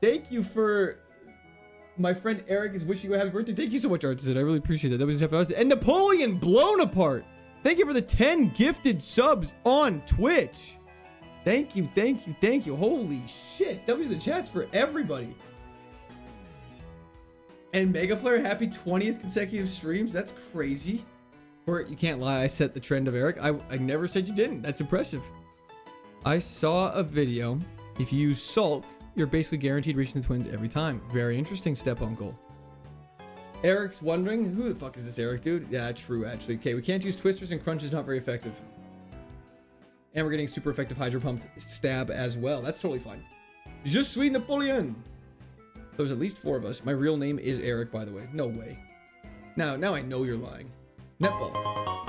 Thank you for... My friend Eric is wishing you a happy birthday. Thank you so much, Artisan. I really appreciate that. That was and Napoleon blown apart. Thank you for the 10 gifted subs on Twitch. Thank you, thank you, thank you. Holy shit. That was the chats for everybody. And Mega Flare, happy 20th consecutive streams. That's crazy. Or you can't lie. I set the trend of Eric. I never said you didn't. That's impressive. I saw a video. If you use Sulk, you're basically guaranteed reaching the twins every time. Very interesting, step uncle. Eric's wondering, who the fuck is this Eric, dude? Yeah, true, actually. Okay, we can't use twisters and crunch is not very effective. And we're getting super effective hydro pumped stab as well. That's totally fine. Je suis Napoleon. There's at least 4 of us. My real name is Eric, by the way. No way. Now I know you're lying. Netball.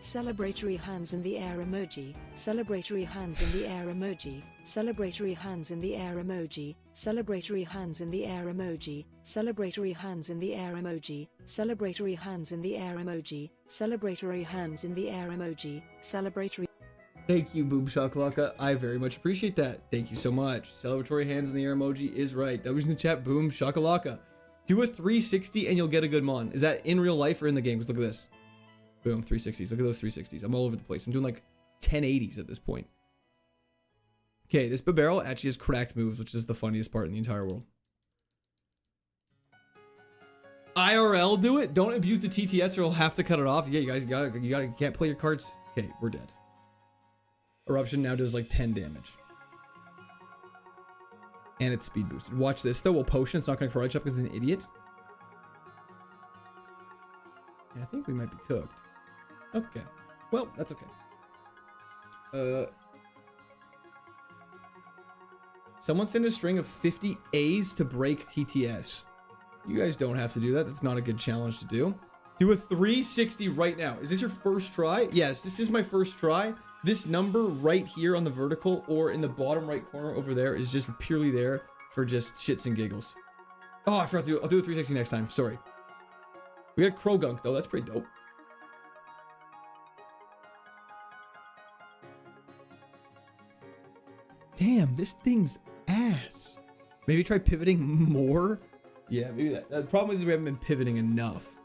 Celebratory hands in the air emoji. Celebratory hands in the air emoji. Celebratory hands in the air emoji. Celebratory hands in the air emoji. Celebratory hands in the air emoji. Celebratory hands in the air emoji. Celebratory hands in the air emoji. Celebratory.
Thank you, Boom Shakalaka. I very much appreciate that. Thank you so much. Celebratory hands in the air emoji is right. That was in the chat. Boom Shakalaka. Do a 360 and you'll get a good mon. Is that in real life or in the game? Because look at this. Boom, 360s. Look at those 360s. I'm all over the place. I'm doing like 1080s at this point. Okay, this Barrel actually has cracked moves, which is the funniest part in the entire world. IRL do it? Don't abuse the TTS or you'll have to cut it off. Yeah, you guys you can't play your cards. Okay, we're dead. Eruption now does like 10 damage. And it's speed boosted. Watch this though. Well, Potion, it's not going to karate chop because it's an idiot. Yeah, I think we might be cooked. Okay. Well, that's okay. Someone send a string of 50 A's to break TTS. You guys don't have to do that. That's not a good challenge to do. Do a 360 right now. Is this your first try? Yes, this is my first try. This number right here on the vertical or in the bottom right corner over there is just purely there for just shits and giggles. Oh, I forgot to do it. I'll do a 360 next time. Sorry. We got Crow Gunk though. That's pretty dope. Damn, this thing's ass. Maybe try pivoting more? Yeah, maybe that. The problem is we haven't been pivoting enough.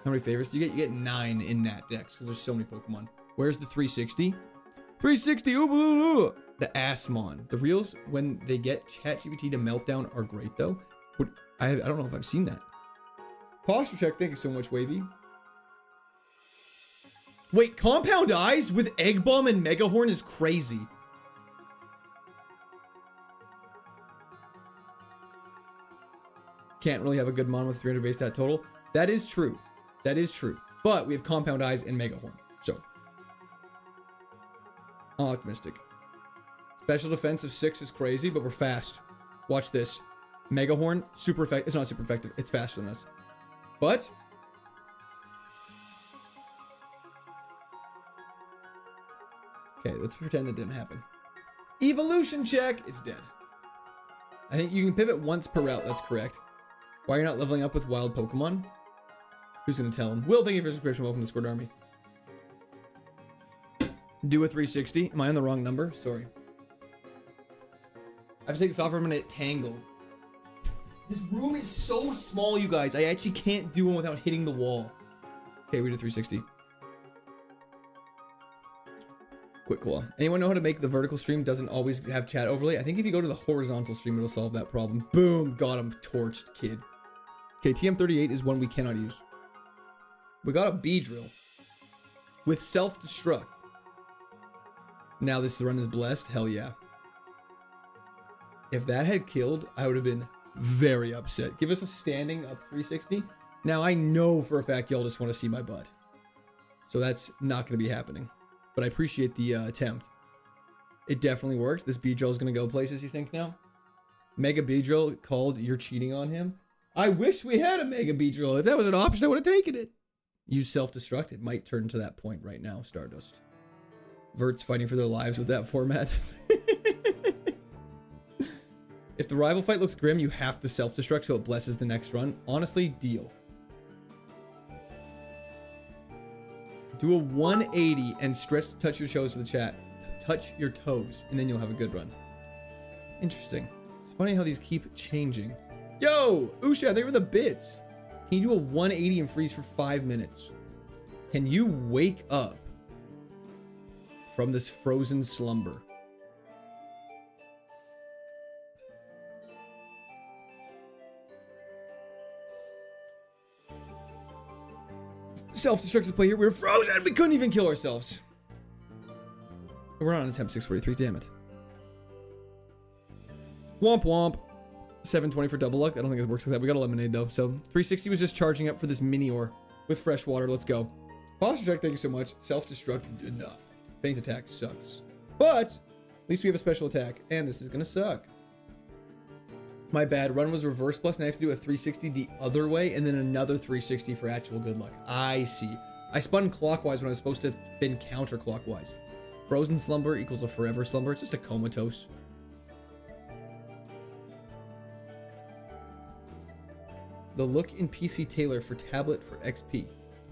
How many favorites do you get? You get 9 in Nat Dex because there's so many Pokemon. Where's the 360? 360! Ooh, ooh, ooh. The Assmon. The reels, when they get ChatGPT to Meltdown, are great though. I don't know if I've seen that. Posture check. Thank you so much, Wavy. Wait, Compound Eyes with Egg Bomb and Megahorn is crazy. Can't really have a good mon with 300 base stat total. That is true. That is true. But we have Compound Eyes and Megahorn. So. I'm optimistic. Special defense of 6 is crazy, but we're fast. Watch this. Megahorn, super effective. It's not super effective. It's faster than us. But. Okay, let's pretend that didn't happen. Evolution check. It's dead. I think you can pivot once per route. That's correct. Why you're not leveling up with wild Pokemon? Who's gonna tell him? Will, thank you for your subscription. Welcome to the Squid Army. Do a 360. Am I on the wrong number? Sorry. I have to take this off for a minute. Tangled. This room is so small, you guys. I actually can't do one without hitting the wall. Okay, we did 360. Quick Claw. Anyone know how to make the vertical stream doesn't always have chat overlay? I think if you go to the horizontal stream, it'll solve that problem. Boom. Got him. Torched, kid. Okay, TM38 is one we cannot use. We got a B-Drill with self-destruct. Now this run is blessed. Hell yeah. If that had killed, I would have been very upset. Give us a standing up 360. Now I know for a fact y'all just want to see my butt. So that's not going to be happening. But I appreciate the attempt. It definitely worked. This B-Drill is going to go places, you think now? Mega B-Drill called you're cheating on him. I wish we had a Mega B-Drill. If that was an option, I would have taken it. Use self-destruct. It might turn to that point right now, Stardust. Vert's fighting for their lives with that format. If the rival fight looks grim, you have to self-destruct so it blesses the next run. Honestly, deal. Do a 180 and stretch to touch your toes for the chat. Touch your toes, and then you'll have a good run. Interesting. It's funny how these keep changing. Yo, Usha, they were the bits. Can you do a 180 and freeze for 5 minutes? Can you wake up from this frozen slumber? Self-destructive play here. We were frozen. We couldn't even kill ourselves. We're on attempt 643. Damn it. Womp womp. 720 for double luck. I don't think it works like that. We got a lemonade though. So 360 was just charging up for this mini ore with fresh water. Let's go. Posture check. Thank you so much. Self-destruct enough. Faint attack sucks. But at least we have a special attack. And this is going to suck. My bad. Run was reverse plus, and I have to do a 360 the other way, and then another 360 for actual good luck. I see. I spun clockwise when I was supposed to spin counterclockwise. Frozen slumber equals a forever slumber. It's just a comatose. The look in PC Taylor for tablet for XP.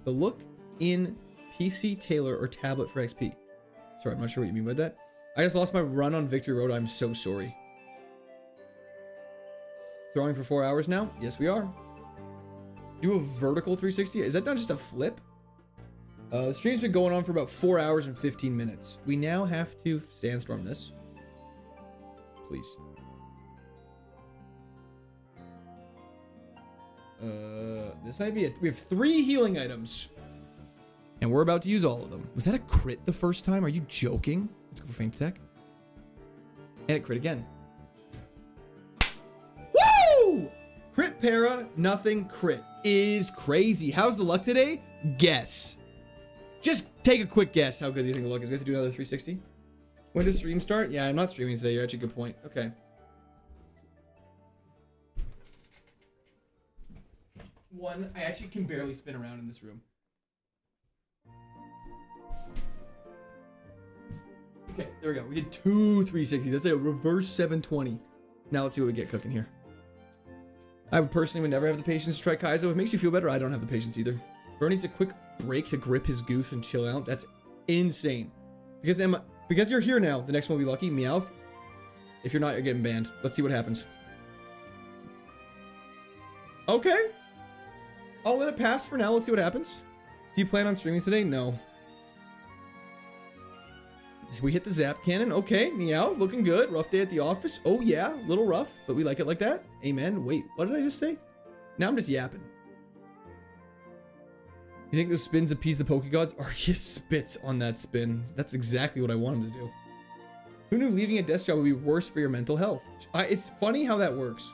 The look in PC Taylor or tablet for XP. Sorry, I'm not sure what you mean by that. I just lost my run on Victory Road. I'm so sorry. Throwing for 4 hours now? Yes, we are. Do a vertical 360? Is that not just a flip? The stream's been going on for about 4 hours and 15 minutes. We now have to sandstorm this. Please. This might be it. We have 3 healing items. And we're about to use all of them. Was that a crit the first time? Are you joking? Let's go for Faint Attack. And it crit again. Woo! Crit para, nothing crit. Is crazy. How's the luck today? Guess. Just take a quick guess. How good do you think the luck is? We have to do another 360? When does stream start? Yeah, I'm not streaming today. You're actually a good point. Okay. One, I actually can barely spin around in this room. Okay, there we go. We did 2 360s. That's a reverse 720. Now let's see what we get cooking here. I personally would never have the patience to try Kaizo. If it makes you feel better, I don't have the patience either. Bro needs a quick break to grip his goose and chill out. That's insane. Because you're here now, the next one will be lucky. Meowth. If you're not, you're getting banned. Let's see what happens. Okay. I'll let it pass for now. Let's see what happens. Do you plan on streaming today? No. We hit the zap cannon. Okay, Meow, looking good. Rough day at the office. Oh yeah, a little rough, but we like it like that. Amen. Wait, what did I just say? Now I'm just yapping. You think those spins appease the Pokegods? Or he spits on that spin. That's exactly what I want him to do. Who knew leaving a desk job would be worse for your mental health? It's funny how that works.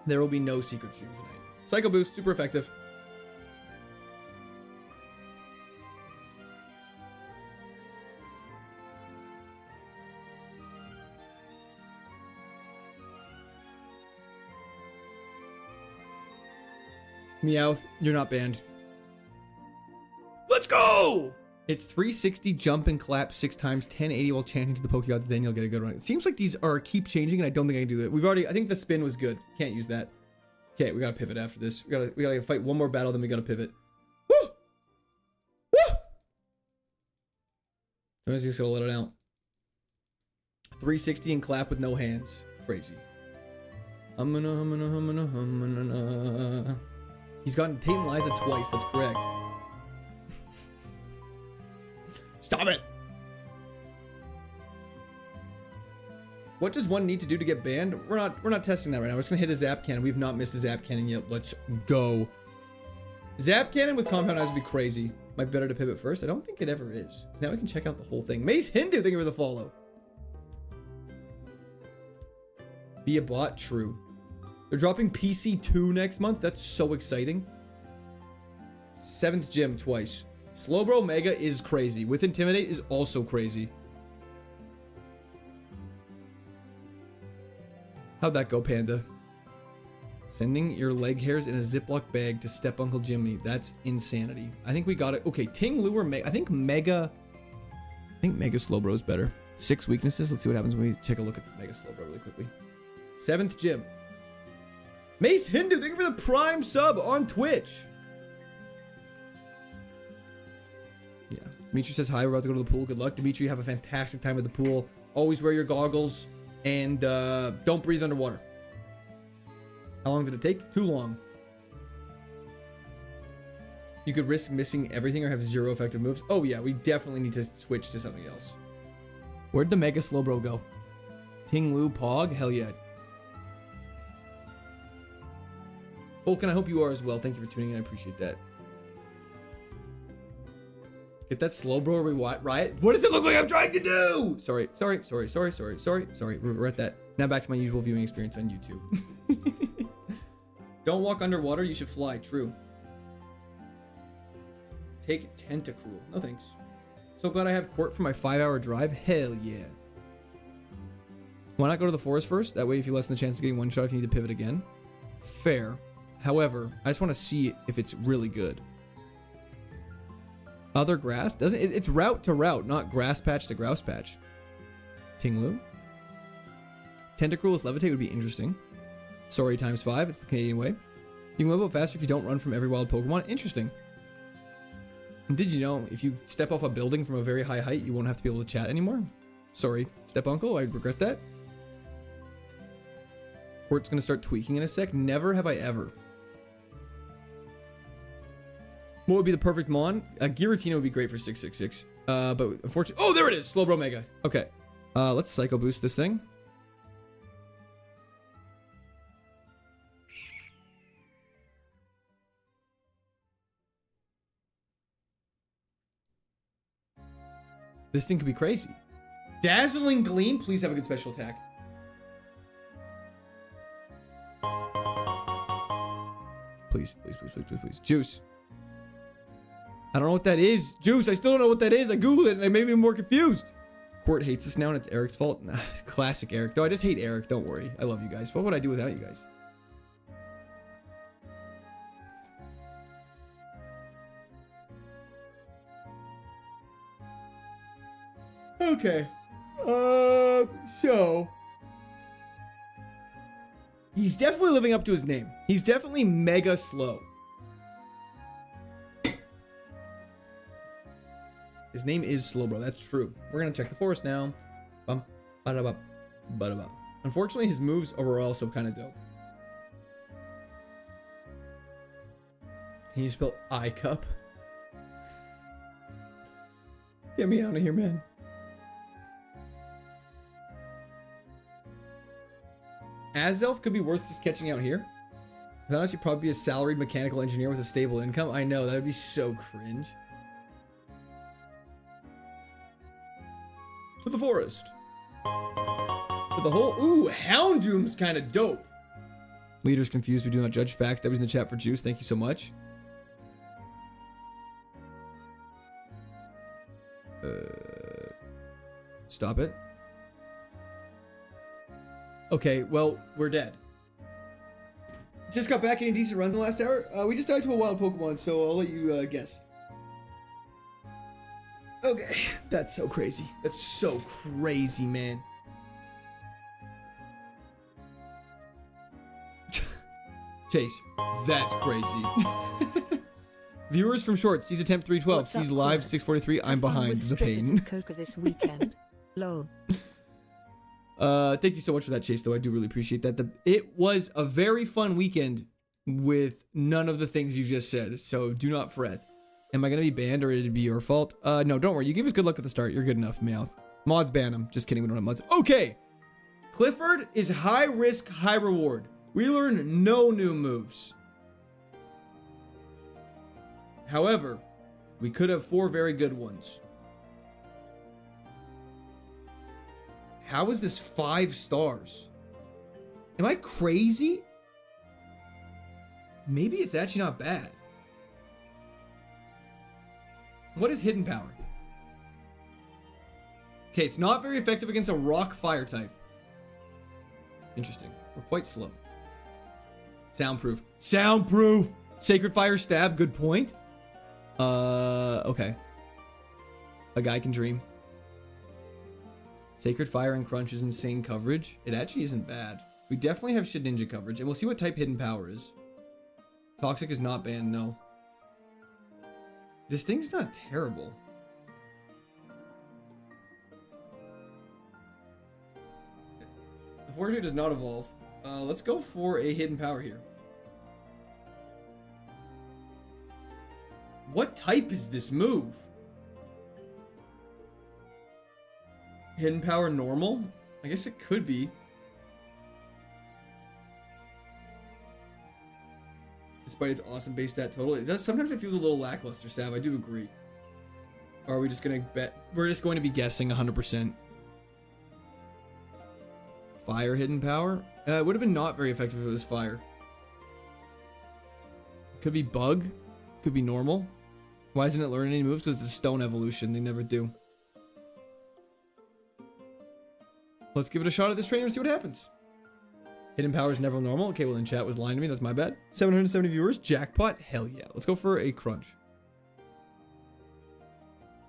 There will be no secret streams tonight. Psycho Boost, super effective. Meowth, you're not banned. Let's go! It's 360, jump and clap 6 times, 1080 while chanting to the Pokegods, then you'll get a good run. It seems like these are keep changing, and I don't think I can do it. I think the spin was good. Can't use that. Okay, we gotta pivot after this. We gotta fight one more battle, then we gotta pivot. Woo! Woo! Somebody's just gonna let it out. 360 and clap with no hands. Crazy. He's gotten Tate and Liza twice, that's correct. Stop it! What does one need to do to get banned? We're not testing that right now. We're just gonna hit a zap cannon. We've not missed a zap cannon yet. Let's go. Zap cannon with compound eyes would be crazy. Might be better to pivot first. I don't think it ever is. Now we can check out the whole thing. Mace Hindu, thank you for the follow. Be a bot, true. They're dropping PC2 next month. That's so exciting. 7th gym twice. Slowbro Mega is crazy. With Intimidate is also crazy. How'd that go, Panda? Sending your leg hairs in a Ziploc bag to Step Uncle Jimmy. That's insanity. I think we got it. Okay, Ting Lu or Mega. I think Mega Slowbro is better. 6 weaknesses. Let's see what happens when we take a look at Mega Slowbro really quickly. 7th gym. Mace Hindu, thank you for the prime sub on Twitch. Yeah. Dimitri says hi. We're about to go to the pool. Good luck, Dimitri. Have a fantastic time at the pool. Always wear your goggles and don't breathe underwater. How long did it take? Too long. You could risk missing everything or have 0 effective moves. Oh yeah, we definitely need to switch to something else. Where'd the Mega Slowbro go? Ting Lu Pog? Hell yeah. Vulcan, I hope you are as well. Thank you for tuning in. I appreciate that. Get that Slowbro or we riot? What does it look like I'm trying to do? Sorry. We're at that. Now back to my usual viewing experience on YouTube. Don't walk underwater. You should fly. True. Take Tentacruel. No thanks. So glad I have court for my 5-hour drive. Hell yeah. Why not go to the forest first? That way if you lessen the chance of getting one shot if you need to pivot again. Fair. However, I just want to see if it's really good. Other grass? It's route to route, not grass patch to grouse patch. Ting Lu. Tentacruel with Levitate would be interesting. Sorry times 5. It's the Canadian way. You can level up faster if you don't run from every wild Pokemon. Interesting. And did you know if you step off a building from a very high height, you won't have to be able to chat anymore? Sorry, Step Uncle. I regret that. Court's gonna start tweaking in a sec. Never have I ever. What would be the perfect Mon? Giratina would be great for 666. But unfortunately, oh, there it is. Slowbro Mega. Okay. Let's Psycho Boost this thing. This thing could be crazy. Dazzling Gleam, please have a good special attack. Please, please, please, please, please, please. Juice. I don't know what that is. Juice, I still don't know what that is. I googled it and it made me more confused. Court hates us now and it's Eric's fault. Nah, classic Eric. Though I just hate Eric. Don't worry. I love you guys. What would I do without you guys? Okay. So he's definitely living up to his name. He's definitely mega slow. His name is Slowbro. That's true. We're gonna check the forest now. Bum, ba-da-bum, ba-da-bum. Unfortunately, his moves are also kind of dope. Can you spell I cup? Get me out of here, man. Azelf could be worth just catching out here. Without us, you'd probably be a salaried mechanical engineer with a stable income. I know, that would be so cringe. To the forest. To the whole... Ooh, Houndoom's kind of dope. Leaders confused. We do not judge facts. That was in the chat for Juice. Thank you so much. Stop it. Okay, well, we're dead. Just got back any decent runs in the last hour. We just died to a wild Pokemon, so I'll let you guess. Okay, that's so crazy. That's so crazy, man. Chase, that's crazy. Viewers from Shorts, sees attempt 312,
What's up,
sees live
Court?
643. I'm
Have fun
behind
with
the
strippers
pain.
and Coca this weekend. Lol.
Thank you so much for that, Chase, though. I do really appreciate that. It was a very fun weekend with none of the things you just said, so do not fret. Am I going to be banned or it'd be your fault? No, don't worry. You give us good luck at the start. You're good enough, Meowth. Mods ban him. Just kidding. We don't have mods. Okay. Clifford is high risk, high reward. We learn no new moves. However, we could have 4 very good ones. How is this 5 stars? Am I crazy? Maybe it's actually not bad. What is hidden power? Okay, it's not very effective against a rock fire type. Interesting. We're quite slow. Soundproof. Soundproof! Sacred fire stab, good point. Okay. A guy can dream. Sacred Fire and Crunch is insane coverage. It actually isn't bad. We definitely have Shedinja coverage, and we'll see what type Hidden Power is. Toxic is not banned, no. This thing's not terrible. The Forger does not evolve. Let's go for a Hidden Power here. What type is this move? Hidden Power normal? I guess it could be. Despite its awesome base stat total, it does sometimes it feels a little lackluster, Sav. I do agree. Or are we just gonna bet? We're just going to be guessing 100%. Fire Hidden Power? It would have been not very effective if it was fire. Could be bug. Could be normal. Why isn't it learning any moves? Because it's a stone evolution. They never do. Let's give it a shot at this trainer and see what happens. Hidden Power is never normal. Okay, well then chat was lying to me. That's my bad. 770 viewers. Jackpot. Hell yeah. Let's go for a Crunch.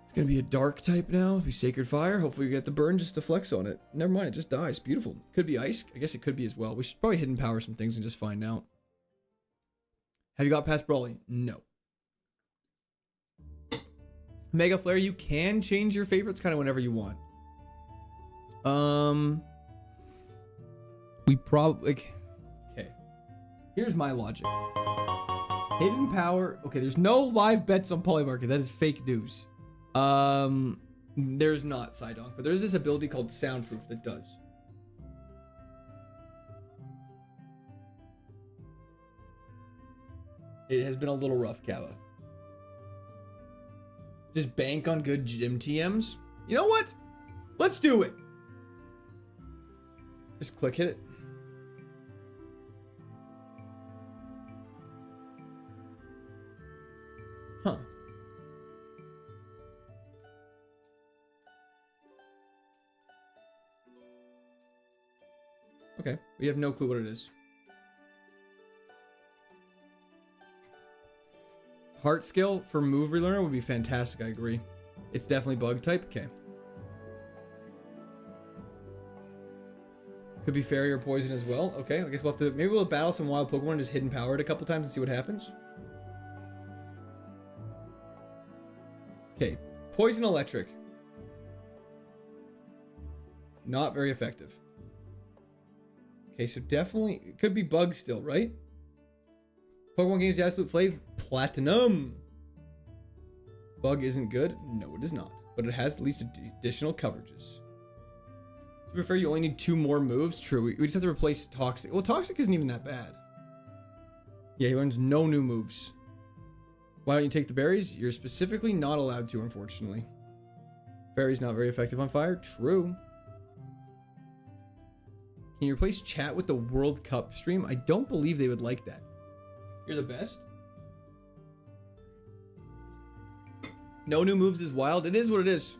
It's going to be a dark type now. It'll be Sacred Fire. Hopefully we get the burn just to flex on it. Never mind. It just dies. Beautiful. Could be Ice. I guess it could be as well. We should probably Hidden Power some things and just find out. Have you got past Brawly? No. Mega Flare. You can change your favorites kind of whenever you want. We probably... Okay. Here's my logic. Hidden Power... Okay, there's no live bets on Polymarket. That is fake news. There's not Psydonk, but there's this ability called Soundproof that does. It has been a little rough, Kava. Just bank on good gym TMs? You know what? Let's do it. Just click hit it. Huh. Okay, we have no clue what it is. Heart skill for move relearner would be fantastic, I agree. It's definitely bug type, okay. Could be fairy or poison as well. Okay, I guess we'll have to, maybe we'll battle some wild Pokemon and just hidden power it a couple times and see what happens. Okay, poison electric. Not very effective. Okay, so definitely, it could be bug still, right? Pokemon games, the absolute flavor, platinum. Bug isn't good? No, it is not. But it has at least additional coverages. To be fair, you only need 2 more moves. True, we just have to replace Toxic. Well, Toxic isn't even that bad. Yeah, he learns no new moves. Why don't you take the berries? You're specifically not allowed to, unfortunately. Fairy's not very effective on fire. True. Can you replace chat with the World Cup stream? I don't believe they would like that. You're the best. No new moves is wild. It is what it is.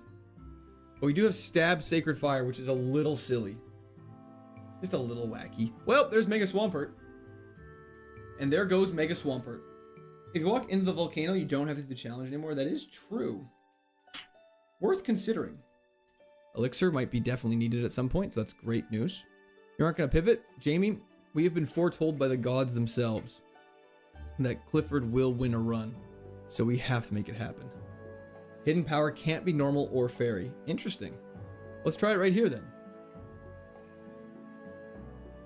But we do have Stab Sacred Fire, which is a little silly. Just a little wacky. Well, there's Mega Swampert. And there goes Mega Swampert. If you walk into the volcano, you don't have to do the challenge anymore. That is true. Worth considering. Elixir might be definitely needed at some point, so that's great news. You aren't going to pivot? Jamie, we have been foretold by the gods themselves that Clifford will win a run. So we have to make it happen. Hidden power can't be normal or fairy. Interesting. Let's try it right here then.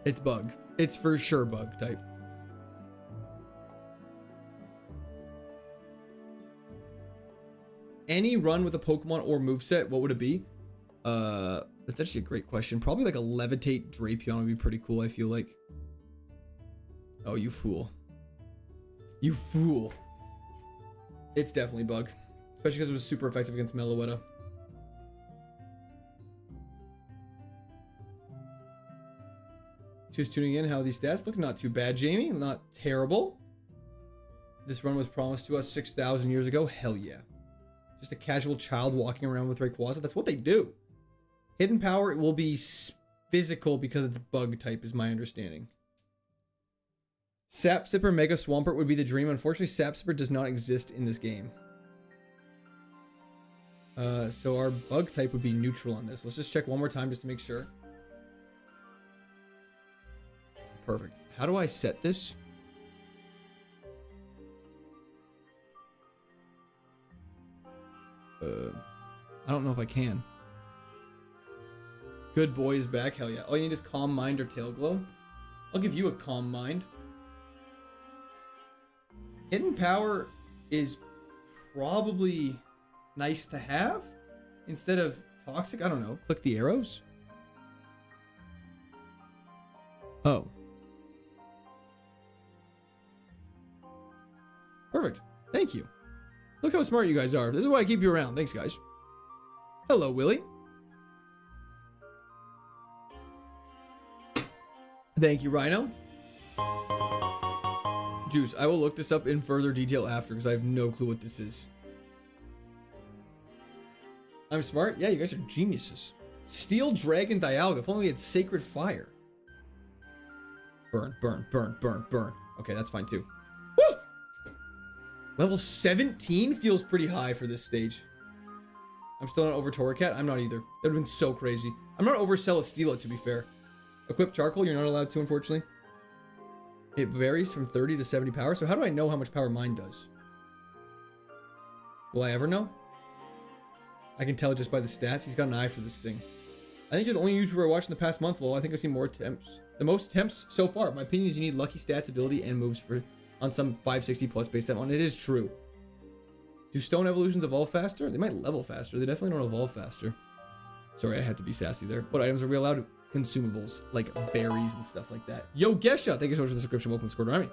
It's bug. It's for sure bug type. Any run with a Pokemon or moveset, what would it be? That's actually a great question. Probably like a Levitate Drapion would be pretty cool, I feel like. Oh, you fool. You fool. It's definitely bug. Especially because it was super effective against Meloetta. Just tuning in. How are these stats look? Not too bad, Jamie. Not terrible. This run was promised to us 6,000 years ago. Hell yeah. Just a casual child walking around with Rayquaza. That's what they do. Hidden power, it will be physical because it's bug type, is my understanding. Sap Sipper Mega Swampert would be the dream. Unfortunately, Sap Sipper does not exist in this game. So our bug type would be neutral on this. Let's just check one more time just to make sure. Perfect. How do I set this? I don't know if I can. Good boy is back. Hell yeah. All you need is Calm Mind or Tail Glow. I'll give you a Calm Mind. Hidden Power is probably nice to have instead of Toxic. I don't know. Click the arrows. Oh. Perfect. Thank you. Look how smart you guys are. This is why I keep you around. Thanks, guys. Hello, Willie. Thank you, Rhino. Juice, I will look this up in further detail after because I have no clue what this is. I'm smart? Yeah, you guys are geniuses. Steel Dragon Dialga. If only we had Sacred Fire. Burn, burn, burn, burn, burn. Okay, that's fine too. Woo! Level 17 feels pretty high for this stage. I'm still not over Torracat. I'm not either. That would have been so crazy. I'm not over Celesteela, to be fair. Equip Charcoal, you're not allowed to, unfortunately. It varies from 30 to 70 power. So how do I know how much power mine does? Will I ever know? I can tell just by the stats. He's got an eye for this thing. I think you're the only YouTuber watching the past month, lol. I think I've seen more attempts. The most attempts so far. My opinion is you need lucky stats, ability, and moves for on some 560 plus base stat one. It is true. Do stone evolutions evolve faster? They might level faster. They definitely don't evolve faster. Sorry, I had to be sassy there. What items are we allowed? Consumables, like berries and stuff like that. Yo, Gesha, thank you so much for the subscription. Welcome to Squad Army.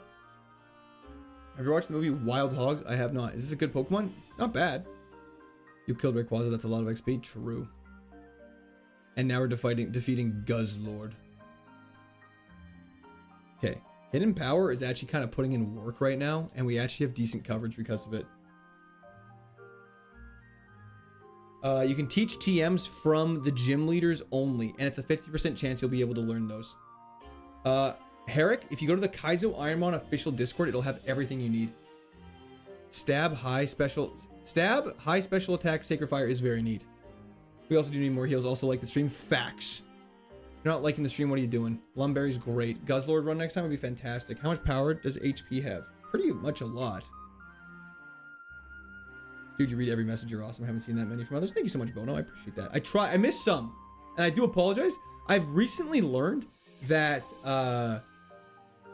Have you watched the movie Wild Hogs? I have not. Is this a good Pokemon? Not bad. You killed Rayquaza, that's a lot of XP. True. And now we're defeating Guzzlord. Okay. Hidden Power is actually kind of putting in work right now, and we actually have decent coverage because of it. You can teach TMs from the gym leaders only, and it's a 50% chance you'll be able to learn those. Herrick, if you go to the KAIZO IRONMON official Discord, it'll have everything you need. Stab, high special attack, Sacred Fire is very neat. We also do need more heals. Also like the stream. Facts. If you're not liking the stream, what are you doing? Lumberry's great. Guzzlord run next time would be fantastic. How much power does HP have? Pretty much a lot. Dude, you read every message. You're awesome. I haven't seen that many from others. Thank you so much, Bono. I appreciate that. I missed some, and I do apologize. I've recently learned that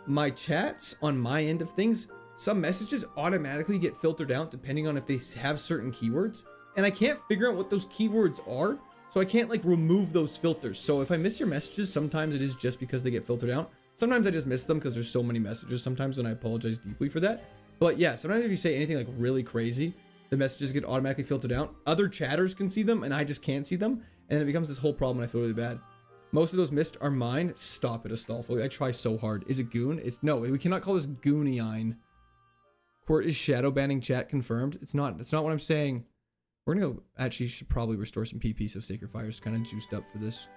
my chats on my end of things, some messages automatically get filtered out depending on if they have certain keywords, and I can't figure out what those keywords are, so I can't like remove those filters. So if I miss your messages, sometimes it is just because they get filtered out. Sometimes I just miss them because there's so many messages sometimes, and I apologize deeply for that. But yeah, sometimes if you say anything like really crazy, the messages get automatically filtered out. Other chatters can see them, and I just can't see them, and it becomes this whole problem, and I feel really bad. Most of those missed are mine. Stop it, Astolfo. I try so hard. Is it goon? It's no. We cannot call this goonine. Court is shadow banning chat confirmed. It's not. That's not what I'm saying. We're gonna go. Actually, should probably restore some PP so Sacred Fire is kind of juiced up for this.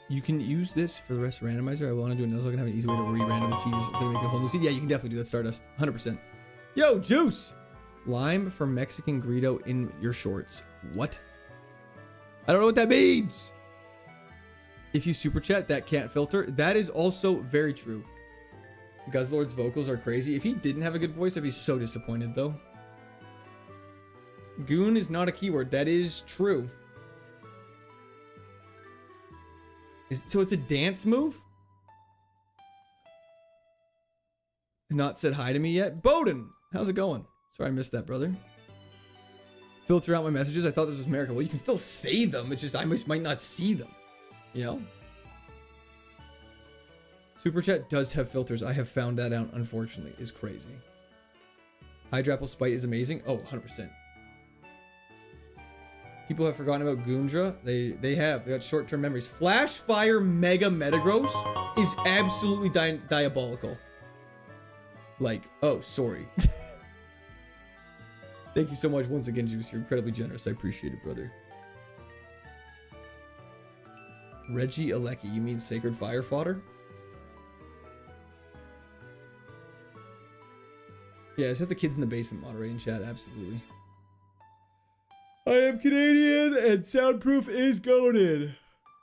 You can use this for the rest of randomizer. I want to do a Nuzlocke and have an easy way to re-random the seed instead of making a whole new seed. Yeah, you can definitely do that, Stardust. 100%. Yo, Juice! Lime for Mexican Greedo in your shorts. What? I don't know what that means. If you super chat, that can't filter. That is also very true. Guzzlord's vocals are crazy. If he didn't have a good voice, I'd be so disappointed, though. Goon is not a keyword. That is true. So it's a dance move? Not said hi to me yet. Bowden, how's it going? Sorry, I missed that, brother. Filter out my messages. I thought this was America. Well, you can still say them. It's just I might not see them. You know? Super Chat does have filters. I have found that out, unfortunately. It's crazy. Hydrapple Spite is amazing. Oh, 100%. People have forgotten about Goondra. They have. They got short-term memories. Flash Fire Mega Metagross is absolutely diabolical. Like, oh, sorry. Thank you so much once again, Juice. You're incredibly generous. I appreciate it, brother. Reggie Alecki. You mean Sacred Fire fodder? Yeah, let's have the kids in the basement moderating chat. Absolutely. I am Canadian and soundproof is goated.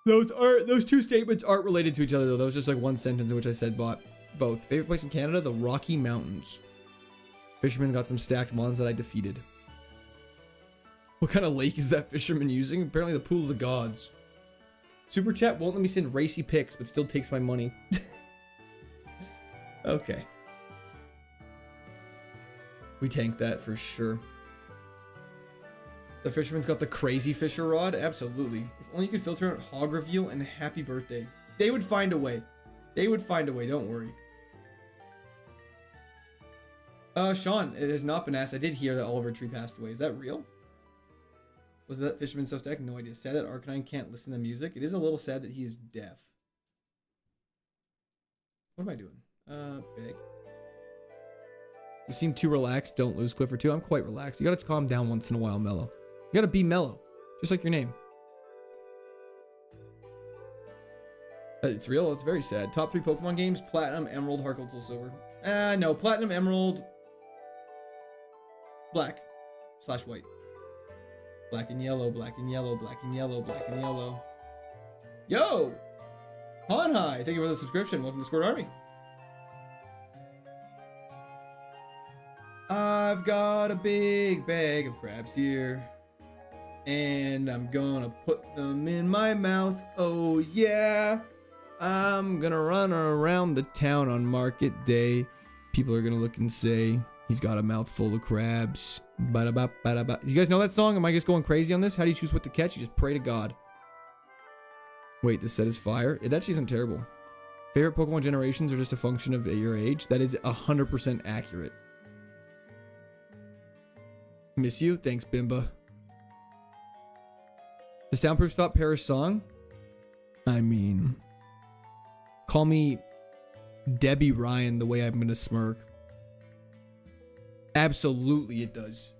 Those two statements aren't related to each other though. That was just like one sentence in which I said both. Favorite place in Canada? The Rocky Mountains. Fisherman got some stacked mons that I defeated. What kind of lake is that fisherman using? Apparently the Pool of the Gods. Super Chat won't let me send racy pics, but still takes my money. Okay. We tanked that for sure. The fisherman's got the crazy fisher rod? Absolutely. If only you could filter out hog reveal and happy birthday. They would find a way. They would find a way, don't worry. Sean, it has not been asked. I did hear that Oliver Tree passed away. Is that real? Was that fisherman so stacked? No idea. Sad that Arcanine can't listen to music. It is a little sad that he is deaf. What am I doing? Big. You seem too relaxed. Don't lose Clifford too. I'm quite relaxed. You gotta calm down once in a while, Mellow. You gotta be mellow. Just like your name. It's real. It's very sad. Top 3 Pokemon games. Platinum, Emerald, Heart Gold, Soul Silver. No. Platinum, Emerald. Black. / white. Black and yellow, black and yellow, black and yellow, black and yellow. Yo! Hanhai, thank you for the subscription. Welcome to Squirt Army. I've got a big bag of crabs here. And I'm gonna put them in my mouth. Oh yeah. I'm gonna run around the town on market day. People are gonna look and say, he's got a mouth full of crabs. Ba-da-ba, ba-da-ba. You guys know that song? Am I just going crazy on this? How do you choose what to catch? You just pray to God. Wait, this set is fire? It actually isn't terrible. Favorite Pokemon generations are just a function of your age? That is 100% accurate. Miss you. Thanks, Bimba. The soundproof stop Paris song? I mean, call me Debbie Ryan the way I'm gonna smirk. Absolutely it does.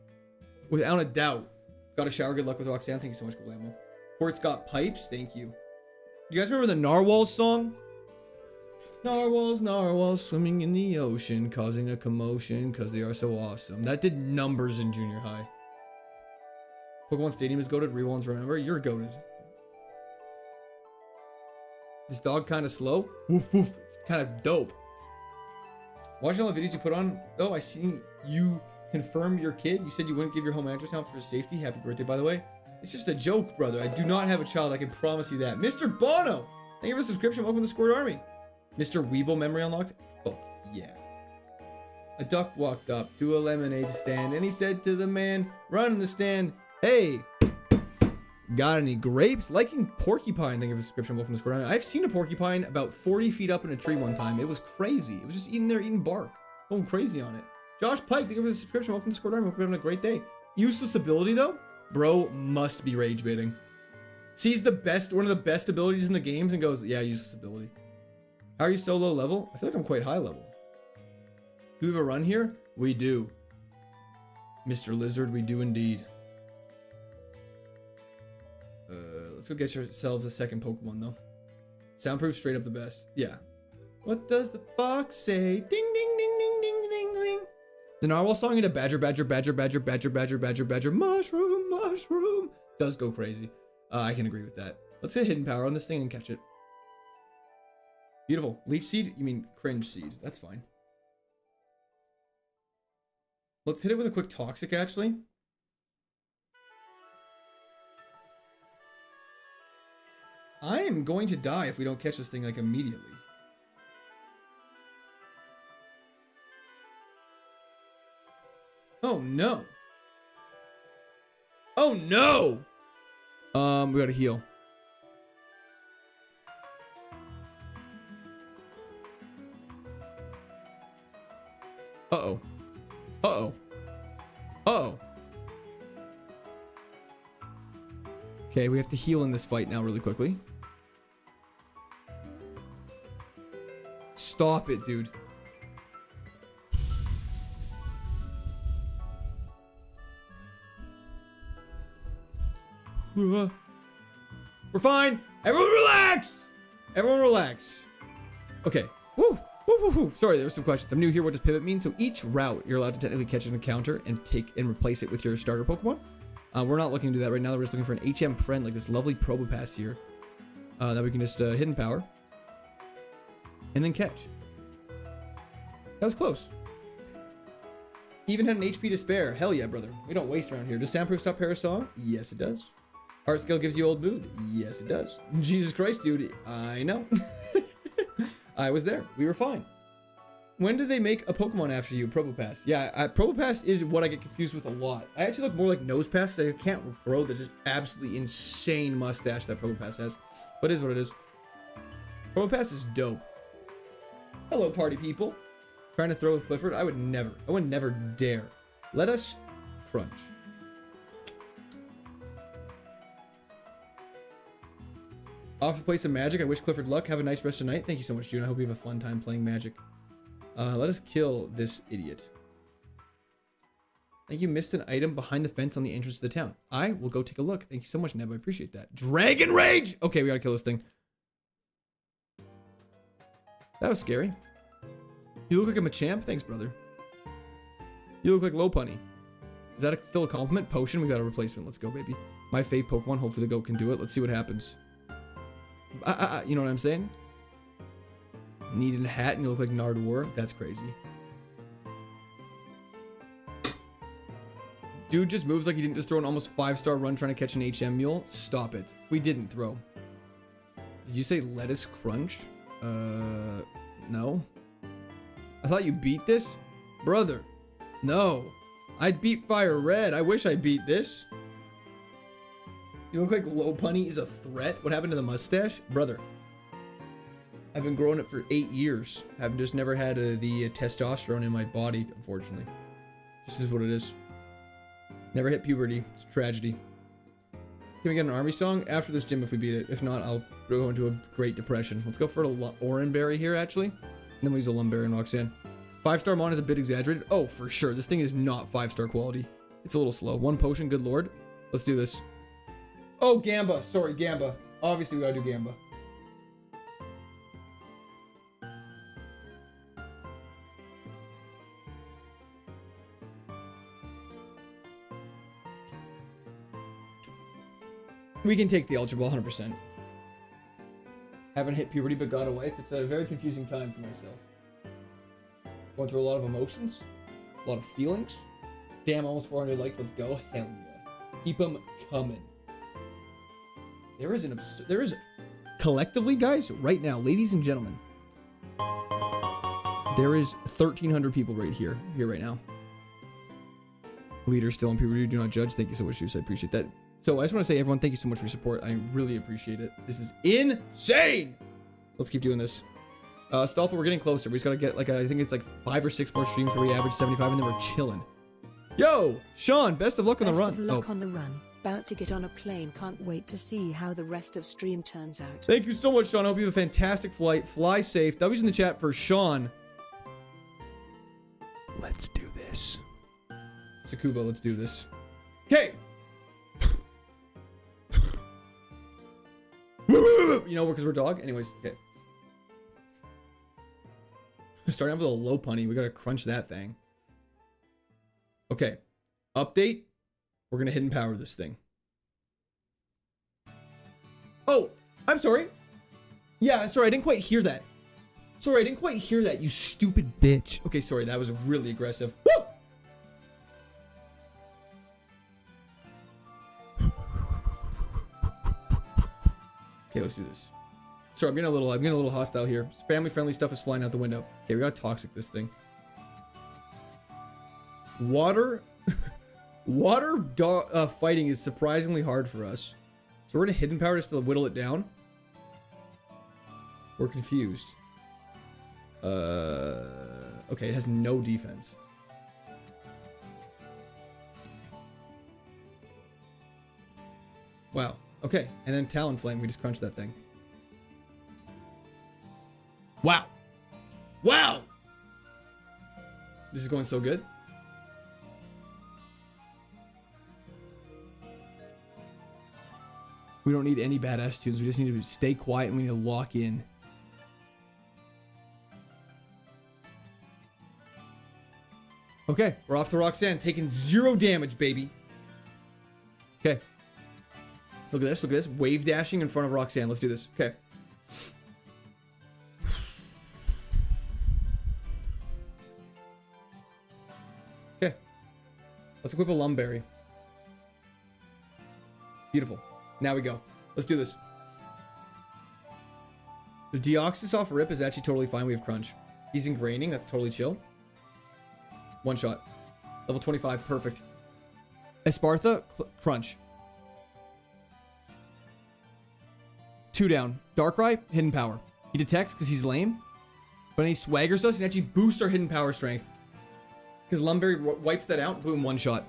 Without a doubt. Got a shower. Good luck with Roxanne. Thank you so much, Kablamo. Port's got pipes. Thank you. You guys remember the Narwhals song? Narwhals, narwhals swimming in the ocean, causing a commotion because they are so awesome. That did numbers in junior high. Pokemon Stadium is goated. Rewalls, remember? You're goated. This dog kind of slow. Woof woof. It's kind of dope. Watching all the videos you put on. Oh, I seen you confirm your kid. You said you wouldn't give your home address out for safety. Happy birthday, by the way. It's just a joke, brother. I do not have a child. I can promise you that. Mr. Bono. Thank you for the subscription. Welcome to the Squirt Army. Mr. Weeble memory unlocked. Fuck yeah. A duck walked up to a lemonade stand and he said to the man, run in the stand, hey, got any grapes? Liking porcupine. Thank you for the subscription. Welcome to Squirt Army. I've seen a porcupine about 40 feet up in a tree one time. It was crazy. It was just eating bark. Going crazy on it. Josh Pike, thank you for the subscription. Welcome to Squirt Army. Hope you're having a great day. Useless ability though? Bro must be rage baiting. Sees the best, one of the best abilities in the games and goes, yeah, useless ability. How are you so low level? I feel like I'm quite high level. Do we have a run here? We do. Mr. Lizard, we do indeed. Let's go get yourselves a second Pokemon though. Soundproof, straight up the best. Yeah. What does the fox say? Ding, ding, ding, ding, ding, ding, ding. The Narwhal song into badger, badger, badger, badger, badger, badger, badger, badger, mushroom, mushroom does go crazy. I can agree with that. Let's get hidden power on this thing and catch it. Beautiful. Leech seed? You mean cringe seed. That's fine. Let's hit it with a quick toxic, actually. I am going to die if we don't catch this thing, like, immediately. Oh, no. Oh, no! We gotta heal. Uh-oh. Uh-oh. Uh-oh. Okay, we have to heal in this fight now really quickly. Stop it, dude. We're fine. Everyone relax. Everyone relax. Okay. Woo. Woo, woo, woo. Sorry, there were some questions. I'm new here. What does pivot mean? So each route, you're allowed to technically catch an encounter and take and replace it with your starter Pokemon. We're not looking to do that right now. We're just looking for an HM friend like this lovely Probopass here that we can just hidden power and then catch. That was close. Even had an HP to spare. Hell yeah, brother. We don't waste around here. Does Soundproof stop Parasong? Yes, it does. Heart skill gives you old mood? Yes, it does. Jesus Christ, dude. I know. I was there. We were fine. When do they make a Pokemon after you? Probopass. Yeah, Probopass is what I get confused with a lot. I actually look more like Nosepass. They can't grow the just absolutely insane mustache that Probopass has. But it is what it is. Probopass is dope. Hello, party people. Trying to throw with Clifford? I would never dare. Let us crunch. Off to play some Magic. I wish Clifford luck. Have a nice rest of the night. Thank you so much, June. I hope you have a fun time playing Magic. Let us kill this idiot. Thank you. Missed an item behind the fence on the entrance to the town. I will go take a look. Thank you so much, Neb. I appreciate that. Dragon Rage! Okay, we gotta kill this thing. That was scary. You look like I'm a champ. Thanks, brother. You look like Lopunny. Is that still a compliment? Potion? We got a replacement. Let's go, baby. My fave Pokemon. Hopefully the goat can do it. Let's see what happens. You know what I'm saying? Needed a hat and you look like Nardwar. That's crazy. Dude just moves like he didn't just throw an almost 5-star run trying to catch an HM mule. Stop it. We didn't throw. Did you say lettuce crunch? No. I thought you beat this? Brother. No. I beat Fire Red. I wish I beat this. You look like Lopunny is a threat. What happened to the mustache? Brother. I've been growing it for 8 years. I've just never had the testosterone in my body, unfortunately. This is what it is. Never hit puberty. It's a tragedy. Can we get an army song after this gym if we beat it? If not, I'll go into a great depression. Let's go for a Oranberry here, actually. And then we'll use a Lumberry and Roxanne. 5-star mon is a bit exaggerated. Oh, for sure. This thing is not 5-star quality. It's a little slow. 1 potion, good lord. Let's do this. Oh, Gamba. Sorry, Gamba. Obviously, we gotta do Gamba. We can take the Ultra Ball 100%. Haven't hit puberty but got a wife. It's a very confusing time for myself. Going through a lot of emotions. A lot of feelings. Damn, almost 400 likes. Let's go. Hell yeah. Keep them coming. There is collectively, guys, right now, ladies and gentlemen, there is 1,300 people right here right now. Leaders still in puberty, do not judge. Thank you so much, Juice. I appreciate that. So I just want to say, everyone, thank you so much for your support. I really appreciate it. This is insane. Let's keep doing this. Stolfo, we're getting closer. We just got to get, like, I think it's like 5 or 6 more streams where we average 75, and then we're chilling. Yo, Sean, best of luck on the run.
Best of luck on the run. About to get on a plane. Can't wait to see how the rest of stream turns out.
Thank you so much, Sean. I hope you have a fantastic flight. Fly safe. W's in the chat for Sean. Let's do this. Sakuba, let's do this. Okay. You know, because we're dog? Anyways, okay. Starting off with a low punny. We gotta crunch that thing. Okay. Update. We're gonna hidden power this thing. Oh, I'm sorry. Yeah, sorry, I didn't quite hear that. Sorry, I didn't quite hear that, you stupid bitch. Okay, sorry, that was really aggressive. Woo! Okay, let's do this. Sorry, I'm getting a little hostile here. Family-friendly stuff is flying out the window. Okay, we gotta toxic this thing. Water fighting is surprisingly hard for us. So we're gonna hidden power just to whittle it down. We're confused. Okay, it has no defense. Wow. Okay, and then Talonflame, we just crunched that thing. Wow. Wow! This is going so good. We don't need any badass tunes. We just need to stay quiet and we need to lock in. Okay, we're off to Roxanne, taking 0 damage, baby. Okay. Look at this, look at this. Wave dashing in front of Roxanne. Let's do this. Okay. Okay. Let's equip a Lumberry. Beautiful. Now we go. Let's do this. The Deoxys off Rip is actually totally fine. We have Crunch. He's ingraining. That's totally chill. 1 shot. Level 25. Perfect. Espartha. Crunch. 2 down. Darkrai. Hidden Power. He detects because he's lame. But when he swaggers us, he actually boosts our Hidden Power strength. Because Lumberry wipes that out. Boom. 1 shot.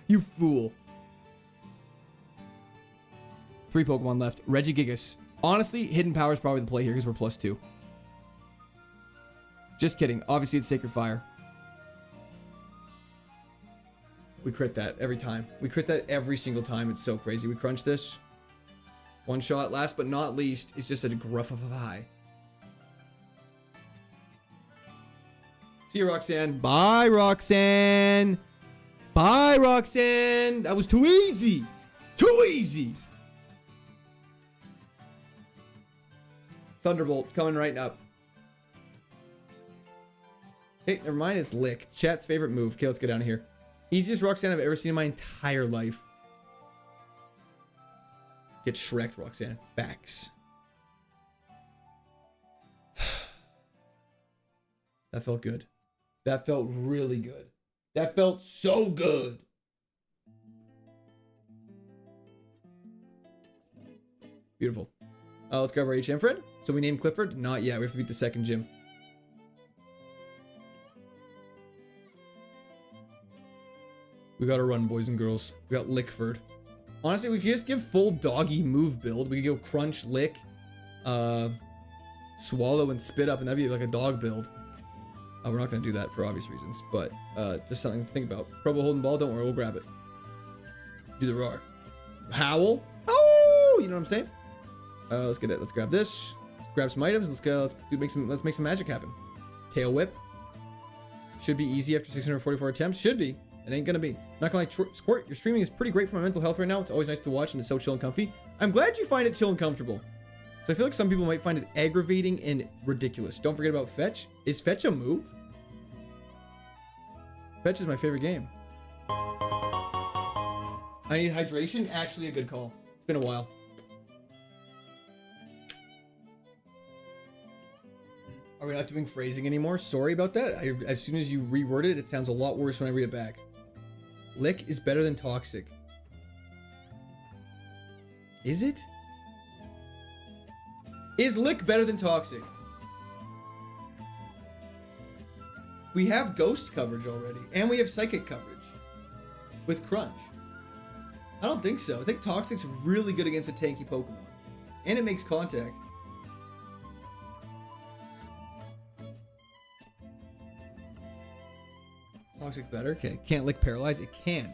You fool. 3 Pokemon left. Regigigas. Honestly, Hidden Power is probably the play here because we're +2. Just kidding. Obviously, it's Sacred Fire. We crit that every time. We crit that every single time. It's so crazy. We crunch this. 1 shot. Last but not least, is just a gruff of a high. See you, Roxanne. Bye, Roxanne. Bye, Roxanne. That was too easy. Too easy. Thunderbolt coming right up. Okay, never mind. It's Lick. Chat's favorite move. Okay, let's get down here. Easiest Roxanne I've ever seen in my entire life. Get Shrek'd, Roxanne. Facts. That felt good. That felt really good. That felt so good. Beautiful. Let's grab our HM friend. So we named Clifford? Not yet. We have to beat the second gym. We gotta run, boys and girls. We got Lickford. Honestly, we could just give full doggy move build. We could go crunch, lick, swallow, and spit up, and that'd be like a dog build. We're not gonna do that for obvious reasons, but just something to think about. Probo holding ball, don't worry, we'll grab it. Do the roar. Howl. Oh, you know what I'm saying? Let's get it. Let's grab this. Let's grab some items. Let's go. Let's make some magic happen. Tail whip. Should be easy after 644 attempts. Should be. It ain't gonna be. Not gonna lie, Squirt, your streaming is pretty great for my mental health right now. It's always nice to watch and it's so chill and comfy. I'm glad you find it chill and comfortable. So I feel like some people might find it aggravating and ridiculous. Don't forget about Fetch. Is Fetch a move? Fetch is my favorite game. I need hydration. Actually a good call. It's been a while. Are we not doing phrasing anymore? Sorry about that. As soon as you reword it, it sounds a lot worse when I read it back. Lick is better than Toxic. Is it? Is Lick better than Toxic? We have Ghost coverage already, and we have Psychic coverage with Crunch. I don't think so. I think Toxic's really good against a tanky Pokemon, and it makes contact. Toxic better? Okay. Can't Lick Paralyze? It can.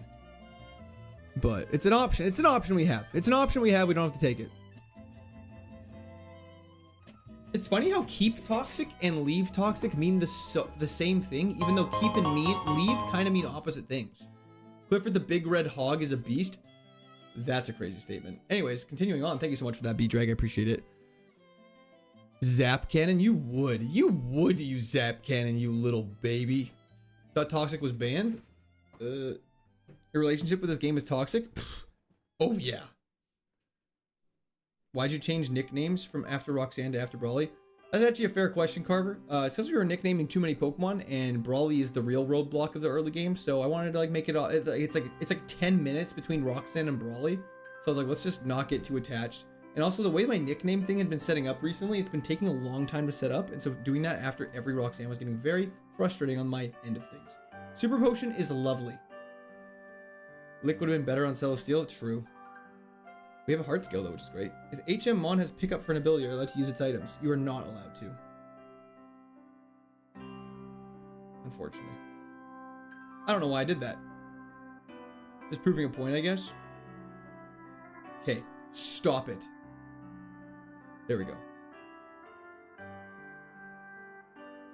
But it's an option. It's an option we have. It's an option we have. We don't have to take it. It's funny how Keep Toxic and Leave Toxic mean the same thing, even though Keep and Leave kind of mean opposite things. Clifford the Big Red Hog is a beast. That's a crazy statement. Anyways, continuing on. Thank you so much for that, B-Drag. I appreciate it. Zap Cannon? You would use Zap Cannon, you little baby. Thought Toxic was banned? Your relationship with this game is toxic? Pfft. Oh yeah. Why'd you change nicknames from after Roxanne to after Brawly? That's actually a fair question, Carver. It's because we were nicknaming too many Pokemon, and Brawly is the real roadblock of the early game. So I wanted to like make it all. It's like 10 minutes between Roxanne and Brawly. So I was like, let's just not get too attached. And also the way my nickname thing had been setting up recently, it's been taking a long time to set up, and so doing that after every Roxanne was getting very frustrating on my end of things. Super Potion is lovely. Lick would have been better on Celesteal. True. We have a heart skill though, which is great. If HM Mon has pickup for an ability, you're allowed to use its items. You are not allowed to. Unfortunately. I don't know why I did that. Just proving a point, I guess. Okay, stop it. There we go.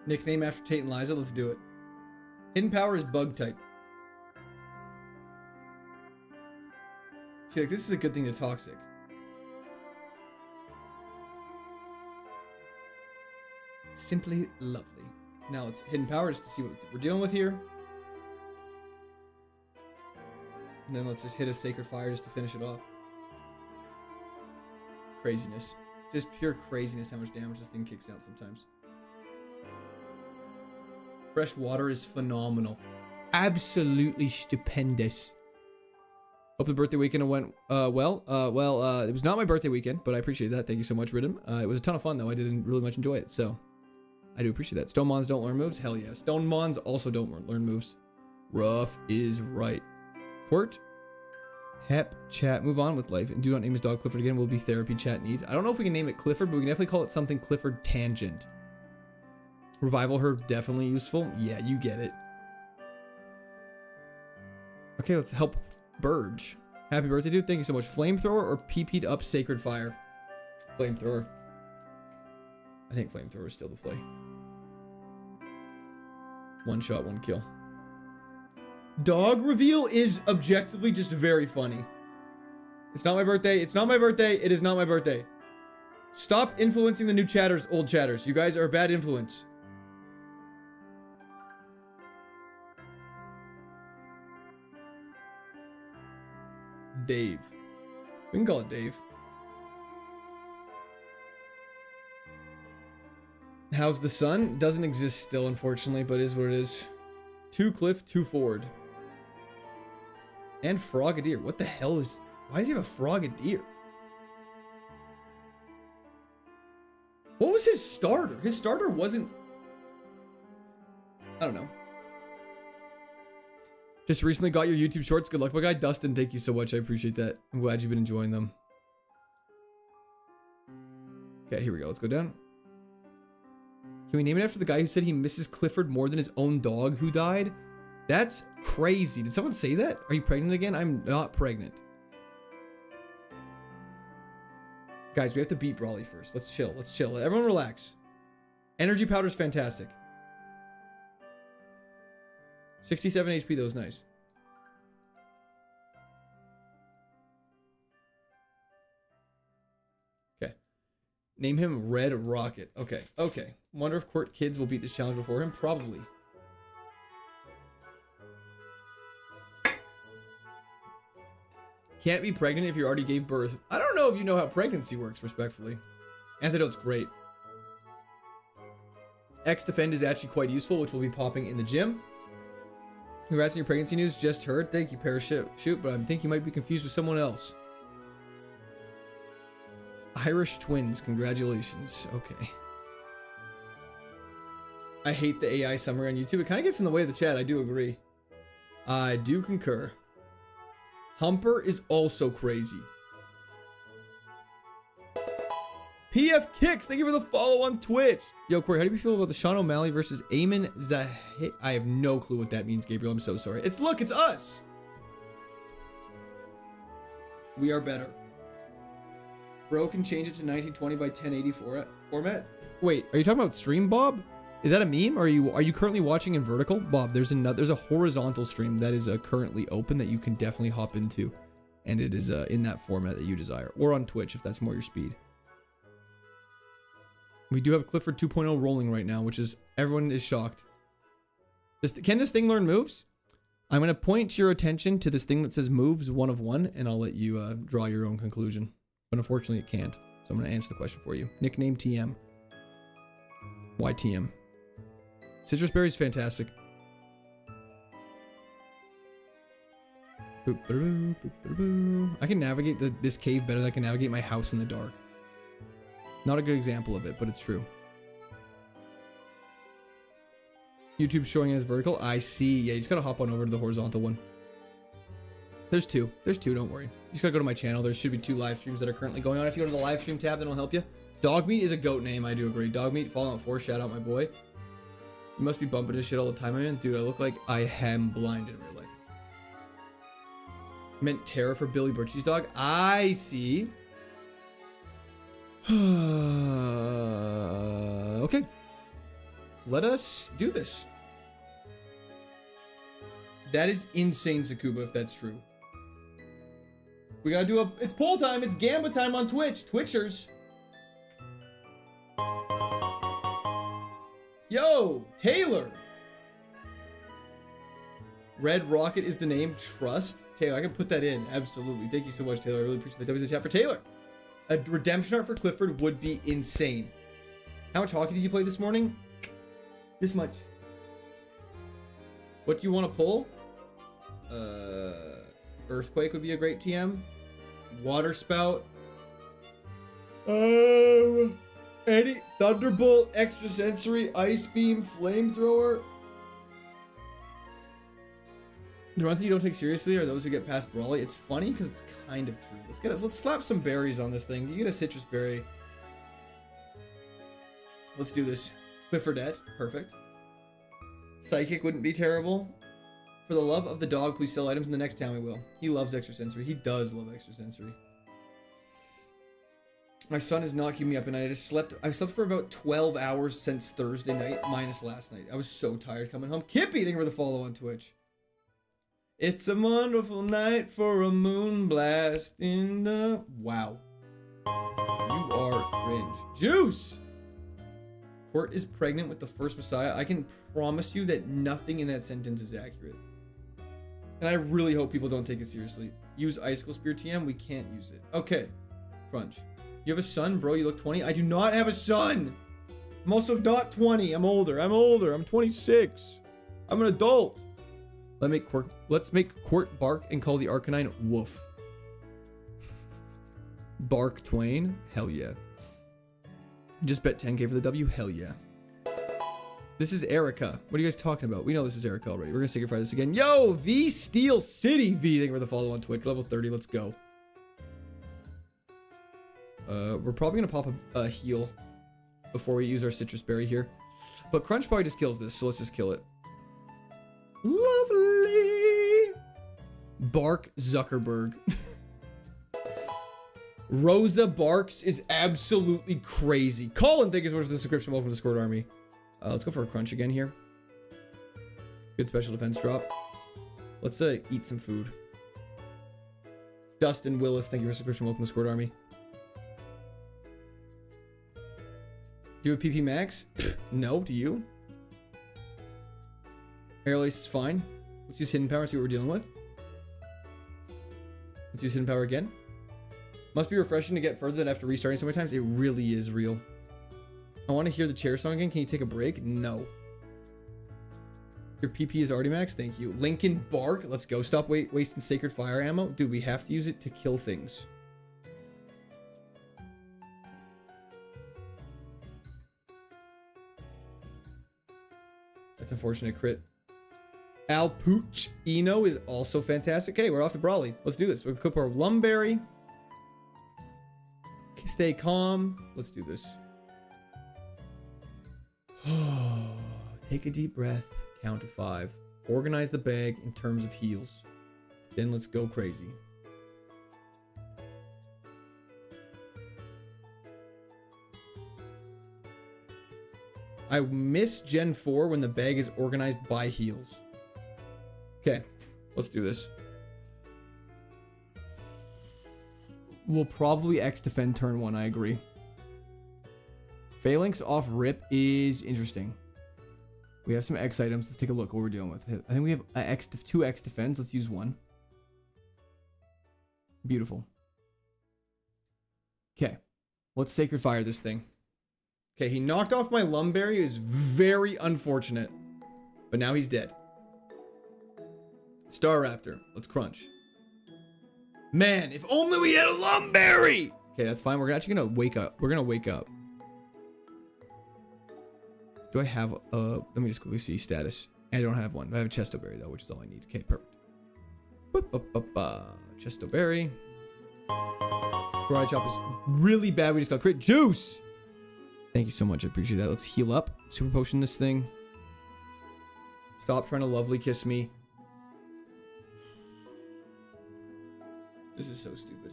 Nickname after Tate and Liza, let's do it. Hidden Power is Bug type. See, like, this is a good thing to Toxic. Simply lovely. Now it's Hidden Power just to see what we're dealing with here. And then let's just hit a Sacred Fire just to finish it off. Craziness. Just pure craziness how much damage this thing kicks out sometimes. Fresh water is phenomenal. Absolutely stupendous. Hope the birthday weekend went well. It was not my birthday weekend, but I appreciate that. Thank you so much, Riddim. It was a ton of fun, though. I didn't really much enjoy it, so I do appreciate that. Stone Mons don't learn moves? Hell yeah. Stone Mons also don't learn moves. Rough is right. Court. Hep. Chat. Move on with life. And do not name his dog Clifford again. Will be therapy chat needs. I don't know if we can name it Clifford, but we can definitely call it something Clifford Tangent. Revival Herb, definitely useful. Yeah, you get it. Okay, let's help Burge. Happy birthday, dude. Thank you so much. Flamethrower or PP'd up Sacred Fire? Flamethrower. I think Flamethrower is still the play. One shot, one kill. Dog reveal is objectively just very funny. It's not my birthday. It's not my birthday. It is not my birthday. Stop influencing the new chatters, old chatters. You guys are a bad influence. Dave. We can call it Dave. How's the sun? Doesn't exist still, unfortunately, but is what it is. 2 Cliff, 2 Ford. And Frogadier. What the hell is... Why does he have a Frogadier? What was his starter? His starter wasn't... I don't know. Just recently got your YouTube shorts. Good luck, my guy. Dustin, thank you so much. I appreciate that. I'm glad you've been enjoying them. Okay, here we go. Let's go down. Can we name it after the guy who said he misses Clifford more than his own dog who died? That's crazy. Did someone say that? Are you pregnant again? I'm not pregnant. Guys, we have to beat Brawly first. Let's chill. Let's chill. Everyone relax. Energy powder's fantastic. 67 HP though is nice. Okay. Name him Red Rocket. Okay. Okay. Wonder if Court Kids will beat this challenge before him? Probably. Can't be pregnant if you already gave birth. I don't know if you know how pregnancy works, respectfully. Antidote's great. X-Defend is actually quite useful, which will be popping in the gym. Congrats on your pregnancy news. Just heard. Thank you, Parachute. But I think you might be confused with someone else. Irish twins. Congratulations. Okay. I hate the AI summary on YouTube. It kind of gets in the way of the chat. I do agree. I do concur. Humper is also crazy. PF Kicks, thank you for the follow on Twitch. Yo, Corey, how do you feel about the Sean O'Malley versus Eamon Zahid? I have no clue what that means, Gabriel. I'm so sorry. Look, it's us. We are better. Bro can change it to 1920 by 1080 format. Wait, are you talking about stream, Bob? Is that a meme? Or are you currently watching in vertical? Bob, there's a horizontal stream that is currently open that you can definitely hop into. And it is in that format that you desire. Or on Twitch if that's more your speed. We do have Clifford 2.0 rolling right now, which is, everyone is shocked. Can this thing learn moves? I'm going to point your attention to this thing that says moves 1 of 1, and I'll let you draw your own conclusion. But unfortunately it can't. So I'm going to answer the question for you. Nickname TM. Why TM? Citrus Berry is fantastic. Boop, boop, boop, boop, boop. I can navigate this cave better than I can navigate my house in the dark. Not a good example of it, but it's true. YouTube's showing it as vertical. I see. Yeah, you just gotta hop on over to the horizontal one. There's two. There's two, don't worry. You just gotta go to my channel. There should be 2 live streams that are currently going on. If you go to the live stream tab, then it'll help you. Dogmeat is a goat name, I do agree. Dogmeat, Fallout 4, shout out my boy. You must be bumping this shit all the time, man. Dude, I look like I am blind in real life. Meant Tara for Billy Birchie's dog. I see. Okay. Let us do this. That is insane, Zakuba, if that's true. We gotta do it's poll time. It's Gamba time on Twitch. Twitchers. Yo, Taylor. Red Rocket is the name. Trust. Taylor, I can put that in. Absolutely. Thank you so much, Taylor. I really appreciate the W's in the chat for Taylor. A redemption art for Clifford would be insane. How much hockey did you play this morning? This much. What do you want to pull? Earthquake would be a great TM. Water Spout. Any Thunderbolt, Extrasensory, Ice Beam, Flamethrower. The ones that you don't take seriously are those who get past Brawly. It's funny because it's kind of true. Let's slap some berries on this thing. You get a citrus berry. Let's do this. Cliffordette, perfect. Psychic wouldn't be terrible. For the love of the dog, please sell items in the next town we will. He loves Extrasensory. He does love Extrasensory. My son is not keeping me up at night. I've slept for about 12 hours since Thursday night, minus last night. I was so tired coming home. Kippy, thank you for the follow on Twitch. It's a wonderful night for a moon blast in the... Wow. You are cringe. Juice! Court is pregnant with the first Messiah. I can promise you that nothing in that sentence is accurate. And I really hope people don't take it seriously. Use Icicle Spear TM. We can't use it. Okay. Crunch. You have a son, bro? You look 20? I do not have a son! I'm also not 20. I'm older. I'm 26. I'm an adult. Let's make Court bark and call the Arcanine Woof. Bark Twain? Hell yeah. Just bet 10k for the W? Hell yeah. This is Erica. What are you guys talking about? We know this is Erica already. We're gonna sacred fire this again. Yo, V Steel City V. Thank you for the follow on Twitch. Level 30. Let's go. We're probably gonna pop a heal before we use our citrus berry here. But Crunch probably just kills this, so let's just kill it. Lovely. Bark Zuckerberg. Rosa Barks is absolutely crazy. Colin, thank you so much for the subscription. Welcome to Discord Army. Let's go for a crunch again here. Good special defense drop. Let's eat some food. Dustin Willis, thank you for the subscription. Welcome to Discord Army. Do a PP max? No, do you? Air Ace is fine. Let's use hidden power, see what we're dealing with. Let's use hidden power again. Must be refreshing to get further than after restarting so many times. It really is real. I want to hear the chair song again. Can you take a break? No. Your PP is already max. Thank you. Lincoln Bark. Let's go. Stop wasting sacred fire ammo. Dude, we have to use it to kill things. That's unfortunate crit. Alpooch Eno is also fantastic. Okay, we're off to Brawley. Let's do this. We'll cook our Lumberry. Stay calm. Let's do this. Take a deep breath. Count to 5. Organize the bag in terms of heals. Then let's go crazy. I miss Gen 4 when the bag is organized by heals. Okay, let's do this. We'll probably X defend turn 1, I agree. Phalanx off rip is interesting. We have some X items. Let's take a look what we're dealing with. I think we have a 2 X defense. Let's use 1. Beautiful. Okay, let's sacred fire this thing. Okay, he knocked off my Lumberry. It is very unfortunate. But now he's dead. Star Raptor. Let's crunch. Man, if only we had a Lumberry! Okay, that's fine. We're actually gonna wake up. We're gonna wake up. Do I have let me just quickly see status. I don't have one. I have a Chesto Berry though, which is all I need. Okay, perfect. Chesto Berry. Karate Chop is really bad. We just got crit juice. Thank you so much. I appreciate that. Let's heal up. Super potion this thing. Stop trying to lovely kiss me. This is so stupid.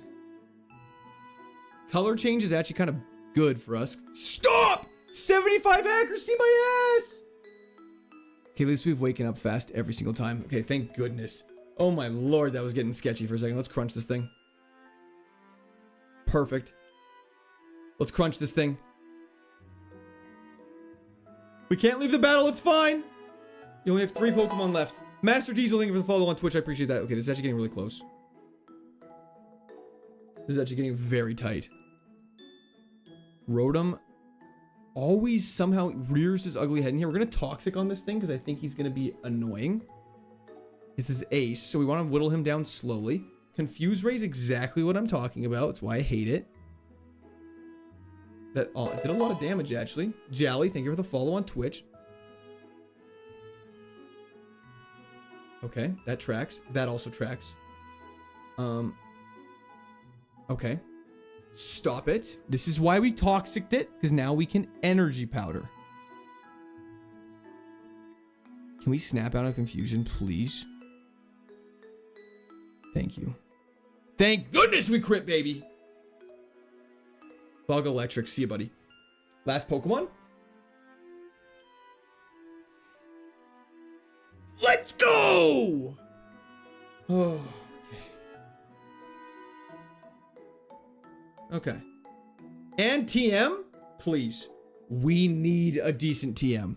Color change is actually kind of good for us. Stop! 75 accuracy, my ass! Okay, at least we've waken up fast every single time. Okay, thank goodness. Oh my lord, that was getting sketchy for a second. Let's crunch this thing. Perfect. Let's crunch this thing. We can't leave the battle, it's fine! You only have 3 Pokemon left. Master Diesel, thank you for the follow on Twitch, I appreciate that. Okay, this is actually getting really close. This is actually getting very tight. Rotom always somehow rears his ugly head in here. We're going to Toxic on this thing because I think he's going to be annoying. This is Ace, so we want to whittle him down slowly. Confuse Ray is exactly what I'm talking about. That's why I hate it. That did a lot of damage, actually. Jally, thank you for the follow on Twitch. Okay, that tracks. That also tracks. Okay. Stop it. This is why we Toxic'd it, because now we can Energy Powder. Can we snap out of confusion, please? Thank you. Thank goodness we crit, baby! Bug Electric. See you, buddy. Last Pokemon. Let's go! Oh, okay. And TM? Please. We need a decent TM.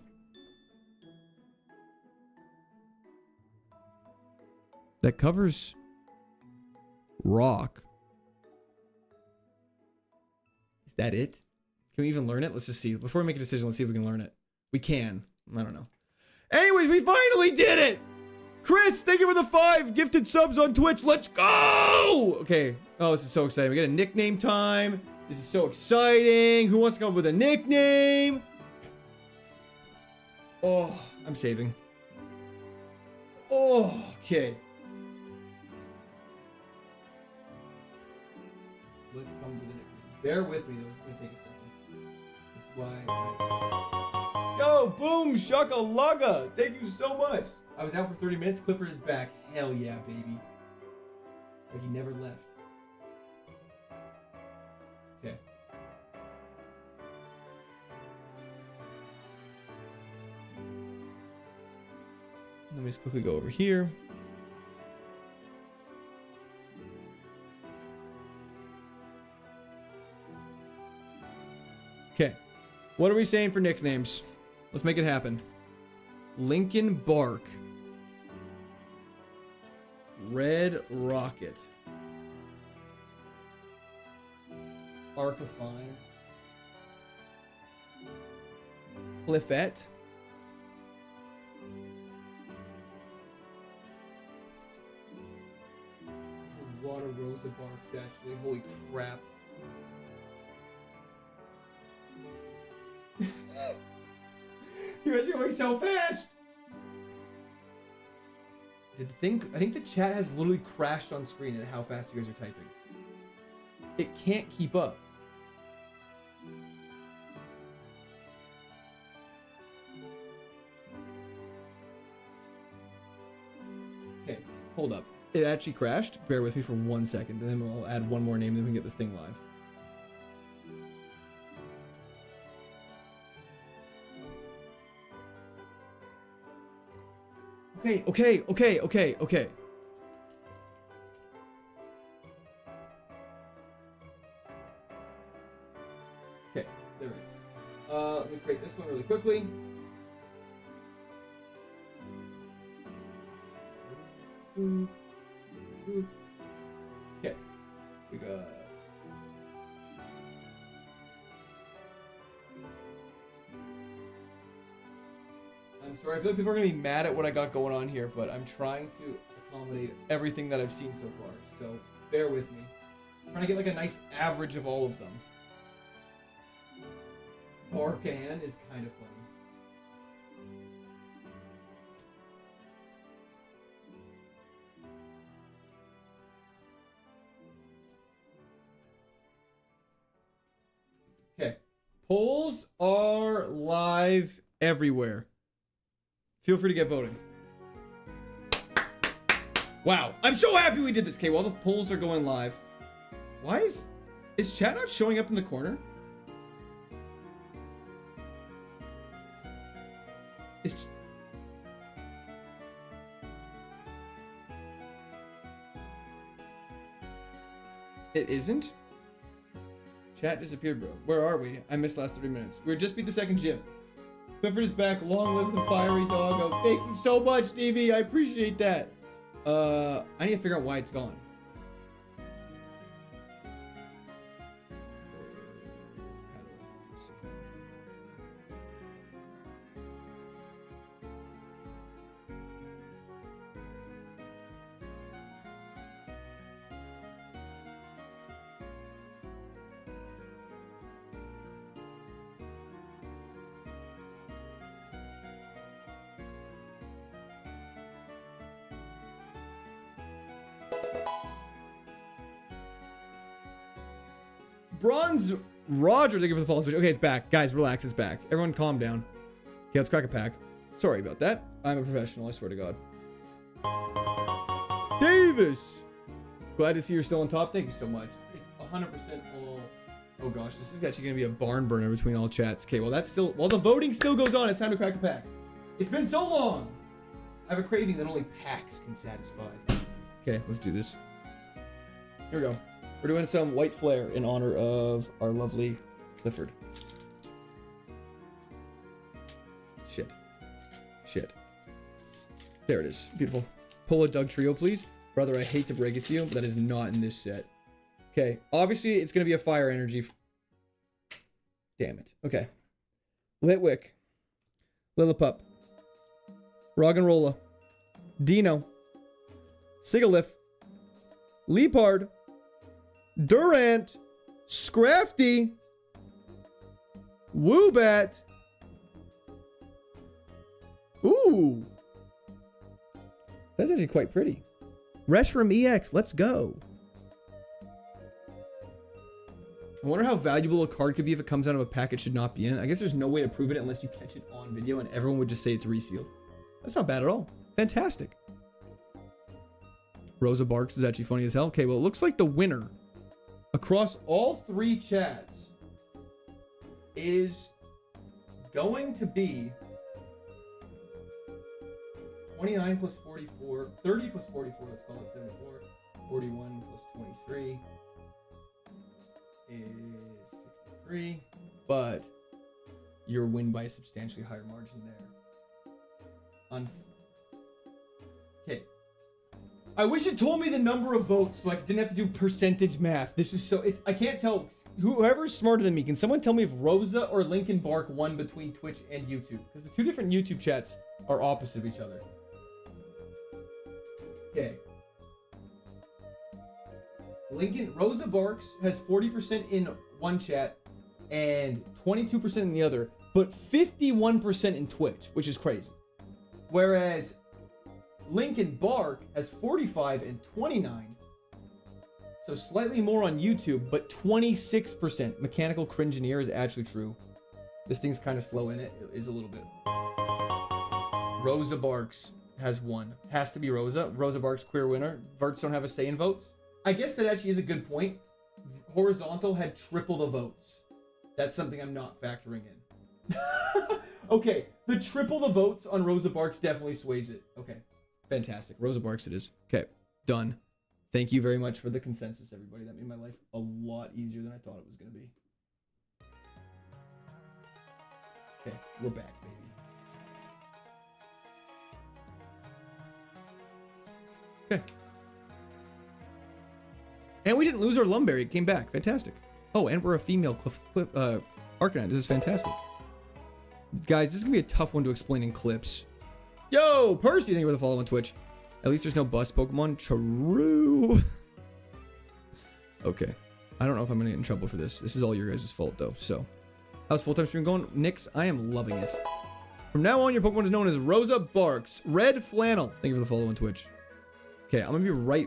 That covers rock. Is that it? Can we even learn it? Let's just see. Before we make a decision, let's see if we can learn it. We can. I don't know. Anyways, we finally did it! Chris, thank you for the 5 gifted subs on Twitch. Let's go! Okay. Oh, this is so exciting. We get a nickname time. This is so exciting. Who wants to come up with a nickname? Oh, I'm saving. Oh, okay. Let's come to the nickname. Bear with me, though. This is going to take a second. This is why... Yo, boom, shakalaka. Thank you so much. I was out for 30 minutes. Clifford is back. Hell yeah, baby. Like he never left. Okay. Let me just quickly go over here. Okay. What are we saying for nicknames? Let's make it happen. Lincoln Bark. Red Rocket. Arc of Fire. Cliffette. There's a lot of Rosa Barks actually. Holy crap. You guys are going so fast. I think the chat has literally crashed on screen at how fast you guys are typing. It can't keep up. Okay, hold up. It actually crashed. Bear with me for 1 second, and then I'll add one more name, then we can get this thing live. Okay. Okay, there we go. Let me create this one really quickly. Okay, we got... I'm sorry, I feel like people are going to be mad at what I got going on here, but I'm trying to accommodate everything that I've seen so far, so bear with me. I'm trying to get like a nice average of all of them. Barkan is kind of funny. Okay, polls are live everywhere. Feel free to get voting. Wow, I'm so happy we did this. Okay, while the polls are going live, why is chat not showing up in the corner? It isn't? Chat disappeared, bro. Where are we? I missed the last 30 minutes. We just beat the second gym. Clifford is back. Long live the fiery doggo. Thank you so much, DV. I appreciate that. I need to figure out why it's gone. Bronze Roger, thank you for the follow switch. Okay, it's back. Guys, relax, it's back. Everyone calm down. Okay, let's crack a pack. Sorry about that. I'm a professional, I swear to God. Davis! Glad to see you're still on top. Thank you so much. It's 100% all... Oh gosh, this is actually going to be a barn burner between all chats. Okay, well that's still... While the voting still goes on, it's time to crack a pack. It's been so long! I have a craving that only packs can satisfy. Okay, let's do this. Here we go. We're doing some white flare in honor of our lovely Clifford. Shit. There it is. Beautiful. Pull a Doug Trio, please. Brother, I hate to break it to you, but that is not in this set. Okay. Obviously, it's going to be a fire energy. Damn it. Okay. Litwick. Lillipup. Roggenrola. Dino. Sigalith. Leopard. Durant, Scrafty, Woobat, Ooh. That's actually quite pretty. Restroom EX, let's go. I wonder how valuable a card could be if it comes out of a pack it should not be in. I guess there's no way to prove it unless you catch it on video and everyone would just say it's resealed. That's not bad at all. Fantastic. Rosa Barks is actually funny as hell. Okay, well, it looks like the winner across all 3 chats is going to be 29 plus 44, 30 plus 44, let's call it 74, 41 plus 23 is 63, but your win by a substantially higher margin there. Okay. I wish it told me the number of votes so I didn't have to do percentage math. This is so, I can't tell. Whoever's smarter than me, can someone tell me if Rosa or Linkin Bark won between Twitch and YouTube? Because the 2 different YouTube chats are opposite of each other. Okay. Rosa Barks has 40% in one chat and 22% in the other, but 51% in Twitch, which is crazy. Whereas Linkin Bark has 45 and 29, so slightly more on YouTube, but 26%. Mechanical Cringineer is actually true. This thing's kind of slow in it. It is a little bit. Rosa Barks has won. Has to be Rosa. Rosa Barks, queer winner. Verts don't have a say in votes. I guess that actually is a good point. Horizontal had triple the votes. That's something I'm not factoring in. Okay, the triple the votes on Rosa Barks definitely sways it. Okay, fantastic. Rosa Barks it is. Okay, done. Thank you very much for the consensus, everybody. That made my life a lot easier than I thought it was going to be. Okay, we're back, baby. Okay. And we didn't lose our Lumberry. It came back. Fantastic. Oh, and we're a female Arcanine. This is fantastic. Guys, this is going to be a tough one to explain in clips. Yo, Percy, thank you for the follow on Twitch. At least there's no bus Pokemon. True. Okay. I don't know if I'm going to get in trouble for this. This is all your guys' fault, though. So, how's full-time stream going? Nix, I am loving it. From now on, your Pokemon is known as Rosa Barks. Red Flannel. Thank you for the follow on Twitch. Okay, I'm going to be right...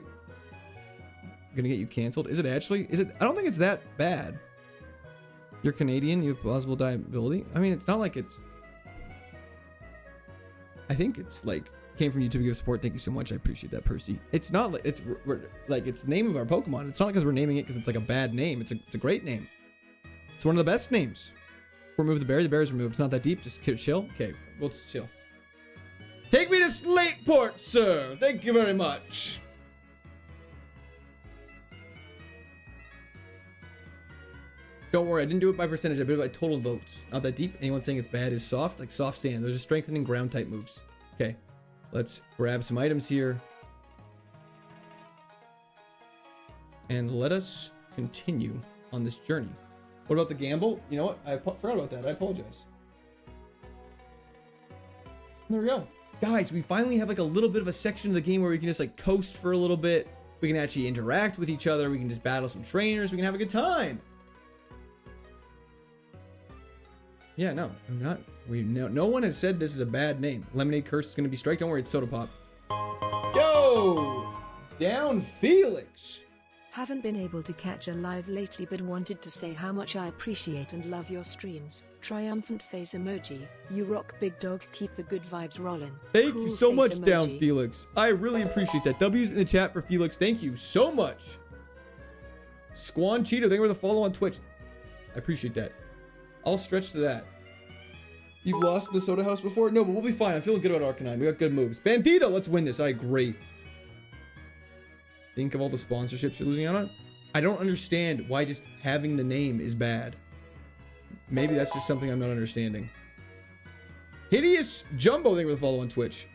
Gonna get you canceled. Is it actually? Is it? I don't think it's that bad. You're Canadian. You have plausible deniability. I mean, it's not like it's... I think it's like... Came from YouTube to give support. Thank you so much. I appreciate that, Percy. It's not like... We're like, it's the name of our Pokemon. It's not because we're naming it because it's like a bad name. It's a great name. It's one of the best names. Remove the berry. The berry's removed. It's not that deep. Just chill. Okay, we'll just chill. Take me to Slateport, sir. Thank you very much. Don't worry, I didn't do it by percentage. I did it by total votes. Not that deep. Anyone saying it's bad is soft, like soft sand. Those are strengthening ground type moves. Okay, let's grab some items here. And let us continue on this journey. What about the gamble? You know what? I forgot about that. I apologize. There we go. Guys, we finally have like a little bit of a section of the game where we can just like coast for a little bit. We can actually interact with each other. We can just battle some trainers. We can have a good time. Yeah, no, I'm not. No one has said this is a bad name. Lemonade Curse is going to be strike. Don't worry, it's Soda Pop. Yo! Down Felix!
Haven't been able to catch a live lately but wanted to say how much I appreciate and love your streams. Triumphant face emoji. You rock, big dog. Keep the good vibes rolling.
Thank
Cool
you so much,
face
Down
emoji.
Felix. I really appreciate that. W's in the chat for Felix. Thank you so much. Squan Cheeto, thank you for the follow on Twitch. I appreciate that. I'll stretch to that. You've lost in the soda house before? No, but we'll be fine. I'm feeling good about Arcanine. We got good moves. Bandito, let's win this. I agree. Think of all the sponsorships you're losing out on. I don't understand why just having the name is bad. Maybe that's just something I'm not understanding. Hideous Jumbo, thank you for the follow on Twitch.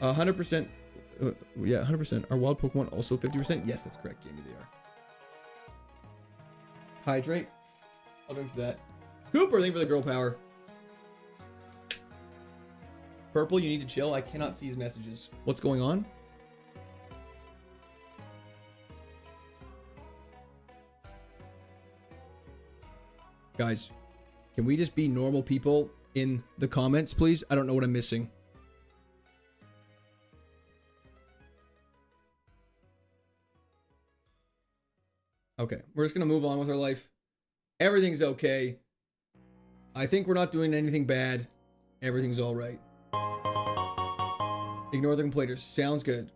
100%. Yeah, 100%. Are wild Pokemon also 50%? Yes, that's correct, Jamie. They are. Hydrate. I'll drink to that. Cooper, thank you for the girl power. Purple, you need to chill. I cannot see his messages. What's going on? Guys, can we just be normal people in the comments, please. I don't know what I'm missing. Okay, we're just gonna move on with our life. Everything's okay. I think we're not doing anything bad. Everything's all right. Ignore the complainers. Sounds good.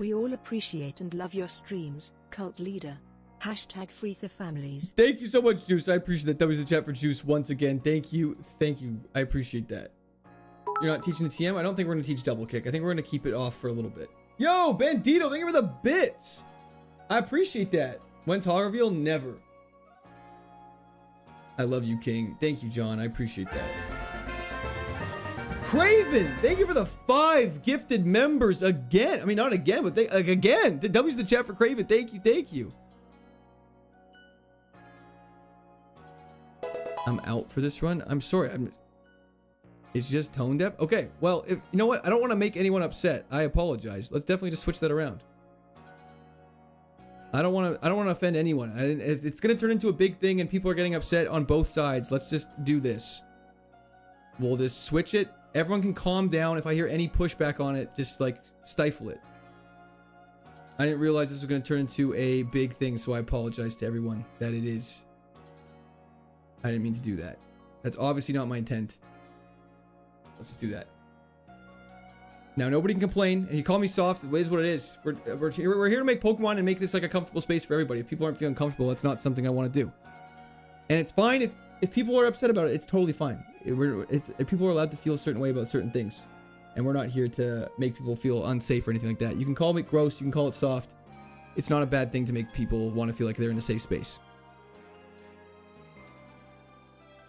We all appreciate and love your streams, cult leader. Hashtag free the families.
Thank you so much, Juice. I appreciate that. That was the chat for Juice once again. Thank you. Thank you. I appreciate that. You're not teaching the TM? I don't think we're going to teach double kick. I think we're going to keep it off for a little bit. Yo, Bandito, thank you for the bits. I appreciate that. When's Hog Reveal? Never. I love you, King. Thank you, John. I appreciate that. Craven, thank you for the 5 gifted members again. I mean, not again, but again. The W's in the chat for Craven. Thank you. Thank you. I'm out for this run. I'm sorry. It's just tone deaf. Okay. Well, you know what? I don't want to make anyone upset. I apologize. Let's definitely just switch that around. I don't want to offend anyone. It's going to turn into a big thing and people are getting upset on both sides. Let's just do this. We'll just switch it. Everyone can calm down. If I hear any pushback on it, just like stifle it. I didn't realize this was going to turn into a big thing, so I apologize to everyone that it is. I didn't mean to do that. That's obviously not my intent. Let's just do that. Now, nobody can complain. And you call me soft, it is what it is. We're here to make Pokemon and make this like a comfortable space for everybody. If people aren't feeling comfortable, that's not something I want to do. And it's fine if people are upset about it. It's totally fine. If people are allowed to feel a certain way about certain things. And we're not here to make people feel unsafe or anything like that. You can call it gross. You can call it soft. It's not a bad thing to make people want to feel like they're in a safe space.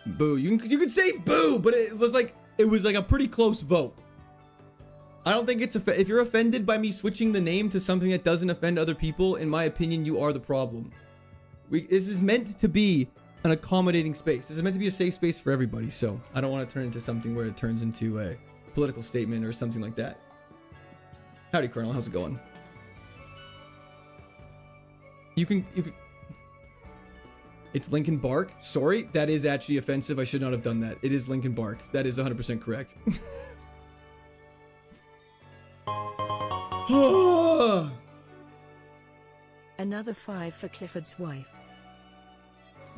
Boo. You could say boo, but it was like a pretty close vote. I don't think it's if you're offended by me switching the name to something that doesn't offend other people, in my opinion, you are the problem. This is meant to be an accommodating space. This is meant to be a safe space for everybody, so I don't want to turn into something where it turns into a political statement or something like that. Howdy, Colonel. How's it going? You can It's Linkin Bark. Sorry, that is actually offensive. I should not have done that. It is Linkin Bark. That is 100% correct.
Another 5 for Clifford's wife.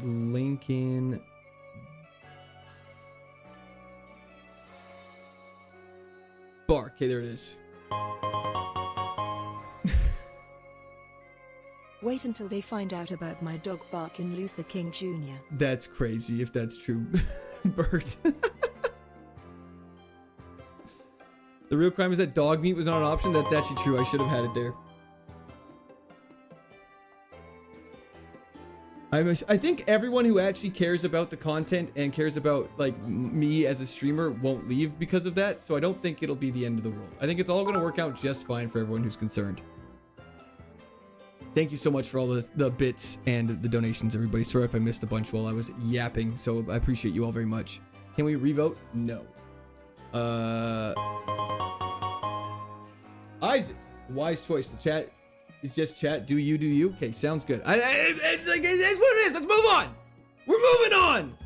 Linkin Bark. Okay, there it is.
Wait until they find out about my dog barking Luther King Jr.
That's crazy if that's true. Bert. The real crime is that dog meat was not an option. That's actually true. I should have had it there. I think everyone who actually cares about the content and cares about like me as a streamer won't leave because of that. So I don't think it'll be the end of the world. I think it's all going to work out just fine for everyone who's concerned. Thank you so much for all the bits and the donations, everybody. Sorry if I missed a bunch while I was yapping. So I appreciate you all very much. Can we revote? No. Isaac, wise choice. The chat is just chat. Do you, do you? Okay, sounds good. It's what it is. Let's move on. We're moving on.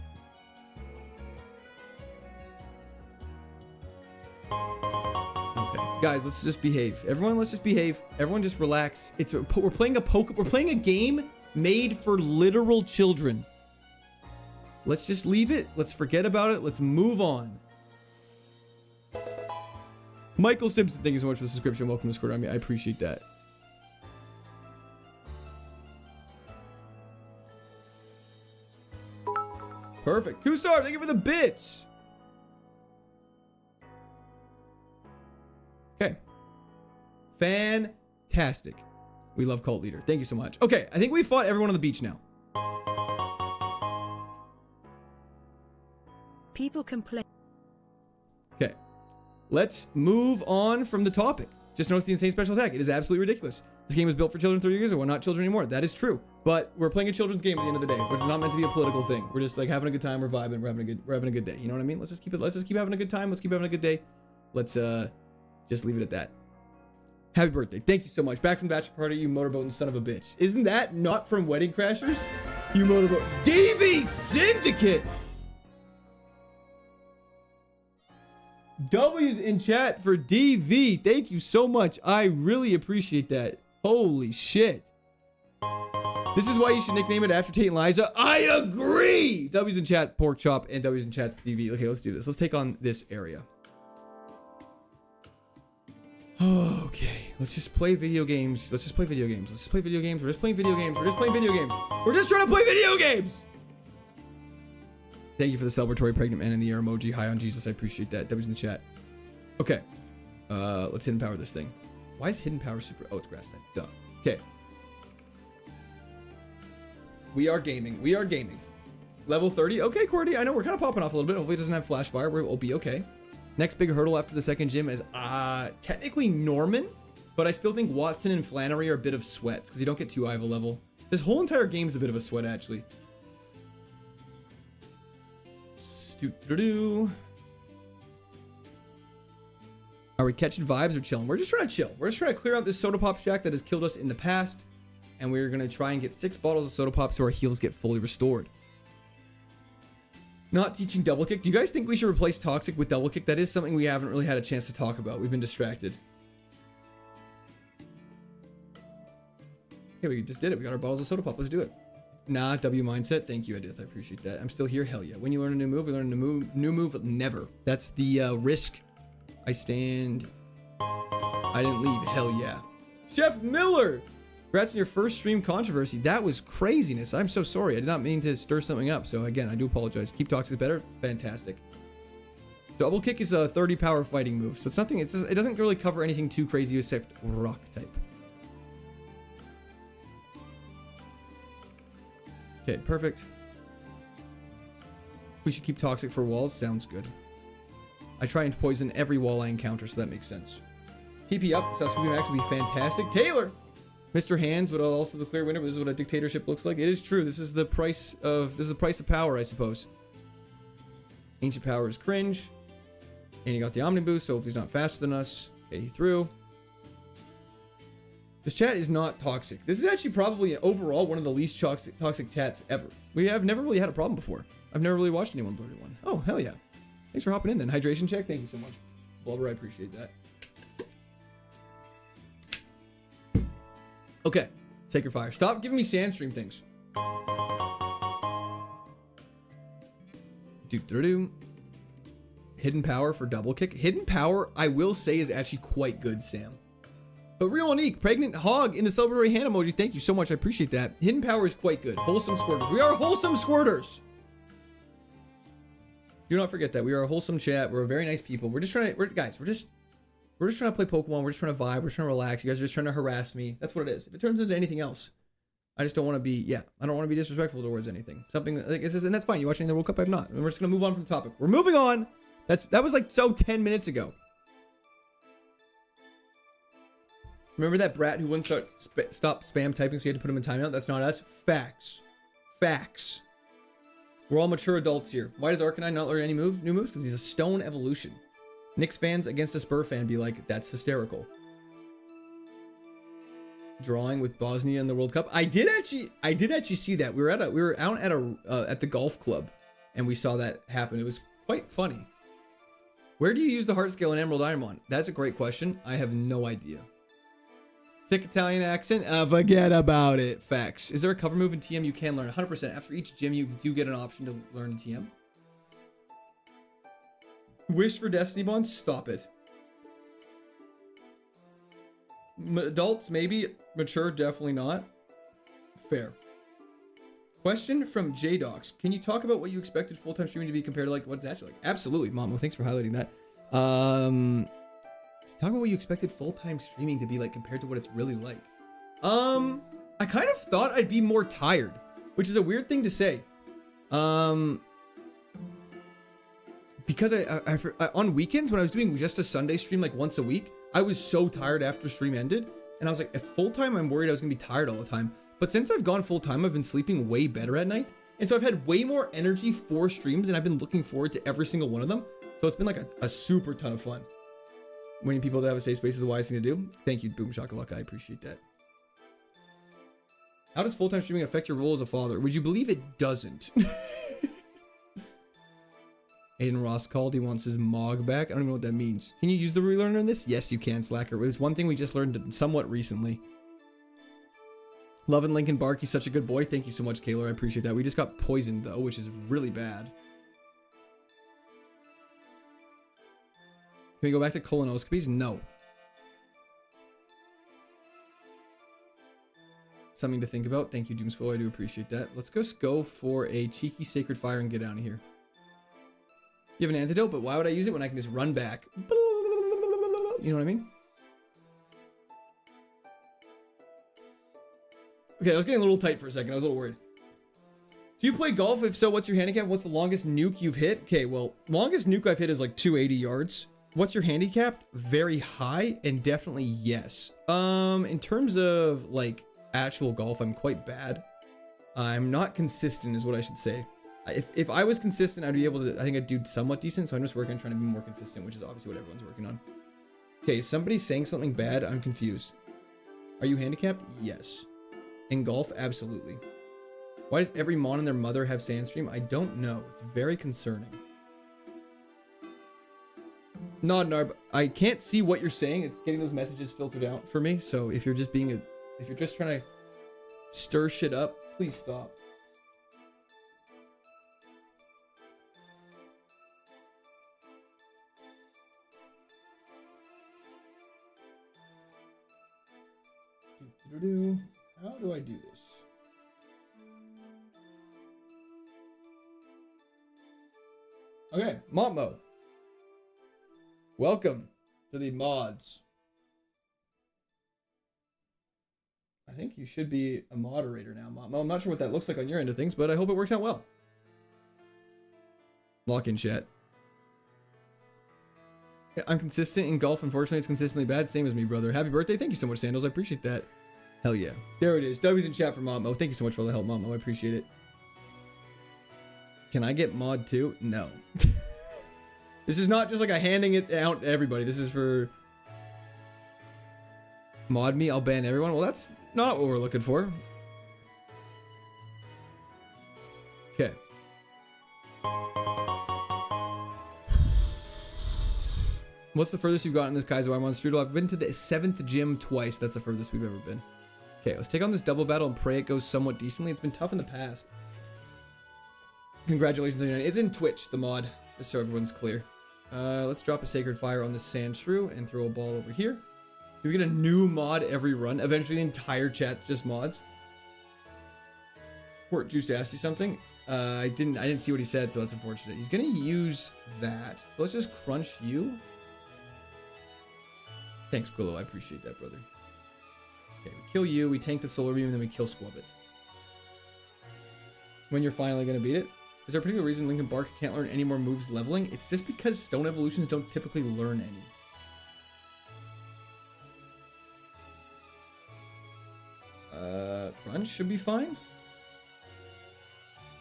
Okay, guys, let's just behave. Everyone, let's just behave. Everyone, just relax. We're playing a game made for literal children. Let's just leave it. Let's forget about it. Let's move on. Michael Simpson, thank you so much for the subscription. Welcome to Square Army. I appreciate that. Perfect. Kusar, thank you for the bits. Okay. Fantastic. We love Cult Leader. Thank you so much. Okay, I think we fought everyone on the beach now.
People complain.
Okay. Let's move on from the topic. Just notice the insane special attack. It is absolutely ridiculous. This game was built for children 30 years ago. We're not children anymore. That is true. But we're playing a children's game at the end of the day, which is not meant to be a political thing. We're just like having a good time. We're vibing. We're having a good day. You know what I mean? Let's just keep having a good time. Let's keep having a good day. Let's just leave it at that. Happy birthday. Thank you so much. Back from bachelor party, you motorboating son of a bitch. Isn't that not from Wedding Crashers? You motorboat. Davey Syndicate. W's in chat for DV. Thank you so much. I really appreciate that. Holy shit. This is why you should nickname it after Tate and Liza. I agree. W's in chat, pork chop, and W's in chat, DV. Okay, let's do this. Let's take on this area. Okay, let's just play video games. Let's just play video games. Let's just play video games. We're just playing video games. We're just playing video games. We're just trying to play video games. Thank you for the celebratory pregnant man in the air emoji. Hi on Jesus. I appreciate that. W's in the chat. Okay. Let's hidden power this thing. Why is hidden power super? Oh, it's grass type. Duh. Okay. We are gaming. We are gaming. Level 30. Okay, Cordy. I know we're kind of popping off a little bit. Hopefully it doesn't have flash fire. We'll be okay. Next big hurdle after the second gym is technically Norman, but I still think Watson and Flannery are a bit of sweats because you don't get too high of a level. This whole entire game is a bit of a sweat, actually. Are we catching vibes or chilling? We're just trying to chill. We're just trying to clear out this soda pop shack that has killed us in the past. And we're going to try and get 6 bottles of soda pop so our heals get fully restored. Not teaching double kick. Do you guys think we should replace toxic with double kick? That is something we haven't really had a chance to talk about. We've been distracted. Okay, we just did it. We got our bottles of soda pop. Let's do it. Nah, W mindset. Thank you, Edith. I appreciate that. I'm still here. Hell yeah. When you learn a new move, we learn a new move. Never. That's the risk. I stand. I didn't leave. Hell yeah. Chef Miller. Congrats on your first stream controversy. That was craziness. I'm so sorry. I did not mean to stir something up. So again, I do apologize. Keep toxic better. Fantastic. Double kick is a 30 power fighting move. So it's nothing. It doesn't really cover anything too crazy except rock type. Okay, perfect. We should keep toxic for walls. Sounds good. I try and poison every wall I encounter, so that makes sense. PP up. So Max would be fantastic. Taylor! Mr. Hands would also the clear winner, but this is what a dictatorship looks like. It is true. This is the price of power, I suppose. Ancient power is cringe. And he got the Omni boost, so if he's not faster than us, okay, he threw. This chat is not toxic. This is actually probably overall one of the least toxic chats ever. We have never really had a problem before. I've never really watched anyone blurry one. Oh, hell yeah. Thanks for hopping in then. Hydration check. Thank you so much. Blubber, I appreciate that. Okay. Sacred Fire. Stop giving me Sandstream things. Do. Hidden Power for double kick. Hidden Power, I will say, is actually quite good, Sam. But Real Unique, Pregnant Hog in the celebratory hand emoji. Thank you so much. I appreciate that. Hidden Power is quite good. Wholesome Squirters. We are wholesome squirters. Do not forget that. We are a wholesome chat. We're very nice people. We're just trying to, guys, we're just trying to play Pokemon. We're just trying to vibe. We're trying to relax. You guys are just trying to harass me. That's what it is. If it turns into anything else, I just don't want to be, I don't want to be disrespectful towards anything. Something like this, and that's fine. You watching the World Cup? I'm not. And we're just going to move on from the topic. We're moving on. That was like so 10 minutes ago. Remember that brat who wouldn't stop spam typing, so you had to put him in timeout? That's not us. Facts. Facts. We're all mature adults here. Why does Arcanine not learn any new moves? Because he's a stone evolution. Knicks fans against a Spur fan be like, that's hysterical. Drawing with Bosnia in the World Cup. I did actually see that. We were out at the golf club, and we saw that happen. It was quite funny. Where do you use the heart scale in Emerald Ironmon? That's a great question. I have no idea. Thick Italian accent? Forget about it. Facts. Is there a cover move in TM you can learn? 100%. After each gym, you do get an option to learn in TM. Wish for Destiny Bond? Stop it. Adults, maybe. Mature, definitely not. Fair. Question from J-Docs. Can you talk about what you expected full-time streaming to be compared to like what's actually like? Absolutely, Mamo. Thanks for highlighting that. Talk about what you expected full-time streaming to be like compared to what it's really like. I kind of thought I'd be more tired, which is a weird thing to say. Because I on weekends when I was doing just a Sunday stream like once a week, I was so tired after stream ended, and I was like, if full-time, I'm worried I was gonna be tired all the time. But since I've gone full-time, I've been sleeping way better at night, and so I've had way more energy for streams, and I've been looking forward to every single one of them. So it's been like a super ton of fun. Winning people to have a safe space is the wise thing to do. Thank you, Boom Shakalaka. I appreciate that. How does full-time streaming affect your role as a father? Would you believe it doesn't? Aiden Ross called. He wants his Mog back. I don't even know what that means. Can you use the relearner in this? Yes, you can, Slacker. It was one thing we just learned somewhat recently. Love and Lincoln Bark. He's such a good boy. Thank you so much, Kaylor. I appreciate that. We just got poisoned, though, which is really bad. Can we go back to colonoscopies? No. Something to think about. Thank you, Doomskull. I do appreciate that. Let's just go for a cheeky Sacred Fire and get out of here. You have an antidote, but why would I use it when I can just run back? You know what I mean? Okay, I was getting a little tight for a second. I was a little worried. Do you play golf? If so, what's your handicap? What's the longest nuke you've hit? Okay, well, longest nuke I've hit is like 280 yards. What's your handicap? Very high, and definitely yes. In terms of like actual golf, I'm quite bad. I'm not consistent is what I should say. If I was consistent, I'd be able to, I think I'd do somewhat decent, so I'm just working on trying to be more consistent, which is obviously what everyone's working on. Okay, somebody's saying something bad. I'm confused. Are you handicapped? Yes. In golf? Absolutely. Why does every mon and their mother have Sandstream? I don't know. It's very concerning. No, Narb, I can't see what you're saying. It's getting those messages filtered out for me, so if you're just being if you're just trying to stir shit up, please stop. How do I do this? Okay, Montmo. Welcome to the mods. I think you should be a moderator now, Montmo. I'm not sure what that looks like on your end of things, but I hope it works out well. Lock in chat. I'm consistent in golf. Unfortunately, it's consistently bad. Same as me, brother. Happy birthday. Thank you so much, Sandals. I appreciate that. Hell yeah. There it is. W's in chat for Montmo. Thank you so much for all the help, Montmo. I appreciate it. Can I get mod too? No. This is not just like a handing it out to everybody. This is for mod me. I'll ban everyone. Well, that's not what we're looking for. Okay. What's the furthest you've gotten in this KAIZO IRONMON strudel? I've been to the 7th gym twice. That's the furthest we've ever been. Okay, let's take on this double battle and pray it goes somewhat decently. It's been tough in the past. Congratulations on your night. It's in Twitch, the mod, just so everyone's clear. Let's drop a Sacred Fire on the sand shrew and throw a ball over here. Do we get a new mod every run? Eventually the entire chat's just mods. Port Juice asked you something. I didn't see what he said, so that's unfortunate. He's gonna use that. So let's just crunch you. Thanks, Quillo. I appreciate that, brother. Okay, we kill you, we tank the solar beam, and then we kill Squabbit. When you're finally gonna beat it. Is there a particular reason Lincoln Bark can't learn any more moves leveling? It's just because stone evolutions don't typically learn any. Crunch should be fine.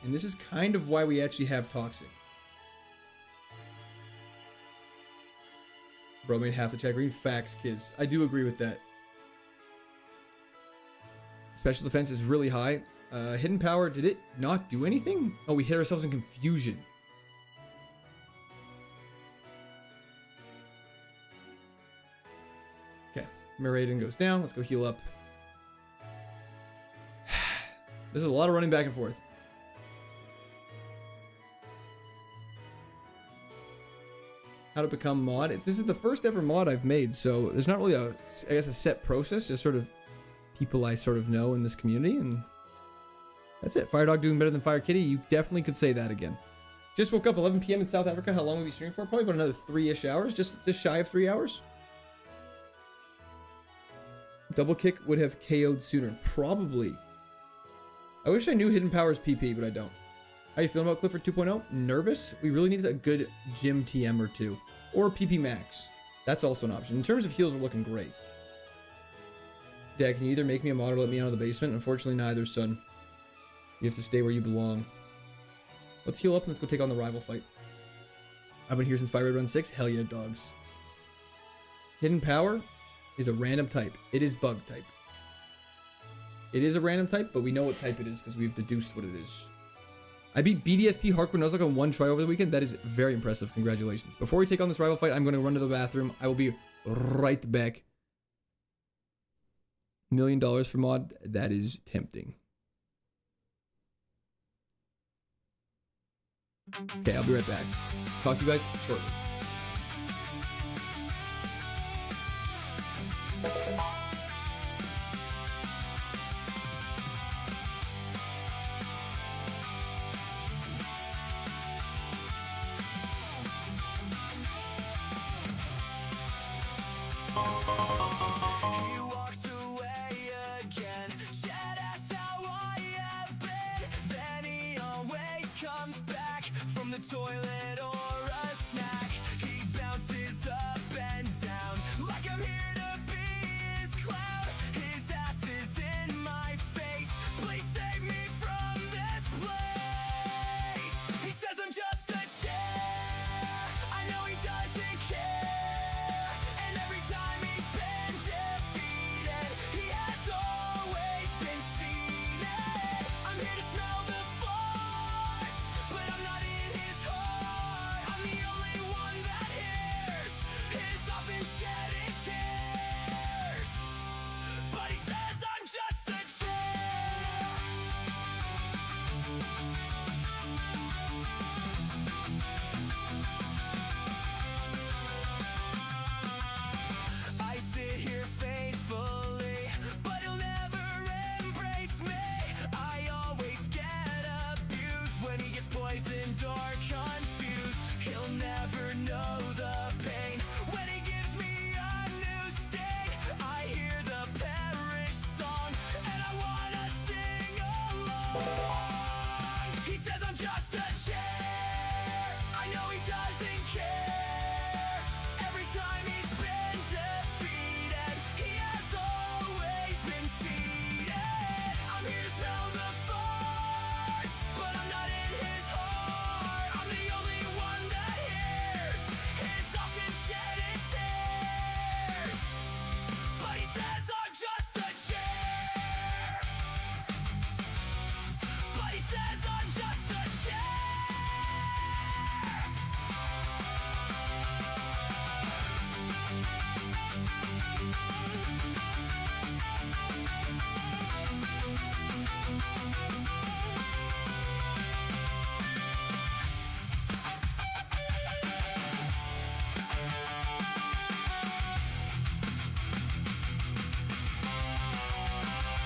And this is kind of why we actually have Toxic. Bro made half the chat green. Facts, kids. I do agree with that. Special defense is really high. Hidden power, did it not do anything? Oh, we hit ourselves in confusion. Okay, Miraidon goes down. Let's go heal up. There's a lot of running back and forth. How to become mod. This is the first ever mod I've made, so there's not really a, I guess, a set process. Just sort of people I sort of know in this community, and that's it. Firedog doing better than Fire Kitty. You definitely could say that again. Just woke up 11 p.m. in South Africa. How long will we stream for? Probably about another 3-ish hours. Just shy of 3 hours. Double kick would have KO'd sooner. Probably. I wish I knew hidden powers PP, but I don't. How you feeling about Clifford 2.0? Nervous? We really need a good gym TM or two. Or PP Max. That's also an option. In terms of heals, we're looking great. Dad, can you either make me a mod or let me out of the basement? Unfortunately, neither, son. You have to stay where you belong. Let's heal up and let's go take on the rival fight. I've been here since Fire Red Run 6. Hell yeah, dogs. Hidden power is a random type. It is bug type. It is a random type, but we know what type it is because we've deduced what it is. I beat BDSP Hardcore Nuzlocke on one try over the weekend. That is very impressive. Congratulations. Before we take on this rival fight, I'm going to run to the bathroom. I will be right back. $1 million for mod. That is tempting. Okay, I'll be right back. Talk to you guys shortly.
He walks away again, said that's how I have been. Then he always comes back from the toilet or a snack. He bounces up and down like I'm here to be his clown. His ass is in my face. Please save me from this place. He says I'm just a chair. I know he doesn't care. And every time he's been defeated, he has always been seated. I'm here to smell the farts, but I'm not in his heart. I'm the only one that hears his often shedding tears. But he says I'm just a chair. I sit here faithfully, but he'll never embrace me. I always get abused when he gets poisoned or confused. He'll never know the pain when he gives me a new sting. I hear the parish song and I wanna sing along. He says I'm just a chair. I know he doesn't care. Every time he's been defeated, he has always been seated. I'm here to smell the farts, but I'm not in his heart. I'm the only one that hears his often shedding tears. But he says I'm just a chair. But he says I'm just a chair.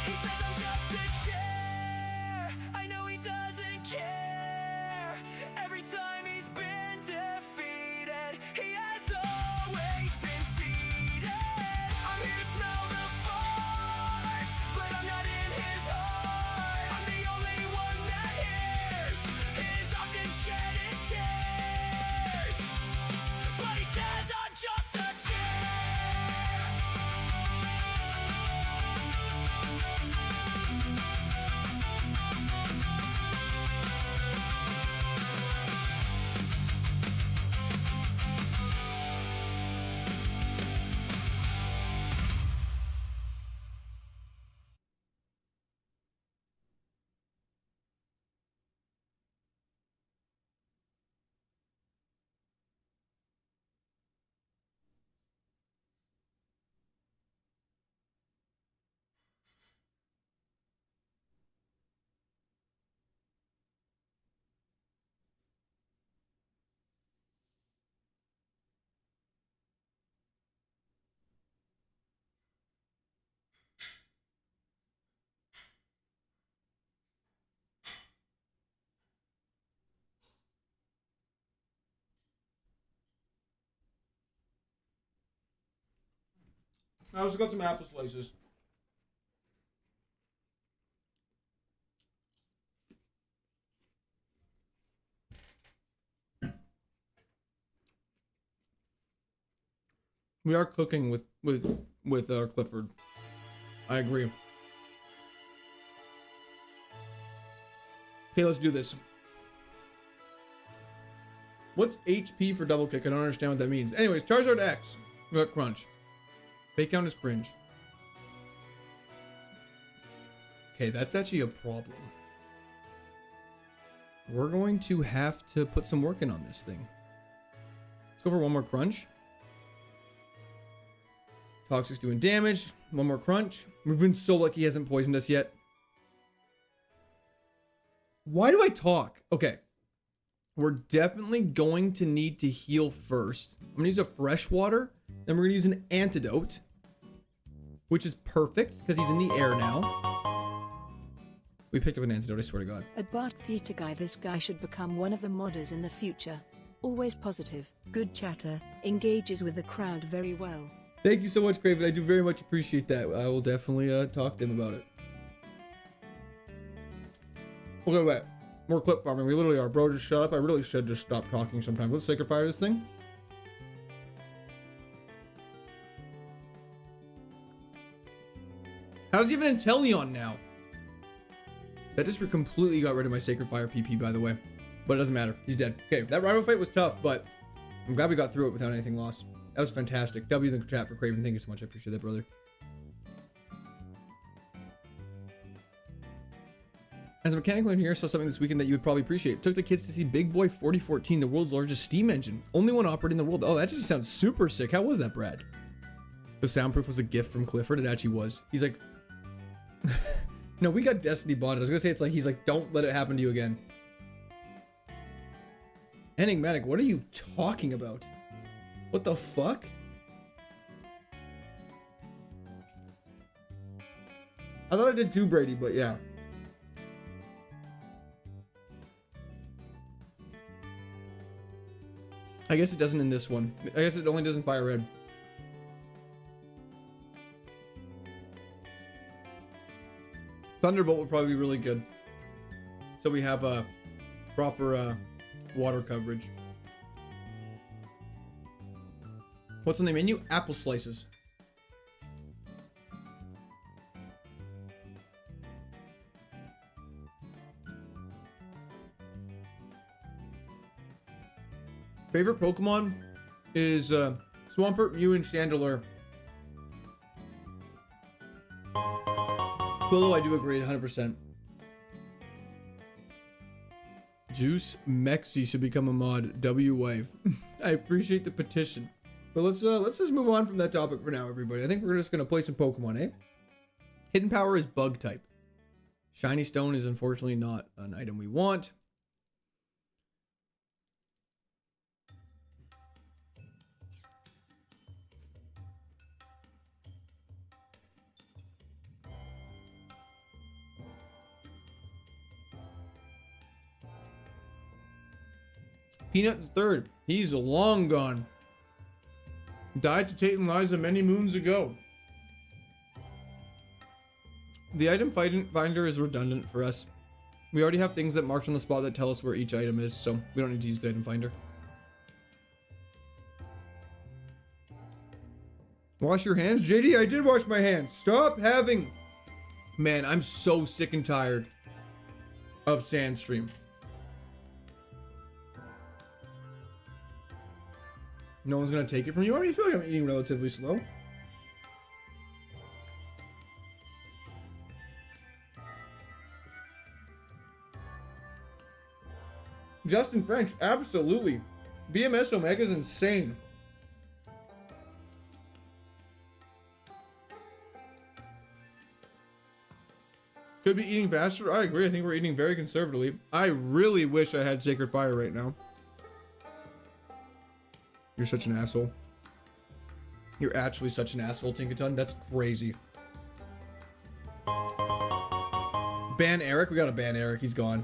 He says I'm just a chair. I know he doesn't care. Every time he's been defeated, he has always been seated. I'm here to smell the farts, but I'm not in his heart. I'm the only one that hears his often shedding tears. But he says I'm just a chair.
I also got some apple slices. We are cooking with Clifford. I agree. Okay, let's do this. What's HP for double kick? I don't understand what that means. Anyways, Charizard X. We got Crunch. Fake count is cringe. Okay, that's actually a problem. we're going to have to put some work in on this thing. Let's go for one more crunch. Toxic's doing damage. One more crunch. We've been so lucky he hasn't poisoned us yet. Why do I talk? Okay. We're definitely going to need to heal first. I'm going to use a fresh water. Then we're going to use an antidote. Which is perfect because he's in the air now. We picked up an antidote, I swear to God.
At Bart Theater Guy, this guy should become one of the modders in the future. Always positive, good chatter, engages with the crowd very well.
Thank you so much, Craven. I do very much appreciate that. I will definitely talk to him about it. Okay, wait. More clip farming. We literally are. Bro, just shut up. I really should just stop talking sometimes. Let's sacred fire this thing. How's he even Inteleon now? That just completely got rid of my Sacred Fire PP, by the way. But it doesn't matter. He's dead. Okay, that rival fight was tough, but I'm glad we got through it without anything lost. That was fantastic. W in the chat for Craven. Thank you so much. I appreciate that, brother. As a mechanical engineer, saw something this weekend that you would probably appreciate. Took the kids to see Big Boy 4014, the world's largest steam engine. Only one operating in the world. Oh, that just sounds super sick. How was that, Brad? The soundproof was a gift from Clifford. It actually was. He's like... No, we got Destiny bonded. I was gonna say it's like he's like, don't let it happen to you again. Enigmatic, what are you talking about? What the fuck? I thought I did too, Brady, but yeah. I guess it doesn't in this one. I guess it only doesn't fire red. Thunderbolt would probably be really good. So we have a proper water coverage. What's on the menu? Apple slices. Favorite Pokemon is Swampert, Mew, and Chandelure. Quillo, I do agree 100%. Juice Mexi should become a mod. W-Wave. I appreciate the petition. But let's just move on from that topic for now, everybody. I think we're just gonna play some Pokemon, eh? Hidden Power is bug type. Shiny Stone is unfortunately not an item we want. Peanut the third. He's long gone. Died to Tate and Liza many moons ago. The item finder is redundant for us. We already have things that marked on the spot that tell us where each item is, so we don't need to use the item finder. Wash your hands? JD, I did wash my hands. Stop having... Man, I'm so sick and tired of Sandstream. No one's gonna take it from you. I already feel like I'm eating relatively slow. Justin French, absolutely. BMS Omega is insane. Could be eating faster. I agree. I think we're eating very conservatively. I really wish I had Sacred Fire right now. You're such an asshole. You're actually such an asshole, Tinkaton. That's crazy. Ban Eric? We gotta ban Eric. He's gone.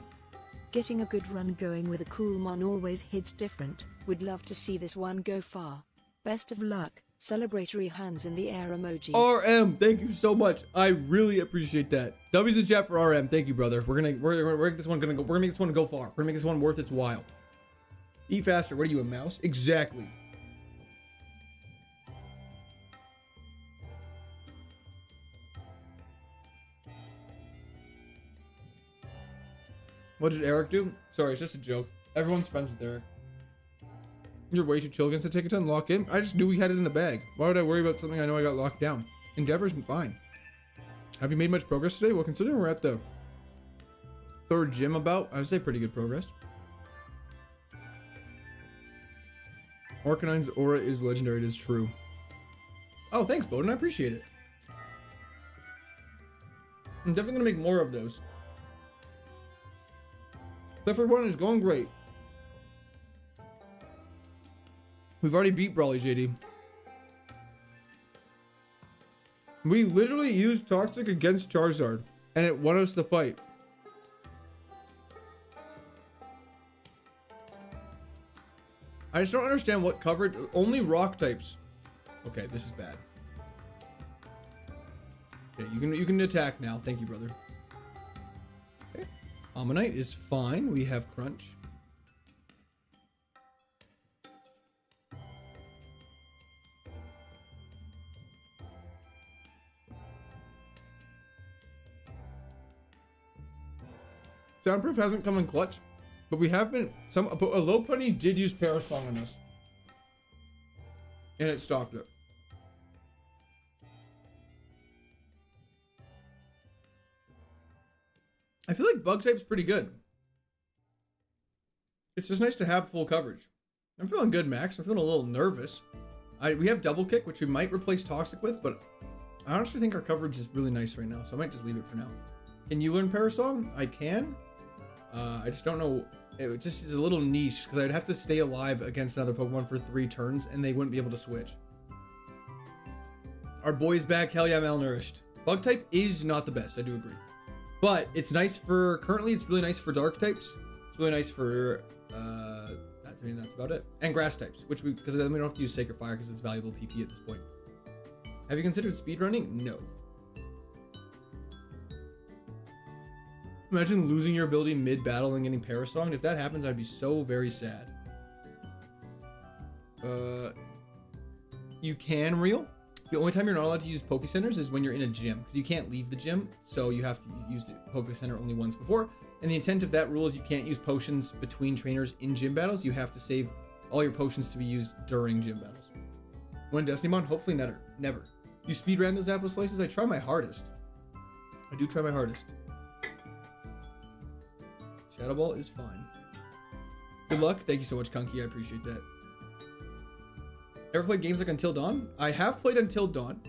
Getting a good run going with a cool mon always hits different. Would love to see this one go far. Best of luck. Celebratory hands in the air emoji.
RM, thank you so much. I really appreciate that. W's in the chat for RM. Thank you, brother. We're gonna make this one go far. We're gonna make this one worth its while. Eat faster. What are you, a mouse? Exactly. What did Eric do? Sorry, it's just a joke. Everyone's friends with Eric. You're way too chill against the ticket to unlock in. I just knew we had it in the bag. Why would I worry about something I know I got locked down? Endeavor's fine. Have you made much progress today? Well, considering we're at the Third gym about. I would say pretty good progress. Arcanine's aura is legendary. It is true. Oh, thanks, Bowden. I appreciate it. I'm definitely gonna make more of those. Clifford 1 is going great. We've already beat Brawly, JD. We literally used Toxic against Charizard, and it won us the fight. I just don't understand what covered. Only rock types. Okay, this is bad. Okay, you can attack now. Thank you, brother. Okay. Ammonite is fine. We have Crunch. Soundproof hasn't come in clutch, but we have been a low putty did use Parasong on us, and it stopped it. I feel like Bug type's pretty good. It's just nice to have full coverage. I'm feeling good, Max. I'm feeling a little nervous. We have Double Kick, which we might replace Toxic with, but I honestly think our coverage is really nice right now, so I might just leave it for now. Can you learn Parasong? I can. I just don't know. It just is a little niche because I'd have to stay alive against another Pokemon for 3 turns, and they wouldn't be able to switch. Our boy's back. Hell yeah, malnourished. Bug type is not the best. I do agree. But it's nice for, currently it's really nice for dark types. It's really nice for, that's about it. And grass types, because then we don't have to use Sacred Fire because it's valuable PP at this point. Have you considered speedrunning? No. Imagine losing your ability mid-battle and getting Parasong. If that happens, I'd be so very sad. You can reel. The only time you're not allowed to use Poke Centers is when you're in a gym, because you can't leave the gym, so you have to use the Poke Center only once before. And the intent of that rule is you can't use potions between trainers in gym battles. You have to save all your potions to be used during gym battles. When Destinymon? Hopefully never. You speedran those apple slices? I try my hardest. I do try my hardest. Shadow Ball is fine. Good luck. Thank you so much, Kunky. I appreciate that. Ever played games like Until Dawn? I have played Until Dawn.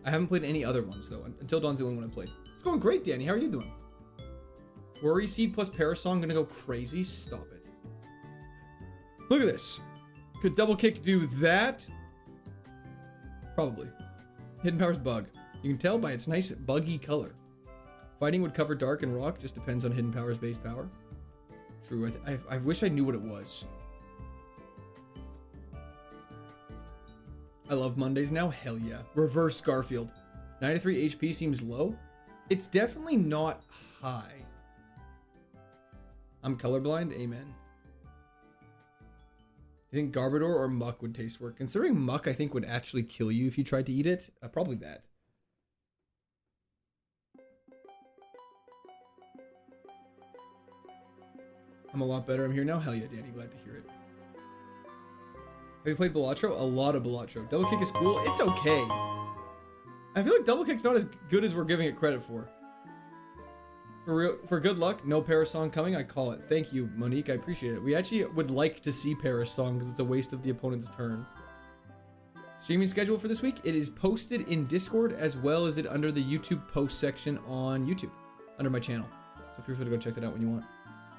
I haven't played any other ones, though. Until Dawn's the only one I played. It's going great, Danny. How are you doing? Worry Seed plus Parasong gonna go crazy? Stop it. Look at this. Could Double Kick do that? Probably. Hidden Power's Bug. You can tell by its nice buggy color. Fighting would cover Dark and Rock. Just depends on Hidden Power's base power. True. I wish I knew what it was. I love Mondays now. Hell yeah. Reverse Garfield. 93 HP seems low. It's definitely not high. I'm colorblind. Amen. You think Garbodor or Muck would taste worse? Considering Muck, I think would actually kill you if you tried to eat it. Probably that. I'm a lot better. I'm here now. Hell yeah, Danny. Glad to hear it. Have you played Balatro? A lot of Balatro. Double Kick is cool. It's okay. I feel like Double Kick's not as good as we're giving it credit for. For good luck, no Parasong coming. I call it. Thank you, Monique. I appreciate it. We actually would like to see Parasong because it's a waste of the opponent's turn. Streaming schedule for this week. It is posted in Discord as well as it under the YouTube post section on YouTube under my channel. So feel free to go check that out when you want.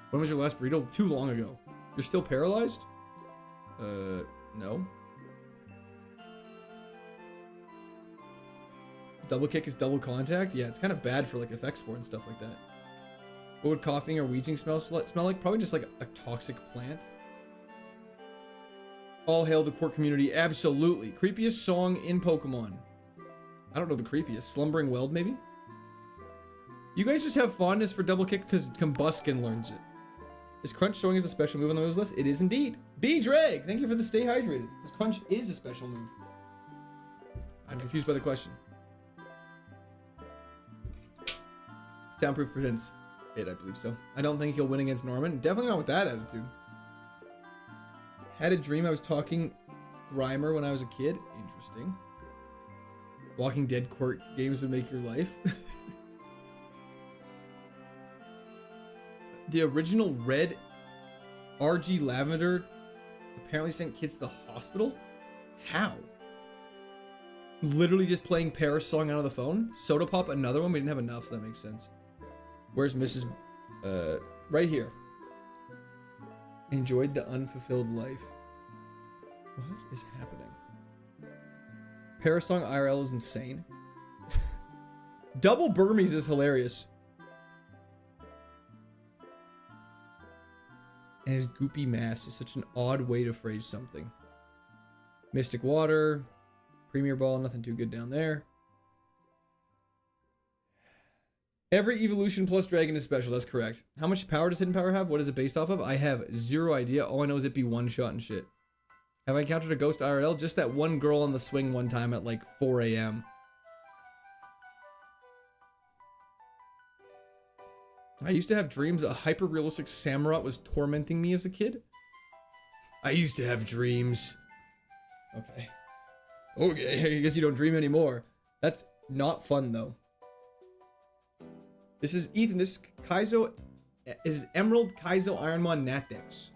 When was your last burrito? Too long ago. You're still paralyzed? No. Double Kick is double contact? Yeah, it's kind of bad for like effect sport and stuff like that. What would coughing or wheezing smell like? Probably just like a toxic plant. All hail the Quirk community. Absolutely. Creepiest song in Pokemon. I don't know the creepiest. Slumbering Weld, maybe? You guys just have fondness for Double Kick because Combuskin learns it. Is Crunch showing as a special move on the moves list? It is indeed. B-Drag, thank you for the stay hydrated. Because Crunch is a special move. I'm confused by the question. Soundproof presents it, I believe so. I don't think he'll win against Norman. Definitely not with that attitude. Had a dream I was talking Grimer when I was a kid. Interesting. Walking Dead court games would make your life. The original red RG Lavender apparently sent kids to the hospital? How? Literally just playing Paris song out of the phone? Soda Pop, another one? We didn't have enough, so that makes sense. Where's Mrs. Right here. Enjoyed the unfulfilled life. What is happening? Paris song IRL is insane. Double Burmese is hilarious. And his goopy mass is such an odd way to phrase something. Mystic Water. Premier Ball, nothing too good down there. Every evolution plus dragon is special, that's correct. How much power does Hidden Power have? What is it based off of? I have zero idea. All I know is it be one shot and shit. Have I encountered a ghost IRL? Just that one girl on the swing one time at like 4 a.m. I used to have dreams a hyper-realistic Samurott was tormenting me as a kid. I used to have dreams. Okay. Okay, I guess you don't dream anymore. That's not fun, though. This is Ethan. This is KAIZO. Is Emerald KAIZO IRONMON Natex.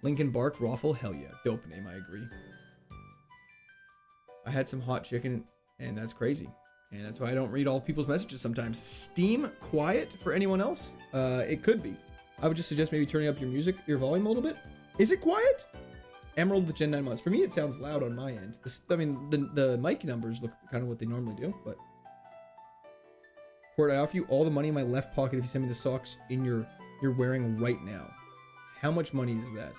Lincoln Bark Raffle. Hell yeah. Dope name, I agree. I had some hot chicken, and that's crazy. And that's why I don't read all people's messages sometimes. Steam quiet for anyone else? It could be. I would just suggest maybe turning up your volume a little bit. Is it quiet? Emerald with Gen 9 mods. For me, it sounds loud on my end. I mean, the mic numbers look kind of what they normally do, but... Court, I offer you all the money in my left pocket if you send me the socks you're wearing right now. How much money is that?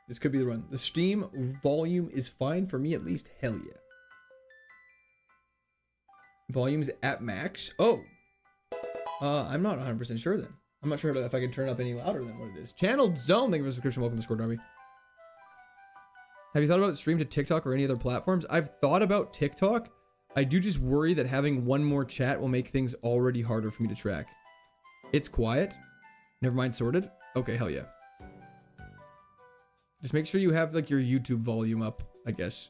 This could be the run. The stream volume is fine for me at least. Hell yeah. Volume's at max. Oh. I'm not 100% sure then. I'm not sure if I can turn it up any louder than what it is. Channeled Zone, thank you for the subscription. Welcome to Discord, Darby. Have you thought about stream to TikTok or any other platforms? I've thought about TikTok. I do just worry that having one more chat will make things already harder for me to track. It's quiet. Never mind sorted. Okay, hell yeah. Just make sure you have like your YouTube volume up, I guess.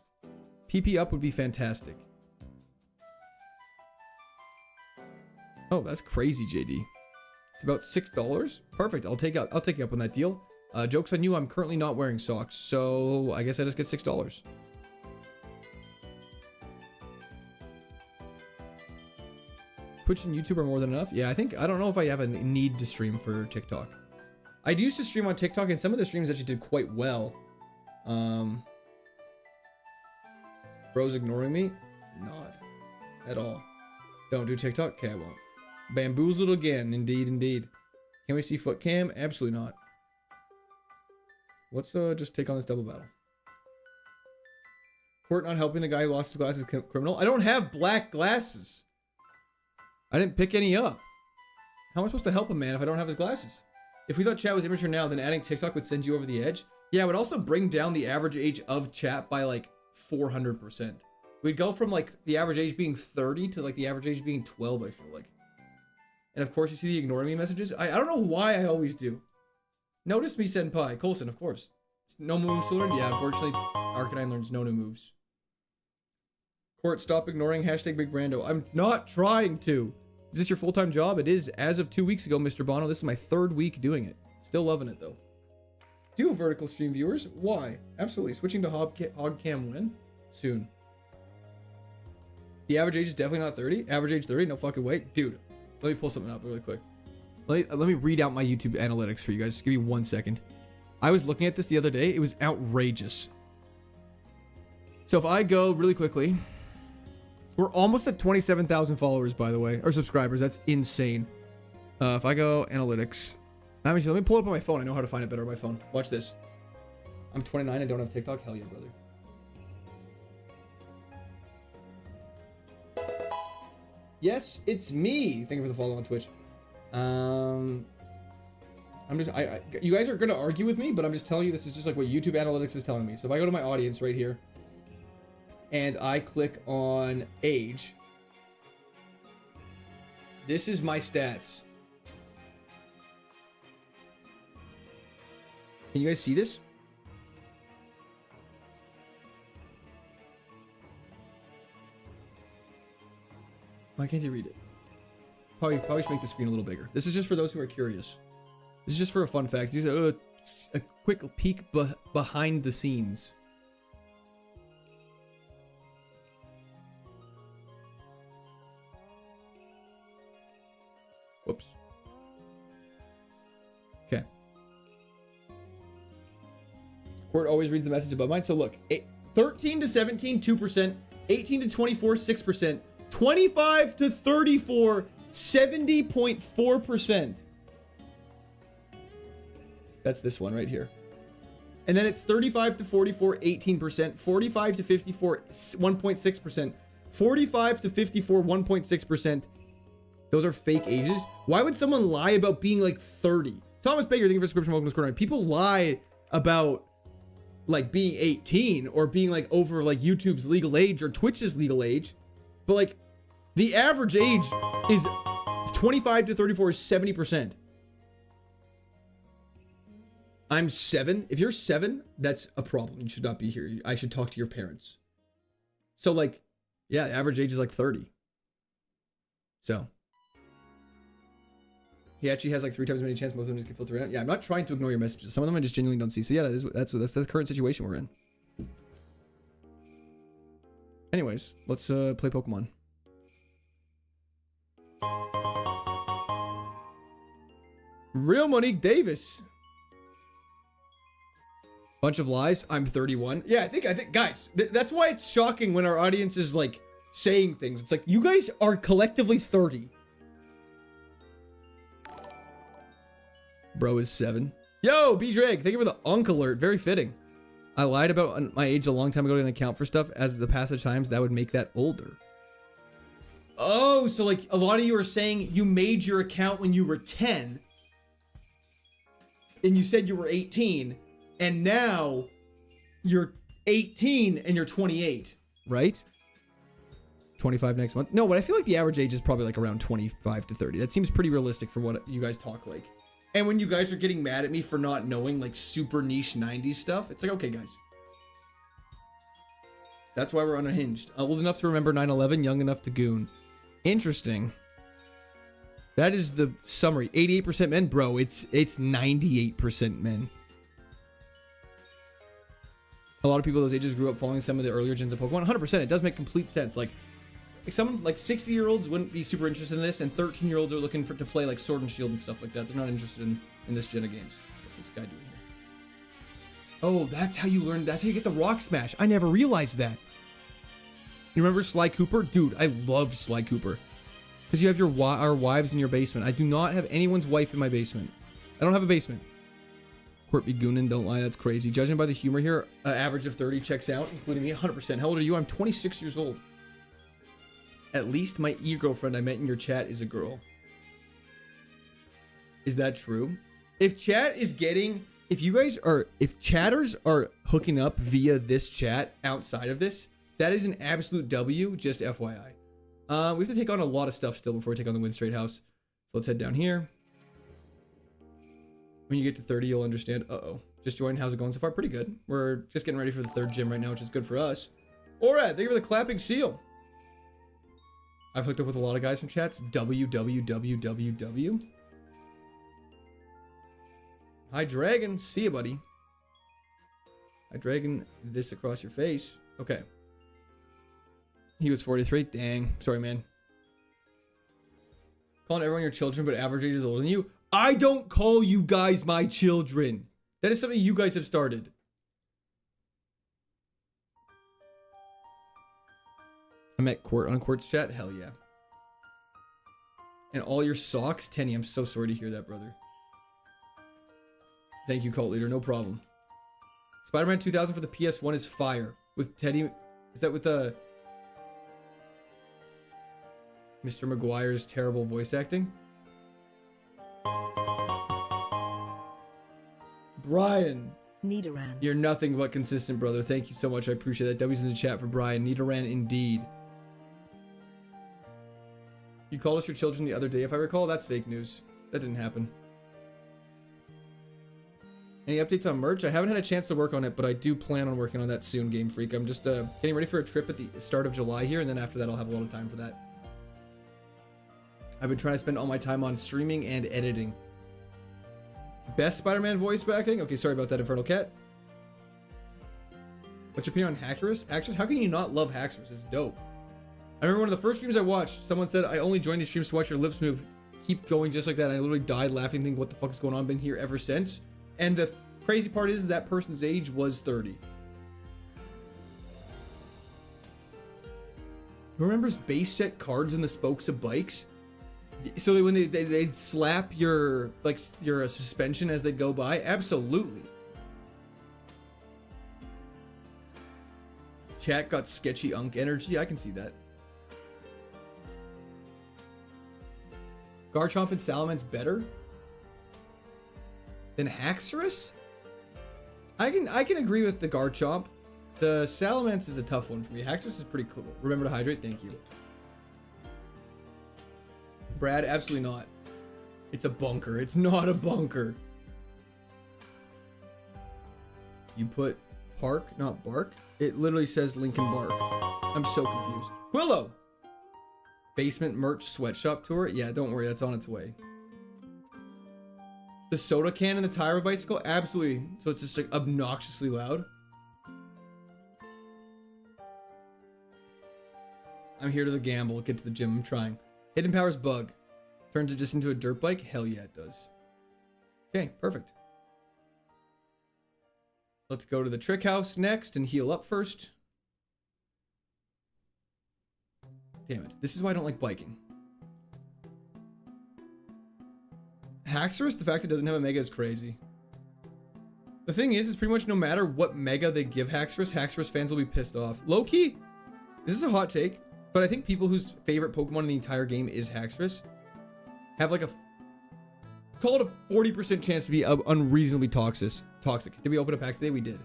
PP up would be fantastic. Oh, that's crazy, JD. It's about $6. Perfect. I'll take you up on that deal. Joke's on you. I'm currently not wearing socks, so I guess I just get $6. Twitch and YouTube are more than enough. Yeah, I don't know if I have a need to stream for TikTok. I used to stream on TikTok, and some of the streams actually did quite well. Bro's ignoring me? Not at all. Don't do TikTok? Okay, I won't. Bamboozled again. Indeed, indeed. Can we see foot cam? Absolutely not. Let's just take on this double battle. Court not helping the guy who lost his glasses criminal. I don't have black glasses. I didn't pick any up. How am I supposed to help a man if I don't have his glasses? If we thought chat was immature now, then adding TikTok would send you over the edge. Yeah, it would also bring down the average age of chat by like 400%. We'd go from like the average age being 30 to like the average age being 12, I feel like. And of course, you see the ignoring me messages. I don't know why I always do. Notice me, Senpai. Coulson, of course. No moves to learn? Yeah, unfortunately, Arcanine learns no new moves. Court, stop ignoring hashtag Big Brando. I'm not trying to. Is this your full-time job? It is as of 2 weeks ago, Mr. Bono. This is my 3rd week doing it. Still loving it, though. Do vertical stream viewers? Why? Absolutely. Switching to Hogcam when? Soon. The average age is definitely not 30. Average age 30? No fucking way. Dude, let me pull something up really quick. Let me read out my YouTube analytics for you guys. Just give me 1 second. I was looking at this the other day. It was outrageous. So if I go really quickly... We're almost at 27,000 followers, by the way. Or subscribers. That's insane. If I go analytics... Let me pull it up on my phone. I know how to find it better on my phone. Watch this. I'm 29 and don't have TikTok. Hell yeah, brother. Yes, it's me. Thank you for the follow on Twitch. You guys are gonna argue with me, but I'm just telling you this is just like what YouTube analytics is telling me. So if I go to my audience right here, and I click on age, this is my stats. Can you guys see this? Why can't you read it? Probably should make the screen a little bigger. This is just for those who are curious. This is just for a fun fact. These are a quick peek behind the scenes. Whoops. Okay. Court always reads the message above mine. So look, 13 to 17, 2%. 18 to 24, 6%. 25 to 34, 70.4%. That's this one right here. And then it's 35 to 44, 18%. 45 to 54, 1.6%. 45 to 54, 1.6%. Those are fake ages. Why would someone lie about being like 30? Thomas Baker, thank you for the subscription. Welcome to Score. People lie about like being 18 or being like over like YouTube's legal age or Twitch's legal age. But like the average age is 25 to 34 is 70%. I'm 7. If you're 7, that's a problem. You should not be here. I should talk to your parents. So like, yeah, average age is like 30. So he actually has like 3 times as many chances. Most of them just get filtered out. Yeah, I'm not trying to ignore your messages. Some of them I just genuinely don't see. So yeah, that's the current situation we're in. Anyways, let's play Pokemon. Real Monique Davis. Bunch of lies. I'm 31. Yeah, I think guys, that's why it's shocking when our audience is like saying things. It's like, you guys are collectively 30. Bro is 7. Yo, B-Drake, thank you for the Unk alert. Very fitting. I lied about my age a long time ago to account for stuff. As the passage times, that would make that older. Oh, so like a lot of you are saying you made your account when you were 10. And you said you were 18. And now you're 18 and you're 28, right? 25 next month. No, but I feel like the average age is probably like around 25 to 30. That seems pretty realistic for what you guys talk like. And when you guys are getting mad at me for not knowing like super niche 90s stuff, it's like, okay, guys. That's why we're unhinged. Old enough to remember 9/11, young enough to goon. Interesting. That is the summary. 88% men, bro. It's 98% men. A lot of people those ages grew up following some of the earlier gens of Pokemon. 100%. It does make complete sense. Like some like 60-year-olds wouldn't be super interested in this, and 13-year-olds are looking to play like Sword and Shield and stuff like that. They're not interested in this gen of games. What's this guy doing here? Oh, that's how you learn. That's how you get the Rock Smash. I never realized that. You remember Sly Cooper? Dude, I love Sly Cooper. Because you have our wives in your basement. I do not have anyone's wife in my basement. I don't have a basement. Court be goonin', don't lie, that's crazy. Judging by the humor here, average of 30 checks out, including me, 100%. How old are you? I'm 26 years old. At least my e-girlfriend I met in your chat is a girl. Is that true? If chat is getting, if chatters are hooking up via this chat outside of this, that is an absolute W, just FYI. We have to take on a lot of stuff still before we take on the Wind Straight House. So let's head down here. When you get to 30, you'll understand. Uh-oh. Just joined. How's it going so far? Pretty good. We're just getting ready for the 3rd gym right now, which is good for us. All right. Thank you for the clapping seal. I've hooked up with a lot of guys from chats. WWWWW. Hi, Dragon. See ya, buddy. Hi, Dragon. This across your face. Okay. He was 43. Dang. Sorry, man. Calling everyone your children, but average age is older than you. I don't call you guys my children. That is something you guys have started. I met Court on Court's chat. Hell yeah. And all your socks? Tenny, I'm so sorry to hear that, brother. Thank you, Cult Leader. No problem. Spider-Man 2000 for the PS1 is fire. With Teddy... Is that with the... Mr. Maguire's terrible voice acting? Brian.
Nidoran.
You're nothing but consistent, brother. Thank you so much. I appreciate that. W's in the chat for Brian. Nidoran indeed. You called us your children the other day, if I recall. That's fake news. That didn't happen. Any updates on merch? I haven't had a chance to work on it, but I do plan on working on that soon, Game Freak. I'm just getting ready for a trip at the start of July here, and then after that I'll have a lot of time for that. I've been trying to spend all my time on streaming and editing. Best Spider-Man voice acting? Okay, sorry about that, Infernal Cat. What's your opinion on Haxorus? Haxorus? How can you not love Haxorus? It's dope. I remember one of the first streams I watched, someone said, I only joined these streams to watch your lips move. Keep going just like that. And I literally died laughing, thinking, what the fuck is going on? Been here ever since. And the crazy part is that person's age was 30. Who remembers base set cards in the spokes of bikes? So when they'd slap your suspension as they go by? Absolutely. Chat got sketchy unk energy. I can see that. Garchomp and Salamence better than Haxorus? I can agree with the Garchomp. The Salamence is a tough one for me. Haxorus is pretty cool. Remember to hydrate. Thank you. Brad, absolutely not. It's a bunker. It's not a bunker. You put park, not bark. It literally says Lincoln Bark. I'm so confused. Quillo! Basement merch sweatshop tour? Yeah, don't worry. That's on its way. The soda can in the tire of a bicycle? Absolutely. So it's just like obnoxiously loud. I'm here to the gamble. Get to the gym. I'm trying. Hidden powers bug. Turns it just into a dirt bike? Hell yeah, it does. Okay, perfect. Let's go to the trick house next and heal up first. Damn it. This is why I don't like biking. Haxorus, the fact it doesn't have a mega is crazy. The thing is pretty much no matter what mega they give Haxorus, Haxorus fans will be pissed off. Low-key, this is a hot take, but I think people whose favorite Pokemon in the entire game is Haxorus have like call it a 40% chance to be unreasonably toxic. Did we open a pack today? We did.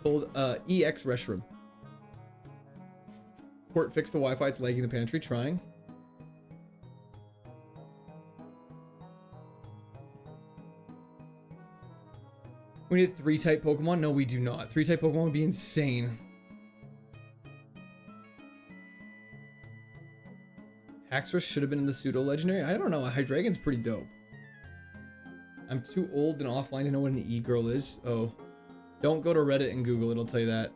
Called EX Restroom. Port fix the Wi-Fi. It's lagging the pantry. Trying. We need 3-type Pokemon. No, we do not. 3-type Pokemon would be insane. Haxorus should have been in the pseudo legendary. I don't know. A Hydreigon's pretty dope. I'm too old and offline to know what an e-girl is. Oh, don't go to Reddit and Google. It'll tell you that.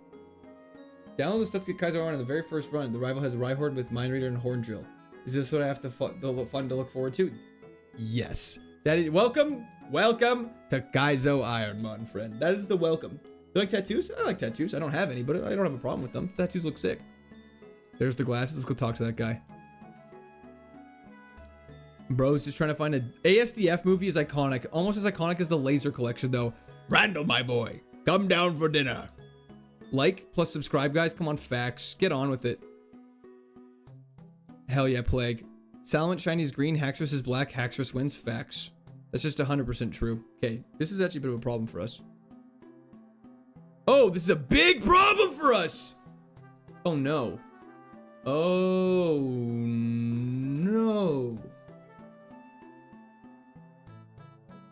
Download the stuff to get KAIZO Ironmon on the very first run. The rival has a Rhyhorn with Mind Reader and Horn Drill. Is this what I have to fun to look forward to? Yes. That is welcome to KAIZO Ironmon, friend. That is the welcome. You like tattoos? I like tattoos. I don't have any, but I don't have a problem with them. Tattoos look sick. There's the glasses. Let's go talk to that guy. Bro's just trying to find a ASDF movie is iconic. Almost as iconic as the Laser Collection, though. Randall, my boy, come down for dinner. Like plus subscribe, guys. Come on, facts. Get on with it. Hell yeah, Plague. Salamence shiny is green. Haxorus is black. Haxorus wins. Facts. That's just 100% true. Okay, this is actually a bit of a problem for us. Oh, this is a big problem for us. Oh no. Oh no.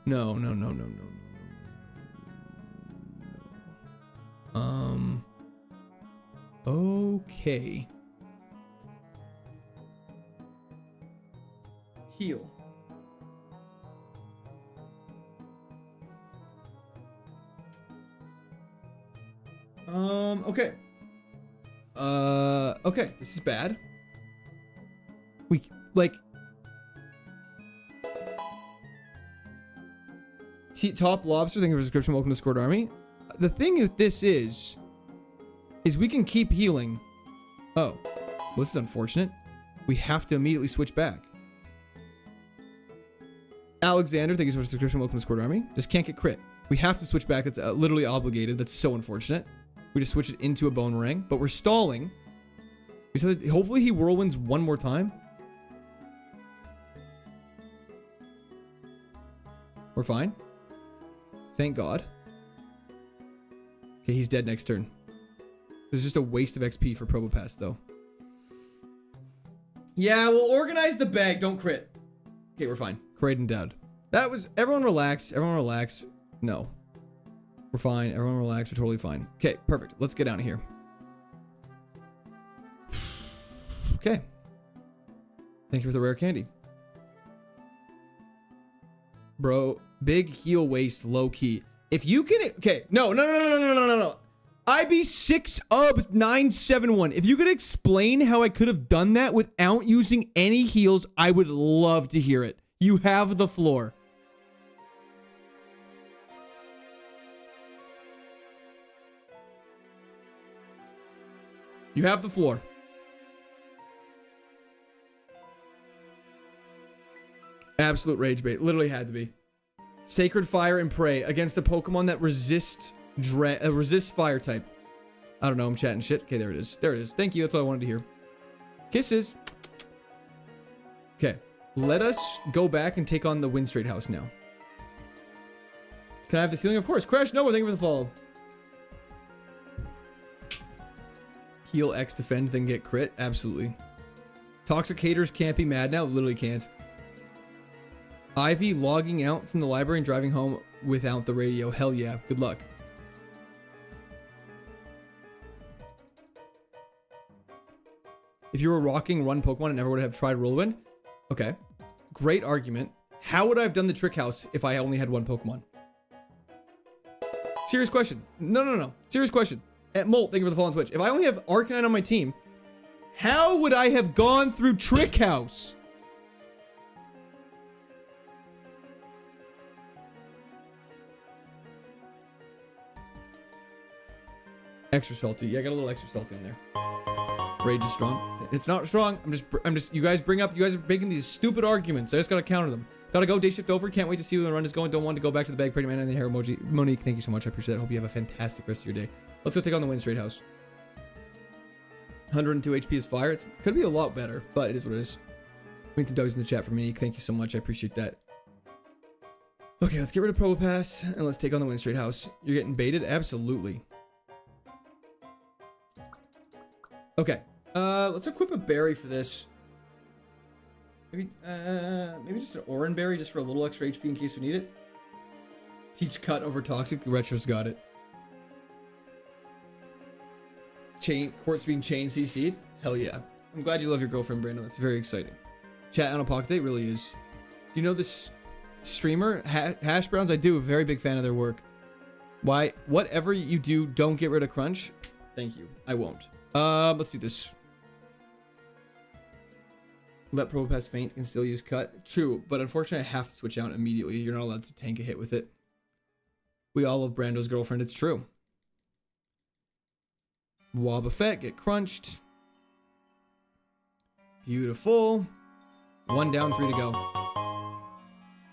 No. Okay. Heal. Okay. Okay, this is bad. We, like... Top Lobster, thank you for the subscription, welcome to Scored Army. The thing with this is we can keep healing. Oh, well, this is unfortunate. We have to immediately switch back. Alexander, thank you for the subscription, welcome to Scored Army. Just can't get crit. We have to switch back, that's literally obligated, that's so unfortunate. We just switch it into a Bone Ring, but we're stalling. We said that hopefully he whirlwinds one more time. We're fine. Thank God. Okay, he's dead next turn. This is just a waste of XP for Probopass, though. Yeah, we'll organize the bag. Don't crit. Okay, we're fine. Kraden dead. That was... Everyone relax. Everyone relax. No. We're fine. Everyone relax. We're totally fine. Okay, perfect. Let's get down here. Okay. Thank you for the rare candy. Bro, big heel waist, low key. If you can, okay, no. IB 6 UBS 971. If you could explain how I could have done that without using any heels, I would love to hear it. You have the floor. You have the floor. Absolute rage bait. Literally had to be. Sacred Fire and Pray against a Pokemon that resists fire type. I don't know. I'm chatting shit. Okay, there it is. There it is. Thank you. That's all I wanted to hear. Kisses. Okay. Let us go back and take on the Wind Straight House now. Can I have the ceiling? Of course. Crash Nova, thank you for the follow. Heal X defend, then get crit. Absolutely. Toxic haters can't be mad now. Literally can't. Ivy logging out from the library and driving home without the radio. Hell yeah. Good luck. If you were rocking run Pokemon and never would have tried Whirlwind. Okay. Great argument. How would I have done the Trick House if I only had one Pokemon? Serious question. No. Serious question. At Molt, thank you for the follow on Twitch. If I only have Arcanine on my team, how would I have gone through Trick House? Extra salty. Yeah, I got a little extra salty on there. Rage is strong. It's not strong. I'm just, you guys are making these stupid arguments. I just gotta counter them. Gotta go, day shift over. Can't wait to see where the run is going. Don't want to go back to the bag. Pretty man and the hair emoji. Monique, thank you so much. I appreciate it. Hope you have a fantastic rest of your day. Let's go take on the Wind Straight House. 102 HP is fire. It could be a lot better, but it is what it is. We need some W's in the chat for Monique. Thank you so much. I appreciate that. Okay, let's get rid of Probopass and let's take on the Wind Straight House. You're getting baited? Absolutely. Okay. Let's equip a berry for this. Maybe just an Oran berry just for a little extra HP in case we need it. Teach cut over toxic. The Retro's got it. Quartz being chain CC'd. Hell yeah. I'm glad you love your girlfriend, Brandon. That's very exciting. Chat on a pocket date really is. Do you know this streamer, Hash Browns? I do. A very big fan of their work. Why? Whatever you do, don't get rid of Crunch. Thank you. I won't. Let's do this. Let Probopass faint and still use cut. True, but unfortunately I have to switch out immediately. You're not allowed to tank a hit with it. We all love Brando's girlfriend. It's true. Wobbuffet, get crunched. Beautiful. 1 down, 3 to go.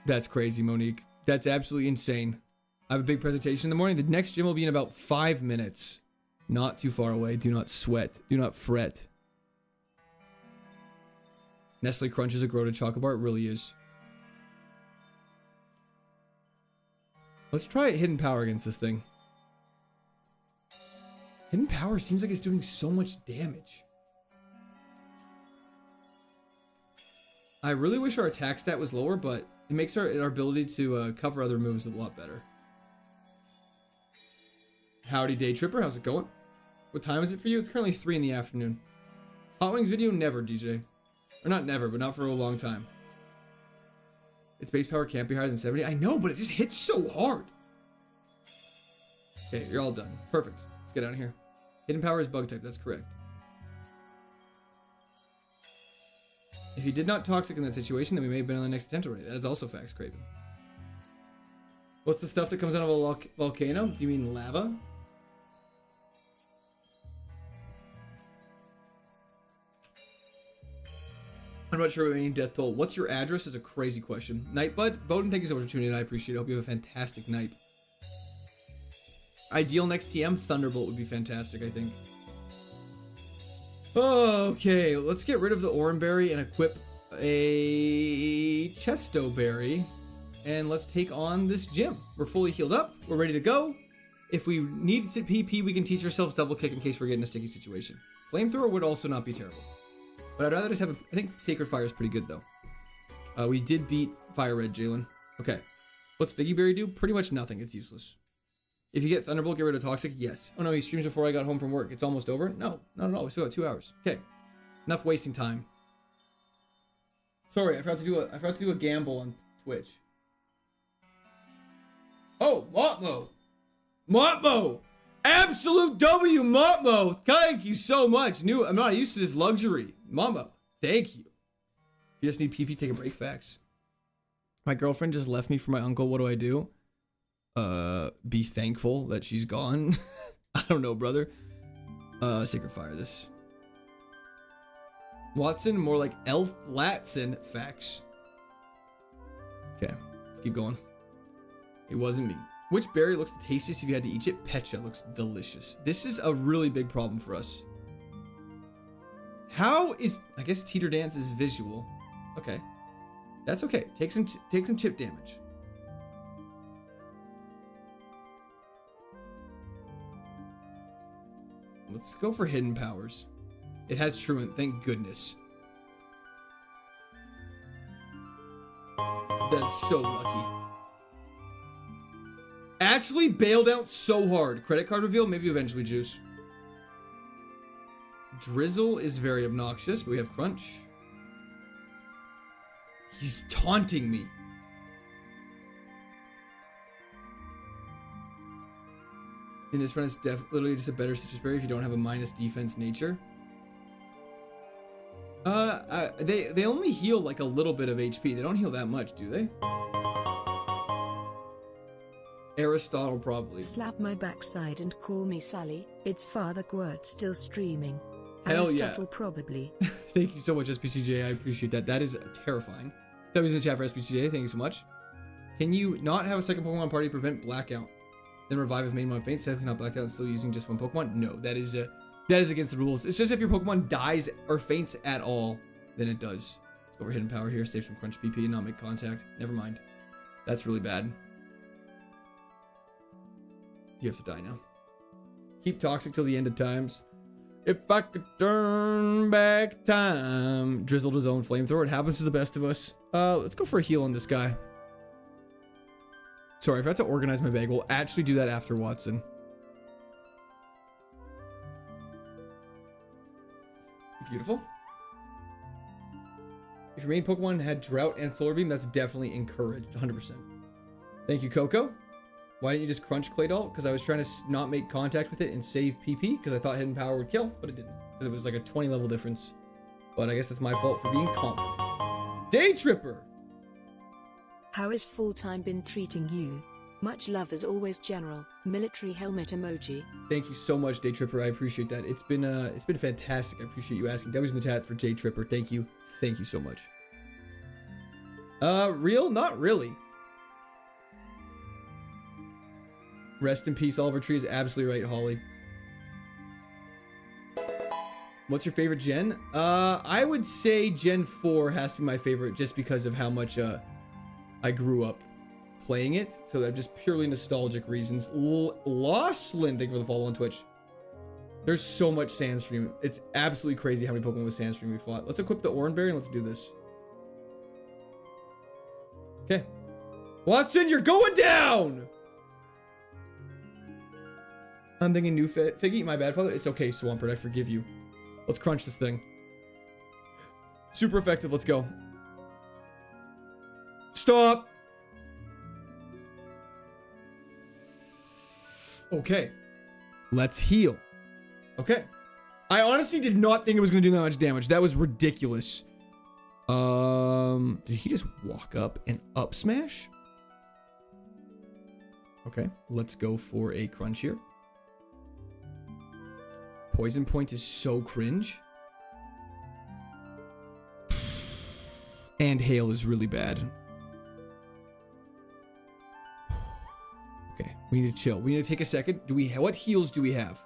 That's crazy, Monique. That's absolutely insane. I have a big presentation in the morning. The next gym will be in about 5 minutes. Not too far away. Do not sweat. Do not fret. Nestle Crunch is a Groda chocolate bar. It really is. Let's try Hidden Power against this thing. Hidden Power seems like it's doing so much damage. I really wish our attack stat was lower, but it makes our ability to cover other moves a lot better. Howdy Day Tripper, how's it going? What time is it for you? It's currently 3 in the afternoon. Hot Wings video? Never, DJ. Or not never, but not for a long time. Its base power can't be higher than 70. I know, but it just hits so hard. Okay, you're all done. Perfect. Let's get out of here. Hidden Power is bug type. That's correct. If he did not toxic in that situation, then we may have been on the next attempt already. That is also facts, Craven. What's the stuff that comes out of a volcano? Do you mean lava? I'm not sure about any death toll. What's your address is a crazy question. Nightbud, Bowden, thank you so much for tuning in. I appreciate it. Hope you have a fantastic night. Ideal next TM, Thunderbolt would be fantastic, I think. Okay, let's get rid of the Oran Berry and equip a Chesto Berry. And let's take on this gym. We're fully healed up. We're ready to go. If we need to PP, we can teach ourselves double kick in case we're getting a sticky situation. Flamethrower would also not be terrible. But I'd rather just have I think Sacred Fire is pretty good, though. We did beat Fire Red, Jalen. Okay. What's Figgy Berry do? Pretty much nothing. It's useless. If you get Thunderbolt, get rid of Toxic? Yes. Oh, no, he streams before I got home from work. It's almost over? No, not at all. We still got 2 hours. Okay. Enough wasting time. Sorry, I forgot to do a gamble on Twitch. Oh, Motmo. Motmo. Absolute W, Motmo. Thank you so much. I'm not used to this luxury. Mama, thank you. If you just need PP, take a break. Facts. My girlfriend just left me for my uncle. What do? Be thankful that she's gone. I don't know, brother. Sacred Fire this. Watson, more like Elf Latson. Facts. Okay, let's keep going. It wasn't me. Which berry looks the tastiest if you had to eat it? Pecha looks delicious. This is a really big problem for us. How is... I guess Teeter Dance is visual. Okay. That's okay. Take some chip damage. Let's go for hidden powers. It has truant, thank goodness. That's so lucky. Actually bailed out so hard. Credit card reveal, maybe eventually juice. Drizzle is very obnoxious, but we have Crunch. He's taunting me. In this run, it's literally just a better Citrus Berry if you don't have a minus defense nature. They only heal like a little bit of HP. They don't heal that much, do they? Aristotle probably.
Slap my backside and call me Sally. It's Father Gwert still streaming.
Hell
Aristotle
yeah.
Probably.
Thank you so much, SPCJ. I appreciate that. That is terrifying. That was in the chat for SPCJ. Thank you so much. Can you not have a second Pokemon party prevent blackout? Then revive if main one faints. Technically not blacked out and still using just one Pokemon? No, that is against the rules. It's just if your Pokemon dies or faints at all, then it does. Let's go for hidden power here. Save some Crunch PP and not make contact. Never mind. That's really bad. You have to die now. Keep toxic till the end of times. If I could turn back time. Drizzled his own flamethrower. It happens to the best of us. Let's go for a heal on this guy. Sorry, I forgot to organize my bag. We'll actually do that after Watson. Beautiful. If your main Pokemon had Drought and Solar Beam, that's definitely encouraged. 100%. Thank you, Coco. Why didn't you just crunch Claydol? Because I was trying to not make contact with it and save PP, because I thought Hidden Power would kill, but it didn't. Because it was like a 20 level difference. But I guess it's my fault for being confident. Day Tripper!
How has full time been treating you? Much love as always, General. Military helmet emoji.
Thank you so much, Day Tripper. I appreciate that. It's been fantastic. I appreciate you asking. That was in the chat for Day Tripper. Thank you. Thank you so much. Real? Not really. Rest in peace, Oliver Tree is absolutely right, Holly. What's your favorite gen? I would say Gen 4 has to be my favorite just because of how much I grew up playing it. So that just purely nostalgic reasons. Losslin, thank you for the follow on Twitch. There's so much Sandstream. It's absolutely crazy how many Pokemon with Sandstream we fought. Let's equip the Oranberry and let's do this. Okay. Watson, you're going down! I'm thinking new Figgy. My bad, father. It's okay, Swampert. I forgive you. Let's crunch this thing. Super effective. Let's go. Stop. Okay. Let's heal. Okay. I honestly did not think it was going to do that much damage. That was ridiculous. Did he just walk up and up smash? Okay. Let's go for a crunch here. Poison Point is so cringe. And Hail is really bad. Okay, we need to chill. We need to take a second. What heals do we have?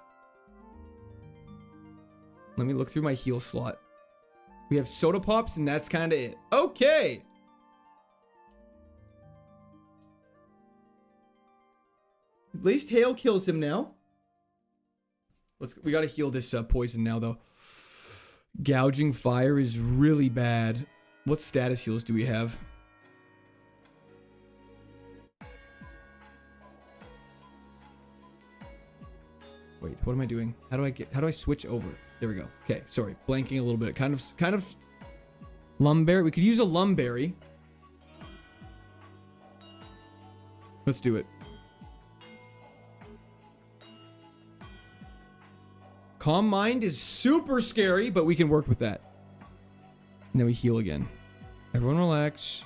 Let me look through my heal slot. We have Soda Pops and that's kind of it. Okay. At least Hail kills him now. We gotta heal this poison now, though. Gouging Fire is really bad. What status heals do we have? Wait, what am I doing? How do I switch over? There we go. Okay, sorry, blanking a little bit. Kind of Lumberry. We could use a Lumberry. Let's do it. Calm Mind is super scary, but we can work with that. And then we heal again. Everyone relax.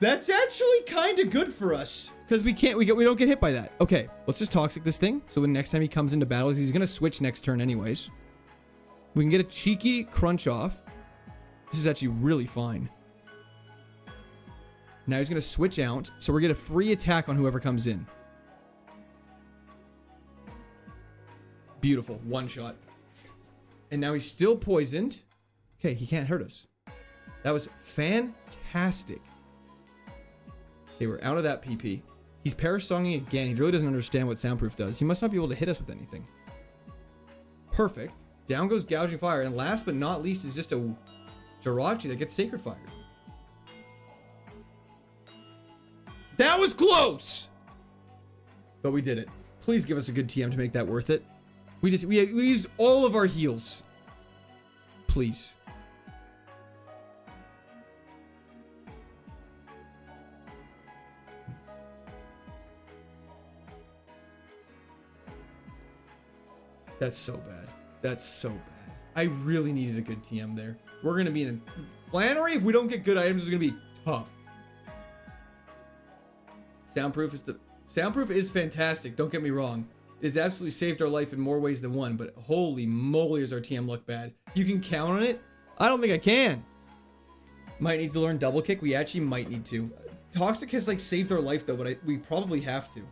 That's actually kind of good for us. Because we don't get hit by that. Okay, let's just Toxic this thing. So when next time he comes into battle, because he's going to switch next turn anyways. We can get a cheeky crunch off. This is actually really fine. Now he's going to switch out. So we're going to get a free attack on whoever comes in. Beautiful. One shot. And now he's still poisoned. Okay, he can't hurt us. That was fantastic. Okay, we're out of that PP. He's Parasonging again. He really doesn't understand what Soundproof does. He must not be able to hit us with anything. Perfect. Down goes Gouging Fire. And last but not least is just a Jirachi that gets Sacred Fire. That was close! But we did it. Please give us a good TM to make that worth it. We used all of our heals. Please. That's so bad. That's so bad. I really needed a good TM there. We're going to be in a Flannery. If we don't get good items, it's going to be tough. Soundproof is fantastic. Don't get me wrong. It has absolutely saved our life in more ways than one, but holy moly is our TM look bad. You can count on it? I don't think I can. Might need to learn double kick. We actually might need to. Toxic has like saved our life though, but we probably have to.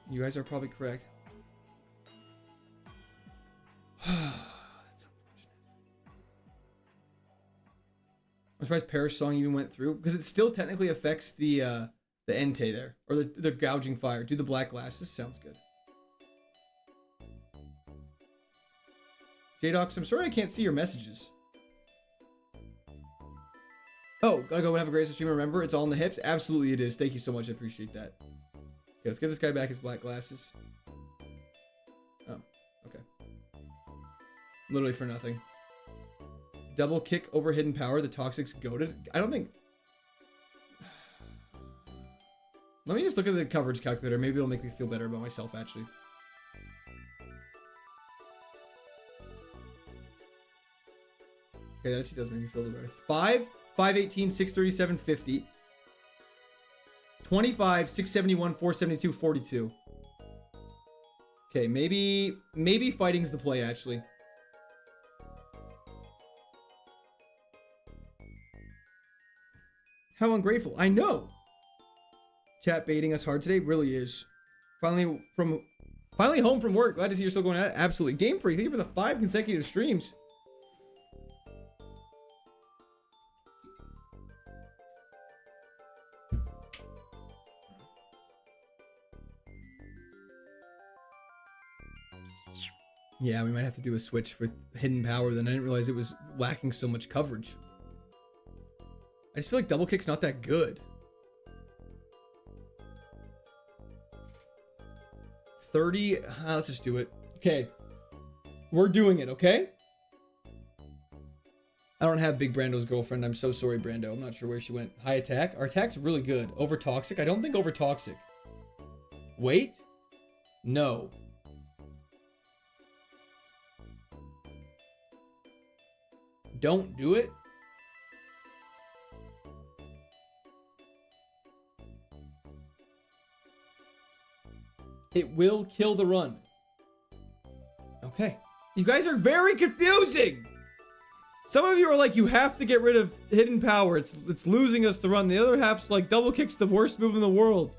You guys are probably correct. That's unfortunate. I'm surprised Perish Song even went through because it still technically affects the Entei there, or the Gouging Fire. Do the black glasses. Sounds good. J-Docs, I'm sorry I can't see your messages. Oh, gotta go have a great stream. Remember, it's all in the hips. Absolutely it is. Thank you so much. I appreciate that. Okay, let's give this guy back his black glasses. Oh, okay. Literally for nothing. Double kick over hidden power. The Toxic's goated. I don't think... Let me just look at the coverage calculator. Maybe it'll make me feel better about myself, actually. Okay, that actually does make me feel a little better. 5, 518, 637, 50. 25, 671, 472, 42. Okay, maybe fighting's the play, actually. How ungrateful. I know. Chat baiting us hard today. Really is. Finally home from work. Glad to see you're still going at it. Absolutely. Game Freak, thank you for the 5 consecutive streams. Yeah, we might have to do a switch for hidden power. Then I didn't realize it was lacking so much coverage. I just feel like double kick's not that good. 30. Let's just do it. Okay. We're doing it, okay? I don't have Big Brando's girlfriend. I'm so sorry, Brando. I'm not sure where she went. High attack. Our attack's really good. Over Toxic? I don't think over Toxic. Wait. No. Don't do it. It will kill the run. Okay. You guys are very confusing. Some of you are like, you have to get rid of hidden power. It's losing us the run. The other half's like, double kick's the worst move in the world.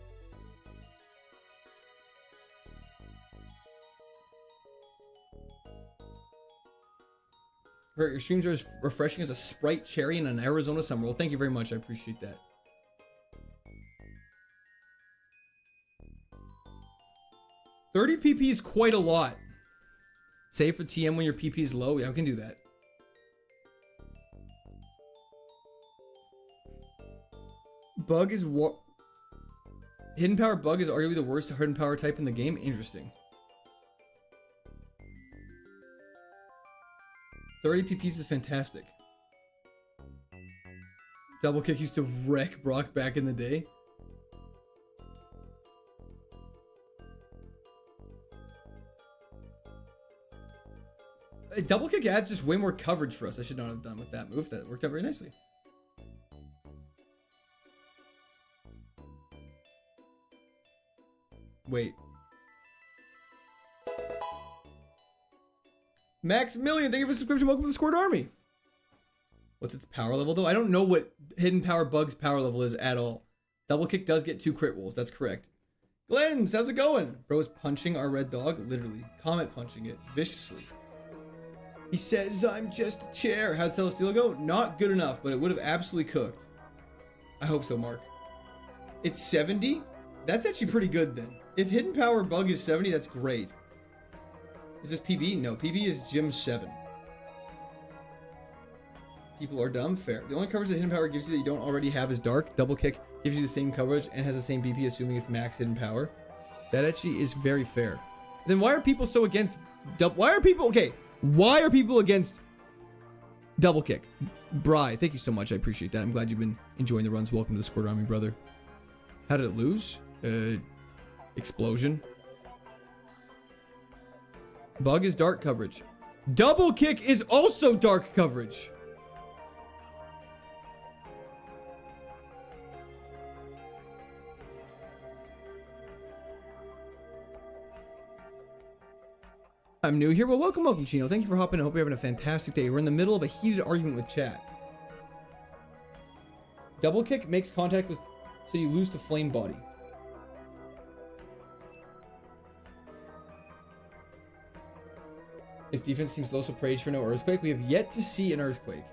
Your streams are as refreshing as a Sprite cherry in an Arizona summer. Well, thank you very much. I appreciate that. $30 PP is quite a lot. Save for TM when your PP is low. Yeah, we can do that. Bug is what? Hidden power bug is arguably the worst hidden power type in the game. Interesting. 30 PPs is fantastic. Double kick used to wreck Brock back in the day. A double kick adds just way more coverage for us. I should not have done with that move. That worked out very nicely. Wait. Maximilian, thank you for the subscription. Welcome to the Scored Army. What's its power level, though? I don't know what Hidden Power Bug's power level is at all. Double kick does get 2 crit rolls. That's correct. Glens, how's it going? Bro is punching our red dog, literally. Comet punching it viciously. He says, I'm just a chair. How'd Celestial go? Not good enough, but it would have absolutely cooked. I hope so, Mark. It's 70? That's actually pretty good, then. If Hidden Power Bug is 70, that's great. Is this PB? No, PB is Gym 7. People are dumb? Fair. The only coverage that Hidden Power gives you that you don't already have is Dark. Double Kick gives you the same coverage and has the same BP, assuming it's max Hidden Power. That actually is very fair. Then why are people so against... Why are people... Okay. Why are people against Double Kick? Bri, thank you so much. I appreciate that. I'm glad you've been enjoying the runs. Welcome to the Scored Army, brother. How did it lose? Explosion. Bug is dark coverage. Double kick is also dark coverage. I'm new here. Well, welcome, Chino. Thank you for hopping in. I hope you're having a fantastic day. We're in the middle of a heated argument with chat. Double kick makes contact with... So you lose to flame body. Its defense seems low, so praise for no earthquake. We have yet to see an earthquake.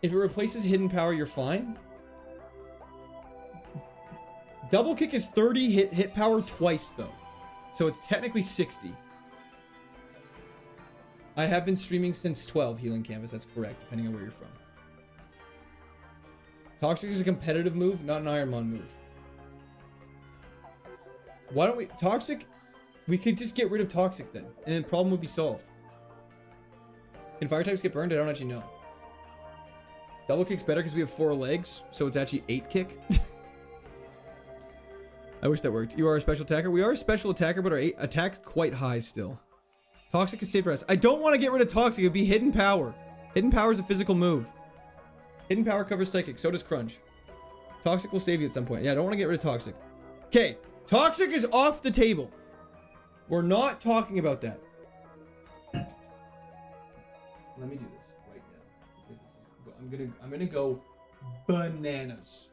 If it replaces hidden power, you're fine. Double kick is 30 hit power twice, though. So it's technically 60. I have been streaming since 12, Healing Canvas. That's correct, depending on where you're from. Toxic is a competitive move, not an Ironmon move. Why don't we... Toxic... We could just get rid of Toxic then, and then the problem would be solved. Can fire types get burned? I don't actually know. Double kick's better because we have 4 legs, so it's actually 8 kick. I wish that worked. You are a special attacker. We are a special attacker, but our attack's quite high still. Toxic is saved for us. I don't want to get rid of Toxic. It'd be Hidden Power. Hidden Power is a physical move. Hidden Power covers Psychic. So does Crunch. Toxic will save you at some point. Yeah, I don't want to get rid of Toxic. Okay. Toxic is off the table. We're not talking about that. Let me do this right now. Because this is, I'm gonna go bananas.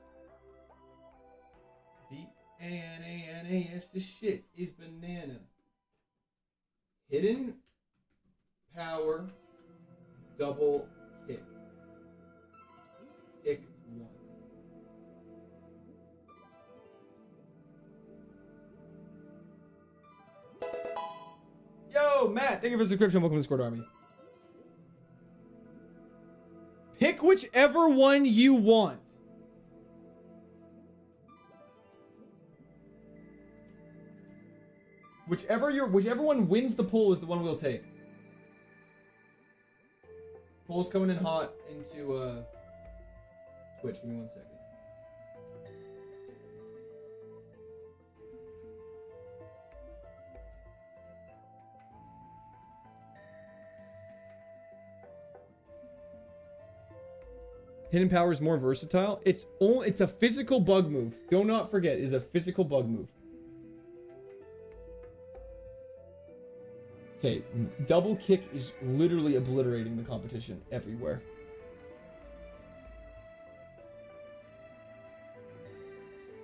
B-A-N-A-N-A-S. This shit is banana. Hidden power double kick. Kick 1. Yo, Matt, thank you for the subscription. Welcome to the Scored Army. Pick whichever one you want. Whichever one wins the poll is the one we'll take. Poll's coming in hot into Twitch. Give me 1 second. Hidden Power is more versatile. It's a physical bug move. Do not forget, it is a physical bug move. Okay, double kick is literally obliterating the competition everywhere.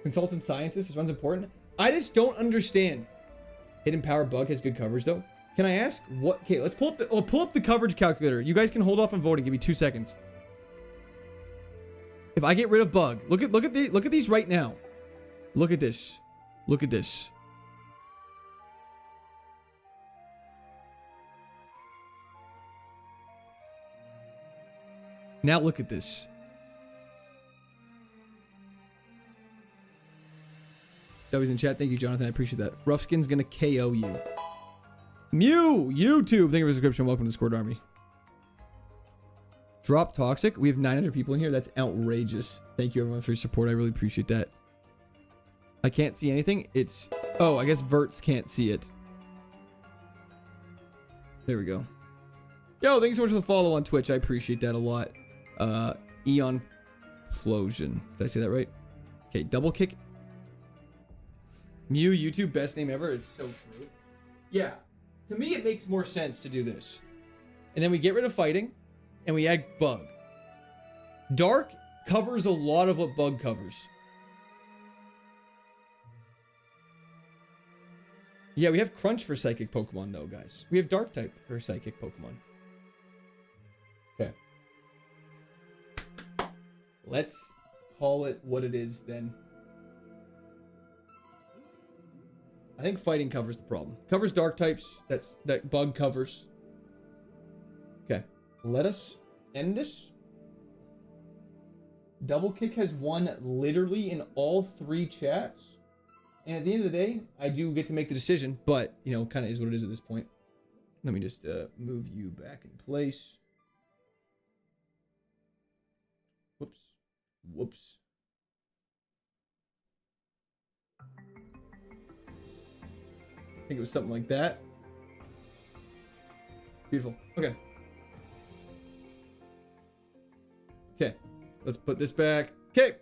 Consultant scientist, this one's important. I just don't understand. Hidden Power Bug has good coverage though. Can I ask what? Okay, let's pull up the coverage calculator. You guys can hold off on voting. Give me 2 seconds. If I get rid of Bug, look at these right now. Look at this. Look at this. Now look at this. W's in chat. Thank you, Jonathan. I appreciate that. Roughskin's gonna KO you. Mew! YouTube! Thank you for the subscription. Welcome to the Scored Army. Drop Toxic. We have 900 people in here. That's outrageous. Thank you everyone for your support. I really appreciate that. I can't see anything. It's... Oh, I guess Verts can't see it. There we go. Yo, thanks so much for the follow on Twitch. I appreciate that a lot. Eon Plosion. Did I say that right? Okay, double kick. Mew YouTube, best name ever. It's so true. Yeah. To me, it makes more sense to do this. And then we get rid of fighting, and we add bug. Dark covers a lot of what bug covers. Yeah, we have Crunch for Psychic Pokemon, though, guys. We have Dark type for Psychic Pokemon. Okay. Let's call it what it is, then. I think fighting covers the problem. Covers Dark types. That bug covers. Okay. Let us end this. Double Kick has won literally in all 3 chats. And at the end of the day, I do get to make the decision, but, you know, kind of is what it is at this point. Let me just move you back in place. Whoops. Whoops. I think it was something like that. Beautiful. Okay. Okay. Let's put this back. Okay.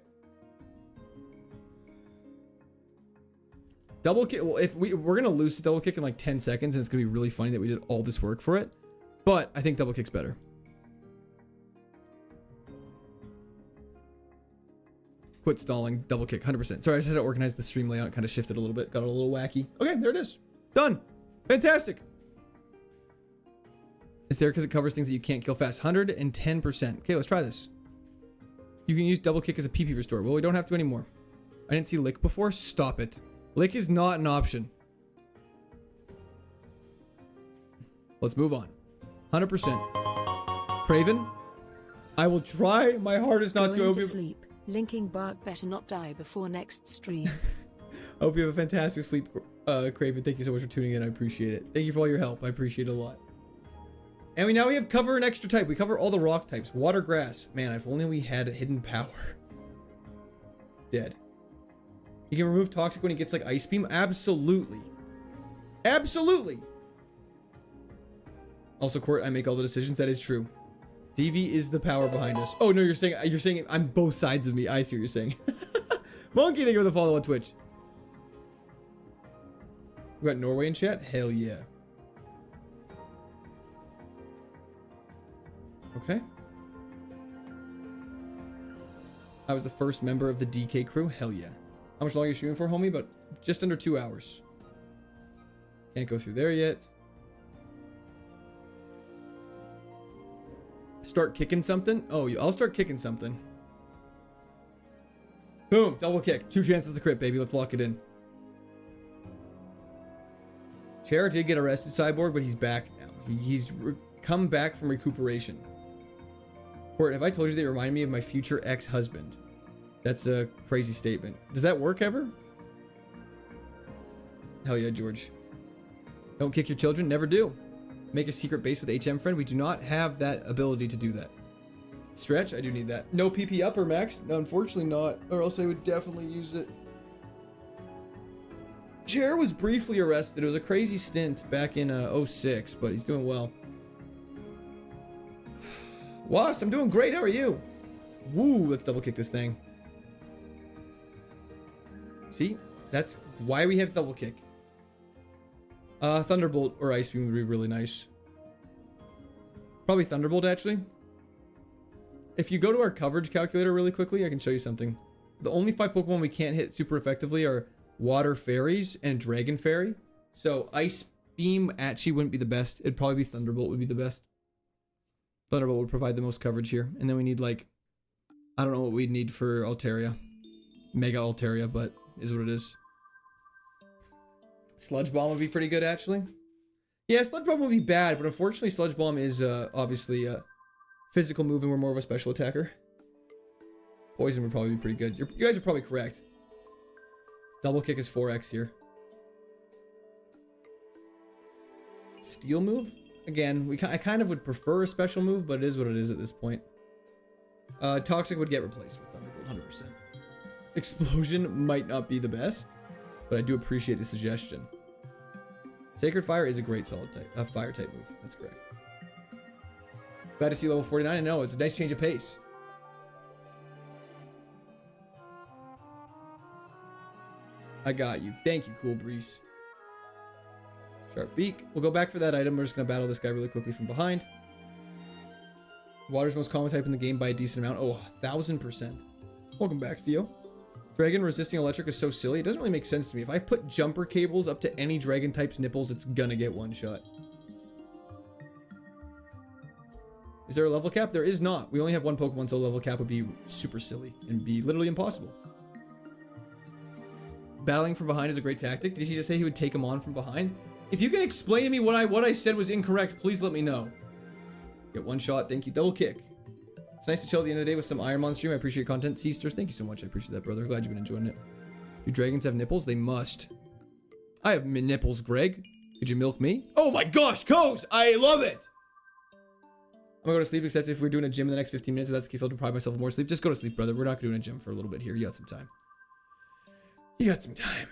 Double kick. Well, if we're gonna lose the double kick in like 10 seconds, and it's gonna be really funny that we did all this work for it. But I think double kick's better. Quit stalling. Double kick. 100%. Sorry, I just had to organize the stream layout. Kind of shifted a little bit. Got a little wacky. Okay, there it is. Done. Fantastic. It's there because it covers things that you can't kill fast. 110%. Okay, let's try this. You can use double kick as a PP restore. Well, we don't have to anymore. I didn't see Lick before. Stop it. Lick is not an option. Let's move on. 100%. Craven, I will try my hardest not
Going
to
to sleep. Linking Bark better not die before next stream.
I hope you have a fantastic sleep, Craven. Thank you so much for tuning in. I appreciate it. Thank you for all your help. I appreciate it a lot. And now we have cover an extra type. We cover all the rock types. Water, grass. Man, if only we had a hidden power. Dead. You can remove Toxic when he gets like Ice Beam. Absolutely. Absolutely. Also, Court, I make all the decisions. That is true. DV is the power behind us. Oh no, you're saying I'm both sides of me. I see what you're saying. Monkey, thank you for the follow on Twitch. We got Norway in chat? Hell yeah. Okay. I was the first member of the DK crew. Hell yeah. How much longer are you shooting for, homie? But just under 2 hours. Can't go through there yet. Start kicking something? Oh, I'll start kicking something. Boom. Double kick. 2 chances to crit, baby. Let's lock it in. Chair did get arrested, Cyborg, but he's back now. He's come back from recuperation. Court, have I told you they remind me of my future ex-husband? That's a crazy statement. Does that work ever? Hell yeah, George. Don't kick your children. Never do. Make a secret base with HM friend. We do not have that ability to do that. Stretch, I do need that. No PP upper max? No, unfortunately not. Or else I would definitely use it. Chair was briefly arrested. It was a crazy stint back in 06, but he's doing well. Was, I'm doing great. How are you? Woo, let's double kick this thing. See? That's why we have double kick. Thunderbolt or Ice Beam would be really nice. Probably Thunderbolt, actually. If you go to our coverage calculator really quickly, I can show you something. The only 5 Pokemon we can't hit super effectively are Water Fairies and Dragon Fairy. So Ice Beam actually wouldn't be the best. It'd probably be Thunderbolt would be the best. Thunderbolt would provide the most coverage here. And then we need like, I don't know what we'd need for Altaria. Mega Altaria, but is what it is. Sludge Bomb would be pretty good, actually. Yeah, Sludge Bomb would be bad, but unfortunately Sludge Bomb is obviously a physical move and we're more of a special attacker. Poison would probably be pretty good. You guys are probably correct. Double kick is 4x here. Steel move? Again, I kind of would prefer a special move, but it is what it is at this point. Toxic would get replaced with Thunderbolt, 100%. Explosion might not be the best, but I do appreciate the suggestion. Sacred Fire is a great solid type, fire type move. That's correct. Glad to see level 49. I know, it's a nice change of pace. I got you. Thank you, Cool Breeze. Sharp Beak. We'll go back for that item. We're just going to battle this guy really quickly from behind. Water's most common type in the game by a decent amount. Oh, 1000%. Welcome back, Theo. Dragon resisting electric is so silly. It doesn't really make sense to me. If I put jumper cables up to any dragon type's nipples, it's gonna get one shot. Is there a level cap? There is not. We only have one Pokemon, so a level cap would be super silly and be literally impossible. Battling from behind is a great tactic. Did he just say he would take him on from behind? If you can explain to me what I said was incorrect, please let me know. Get one shot. Thank you. Double kick. It's nice to chill at the end of the day with some Ironmon stream. I appreciate content. Seasters, thank you so much. I appreciate that, brother. Glad you've been enjoying it. Do dragons have nipples? They must. I have nipples, Greg. Could you milk me? Oh my gosh, Coz! I love it! I'm gonna go to sleep, except if we're doing a gym in the next 15 minutes. If that's the case, I'll deprive myself of more sleep. Just go to sleep, brother. We're not doing a gym for a little bit here. You got some time. You got some time.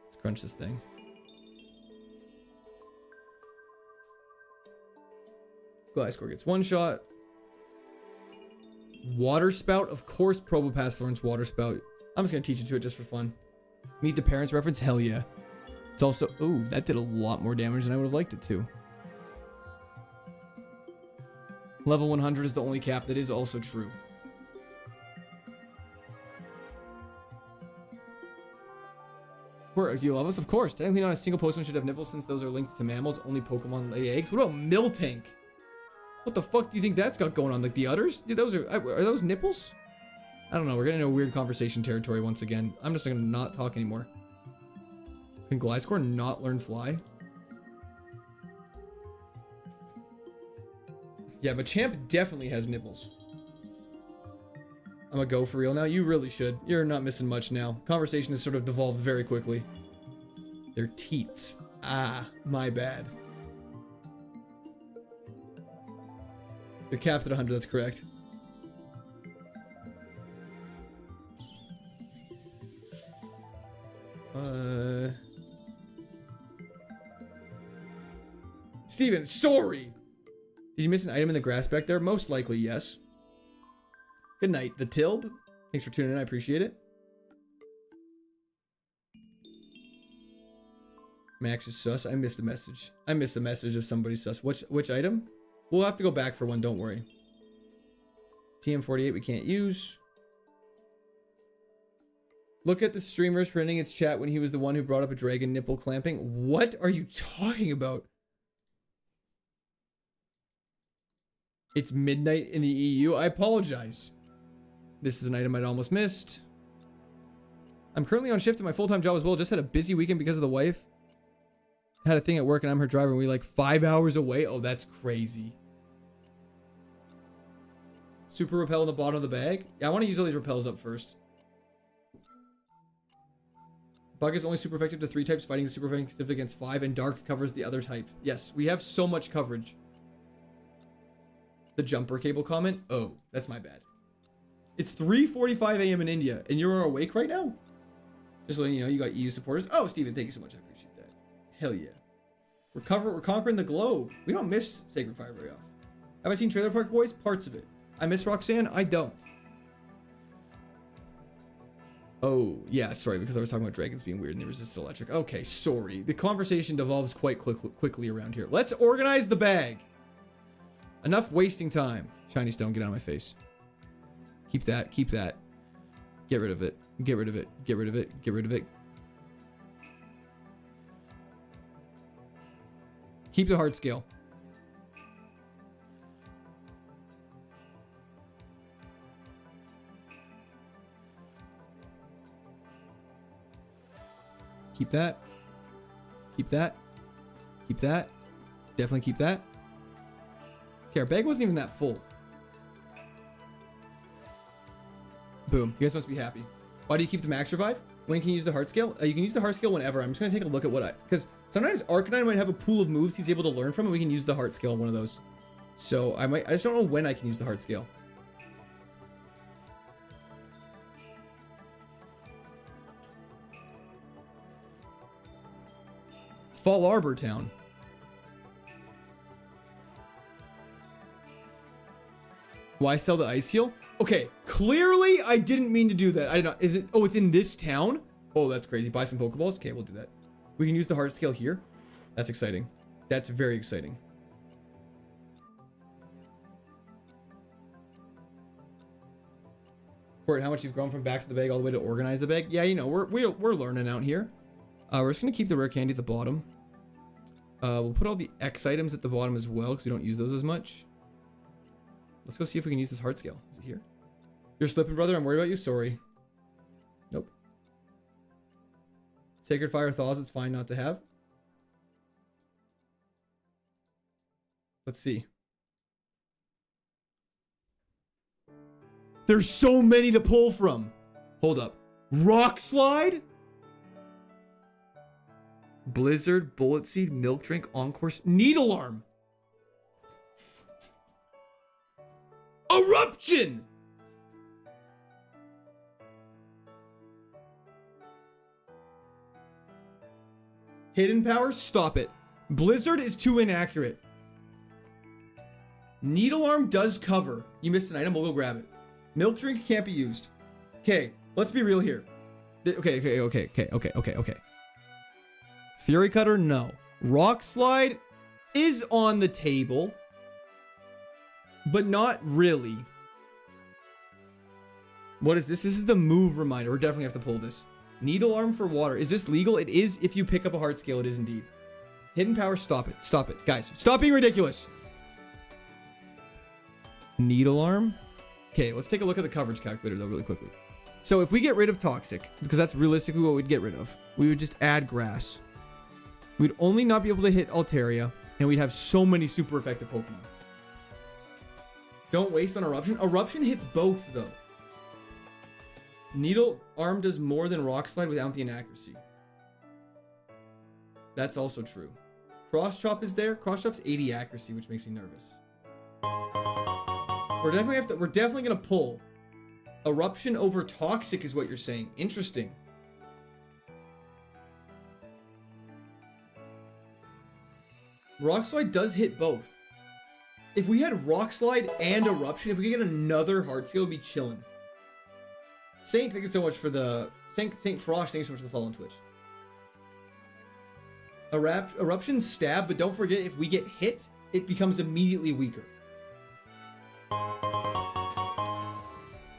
Let's crunch this thing. Gliscor gets one shot. Water Spout? Of course Probopass learns Water Spout. I'm just gonna teach it to it just for fun. Meet the Parents reference? Hell yeah. It's also... Ooh, that did a lot more damage than I would have liked it to. Level 100 is the only cap. That is also true. Do you love us? Of course. Technically not a single Pokemon should have nipples since those are linked to mammals. Only Pokemon lay eggs. What about Miltank? What the fuck do you think that's got going on? Like the udders? Dude, are those nipples? I don't know. We're getting into a weird conversation territory once again. I'm just gonna not talk anymore. Can Gliscor not learn Fly? Yeah, Machamp definitely has nipples. I'm gonna go for real now. You really should. You're not missing much now. Conversation has sort of devolved very quickly. They're teats. Ah, my bad. You're capped at 100, that's correct. Steven, sorry! Did you miss an item in the grass back there? Most likely, yes. Good night, the Tilb. Thanks for tuning in, I appreciate it. Max is sus. I missed the message. I missed the message of somebody sus. Which item? We'll have to go back for one, don't worry. TM48 we can't use. Look at the streamers printing its chat when he was the one who brought up a dragon nipple clamping. What are you talking about? It's midnight in the EU. I apologize. This is an item I'd almost missed. I'm currently on shift at my full-time job as well. Just had a busy weekend because of the wife. Had a thing at work and I'm her driver and we like 5 hours away. Oh, that's crazy. Super repel in the bottom of the bag. Yeah, I want to use all these repels up first. Bug is only super effective to 3 types, fighting is super effective against 5, and dark covers the other types. Yes, we have so much coverage. The jumper cable comment? Oh, that's my bad. It's 3:45 a.m. in India, and you're awake right now? Just letting you know, you got EU supporters. Oh, Steven, thank you so much. I appreciate that. Hell yeah. We're conquering the globe. We don't miss Sacred Fire very often. Have I seen Trailer Park Boys? Parts of it. I miss Roxanne? I don't. Oh, yeah, sorry, because I was talking about dragons being weird and they resist electric. Okay, sorry. The conversation devolves quite quickly around here. Let's organize the bag. Enough wasting time. Shiny stone, get out of my face. Keep that, keep that. Get rid of it. Get rid of it. Get rid of it. Get rid of it. Keep the heart scale. Keep that. Keep that. Keep that. Definitely keep that. Okay, our bag wasn't even that full. Boom. You guys must be happy. Why do you keep the max revive? When can you use the heart scale? You can use the heart scale whenever. I'm just going to take a look at what because sometimes Arcanine might have a pool of moves he's able to learn from, and we can use the heart scale on one of those. So I just don't know when I can use the heart scale. Fall Arbor Town. Why sell the ice seal? Okay, clearly I didn't mean to do that. I don't know. Is it? Oh, it's in this town? Oh, that's crazy. Buy some Pokeballs? Okay, we'll do that. We can use the heart scale here. That's exciting. That's very exciting. Court, how much you've grown from back to the bag all the way to organize the bag? Yeah, you know, we're learning out here. We're just gonna keep the rare candy at the bottom. We'll put all the X items at the bottom as well because we don't use those as much. Let's go see if we can use this heart scale. Is it here? You're slipping, brother. I'm worried about you. Sorry. Nope. Sacred Fire Thaws. It's fine not to have. Let's see. There's so many to pull from. Hold up. Rock Slide? Blizzard, Bullet Seed, Milk Drink, Encore, Needle Arm. Eruption! Hidden Power? Stop it. Blizzard is too inaccurate. Needle Arm does cover. You missed an item, we'll go grab it. Milk Drink can't be used. Okay, let's be real here. Okay. Fury Cutter, no. Rock Slide is on the table, but not really. What is this? This is the move reminder. We definitely have to pull this. Needle Arm for water. Is this legal? It is if you pick up a heart scale. It is indeed. Hidden Power, stop it. Stop it. Guys, stop being ridiculous. Needle Arm. Okay, let's take a look at the coverage calculator though really quickly. So if we get rid of Toxic, because that's realistically what we'd get rid of, we would just add Grass. We'd only not be able to hit Altaria, and we'd have so many super effective Pokemon. Don't waste on Eruption. Eruption hits both though. Needle Arm does more than Rock Slide without the inaccuracy. That's also true. Cross Chop is there. Cross Chop's 80 accuracy, which makes me nervous. We're definitely gonna pull. Eruption over Toxic is what you're saying. Interesting. Rock Slide does hit both. If we had Rock Slide and Eruption, if we could get another heart scale, we'd be chilling. Saint, thank you so much for the Saint Frost, thank you so much for the follow on Twitch. Eruption stab, but don't forget if we get hit, it becomes immediately weaker.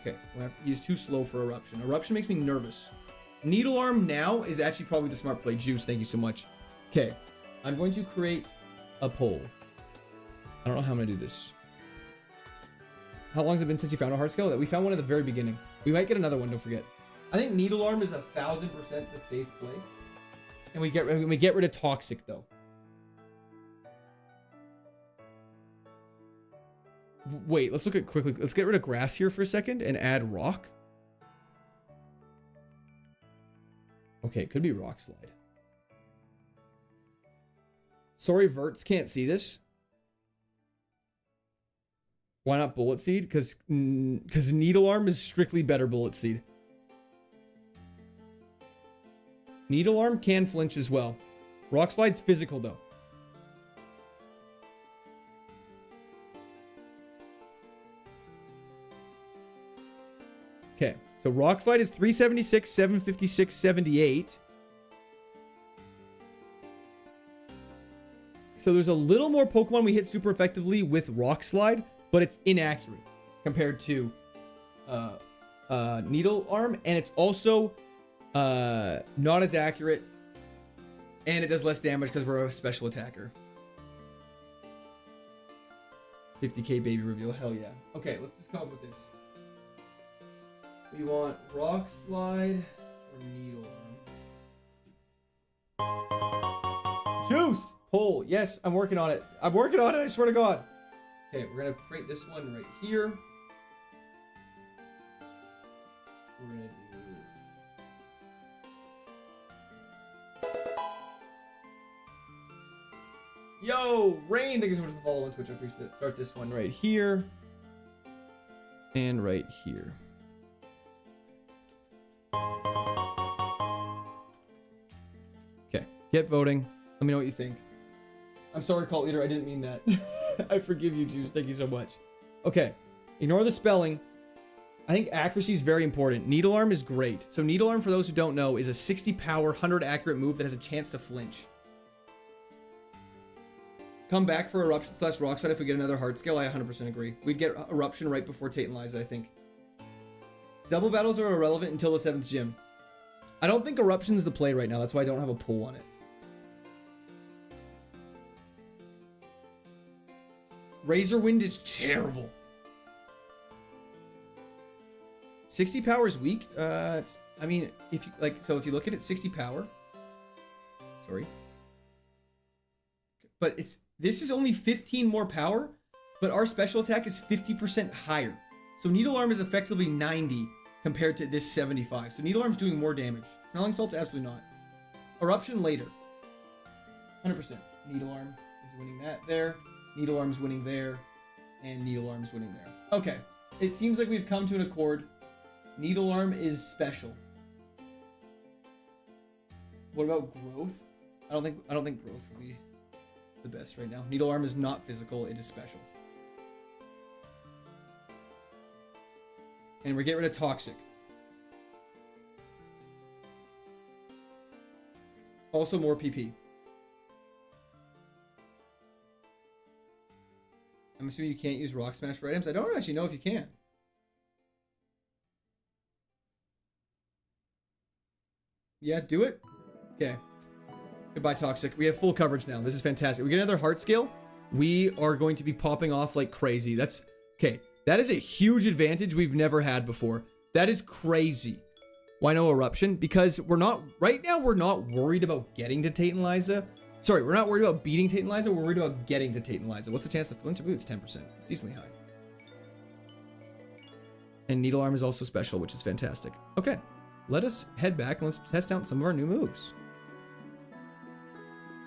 Okay, we'll have to use too slow for Eruption. Eruption makes me nervous. Needle Arm now is actually probably the smart play. Juice, thank you so much. Okay, I'm going to create a poll. I don't know how I'm gonna do this. How long has it been since you found a heart scale? That we found one at the very beginning. We might get another one, don't forget. I think Needle Arm is 1000% the safe play. And we get rid of Toxic though. Wait, let's look at quickly. Let's get rid of Grass here for a second and add Rock. Okay, it could be Rock Slide. Sorry, Verts can't see this. Why not Bullet Seed? Because Needle Arm is strictly better Bullet Seed. Needle Arm can flinch as well. Rock Slide's physical though. Okay, so Rock Slide is 376, 756, 78. So there's a little more Pokemon we hit super effectively with Rock Slide, but it's inaccurate compared to Needle Arm, and it's also not as accurate, and it does less damage because we're a special attacker. 50k baby reveal, hell yeah. Okay, let's just come up with this. We want Rock Slide or Needle Arm. Juice! Pull. Yes, I'm working on it. I'm working on it, I swear to God. Okay, we're going to create this one right here. We're going to do... Yo, Rain, thank you so much for the follow on Twitch. I appreciate it. Start this one right here. And right here. Okay, get voting. Let me know what you think. I'm sorry, Cult Leader. I didn't mean that. I forgive you, Juice. Thank you so much. Okay. Ignore the spelling. I think accuracy is very important. Needle Arm is great. So Needle Arm, for those who don't know, is a 60 power, 100 accurate move that has a chance to flinch. Come back for Eruption / Rock Slide if we get another hard scale. I 100% agree. We'd get Eruption right before Tate and Liza, I think. Double battles are irrelevant until the 7th gym. I don't think Eruption's the play right now. That's why I don't have a pull on it. Razor Wind is terrible. 60 power is weak. I mean, if you like, so if you look at it, 60 power. Sorry. But this is only 15 more power, but our special attack is 50% higher. So Needle Arm is effectively 90 compared to this 75. So Needle Arm's doing more damage. Smelling Salt's absolutely not. Eruption later. 100%. Needle Arm is winning that there. Needle Arm's winning there. And Needle Arm's winning there. Okay. It seems like we've come to an accord. Needle Arm is special. What about growth? I don't think growth would be the best right now. Needle Arm is not physical, it is special. And we get rid of Toxic. Also more PP. I'm assuming you can't use Rock Smash for items. I don't actually know if you can. Yeah, do it. Okay. Goodbye, Toxic. We have full coverage now. This is fantastic. We get another heart scale. We are going to be popping off like crazy. That's okay. That is a huge advantage we've never had before. That is crazy. Why no Eruption? Because we're not right now. We're not worried about getting to Tate and Liza. Sorry, we're not worried about beating Tate and Liza. We're worried about getting to Tate and Liza. What's the chance to flinch? I believe it's 10%. It's decently high. And Needle Arm is also special, which is fantastic. Okay, let us head back and let's test out some of our new moves.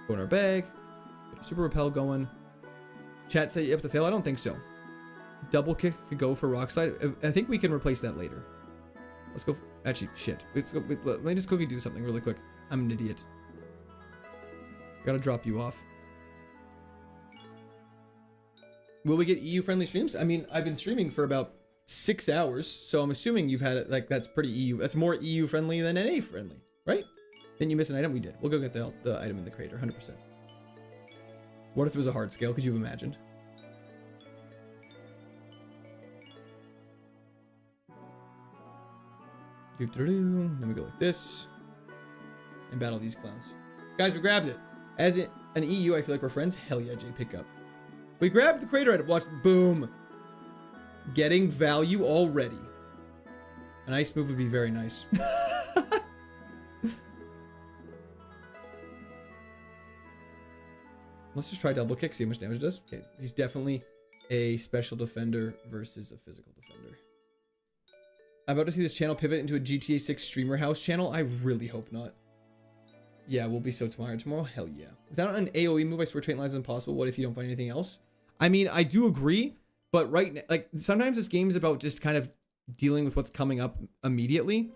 Go in our bag. Get our Super Repel going. Chat say you have to fail. I don't think so. Double kick could go for Rock Slide. I think we can replace that later. Let's go. Actually, shit. Let's go. Let me just quickly do something really quick. I'm an idiot. Gotta drop you off. Will we get EU-friendly streams? I mean, I've been streaming for about 6 hours, so I'm assuming you've had it. Like, that's pretty EU. That's more EU-friendly than NA-friendly, right? Didn't you miss an item? We did. We'll go get the item in the crater, 100%. What if it was a hard scale? Could you have imagined? Let me go like this and battle these clowns. Guys, we grabbed it. As an EU, I feel like we're friends. Hell yeah, Jay, pick up. We grabbed the crater item. Watch, boom. Getting value already. An ice move would be very nice. Let's just try double kick, see how much damage it does. Okay, he's definitely a special defender versus a physical defender. I'm about to see this channel pivot into a GTA 6 streamer house channel. I really hope not. Yeah, we'll be so tired tomorrow. Hell yeah. Without an AoE move, I swear Tate and Liza is impossible. What if you don't find anything else? I mean, I do agree, but right now, like, sometimes this game is about just kind of dealing with what's coming up immediately.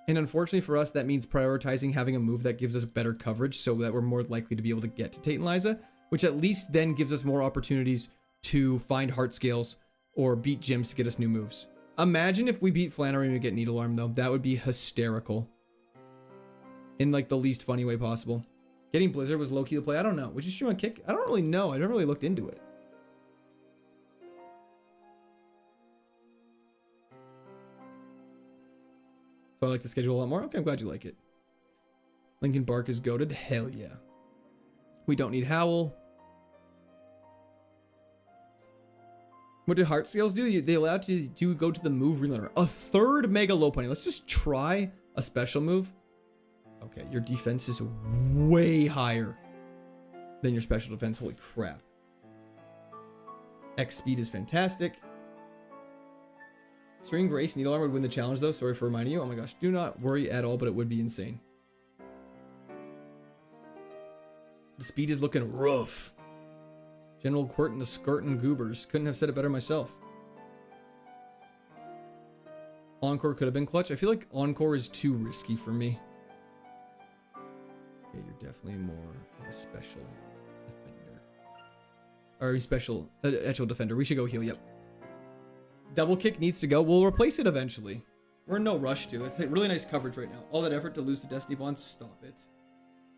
And unfortunately for us, that means prioritizing having a move that gives us better coverage so that we're more likely to be able to get to Tate and Liza, which at least then gives us more opportunities to find heart scales or beat gyms to get us new moves. Imagine if we beat Flannery and we get Needle Arm, though. That would be hysterical. In, like, the least funny way possible. Getting Blizzard was low-key to play. I don't know. Would you stream on Kick? I don't really know. I never really looked into it. So I like the schedule a lot more. Okay, I'm glad you like it. Linkin Bark is goated. Hell yeah. We don't need Howl. What do heart scales do? They allow you to go to the move relearner. A third mega low point. Let's just try a special move. Okay, your defense is way higher than your special defense. Holy crap. X speed is fantastic. Serene Grace, Needle Arm would win the challenge though. Sorry for reminding you. Oh my gosh, do not worry at all, but it would be insane. The speed is looking rough. General Quirt and the Skirt and Goobers. Couldn't have said it better myself. Encore could have been clutch. I feel like Encore is too risky for me. Okay, you're definitely more of a special defender. Or a special actual defender. We should go heal, yep. Double kick needs to go. We'll replace it eventually. We're in no rush to. It's really nice coverage right now. All that effort to lose to Destiny Bond, stop it.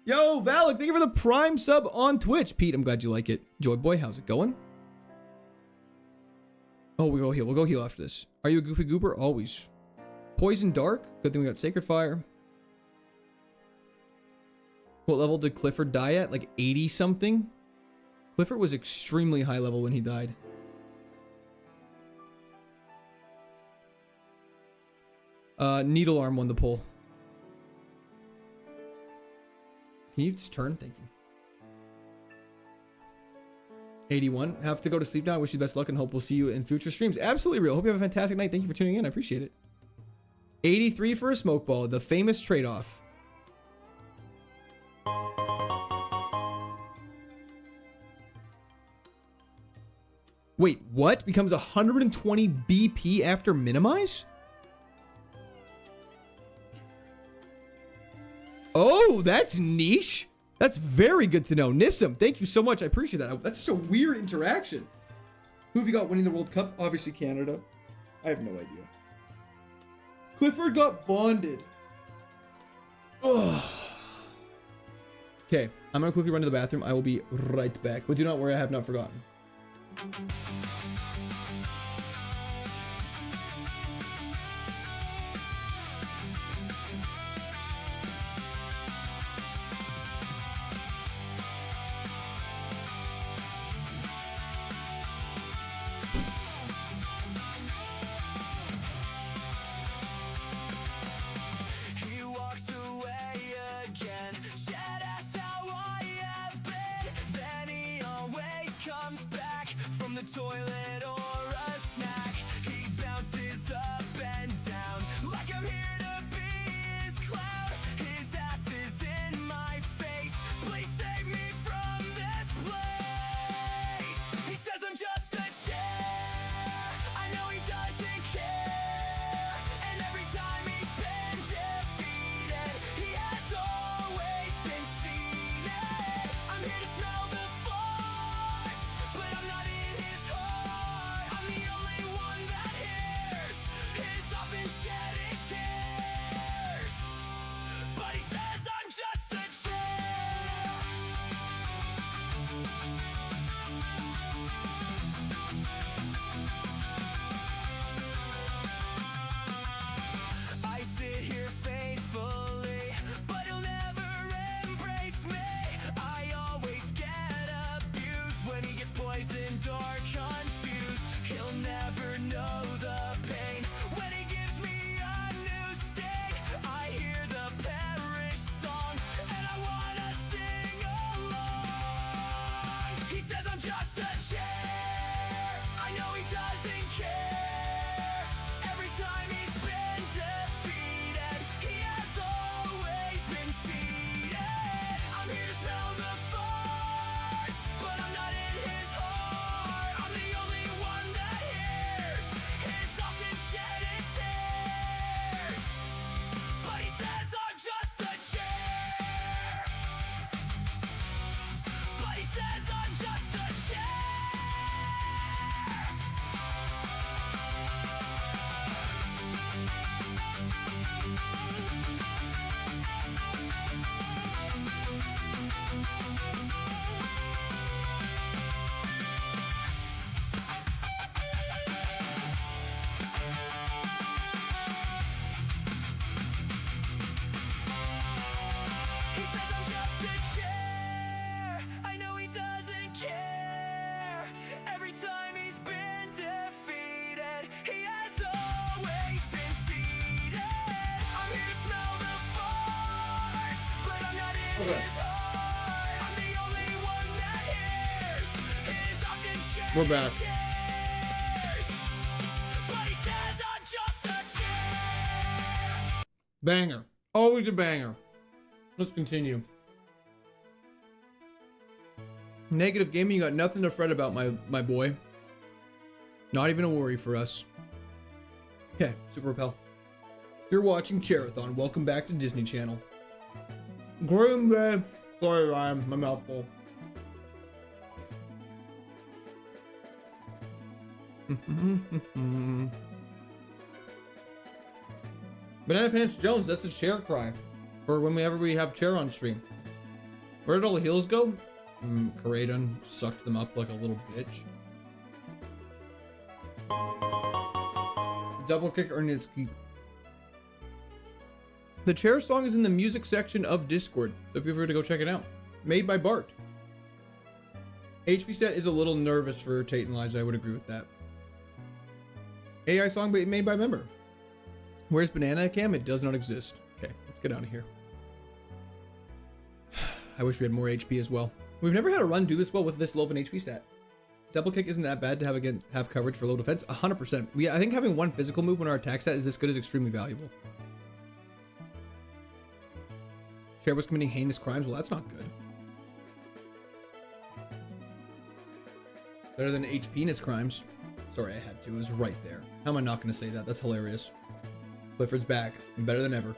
Yo, Valak, thank you for the Prime sub on Twitch. Pete, I'm glad you like it. Joy Boy, how's it going? Oh, we'll go heal. We'll go heal after this. Are you a goofy goober? Always. Poison Dark. Good thing we got Sacred Fire. What level did Clifford die at? Like 80 something? Clifford was extremely high level when he died. Needle Arm won the poll. Can you just turn? Thank you. 81. Have to go to sleep now. I wish you the best luck and hope we'll see you in future streams. Absolutely real. Hope you have a fantastic night. Thank you for tuning in. I appreciate it. 83 for a smoke ball. The famous trade-off. Wait, what? Becomes 120 BP after minimize? Oh, that's niche. That's very good to know. Nissim, thank you so much. I appreciate that. That's just a weird interaction. Who have you got winning the World Cup? Obviously Canada. I have no idea. Clifford got bonded. Ugh. Okay, I'm gonna quickly run to the bathroom. I will be right back. But do not worry, I have not forgotten.
He walks away again. Shit, that's how I have been. Then he always comes back from the toilet or a snack. He bounces up and down like I'm here to be his clown. His ass is in my face. Please save me from this place. He says I'm just a chair. I know he doesn't care. And every time he's been defeated, he has always been seated. I'm here to smell the farts, but I'm not in his heart. I'm the only one that hears his often shedding tears. But he says I'm just a chair. I sit here faithfully, but he'll never embrace me. I always get abused when he gets poisoned or confused. He'll never know the pain when he gives me a new sting. I hear the parish song and I wanna sing along. He says I'm just a chair. I know he doesn't care. Every time he's been defeated, he has always been seated. I'm here to smell the farts, but I'm not in his heart. I'm the only one that hears his often shedding tears. But he says I'm just a chair. But he says I'm just a chair. He says I'm just a chair. I know he doesn't care. Every time he's been defeated, he has always been seated. I'm here to smell the farts, but I'm not in his heart. I'm the only one that hears his often shedding
We're back.
tears. But he says I'm just a chair.
Banger. Always a banger. Let's continue. Negative gaming, you got nothing to fret about, my boy. Not even a worry for us. Okay, Super Repel. You're watching Charathon. Welcome back to Disney Channel. Graham, Sorry, Ryan. My mouth full. Banana Pants Jones, that's the chair cry. For whenever we have chair on stream. Where did all the heals go? Karadon sucked them up like a little bitch. Double kick earned its keep. The chair song is in the music section of Discord, so feel free to go check it out. Made by Bart. HP Stat is a little nervous for Tate and Liza, I would agree with that. AI song made by member. Where's Banana Cam? It does not exist. Okay, let's get out of here. I wish we had more HP as well. We've never had a run do this well with this low of an HP stat. Double kick isn't that bad to have coverage for low defense. 100%. I think having one physical move when our attack stat is this good is extremely valuable. Chair was committing heinous crimes. Well, that's not good. Better than HP-ness crimes. Sorry, I had to. It was right there. How am I not going to say that? That's hilarious. Clifford's back. And better than ever.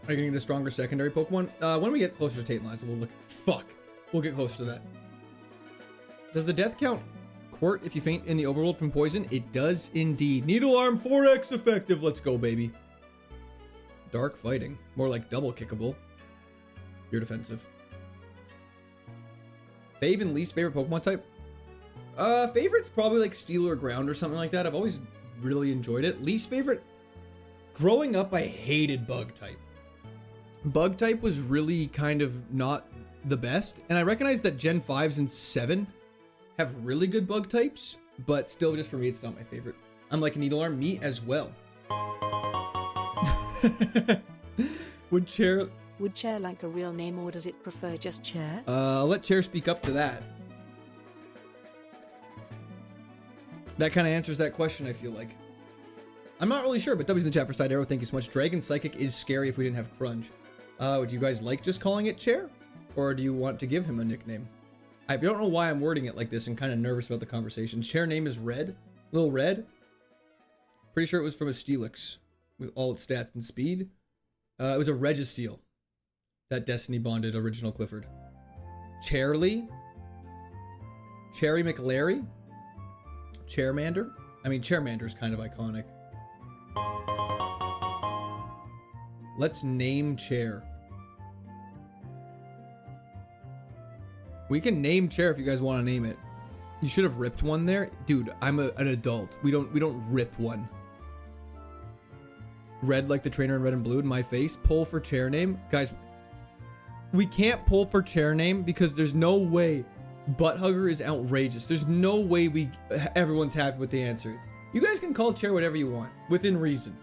Are you going to get a stronger secondary Pokemon? When we get closer to Tate and Liza, we'll look. Fuck. We'll get closer to that. Does the death count Quart if you faint in the overworld from poison? It does indeed. Needle Arm 4x effective. Let's go, baby. Dark fighting. More like double kickable. You're defensive. Fave and least favorite Pokemon type? Favorite's probably like Steel or Ground or something like that. I've always really enjoyed it. Least favorite? Growing up, I hated Bug type. Bug type was really kind of not the best. And I recognize that Gen 5s and 7 have really good bug types, but still, just for me, it's not my favorite. I'm like a Needle Arm, me as well. Would Chair
like a real name, or does it prefer just Chair?
I'll let Chair speak up to that. That kind of answers that question, I feel like. I'm not really sure, but W's in the chat for Side Arrow. Thank you so much. Dragon Psychic is scary if we didn't have Crunch. Would you guys like just calling it Chair? Or do you want to give him a nickname? I don't know why I'm wording it like this and kind of nervous about the conversation. Chair name is Red. Little Red. Pretty sure it was from a Steelix with all its stats and speed. It was a Registeel. That Destiny bonded original Clifford. Chairly. Cherry McLary. Chairmander. I mean, Chairmander's kind of iconic. Let's name Chair. We can name Chair if you guys want to name it. You should have ripped one there. Dude, I'm an adult. We don't rip one. Red like the trainer in Red and Blue in my face. Pull for Chair name. Guys, we can't pull for Chair name because there's no way. Butt Hugger is outrageous. There's no way everyone's happy with the answer. You guys can call Chair whatever you want, within reason.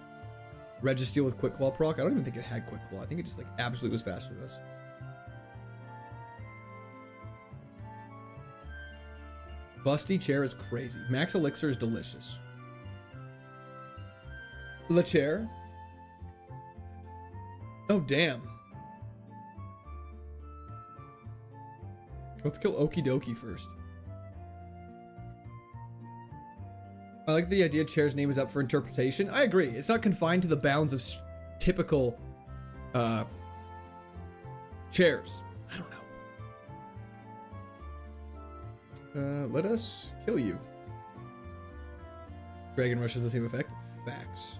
Registeel with Quick Claw proc. I don't even think it had Quick Claw. I think it just like absolutely was faster than this. Busty Chair is crazy. Max Elixir is delicious. Le Chair. Oh damn. Let's kill Okie Dokie first. I like the idea Chair's name is up for interpretation. I agree. It's not confined to the bounds of typical chairs. I don't know. Let us kill you. Dragon Rush has the same effect. Facts.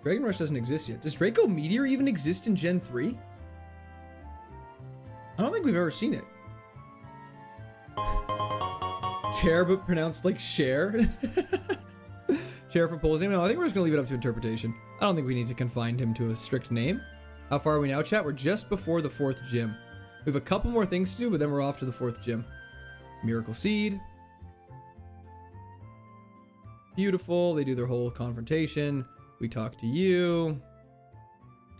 Dragon Rush doesn't exist yet. Does Draco Meteor even exist in Gen 3? I don't think we've ever seen it. Chair, but pronounced like share. Chair for Pole's name. No, I think we're just gonna leave it up to interpretation. I don't think we need to confine him to a strict name. How far are we now, chat? We're just before the 4th gym. We have a couple more things to do, but then we're off to the 4th gym. Miracle Seed. Beautiful. They do their whole confrontation. We talk to you.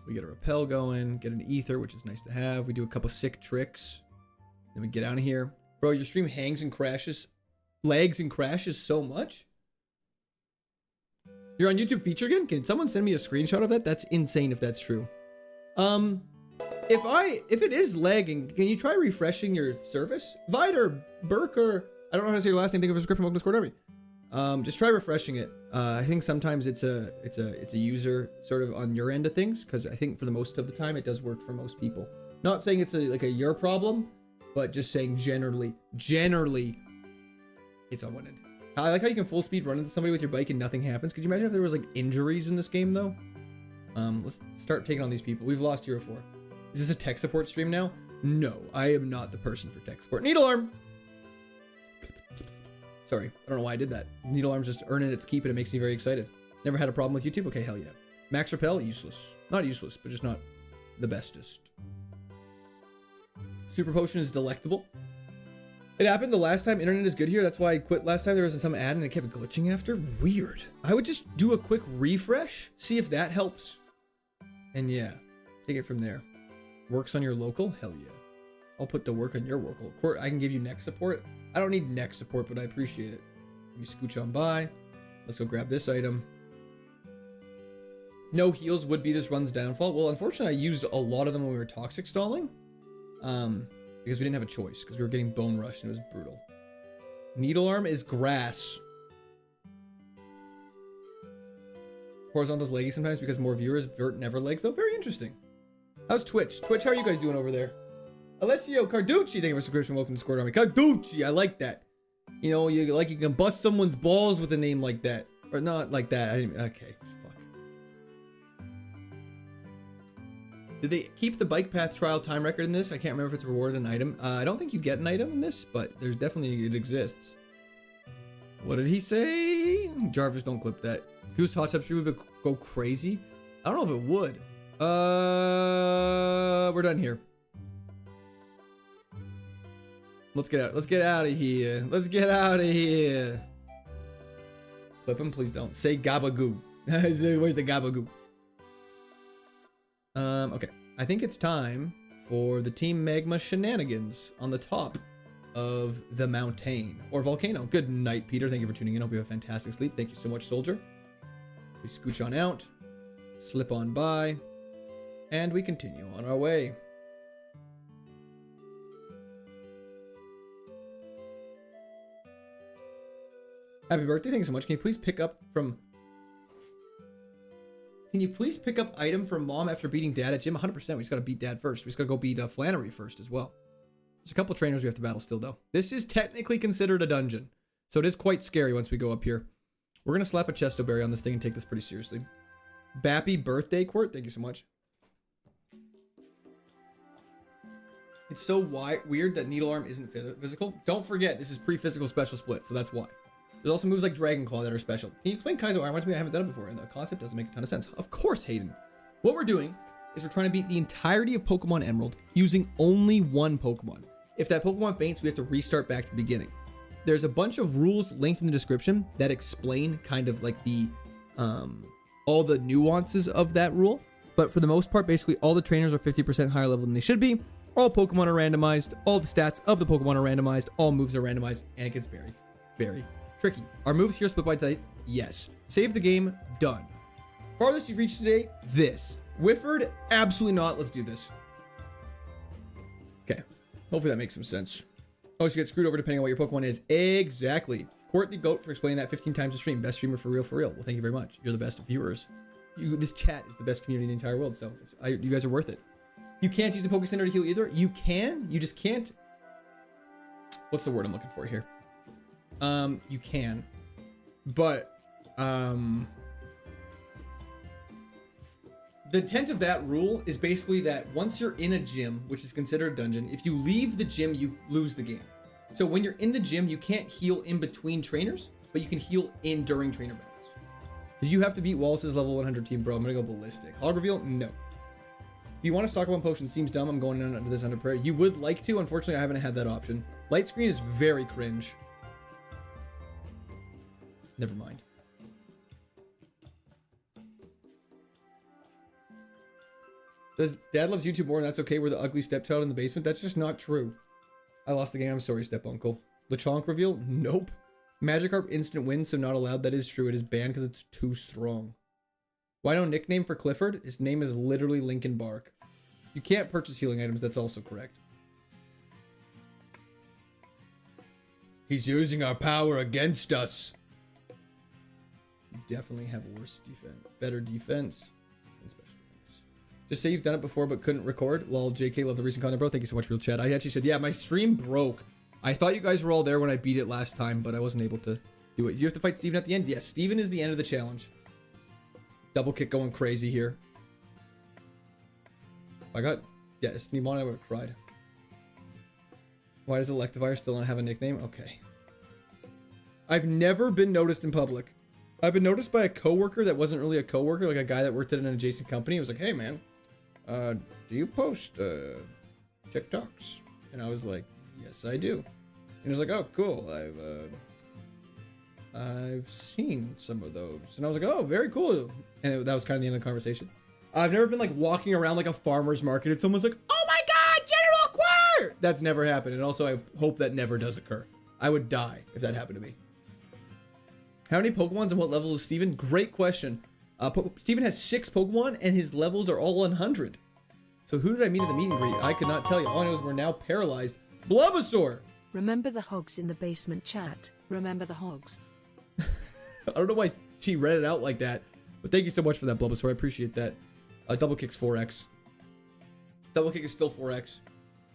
We get a repel going. Get an ether, which is nice to have. We do a couple sick tricks. Then we get out of here. Bro, your stream hangs and crashes. Lags and crashes so much. You're on YouTube feature again? Can someone send me a screenshot of that? That's insane if that's true. If it is lagging, can you try refreshing your service? Vider, Burker, I don't know how to say your last name. Thank you for the subscription. Welcome to Discord Army. Just try refreshing it. I think sometimes it's a user sort of on your end of things, because I think for the most of the time it does work for most people. Not saying it's like a your problem, but just saying generally it's on one end. I like how you can full speed run into somebody with your bike and nothing happens. Could you imagine if there was like injuries in this game though? Let's start taking on these people. We've lost Hero 4. Is this a tech support stream now? No, I am not the person for tech support. Needle arm! Sorry, I don't know why I did that. Needle arm's just earning its keep and it makes me very excited. Never had a problem with YouTube? Okay, hell yeah. Max Repel, useless. Not useless, but just not the bestest. Super Potion is delectable. It happened the last time. Internet is good here. That's why I quit last time. There was some ad and it kept glitching after. Weird. I would just do a quick refresh, see if that helps. And yeah, take it from there. Works on your local? Hell yeah. I'll put the work on your local. I can give you neck support. I don't need neck support, but I appreciate it. Let me scooch on by. Let's go grab this item. No heals would be this run's downfall. Well, unfortunately, I used a lot of them when we were toxic stalling. Because we didn't have a choice, because we were getting bone rushed and it was brutal. Needle arm is grass. Horizontal's laggy sometimes because more viewers. Vert never lags though. Very interesting. How's Twitch? Twitch, how are you guys doing over there? Alessio Carducci, thank you for subscription. Welcome to Squirt Army. Carducci, I like that. You know, you can bust someone's balls with a name like that. Or not like that. Okay, fuck. Did they keep the bike path trial time record in this? I can't remember if it's rewarded an item. I don't think you get an item in this, but there's definitely, it exists. What did he say? Jarvis, don't clip that. Goose Hot Tub Stream would go crazy. I don't know if it would. We're done here. Let's get out. Let's get out of here. Let's get out of here. Clip him, please don't. Say gabagoo. Where's the gabagoo? Okay. I think it's time for the Team Magma shenanigans on the top of the mountain or volcano. Good night, Peter. Thank you for tuning in. Hope you have a fantastic sleep. Thank you so much, soldier. We scooch on out, slip on by, and we continue on our way. Happy birthday. Thank you so much. Can you please pick up item from mom after beating dad at gym? 100%. We just got to beat dad first. We just got to go beat Flannery first as well. There's a couple trainers we have to battle still, though. This is technically considered a dungeon, so it is quite scary once we go up here. We're going to slap a chesto berry on this thing and take this pretty seriously. Bappy birthday, Quirt. Thank you so much. It's so weird that Needle Arm isn't physical. Don't forget, this is pre-physical special split, so that's why. There's also moves like Dragon Claw that are special. Can you explain KAIZO Iromon to me? I haven't done it before, and the concept doesn't make a ton of sense. Of course, Hayden. What we're doing is we're trying to beat the entirety of Pokemon Emerald using only one Pokemon. If that Pokemon faints, we have to restart back to the beginning. There's a bunch of rules linked in the description that explain kind of like the all the nuances of that rule. But for the most part, basically all the trainers are 50% higher level than they should be. All Pokemon are randomized. All the stats of the Pokemon are randomized. All moves are randomized, and it gets very, very tricky. Are moves here split by type? Yes. Save the game. Done. Farthest you've reached today? This. Whifford? Absolutely not. Let's do this. Okay. Hopefully that makes some sense. Oh, so you get screwed over depending on what your Pokemon is. Exactly. Court the Goat for explaining that 15 times a stream. Best streamer for real, for real. Well, thank you very much. You're the best viewers. This chat is the best community in the entire world, so you guys are worth it. You can't use the Poké Center to heal either. You can. You just can't. What's the word I'm looking for here? You can. But, the intent of that rule is basically that once you're in a gym, which is considered a dungeon, if you leave the gym, you lose the game. So when you're in the gym, you can't heal in between trainers, but you can heal during trainer battles. So you have to beat Wallace's level 100 team, bro. I'm gonna go ballistic. Hog reveal? No. If you want to stock one potion, seems dumb. I'm going under this under prayer. You would like to. Unfortunately, I haven't had that option. Light screen is very cringe. Never mind. Does Dad loves YouTube more and that's okay? We're the ugly stepchild in the basement? That's just not true. I lost the game. I'm sorry, step uncle. Lechonk reveal? Nope. Magikarp instant win, so not allowed. That is true. It is banned because it's too strong. Why no nickname for Clifford? His name is literally Linkin Bark. You can't purchase healing items. That's also correct. He's using our power against us. definitely have worse defense, better defense, and special defense. Just say you've done it before but couldn't record. Lol, JK, love the recent content, bro. Thank you so much, real chat. I actually said, yeah, my stream broke. I thought you guys were all there when I beat it last time, but I wasn't able to do it. You have to fight Steven at the end? Yes, Steven is the end of the challenge. Double kick going crazy here. I got, yes, Nimon, I would have cried. Why does Electivire still not have a nickname? Okay. I've never been noticed in public. I've been noticed by a coworker that wasn't really a coworker, like a guy that worked at an adjacent company. He was like, hey man, do you post TikToks? And I was like, yes, I do. And he was like, oh, cool. I've seen some of those. And I was like, oh, very cool. And that was kind of the end of the conversation. I've never been like walking around like a farmer's market and someone's like, oh my God, General Quir! That's never happened. And also I hope that never does occur. I would die if that happened to me. How many Pokemons and what level is Steven? Great question. Steven has 6 Pokemon and his levels are all 100. So who did I meet at the meet and greet? I could not tell you. All I know is we're now paralyzed. Bulbasaur!
Remember the hogs in the basement chat. Remember the hogs.
I don't know why she read it out like that, but thank you so much for that, Bulbasaur. I appreciate that. Double kick's 4x. Double kick is still 4x.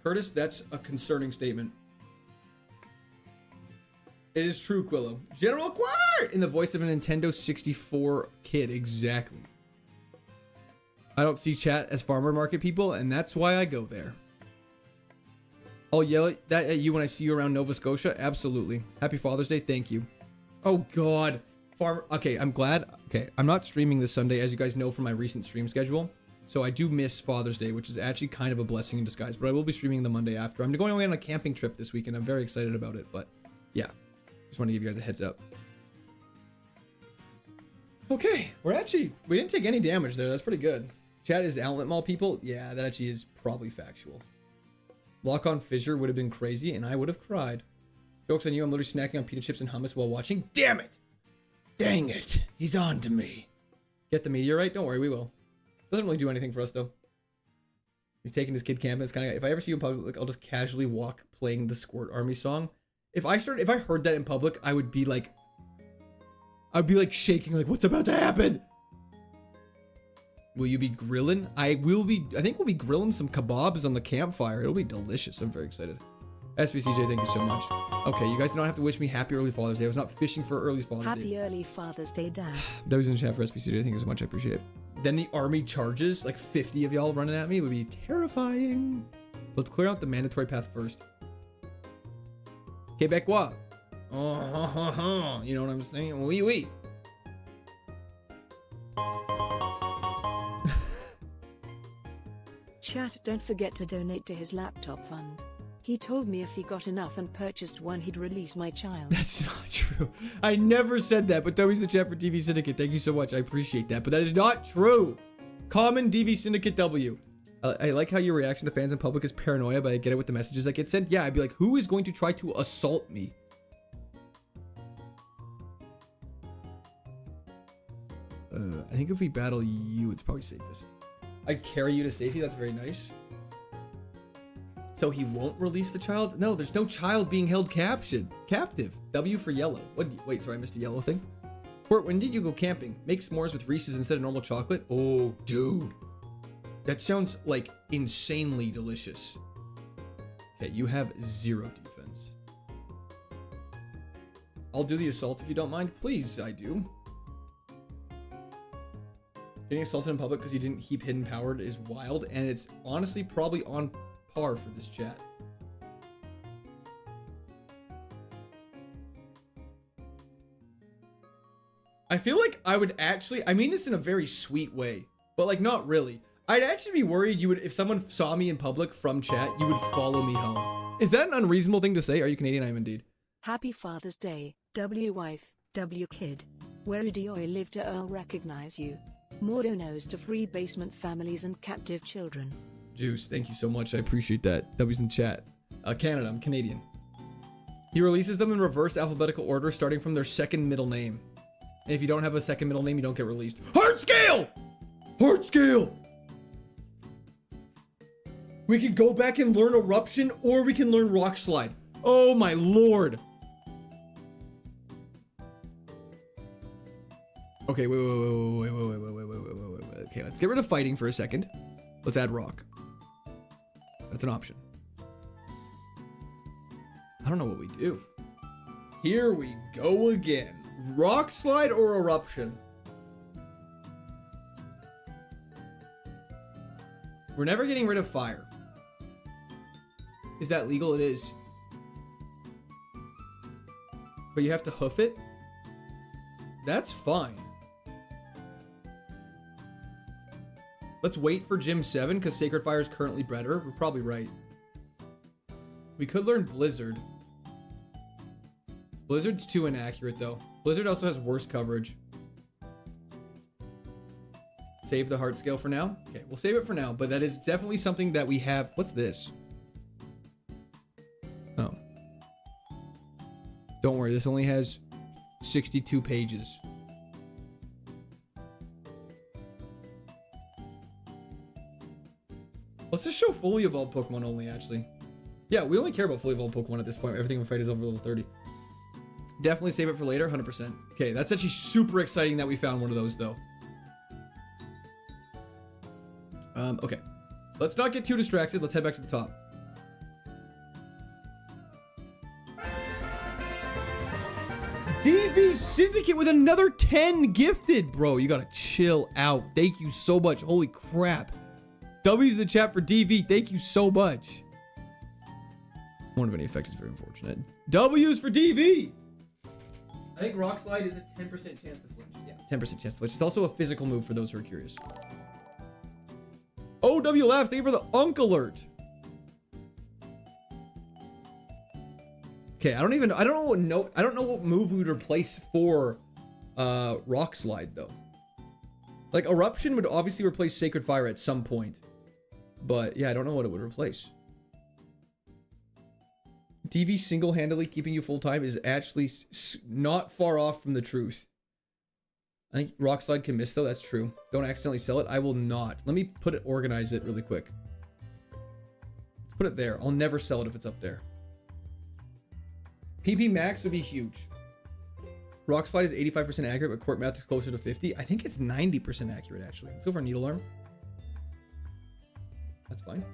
Curtis, that's a concerning statement. It is true, Quillo. General Quir! In the voice of a Nintendo 64 kid, exactly. I don't see chat as farmer market people, and that's why I go there. I'll yell that at you when I see you around Nova Scotia. Absolutely. Happy Father's Day. Thank you. Oh, God. Farmer. Okay, I'm glad. Okay, I'm not streaming this Sunday, as you guys know from my recent stream schedule. So I do miss Father's Day, which is actually kind of a blessing in disguise. But I will be streaming the Monday after. I'm going away on a camping trip this week, and I'm very excited about it. But yeah, just want to give you guys a heads up. Okay, we didn't take any damage there. That's pretty good. Chat is Outlet Mall people. Yeah, that actually is probably factual. Lock on Fissure would have been crazy, and I would have cried. Jokes on you, I'm literally snacking on pita chips and hummus while watching. Damn it! Dang it! He's on to me. Get the meteorite? Don't worry, we will. Doesn't really do anything for us, though. He's taking his kid camping. It's kind of, if I ever see you in public, like, I'll just casually walk playing the Squirt Army song. If I heard that in public, I would be like shaking, like, what's about to happen? Will you be grilling? I think we'll be grilling some kebabs on the campfire. It'll be delicious. I'm very excited. SBCJ, thank you so much. Okay, you guys don't have to wish me happy early Father's Day. I was not fishing for early Father's Day.
Happy early Father's Day, Dad.
W's in the chat for SBCJ, thank you so much. I appreciate it. Then the army charges, like 50 of y'all running at me. It would be terrifying. Let's clear out the mandatory path first. Quebecois. Oh, you know what I'm saying? Oui, oui.
Chat, don't forget to donate to his laptop fund. He told me if he got enough and purchased one, he'd release my child.
That's not true. I never said that, but W's the chat for DV Syndicate. Thank you so much. I appreciate that, but that is not true. Common DV Syndicate W. I like how your reaction to fans in public is paranoia, but I get it with the messages that get sent. Yeah, I'd be like, who is going to try to assault me? I think if we battle you, it's probably safest. I'd carry you to safety. That's very nice. So he won't release the child? No, there's no child being held captive. W for yellow. Wait, sorry, I missed a yellow thing. Court, when did you go camping? Make s'mores with Reese's instead of normal chocolate? Oh, dude. That sounds like insanely delicious. Okay, you have 0 defense. I'll do the assault if you don't mind. Please, I do. Getting assaulted in public because you didn't keep hidden powered is wild, and it's honestly probably on par for this chat. I feel like I would actually, I mean this in a very sweet way, but like not really. I'd actually be worried you would, if someone saw me in public from chat, you would follow me home. Is that an unreasonable thing to say? Are you Canadian? I am indeed.
Happy Father's Day, W wife, W kid. Where do I live to Earl recognize you? More donos to free basement families and captive children.
Juice, thank you so much. I appreciate that. W's in chat. Canada, I'm Canadian. He releases them in reverse alphabetical order, starting from their second middle name. And if you don't have a second middle name, you don't get released. Heart scale! Heart scale! We can go back and learn eruption, or we can learn rock slide. Oh my lord. Okay, wait. Okay, let's get rid of fighting for a second. Let's add rock. That's an option. I don't know what we do. Here we go again. Rock slide or eruption? We're never getting rid of fire. Is that legal? It is. But you have to hoof it? That's fine. Let's wait for Gym 7 because Sacred Fire is currently better. We're probably right. We could learn Blizzard. Blizzard's too inaccurate though. Blizzard also has worse coverage. Save the heart scale for now. Okay, we'll save it for now, but that is definitely something that we have. What's this? Oh. Don't worry, this only has 62 pages. Let's just show fully evolved Pokemon only, actually. Yeah, we only care about fully evolved Pokemon at this point. Everything we fight is over level 30. Definitely save it for later, 100%. Okay, that's actually super exciting that we found one of those, though. Okay. Let's not get too distracted. Let's head back to the top. DV Syndicate with another 10 gifted. Bro, you gotta chill out. Thank you so much. Holy crap. W's in the chat for DV. Thank you so much. One of any effects is very unfortunate. W's for DV. I think Rock Slide is a 10% chance to flinch. Yeah, 10% chance to flinch. It's also a physical move for those who are curious. OW laughs. Thank you for the Unk Alert. Okay, I don't know what move we would replace for Rock Slide though. Like Eruption would obviously replace Sacred Fire at some point. But yeah, I don't know what it would replace. DV single-handedly keeping you full-time is actually not far off from the truth. I think Rock Slide can miss though, that's true. Don't accidentally sell it. I will not. Let me organize it really quick. Let's put it there. I'll never sell it if it's up there. PP max would be huge. Rock Slide is 85% accurate, but Court Math is closer to 50. I think it's 90% accurate, actually. Let's go for Needle Arm. That's fine.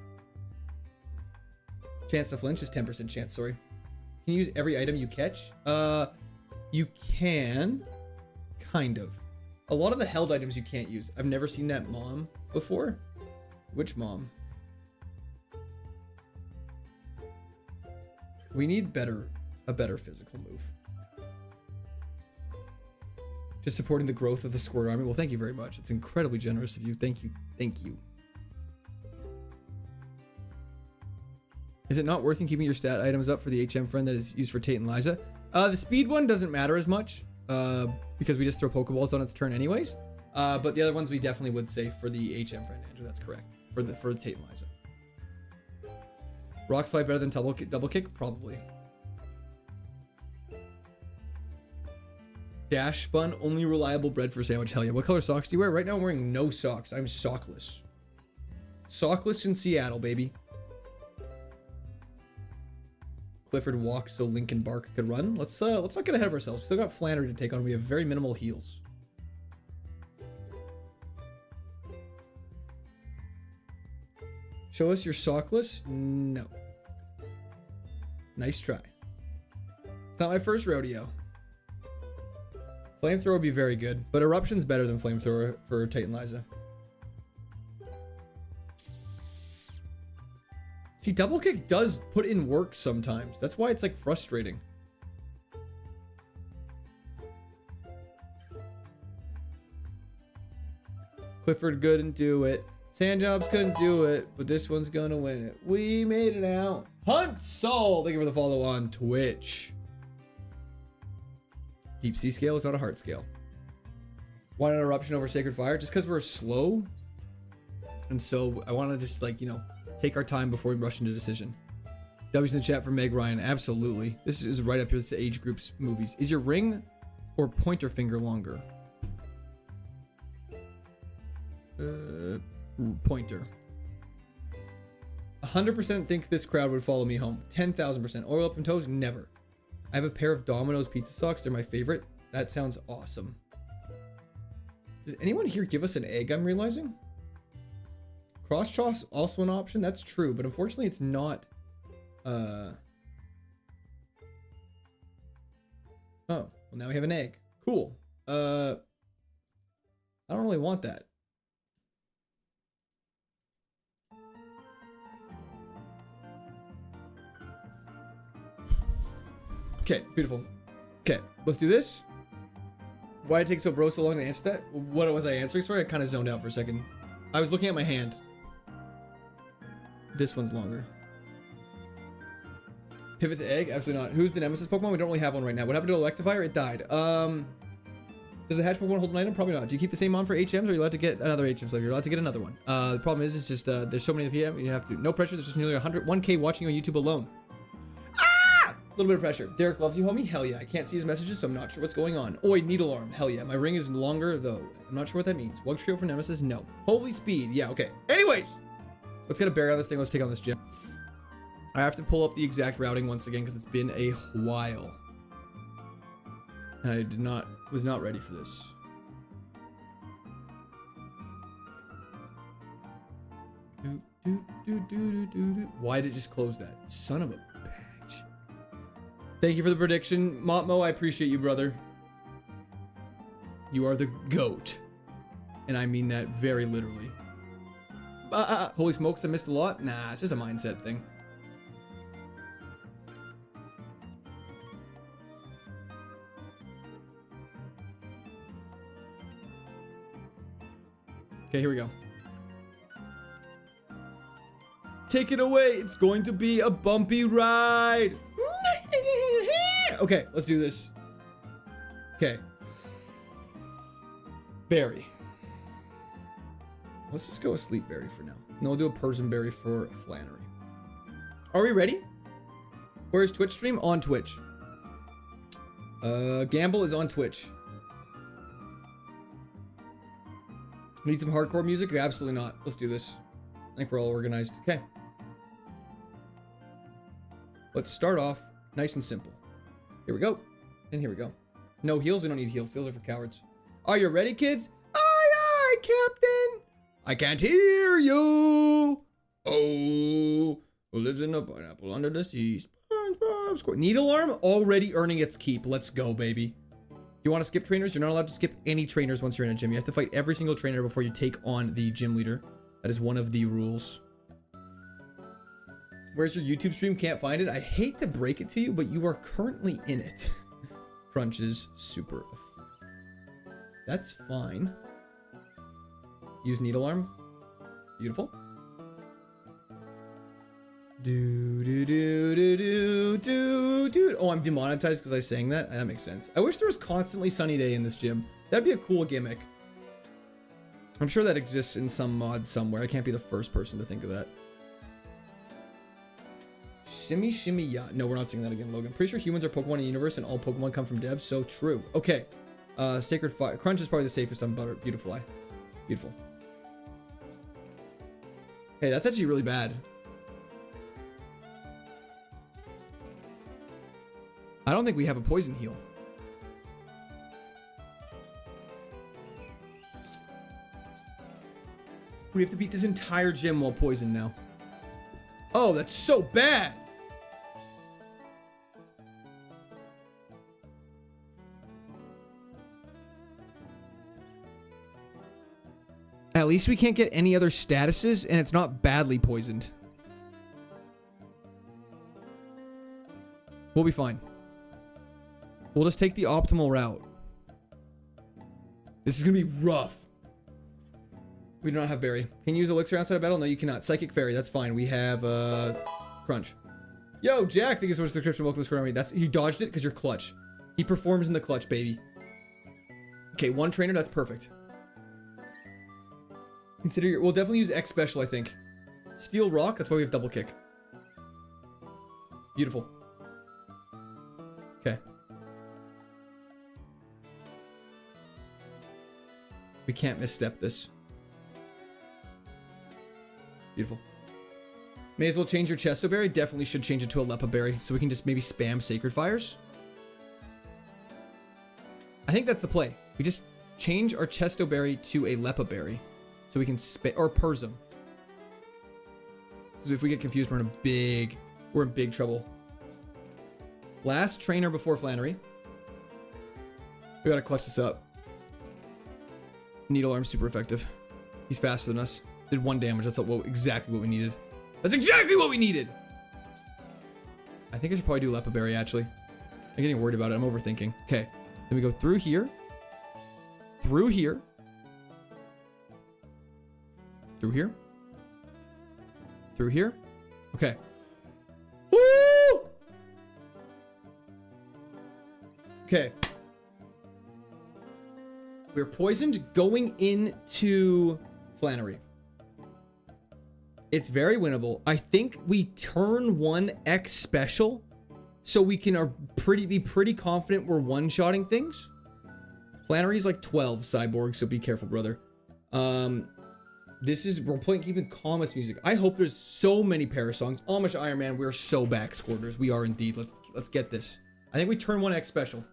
Chance to flinch is 10% chance, sorry. Can you use every item you catch? You can. Kind of. A lot of the held items you can't use. I've never seen that mom before. Which mom? We need a better physical move. Just supporting the growth of the Squirt Army. Well, thank you very much. It's incredibly generous of you. Thank you. Thank you. Is it not worth in keeping your stat items up for the HM friend that is used for Tate and Liza? The speed one doesn't matter as much because we just throw Pokeballs on its turn anyways. But the other ones we definitely would save for the HM friend, Andrew. That's correct. For Tate and Liza. Rock Slide better than double kick? Probably. Dash Spun, only reliable bread for sandwich. Hell yeah. What color socks do you wear? Right now I'm wearing no socks. I'm sockless. Sockless in Seattle, baby. Clifford walked so Lincoln Bark could run. Let's not get ahead of ourselves. We still got Flannery to take on. We have very minimal heals. Show us your sockless? No. Nice try. It's not my first rodeo. Flamethrower would be very good, but Eruption's better than Flamethrower for Tate and Liza. See, double kick does put in work sometimes. That's why it's like frustrating. Clifford couldn't do it. Sandjobs couldn't do it, but this one's gonna win it. We made it out. Hunt Soul, thank you for the follow on Twitch. Deep Sea Scale is not a heart scale. Why not Eruption over Sacred Fire? Just because we're slow. And so I want to just like, you know, take our time before we rush into decision. W's in the chat for Meg Ryan. Absolutely. This is right up here with the age groups movies. Is your ring or pointer finger longer? Pointer. 100% think this crowd would follow me home. 10,000%. Oil up and toes? Never. I have a pair of Domino's pizza socks. They're my favorite. That sounds awesome. Does anyone here give us an egg, I'm realizing? Cross toss also an option. That's true, but unfortunately it's not. Oh, well now we have an egg. Cool. I don't really want that. Okay, beautiful. Okay, let's do this. Why did it take so long to answer that? What was I answering? Sorry, I kind of zoned out for a second. I was looking at my hand. This one's longer. Pivot to egg? Absolutely not. Who's the nemesis Pokemon? We don't really have one right now. What happened to Electivire? It died. Does the hatch Pokemon hold an item? Probably not. Do you keep the same on for HMs, or are you allowed to get another HM? So you're allowed to get another one. The problem is, it's just there's so many in the PM. You have to. No pressure. There's just nearly 1K watching you on YouTube alone. Ah! A little bit of pressure. Derek loves you, homie. Hell yeah. I can't see his messages, so I'm not sure what's going on. Oi, needle arm. Hell yeah. My ring is longer though. I'm not sure what that means. Wug trio for nemesis? No. Holy speed. Yeah. Okay. Anyways, let's get a berry on this thing. Let's take on this gym. I have to pull up the exact routing once again because it's been a while. And I was not ready for this. Why did it just close that? Son of a bitch. Thank you for the prediction, Motmo. I appreciate you, brother. You are the GOAT. And I mean that very literally. Holy smokes, I missed a lot? Nah, it's just a mindset thing. Okay, here we go. Take it away. It's going to be a bumpy ride. Okay, let's do this. Okay. Berry. Let's just go with Sleep Berry for now. And then we'll do a Person Berry for Flannery. Are we ready? Where's Twitch stream? On Twitch. Gamble is on Twitch. Need some hardcore music? Absolutely not. Let's do this. I think we're all organized. Okay. Let's start off nice and simple. Here we go. And here we go. No heals. We don't need heals. Heals are for cowards. Are you ready, kids? Aye, aye, Captain. I can't hear you. Oh, who lives in a pineapple under the sea? SpongeBob SquarePants. Needle arm already earning its keep. Let's go, baby. You want to skip trainers? You're not allowed to skip any trainers once you're in a gym. You have to fight every single trainer before you take on the gym leader. That is one of the rules. Where's your YouTube stream? Can't find it. I hate to break it to you, but you are currently in it. Crunch is super. That's fine. Use needle arm. Beautiful. Oh, I'm demonetized because I sang that? That makes sense. I wish there was constantly sunny day in this gym. That'd be a cool gimmick. I'm sure that exists in some mod somewhere. I can't be the first person to think of that. Shimmy, shimmy, yeah. No, we're not singing that again, Logan. Pretty sure humans are Pokemon in the universe and all Pokemon come from devs. So true. Okay. Sacred Fire. Crunch is probably the safest on Butter. Beautiful eye. Beautiful. Hey, that's actually really bad. I don't think we have a poison heal. We have to beat this entire gym while poisoned now. Oh, that's so bad. At least we can't get any other statuses and it's not badly poisoned. We'll be fine. We'll just take the optimal route. This is gonna be rough. We do not have Berry. Can you use Elixir outside of battle? No, you cannot. Psychic Fairy, that's fine. We have Crunch. Yo, Jack, thank you so much for the subscription. Welcome to Square Army. That's you dodged it because you're clutch. He performs in the clutch, baby. Okay, one trainer, that's perfect. Consider your we'll definitely use X special, I think. Steel Rock, that's why we have double kick. Beautiful. Okay. We can't misstep this. Beautiful. May as well change your Chesto Berry. Definitely should change it to a Lepa Berry so we can just maybe spam Sacred Fires. I think that's the play. We just change our Chesto Berry to a Lepa Berry. So we can or Persim. So if we get confused, we're in big trouble. Last trainer before Flannery. We gotta clutch this up. Needle Arm's super effective. He's faster than us. Did 1 damage. That's exactly what we needed. That's exactly what we needed! I think I should probably do Lepa Berry, actually. I'm getting worried about it. I'm overthinking. Okay. Then we go through here. Through here. Through here. Through here. Okay. Woo! Okay. We're poisoned going into Flannery. It's very winnable. I think we turn 1 X special so we can be pretty confident we're one-shotting things. Flannery's like 12 cyborg, so be careful, brother. We're playing keeping calmest music. I hope there's so many para songs. Amish Iron Man, we're so back squirters. We are indeed. Let's get this. I think we turn 1 X special.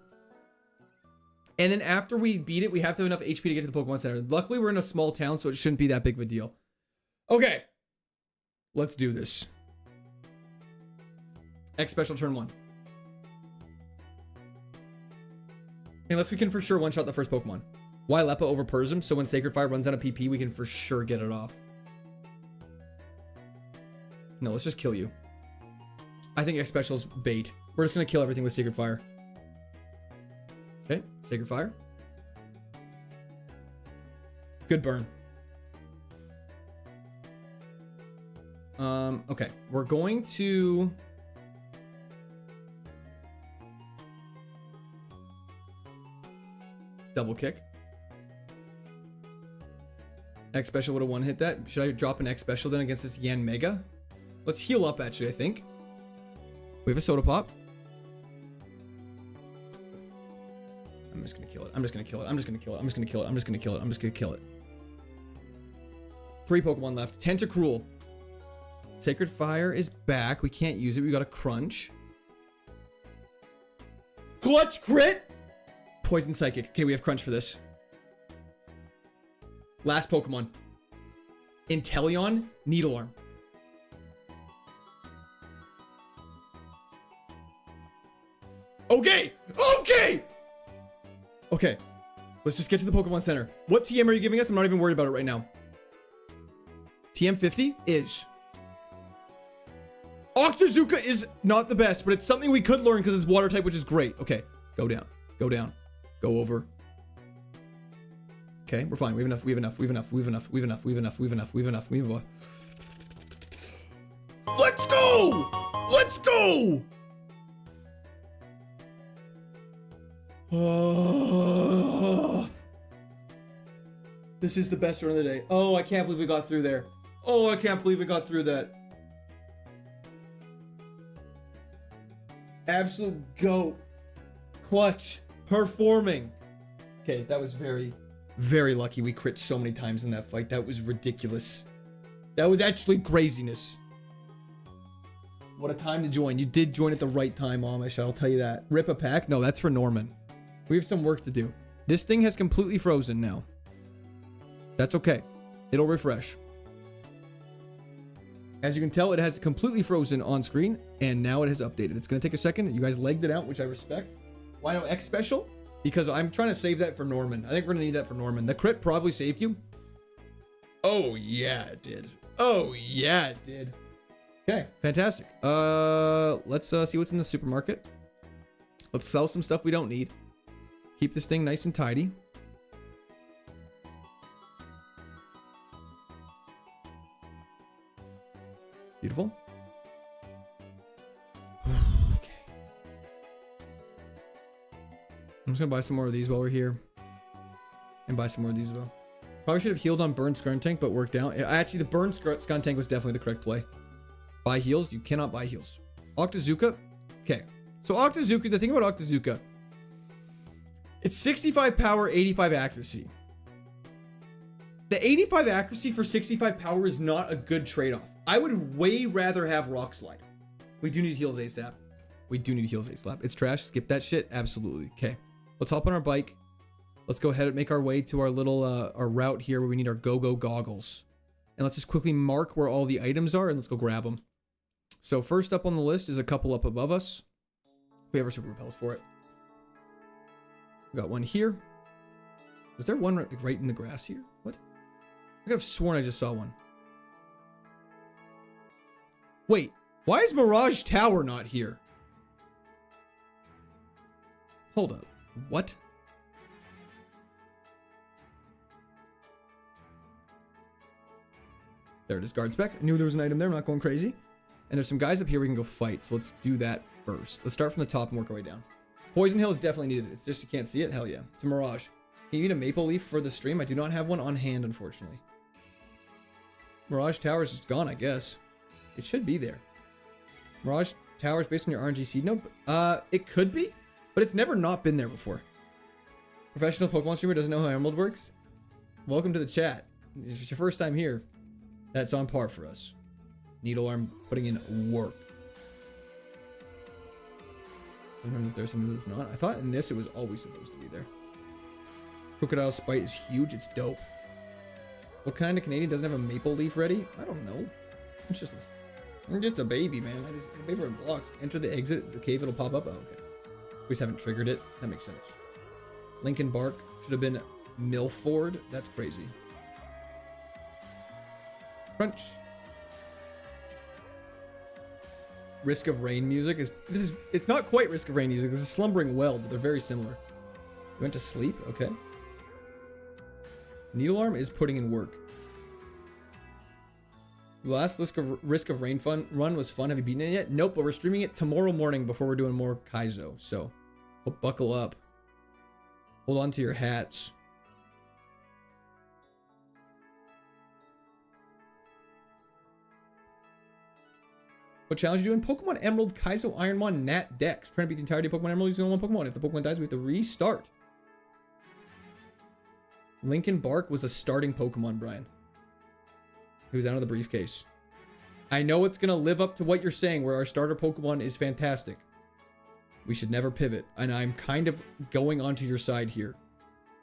And then after we beat it, we have to have enough HP to get to the Pokemon Center. Luckily, we're in a small town, so it shouldn't be that big of a deal. Okay. Let's do this. X special turn 1. Unless we can for sure one-shot the first Pokemon. Why Lepa over Persim? So when Sacred Fire runs out of PP, we can for sure get it off. No, let's just kill you. I think X special's bait. We're just gonna kill everything with Sacred Fire. Okay, Sacred Fire. Good burn. Okay, we're going to... double kick. X special would have one hit that. Should I drop an X special then against this Yan Mega? Let's heal up actually, I think. We have a soda pop. I'm just gonna kill it. I'm just gonna kill it. I'm just gonna kill it. I'm just gonna kill it. I'm just gonna kill it. I'm just gonna kill it. 3 Pokemon left. Tentacruel. Sacred Fire is back. We can't use it. We got a crunch. Clutch crit! Poison Psychic. Okay, we have crunch for this. Last Pokemon. Inteleon, Needle Arm. Okay! Okay! Okay. Let's just get to the Pokemon Center. What TM are you giving us? I'm not even worried about it right now. TM 50 is... Octazooka is not the best, but it's something we could learn because it's water type, which is great. Okay, go down. Go down. Go over. Okay, we're fine. We have enough. We have enough. We have enough. We have enough. We have enough. We have enough. We have enough. We have enough. We have enough. Let's go! Let's go! Oh, this is the best run of the day. Oh, I can't believe we got through there. Oh, I can't believe we got through that. Absolute goat. Clutch. Performing. Okay, that was very, very lucky. We crit so many times in that fight. That was ridiculous. That was actually craziness. What a time to join. You did join at the right time, Amish. I'll tell you that. Rip a pack? No, that's for Norman. We have some work to do. This thing has completely frozen now. That's okay. It'll refresh. As you can tell, it has completely frozen on screen, and now it has updated. It's going to take a second. You guys legged it out, which I respect. Why no X special? Because I'm trying to save that for Norman. I think we're going to need that for Norman. The crit probably saved you. Oh, yeah, it did. Oh, yeah, it did. Okay, fantastic. Let's see what's in the supermarket. Let's sell some stuff we don't need. Keep this thing nice and tidy. Beautiful. Okay. I'm just gonna buy some more of these while we're here. And buy some more of these as well. Probably should have healed on Burn Skuntank, but worked out. Actually, the Burn Skuntank was definitely the correct play. Buy heals? You cannot buy heals. Octazooka? Okay. So Octazooka, the thing about Octazooka, it's 65 power, 85 accuracy. The 85 accuracy for 65 power is not a good trade-off. I would way rather have Rock Slide. We do need heals ASAP. We do need heals ASAP. It's trash. Skip that shit. Absolutely. Okay. Let's hop on our bike. Let's go ahead and make our way to our little our route here where we need our go-go goggles. And let's just quickly mark where all the items are and let's go grab them. So first up on the list is a couple up above us. We have our super repels for it. We got one here. Was there one right in the grass here? What? I could have sworn I just saw one. Wait, why is Mirage Tower not here? Hold up. What? There it is, guard spec. I knew there was an item there. I'm not going crazy. And there's some guys up here we can go fight. So let's do that first. Let's start from the top and work our way down. Poison Hill is definitely needed. It's just you can't see it. Hell yeah. It's a Mirage. Can you eat a maple leaf for the stream? I do not have one on hand, unfortunately. Mirage Tower is just gone, I guess. It should be there. Mirage Tower is based on your RNG seed node. It could be, but it's never not been there before. Professional Pokemon streamer doesn't know how Emerald works. Welcome to the chat. If it's your first time here, that's on par for us. Needle Arm putting in work. Sometimes it's there, sometimes it's not. I thought in this it was always supposed to be there. Crocodile Spite is huge. It's dope. What kind of Canadian doesn't have a maple leaf ready? I don't know. I'm just a baby, man. I just wait for it blocks. Enter the exit. The cave, it'll pop up. Oh, okay. We just haven't triggered it. That makes sense. Lincoln Bark should have been Milford. That's crazy. Crunch. Risk of Rain music is it's not quite Risk of Rain music. This is Slumbering Well, but they're very similar. You went to sleep? Okay. Needle Arm is putting in work. The last Risk of Rain run was fun. Have you beaten it yet? Nope, but we're streaming it tomorrow morning before we're doing more Kaizo. So, buckle up. Hold on to your hats. What challenge are you doing? Pokemon Emerald, Kaizo Ironmon, Nat Dex. Trying to beat the entirety of Pokemon Emerald using only one Pokemon. If the Pokemon dies, we have to restart. Lincoln Bark was a starting Pokemon, Brian. He was out of the briefcase. I know it's going to live up to what you're saying, where our starter Pokemon is fantastic. We should never pivot, and I'm kind of going onto your side here.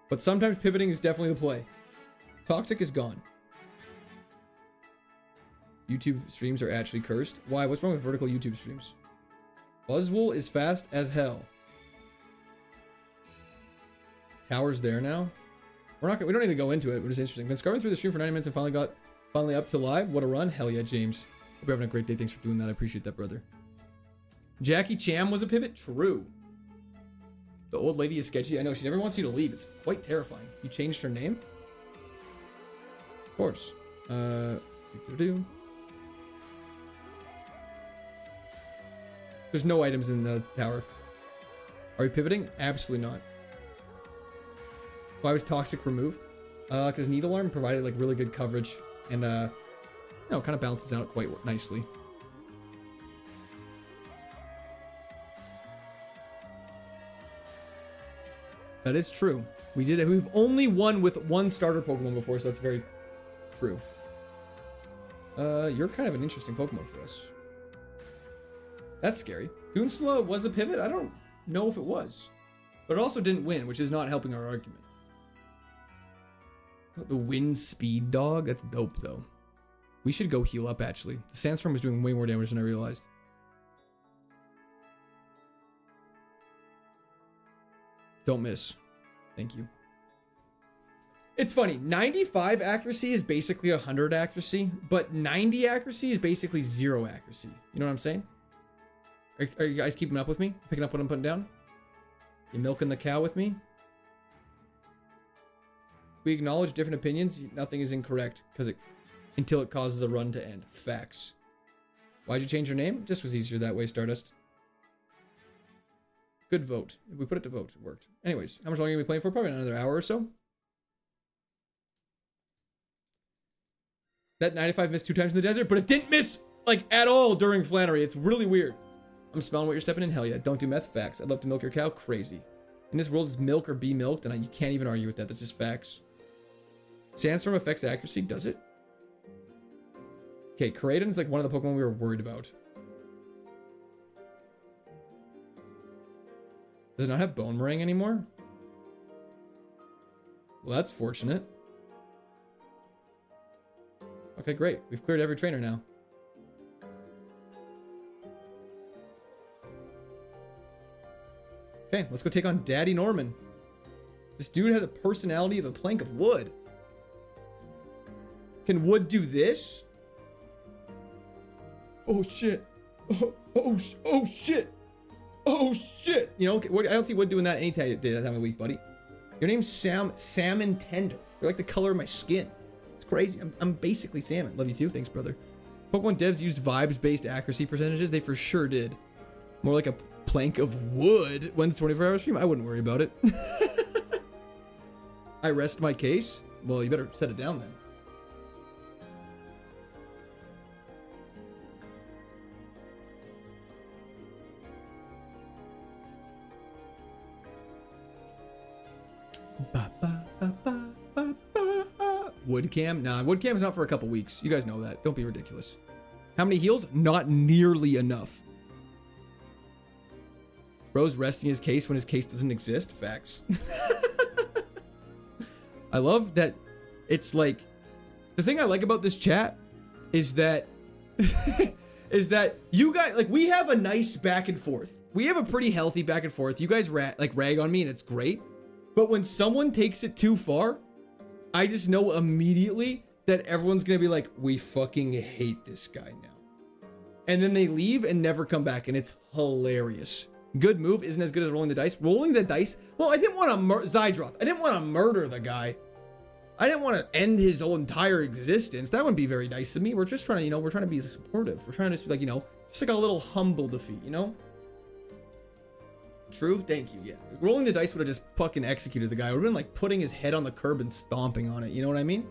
But sometimes pivoting is definitely the play. Toxic is gone. YouTube streams are actually cursed. Why? What's wrong with vertical YouTube streams? Buzzwool is fast as hell. Tower's there now. We don't need to go into it, but it's interesting. Been scrubbing through the stream for 90 minutes and finally up to live. What a run. Hell yeah, James. Hope you're having a great day. Thanks for doing that. I appreciate that, brother. Jackie Cham was a pivot? True. The old lady is sketchy. I know. She never wants you to leave. It's quite terrifying. You changed her name? Of course. There's no items in the tower. Are you pivoting? Absolutely not. Why was Toxic removed? Because Needle Arm provided like really good coverage and you know, kind of balances out quite nicely. That is true. We've only won with one starter Pokemon before, so that's very true. You're kind of an interesting Pokemon for us. That's scary. Goonsla was a pivot? I don't know if it was. But it also didn't win, which is not helping our argument. The Wind Speed Dog? That's dope, though. We should go heal up, actually. The Sandstorm was doing way more damage than I realized. Don't miss. Thank you. It's funny. 95 accuracy is basically 100 accuracy, but 90 accuracy is basically 0 accuracy. You know what I'm saying? Are you guys keeping up with me? Picking up what I'm putting down? You milking the cow with me? We acknowledge different opinions. Nothing is incorrect until it causes a run to end. Facts. Why'd you change your name? Just was easier that way, Stardust. Good vote. If we put it to vote, it worked. Anyways, how much longer are we playing for? Probably another hour or so. That 95 missed 2 times in the desert, but it didn't miss like at all during Flannery. It's really weird. I'm smelling what you're stepping in. Hell yeah. Don't do meth. Facts. I'd love to milk your cow. Crazy. In this world, it's milk or be milked, and you can't even argue with that. That's just facts. Sandstorm affects accuracy. Does it? Okay, Koraidon's like one of the Pokemon we were worried about. Does it not have Bone Meringue anymore? Well, that's fortunate. Okay, great. We've cleared every trainer now. Okay, let's go take on Daddy Norman. This dude has a personality of a plank of wood. Can wood do this? Oh shit. Oh shit. Oh shit. You know, I don't see wood doing that any time of the week, buddy. Your name's Salmon Tender. You're like the color of my skin. It's crazy. I'm basically salmon. Love you too. Thanks, brother. Pokemon devs used vibes-based accuracy percentages. They for sure did. More like a plank of wood when it's 24-hour stream. I wouldn't worry about it. I rest my case. Well, you better set it down then. Woodcam? Nah, Woodcam's not for a couple weeks. You guys know that. Don't be ridiculous. How many heals? Not nearly enough. Bro's resting his case when his case doesn't exist. Facts. I love that it's like... The thing I like about this chat is that... is that you guys... Like, we have a nice back and forth. We have a pretty healthy back and forth. You guys rag on me and it's great. But when someone takes it too far, I just know immediately that everyone's gonna be like, we fucking hate this guy now. And then they leave and never come back, and it's hilarious. Good move isn't as good as rolling the dice. Rolling the dice? Well, I didn't want to Zydroth. I didn't want to murder the guy. I didn't want to end his whole entire existence. That wouldn't be very nice to me. We're just trying to, you know, we're trying to be supportive. We're trying to just be like, you know, just like a little humble defeat, you know? True? Thank you, yeah. Rolling the dice would have just fucking executed the guy. It would have been like putting his head on the curb and stomping on it. You know what I mean?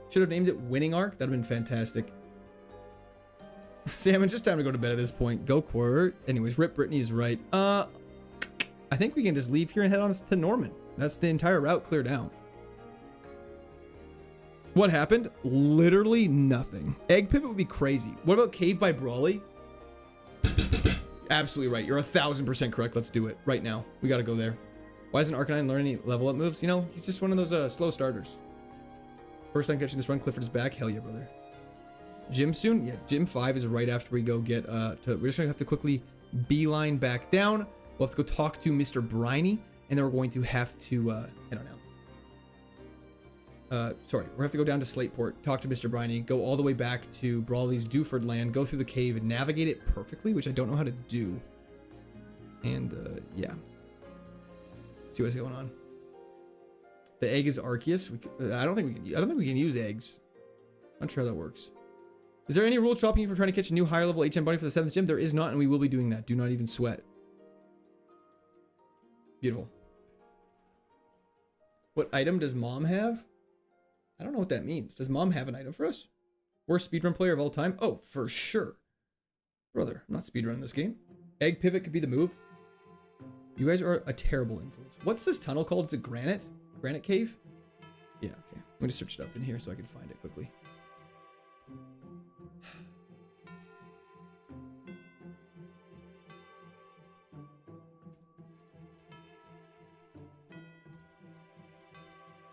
Should have named it Winning Arc. That would have been fantastic. Sam, it's just time to go to bed at this point. Go Quirt. Anyways, Rip Brittany is right. I think we can just leave here and head on to Norman. That's the entire route cleared out. What happened? Literally nothing. Egg Pivot would be crazy. What about Cave by Brawly? Absolutely right. You're 1000% correct. Let's do it right now. We got to go there. Why isn't Arcanine learning any level up moves? You know, he's just one of those slow starters. First time catching this run, Clifford is back. Hell yeah, brother. Gym soon? Yeah, Gym 5 is right after we go get, we're just going to have to quickly beeline back down. We'll have to go talk to Mr. Briny, and then we're going to have to, I don't know. Sorry, we're gonna have to go down to Slateport, talk to Mr. Briny, go all the way back to Brawley's Dewford land, go through the cave and navigate it perfectly, which I don't know how to do. And, yeah. See what's going on. The egg is Arceus. I don't think we can use eggs. Not sure how that works. Is there any rule chopping for trying to catch a new higher level HM bunny for the 7th gym? There is not, and we will be doing that. Do not even sweat. Beautiful. What item does mom have? I don't know what that means. Does mom have an item for us? Worst speedrun player of all time? Oh, for sure. Brother, I'm not speedrunning this game. Egg Pivot could be the move. You guys are a terrible influence. What's this tunnel called? Is it Granite? Granite Cave? Yeah, okay. I'm going to search it up in here so I can find it quickly.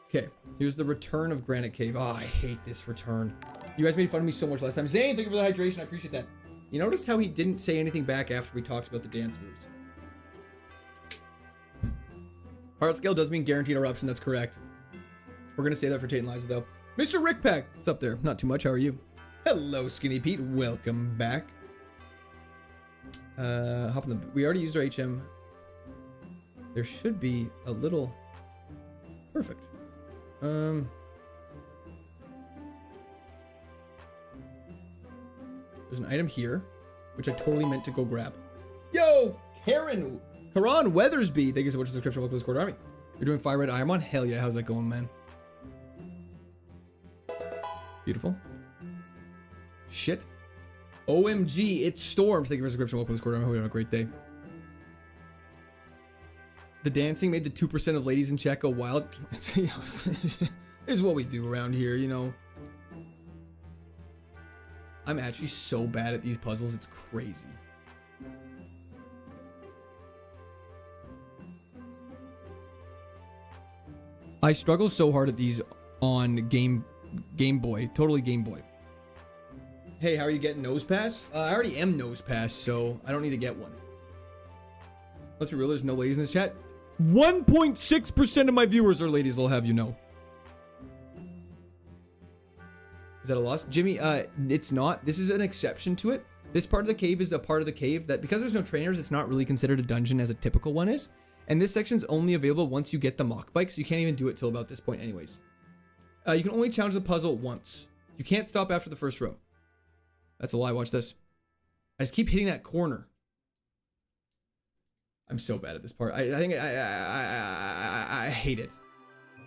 Okay, here's the return of Granite Cave. Oh, I hate this return. You guys made fun of me so much last time. Zane, thank you for the hydration. I appreciate that. You noticed how he didn't say anything back after we talked about the dance moves? Heart scale does mean guaranteed eruption. That's correct. We're going to say that for Tate and Liza, though. Mr. Rickpack, what's up there? Not too much. How are you? Hello, Skinny Pete. Welcome back. Hop in the... We already used our HM. There should be a little... Perfect. There's an item here, which I totally meant to go grab. Yo, Karan Weathersby. Thank you so much for the subscription. Welcome to the Squad Army. You're doing Fire Red Iron. Hell yeah, how's that going, man? Beautiful. Shit. OMG, it storms. Thank you for the subscription. Welcome to the Squad Army. Hope you're having a great day. The dancing made the 2% of ladies in chat go wild. Is what we do around here, you know. I'm actually so bad at these puzzles, it's crazy. I struggle so hard at these on Game Boy. Totally Game Boy. Hey, how are you getting Nose Pass? I already am Nose Pass, so I don't need to get one. Let's be real, there's no ladies in this chat. 1.6% of my viewers are ladies, I'll have you know. Is that a loss? Jimmy, it's not. This is an exception to it. This part of the cave is a part of the cave that, because there's no trainers, it's not really considered a dungeon as a typical one is. And this section's only available once you get the mock bike, so you can't even do it till about this point anyways. You can only challenge the puzzle once. You can't stop after the first row. That's a lie, watch this. I just keep hitting that corner. I'm so bad at this part. I think I hate it.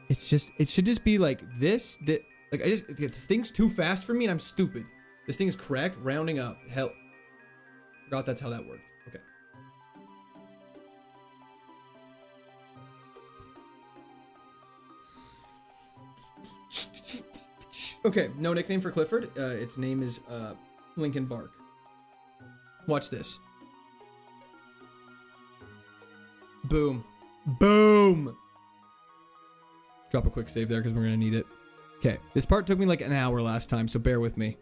It's just, it should just be like this, that, like this thing's too fast for me and I'm stupid. This thing is correct, rounding up. Hell, forgot that's how that worked. Okay. Okay, no nickname for Clifford. Its name is Lincoln Bark. Watch this. Boom. Boom. Drop a quick save there because we're going to need it. Okay, this part took me like an hour last time, so bear with me.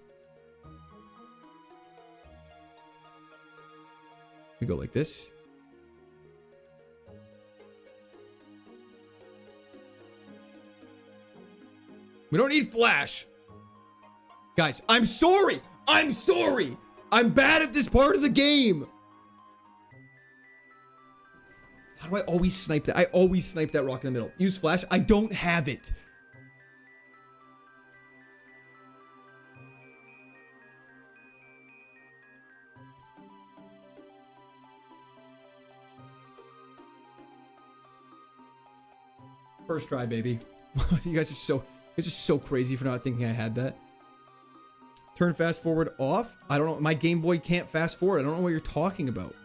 We go like this. We don't need flash. Guys, I'm sorry. I'm sorry. I'm bad at this part of the game. How do I always snipe that? I always snipe that rock in the middle. Use flash. I don't have it. First try, baby. You guys are so crazy for not thinking I had that. Turn fast forward off. I don't know. My Game Boy can't fast forward. I don't know what you're talking about.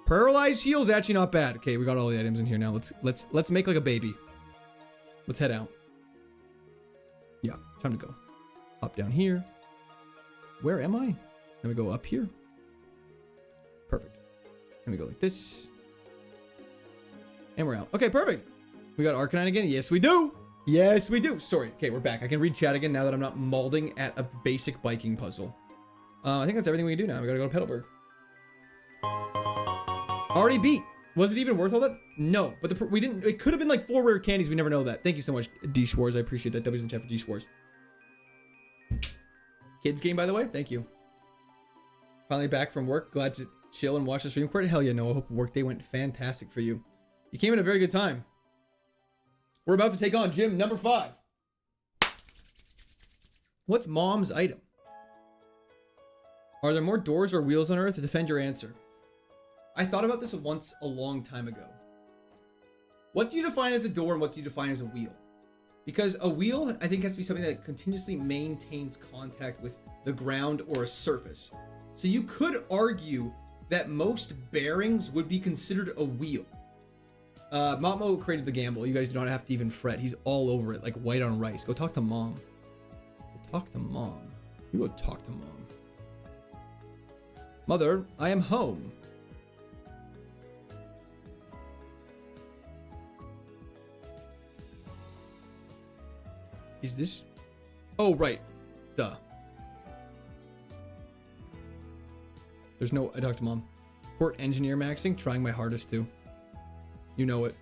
Paralyzed heal's actually not bad. Okay, we got all the items in here now. Let's make like a baby. Let's head out. Yeah, time to go. Hop down here. Where am I? Then we go up here. Perfect. Then we go like this. And we're out. Okay, perfect. We got Arcanine again. Yes, we do. Yes, we do. Sorry. Okay, we're back. I can read chat again now that I'm not mauling at a basic biking puzzle. I think that's everything we can do now. We gotta go to Petalburg. Already beat. Was it even worth all that? No, but we didn't. It could have been like 4 rare candies. We never know that. Thank you so much, D Schwarz. I appreciate that. W's in chat for D Schwarz. Kids game, by the way. Thank you. Finally back from work. Glad to chill and watch the stream. Hell yeah, no. I hope workday went fantastic for you. You came in a very good time. We're about to take on gym number 5. What's mom's item? Are there more doors or wheels on Earth? Defend your answer. I thought about this once a long time ago. What do you define as a door and what do you define as a wheel? Because a wheel, I think, has to be something that continuously maintains contact with the ground or a surface. So you could argue that most bearings would be considered a wheel. Matmo created the gamble. You guys do not have to even fret. He's all over it like white on rice. Go talk to mom. Go talk to mom. You go talk to mom. Mother, I am home. Is this? Oh, right. Duh. There's no, I talked to mom. Port engineer maxing, trying my hardest to. You know it.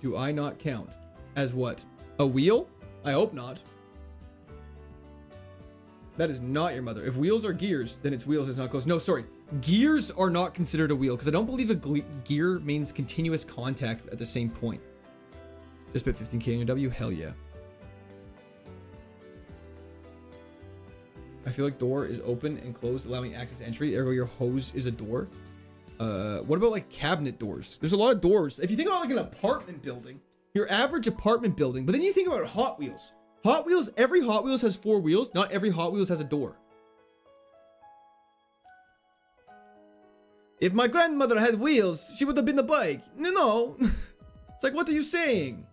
Do I not count? As what? A wheel? I hope not. That is not your mother. If wheels are gears, then it's wheels. It's not close. No, sorry. Gears are not considered a wheel because I don't believe a gear means continuous contact at the same point. Just bit 15k in your W? Hell yeah. I feel like door is open and closed, allowing access entry. Ergo, your hose is a door. What about like cabinet doors? There's a lot of doors. If you think about like an apartment building, your average apartment building, but then you think about Hot Wheels. Hot Wheels, every Hot Wheels has 4 wheels. Not every Hot Wheels has a door. If my grandmother had wheels, she would have been the bike. No. It's like, what are you saying?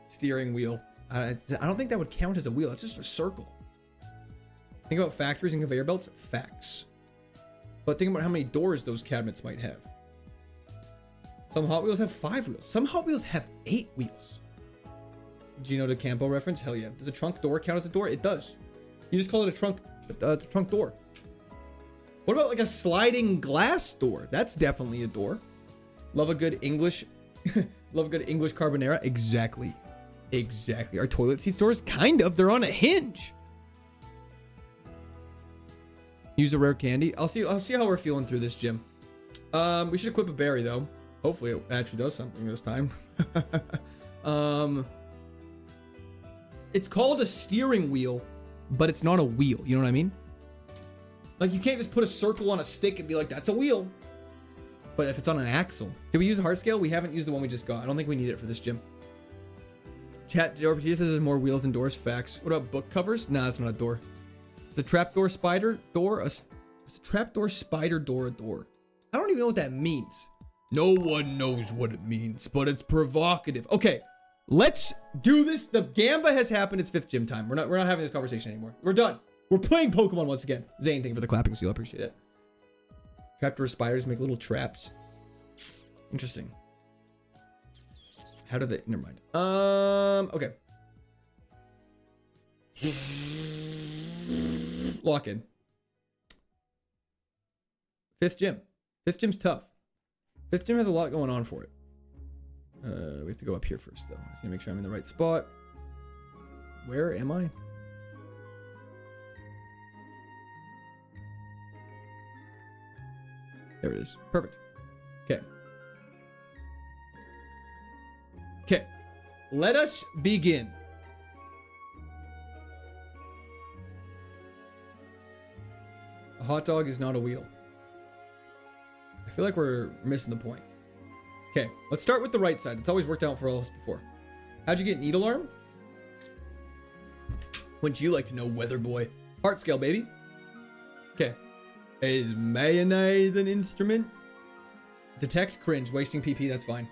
Steering wheel. I don't think that would count as a wheel. It's just a circle. Think about factories and conveyor belts. Facts. But think about how many doors those cabinets might have. Some Hot Wheels have 5 wheels. Some Hot Wheels have 8 wheels. Gino de Campo reference? Hell yeah. Does a trunk door count as a door? It does. You just call it a trunk door. What about like a sliding glass door? That's definitely a door. Love a good English. Love a good English carbonara. Exactly. Exactly. Are toilet seat doors? Kind of. They're on a hinge. Use a rare candy. I'll see how we're feeling through this, Jim. We should equip a berry though. Hopefully it actually does something this time. It's called a steering wheel, but it's not a wheel. You know what I mean? Like, you can't just put a circle on a stick and be like, that's a wheel. But if it's on an axle. Did we use a heart scale? We haven't used the one we just got. I don't think we need it for this, Gym. Chat, RPG says there's more wheels than doors. Facts. What about book covers? Nah, that's not a door. The trapdoor spider door? A trapdoor spider door a door? I don't even know what that means. No one knows what it means, but it's provocative. Okay, let's do this. The Gamba has happened. It's 5th gym time. We're not having this conversation anymore. We're done. We're playing Pokemon once again. Zane, thank you for the clapping seal. I appreciate it. Trapdoor spiders make little traps. Interesting. How do they? Never mind. Okay. Lock in. 5th gym. 5th gym's tough. 5th gym has a lot going on for it. We have to go up here first, though. I just need to make sure I'm in the right spot. Where am I? There it is. Perfect. Okay. Okay. Let us begin. A hot dog is not a wheel. I feel like we're missing the point. Okay, let's start with the right side. It's always worked out for all of us before. How'd you get needle arm? Wouldn't you like to know, weather boy? Heart scale, baby. Okay. Is mayonnaise an instrument? Detect cringe, wasting PP, that's fine.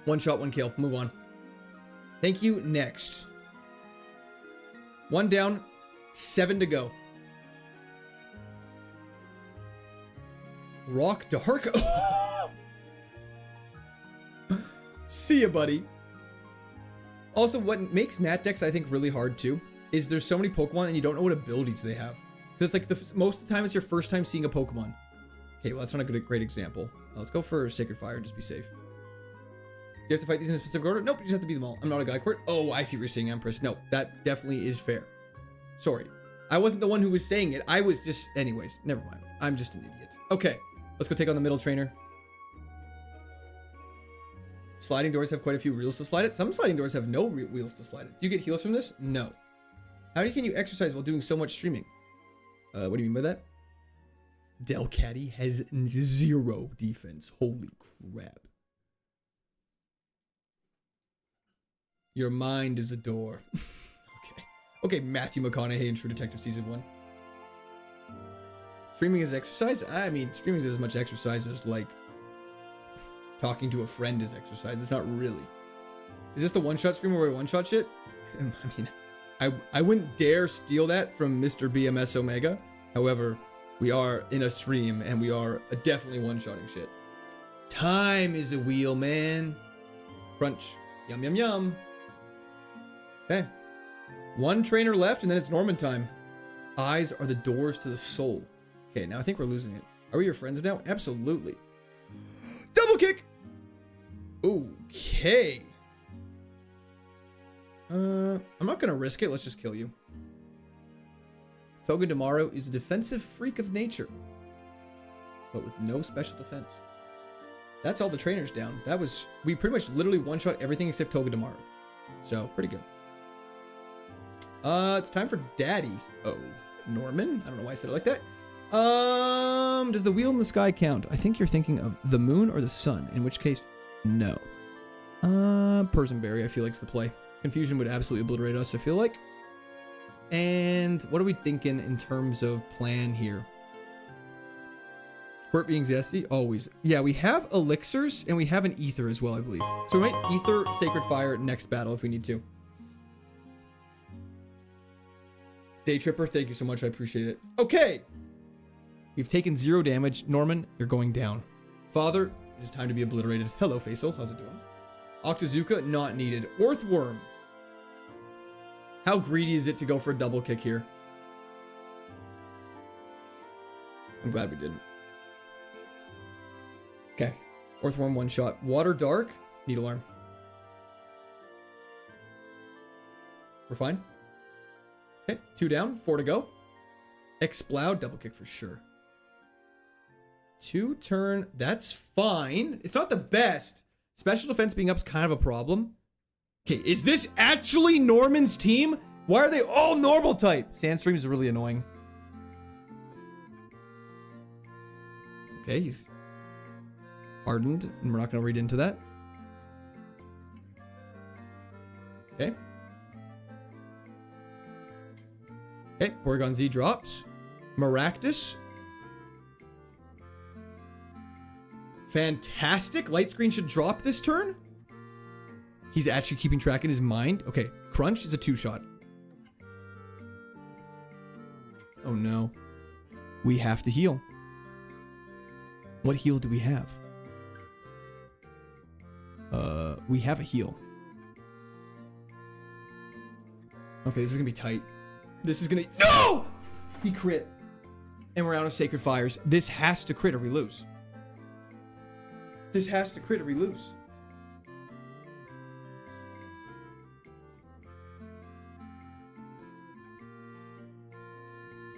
1 shot, 1 kill, move on. Thank you, next. 1 down, 7 to go. Rock dark? See ya, buddy. Also, what makes Nat decks, I think, really hard too, is there's so many Pokemon and you don't know what abilities they have. Because it's like most of the time it's your first time seeing a Pokemon. Okay, well, that's not a great example. Let's go for Sacred Fire, just be safe. You have to fight these in a specific order? Nope, you just have to beat them all. I'm not a guy court. Oh, I see what you're saying, Empress. No, that definitely is fair. Sorry. I wasn't the one who was saying it. I was just... Anyways, never mind. I'm just an idiot. Okay, let's go take on the middle trainer. Sliding doors have quite a few wheels to slide it. Some sliding doors have no wheels to slide it. Do you get heals from this? No. How can you exercise while doing so much streaming? What do you mean by that? Delcatty has 0 defense. Holy crap. Your mind is a door. Okay. Okay, Matthew McConaughey in True Detective Season 1. Streaming is exercise? I mean, streaming is as much exercise as, like, talking to a friend is exercise. It's not really. Is this the one-shot stream where we one-shot shit? I mean... I wouldn't dare steal that from Mr. BMS Omega. However, we are in a stream and we are definitely one-shotting shit. Time is a wheel, man. Crunch. Yum, yum, yum. Okay. 1 trainer left and then it's Norman time. Eyes are the doors to the soul. Okay, now I think we're losing it. Are we your friends now? Absolutely. Double kick! Okay. I'm not gonna risk it. Let's just kill you. Togedemaru is a defensive freak of nature, but with no special defense. That's all the trainers down. We pretty much literally one-shot everything except Togedemaru. So, pretty good. It's time for Daddy. Oh, Norman? I don't know why I said it like that. Does the wheel in the sky count? I think you're thinking of the moon or the sun, in which case, no. Persenberry, I feel like is the play. Confusion would absolutely obliterate us, I feel like. And what are we thinking in terms of plan here? Quirk being zesty? Always. Yeah, we have elixirs and we have an ether as well, I believe. So we might ether Sacred Fire next battle if we need to. Day Tripper, thank you so much. I appreciate it. Okay. We've taken 0 damage. Norman, you're going down. Father, It is time to be obliterated. Hello, Faisal. How's it doing? Octazooka, not needed. Orthworm. How greedy is it to go for a double kick here? I'm glad we didn't. Okay. Orthworm, one shot. Water Dark, Needle Arm. We're fine. Okay, 2 down, 4 to go. Exploud, double kick for sure. 2 turn, that's fine. It's not the best. Special defense being up is kind of a problem. Okay, is this actually Norman's team? Why are they all normal type? Sandstream is really annoying. Okay, he's hardened, and we're not going to read into that. Okay. Okay, Porygon Z drops. Maractus. Fantastic. Light Screen should drop this turn. He's actually keeping track in his mind. Okay, Crunch is a 2-shot. Oh no. We have to heal. What heal do we have? We have a heal. Okay, this is gonna be tight. This is gonna... No! He crit. And we're out of Sacred Fires. This has to crit or we lose. This has to crit or we lose.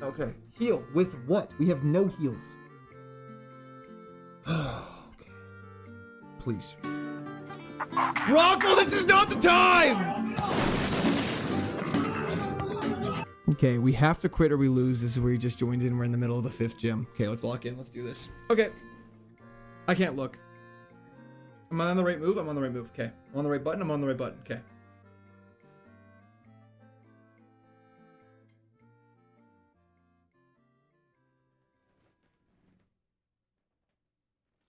Okay. Heal. With what? We have no heals. Okay. Please. Raffle, this is not the time! Okay, we have to crit or we lose. This is where you just joined in. We're in the middle of the 5th gym. Okay, let's lock in. Let's do this. Okay. I can't look. Am I on the right move? I'm on the right move. Okay. I'm on the right button. I'm on the right button. Okay.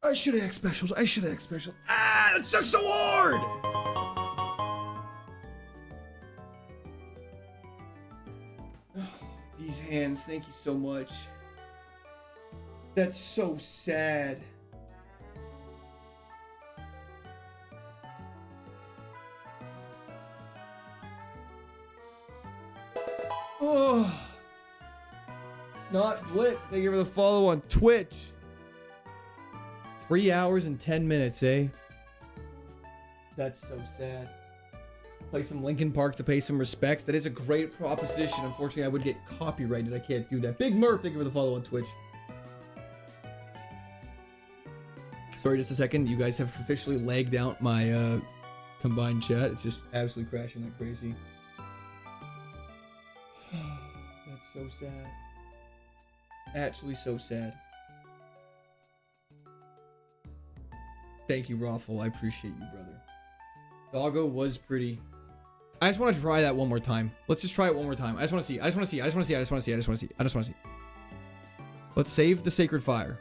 I should have X specials. I should have X specials. Ah, that sucks so hard! These hands, thank you so much. That's so sad. Oh, not Blitz. Thank you for the follow on Twitch. 3 hours and 10 minutes, eh? That's so sad. Play some Linkin Park to pay some respects. That is a great proposition. Unfortunately, I would get copyrighted. I can't do that. Big Murph, thank you for the follow on Twitch. Sorry, just a second. You guys have officially lagged out my combined chat. It's just absolutely crashing like crazy. That's so sad. Actually so sad. Thank you, Raffle. I appreciate you, brother. Doggo was pretty. I just want to try that one more time. Let's just try it one more time. I just want to see. I just want to see. I just want to see. I just want to see. I just want to see. I just want to see. Let's save the Sacred Fire.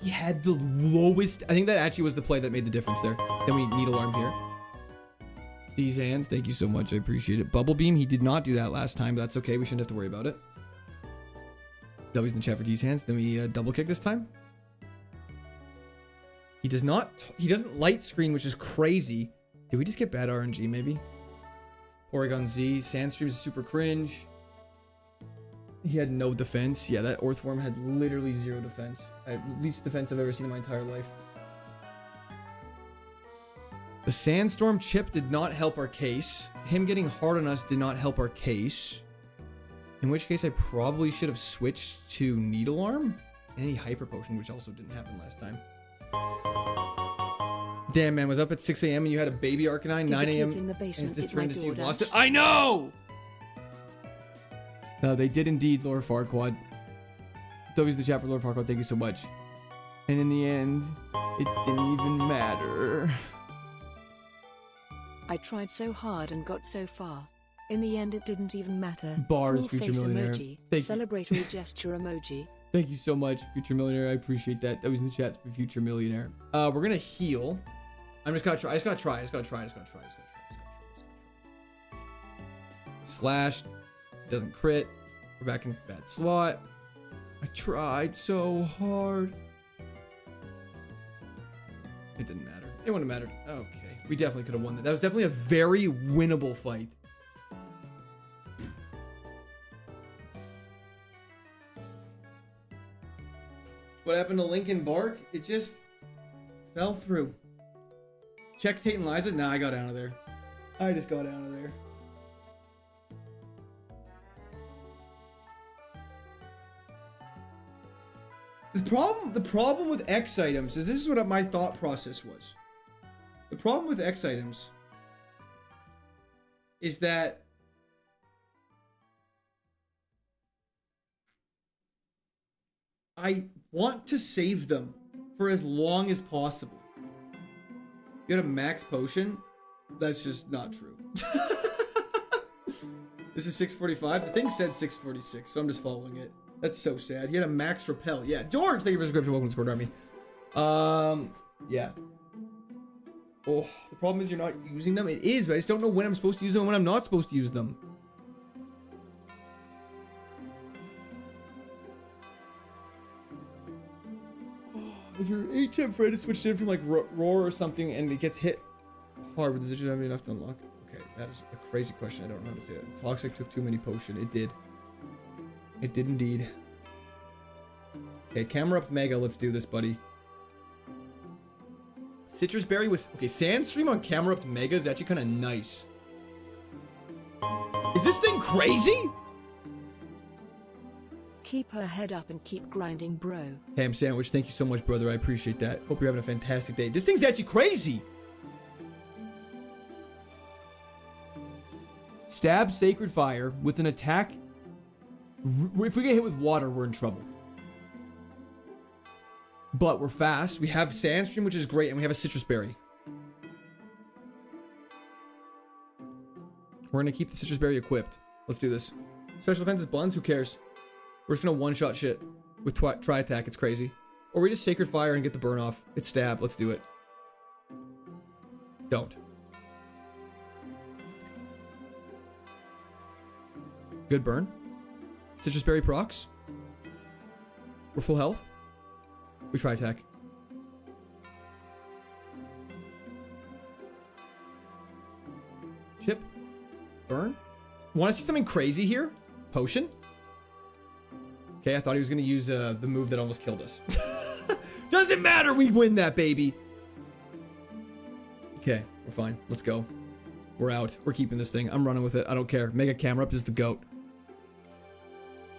He had the lowest. I think that actually was the play that made the difference there. Then we Needle Arm here. These hands. Thank you so much. I appreciate it. Bubble Beam. He did not do that last time, but that's okay. We shouldn't have to worry about it. W's in the chat for D's hands. Then we double kick this time. He does not. He doesn't light screen, which is crazy. Did we just get bad RNG, maybe? Porygon Z. Sandstream is super cringe. He had no defense. Yeah, that Orthworm had literally 0 defense. At least defense I've ever seen in my entire life. The Sandstorm chip did not help our case. Him getting hard on us did not help our case. In which case, I probably should have switched to Needle Arm. And any Hyper Potion, which also didn't happen last time. Damn, man, was up at 6 a.m. and you had a baby Arcanine, 9 a.m. and it just turned to see you've lost it. I know! No, they did indeed, Lord Farquaad. W's in the chat for Lord Farquaad, thank you so much. And in the end, it didn't even matter.
I tried so hard and got so far. In the end, it didn't even matter.
Bars,
Cool
Future
face
Millionaire.
emoji.
Thank you.
Celebratory gesture emoji.
Thank you so much, Future Millionaire. I appreciate that. That was in the chat for Future Millionaire. We're gonna heal. I'm just gonna try. I just gotta try. Slash. Doesn't crit. We're back in bad slot. I tried so hard. It didn't matter. It wouldn't have mattered. Okay. We definitely could have won that. That was definitely a very winnable fight. What happened to Lincoln Bark? It just fell through. Check Tate and Liza? Nah, I got out of there. I just got out of there. The problem with X items is this is what my thought process was. The problem with X items is that I want to save them for as long as possible. You got a max potion? That's just not true. This is 645. The thing said 646, so I'm just following it. That's so sad. He had a max repel. Yeah, George, thank you for the subscription. Welcome to Squad Army. Yeah. Oh, the problem is you're not using them. It is, but I just don't know when I'm supposed to use them and when I'm not supposed to use them. If your HM friend is switched in from like roar or something and it gets hit hard, but does it just have enough to unlock? Okay, that is a crazy question. I don't know how to say that. Toxic took too many potion. It did. It did indeed. Okay, camera up Mega. Let's do this, buddy. Citrus Berry was... Okay, Sandstream on camera up to Mega is actually kind of nice. Is this thing crazy?
Keep her head up and keep grinding, bro.
Ham Sandwich, thank you so much, brother. I appreciate that. Hope you're having a fantastic day. This thing's actually crazy. Stab Sacred Fire with an attack. If we get hit with water, we're in trouble. But we're fast. We have Sandstream, which is great, and we have a Citrus Berry. We're gonna keep the Citrus Berry equipped. Let's do this. Special defense is Buns. Who cares? We're just gonna one-shot shit with tri-attack. It's crazy. Or we just Sacred Fire and get the burn off. It's stab. Let's do it. Don't. Good burn. Citrus Berry procs. We're full health. We try attack. Chip. Burn. Want to see something crazy here? Potion. Okay, I thought he was going to use the move that almost killed us. Doesn't matter. We win that, baby. Okay, we're fine. Let's go. We're out. We're keeping this thing. I'm running with it. I don't care. Mega camera up is the GOAT.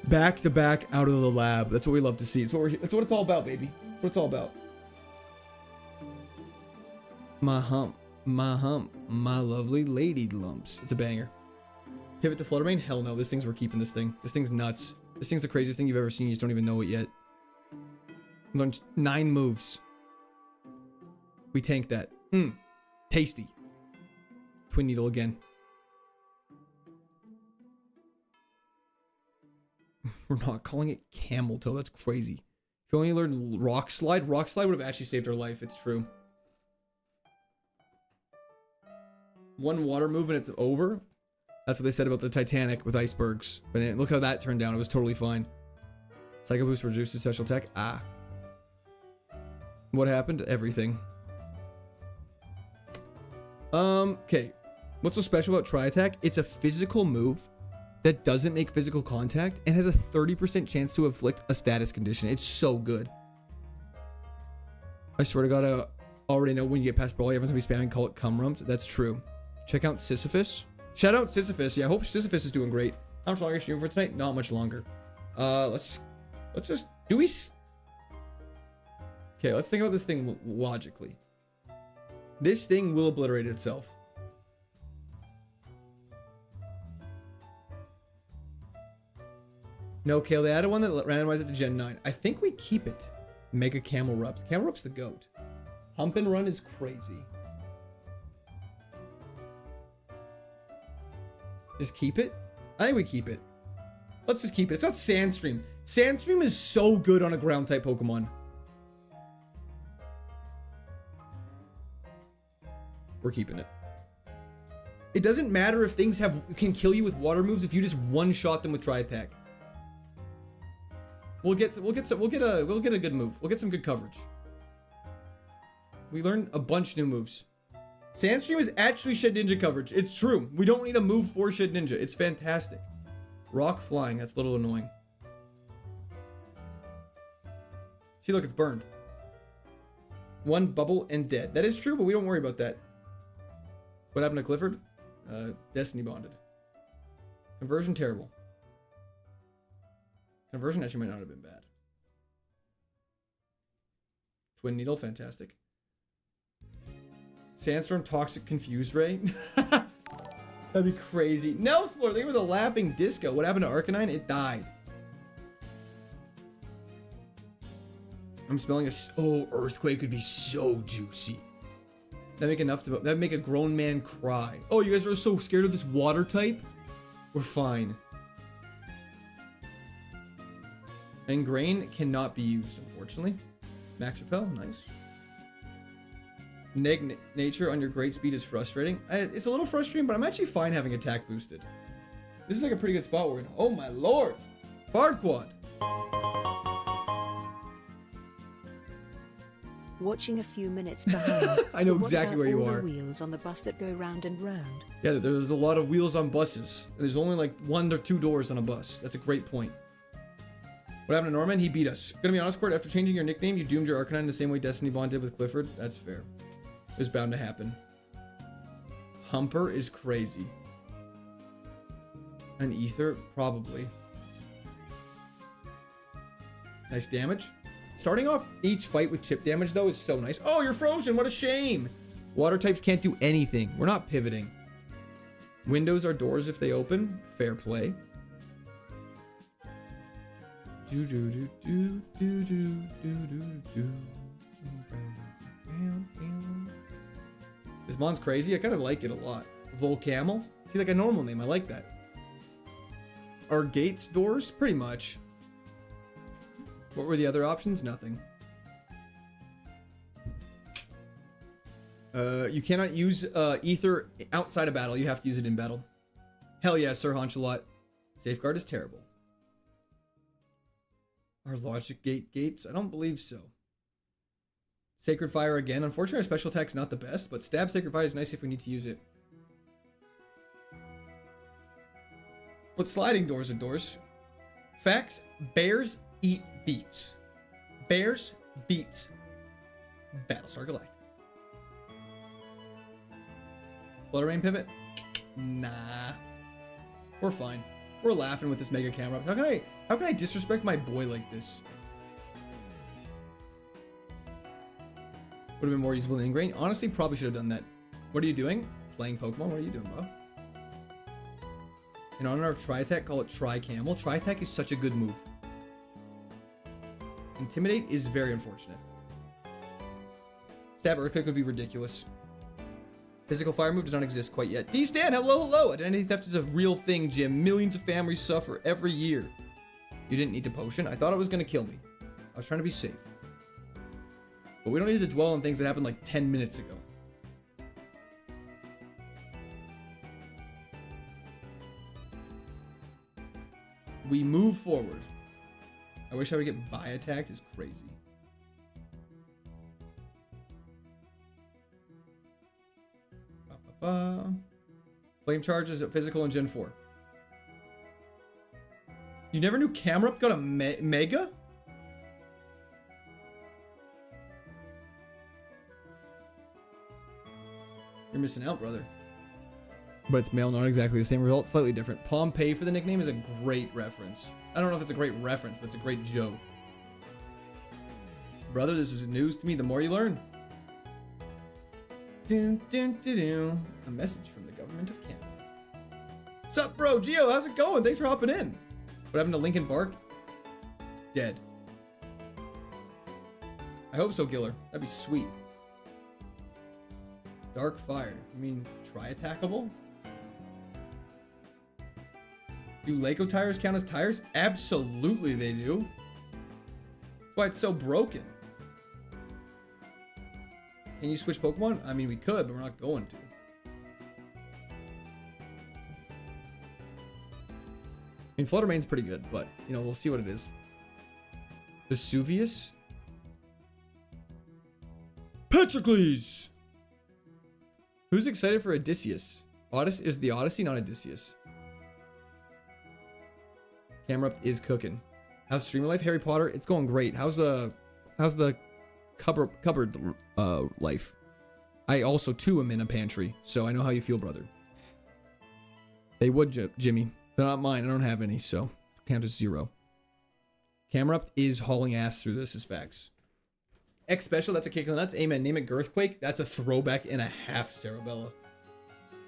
Back to back out of the lab. That's what we love to see. That's what it's all about, baby. That's what it's all about. My hump. My hump. My lovely lady lumps. It's a banger. Pivot to Fluttermane? Hell no. This thing's, we're keeping this thing. This thing's nuts. This thing's the craziest thing you've ever seen. You just don't even know it yet. Learned 9 moves. We tanked that. Tasty. Twin Needle again. We're not calling it Camel Toe. That's crazy. If you only learned Rock Slide, Rock Slide would have actually saved our life. It's true. One water move and it's over. That's what they said about the Titanic with icebergs. But look how that turned down. It was totally fine. Psycho Boost reduces special attack. Ah. What happened? Everything. Okay. What's so special about Tri-Attack? It's a physical move that doesn't make physical contact and has a 30% chance to inflict a status condition. It's so good. I swear to God, I already know when you get past Brawly, everyone's gonna be spamming call it cum rumped. That's true. Check out Sisyphus. Shout out Sisyphus. Yeah, I hope Sisyphus is doing great. How much longer are you streaming for tonight? Not much longer. Let's just do we. Okay, let's think about this thing logically. This thing will obliterate itself. No, Kale, they added one that randomized it to Gen 9. I think we keep it. Mega Camel Rupt. Camel Rupt's the GOAT. Hump and Run is crazy. Just keep it? I think we keep it. Let's just keep it. It's not Sandstream. Sandstream is so good on a ground type Pokemon. We're keeping it. It doesn't matter if things can kill you with water moves if you just one-shot them with Tri-Attack. We'll get a good move. We'll get some good coverage. We learned a bunch new moves. Sandstream is actually Shed Ninja coverage. It's true. We don't need a move for Shed Ninja. It's fantastic. Rock flying. That's a little annoying. See, look, it's burned. One bubble and dead. That is true, but we don't worry about that. What happened to Clifford? Destiny bonded. Conversion terrible. Conversion actually might not have been bad. Twin needle, fantastic. Sandstorm, toxic, confused ray. That'd be crazy. Nelslor, they were the laughing disco. What happened to Arcanine? It died. I'm smelling a... Oh, Earthquake would be so juicy. That'd make enough to... That'd make a grown man cry. Oh, you guys are so scared of this water type? We're fine. Ingrain cannot be used, unfortunately. Max Repel, nice. Nature on your great speed is frustrating. It's a little frustrating, but I'm actually fine having attack boosted. This is like a pretty good spot we're in. Oh my lord! Bard Quad!
Watching a few minutes behind.
I know
But what
exactly
about
where you
all
are.
the wheels on the bus that go round and round.
Yeah, there's a lot of wheels on buses. There's only like 1 or 2 doors on a bus. That's a great point. What happened to Norman? He beat us. Gonna be honest, Court, after changing your nickname, you doomed your Arcanine the same way Destiny Bond did with Clifford. That's fair. It was bound to happen. Humper is crazy. An Ether? Probably. Nice damage. Starting off each fight with chip damage, though, is so nice. Oh, you're frozen. What a shame. Water types can't do anything. We're not pivoting. Windows are doors if they open. Fair play. Do do do do do do do do. This mon's crazy. I kind of like it a lot. Volcamel. See, like a normal name. I like that. Are gates doors? Pretty much. What were the other options? Nothing. You cannot use Ether outside of battle. You have to use it in battle. Hell yeah, Sir Honchalot. Safeguard is terrible. Are logic gate gates? I don't believe so. Sacred Fire again. Unfortunately, our special attack's not the best, but Stab Sacred Fire is nice if we need to use it. But sliding doors are doors. Facts. Bears eat beets. Bears beets. Battlestar Galactica. Flutter Rain pivot? Nah. We're fine. We're laughing with this mega camera. How can I disrespect my boy like this? Would have been more usable than Ingrain. Honestly, probably should have done that. What are you doing? Playing Pokemon? What are you doing, bro? In honor of Tri-Attack, call it Tri-Camel. Tri-Attack is such a good move. Intimidate is very unfortunate. Stab Earthquake would be ridiculous. Physical Fire move does not exist quite yet. D-Stan, hello, hello. Identity theft is a real thing, Jim. Millions of families suffer every year. You didn't need to potion. I thought it was going to kill me. I was trying to be safe. But we don't need to dwell on things that happened like 10 minutes ago. We move forward. I wish I would get bi-attacked. It's crazy. Flame Charge is at physical in Gen 4. You never knew Camerupt got a Mega? You're missing out, brother. But it's male, not exactly the same result, slightly different. Pompeii for the nickname is a great reference. I don't know if it's a great reference, but it's a great joke. Brother, this is news to me. The more you learn. A message from the government of Canada. Sup, bro? Gio, how's it going? Thanks for hopping in. What happened to Linkin Bark? Dead. I hope so, Giller. That'd be sweet. Dark Fire. You mean tri-attackable? Do Lego tires count as tires? Absolutely they do. That's why it's so broken. Can you switch Pokemon? I mean, we could, but we're not going to. I mean, Flutter Mane's pretty good, but, you know, we'll see what it is. Vesuvius. Patroclus. Who's excited for Odysseus? Odyssey is the Odyssey, not Odysseus. Camera up is cooking. How's streamer life? Harry Potter, it's going great. How's the cupboard life? I also too am in a pantry, so I know how you feel, brother. They would, Jimmy. They're not mine. I don't have any, so count as 0. Camera up is hauling ass through this, is facts. X special, that's a kick in the nuts. Amen. Name it Girthquake. That's a throwback and a half, Sarabella.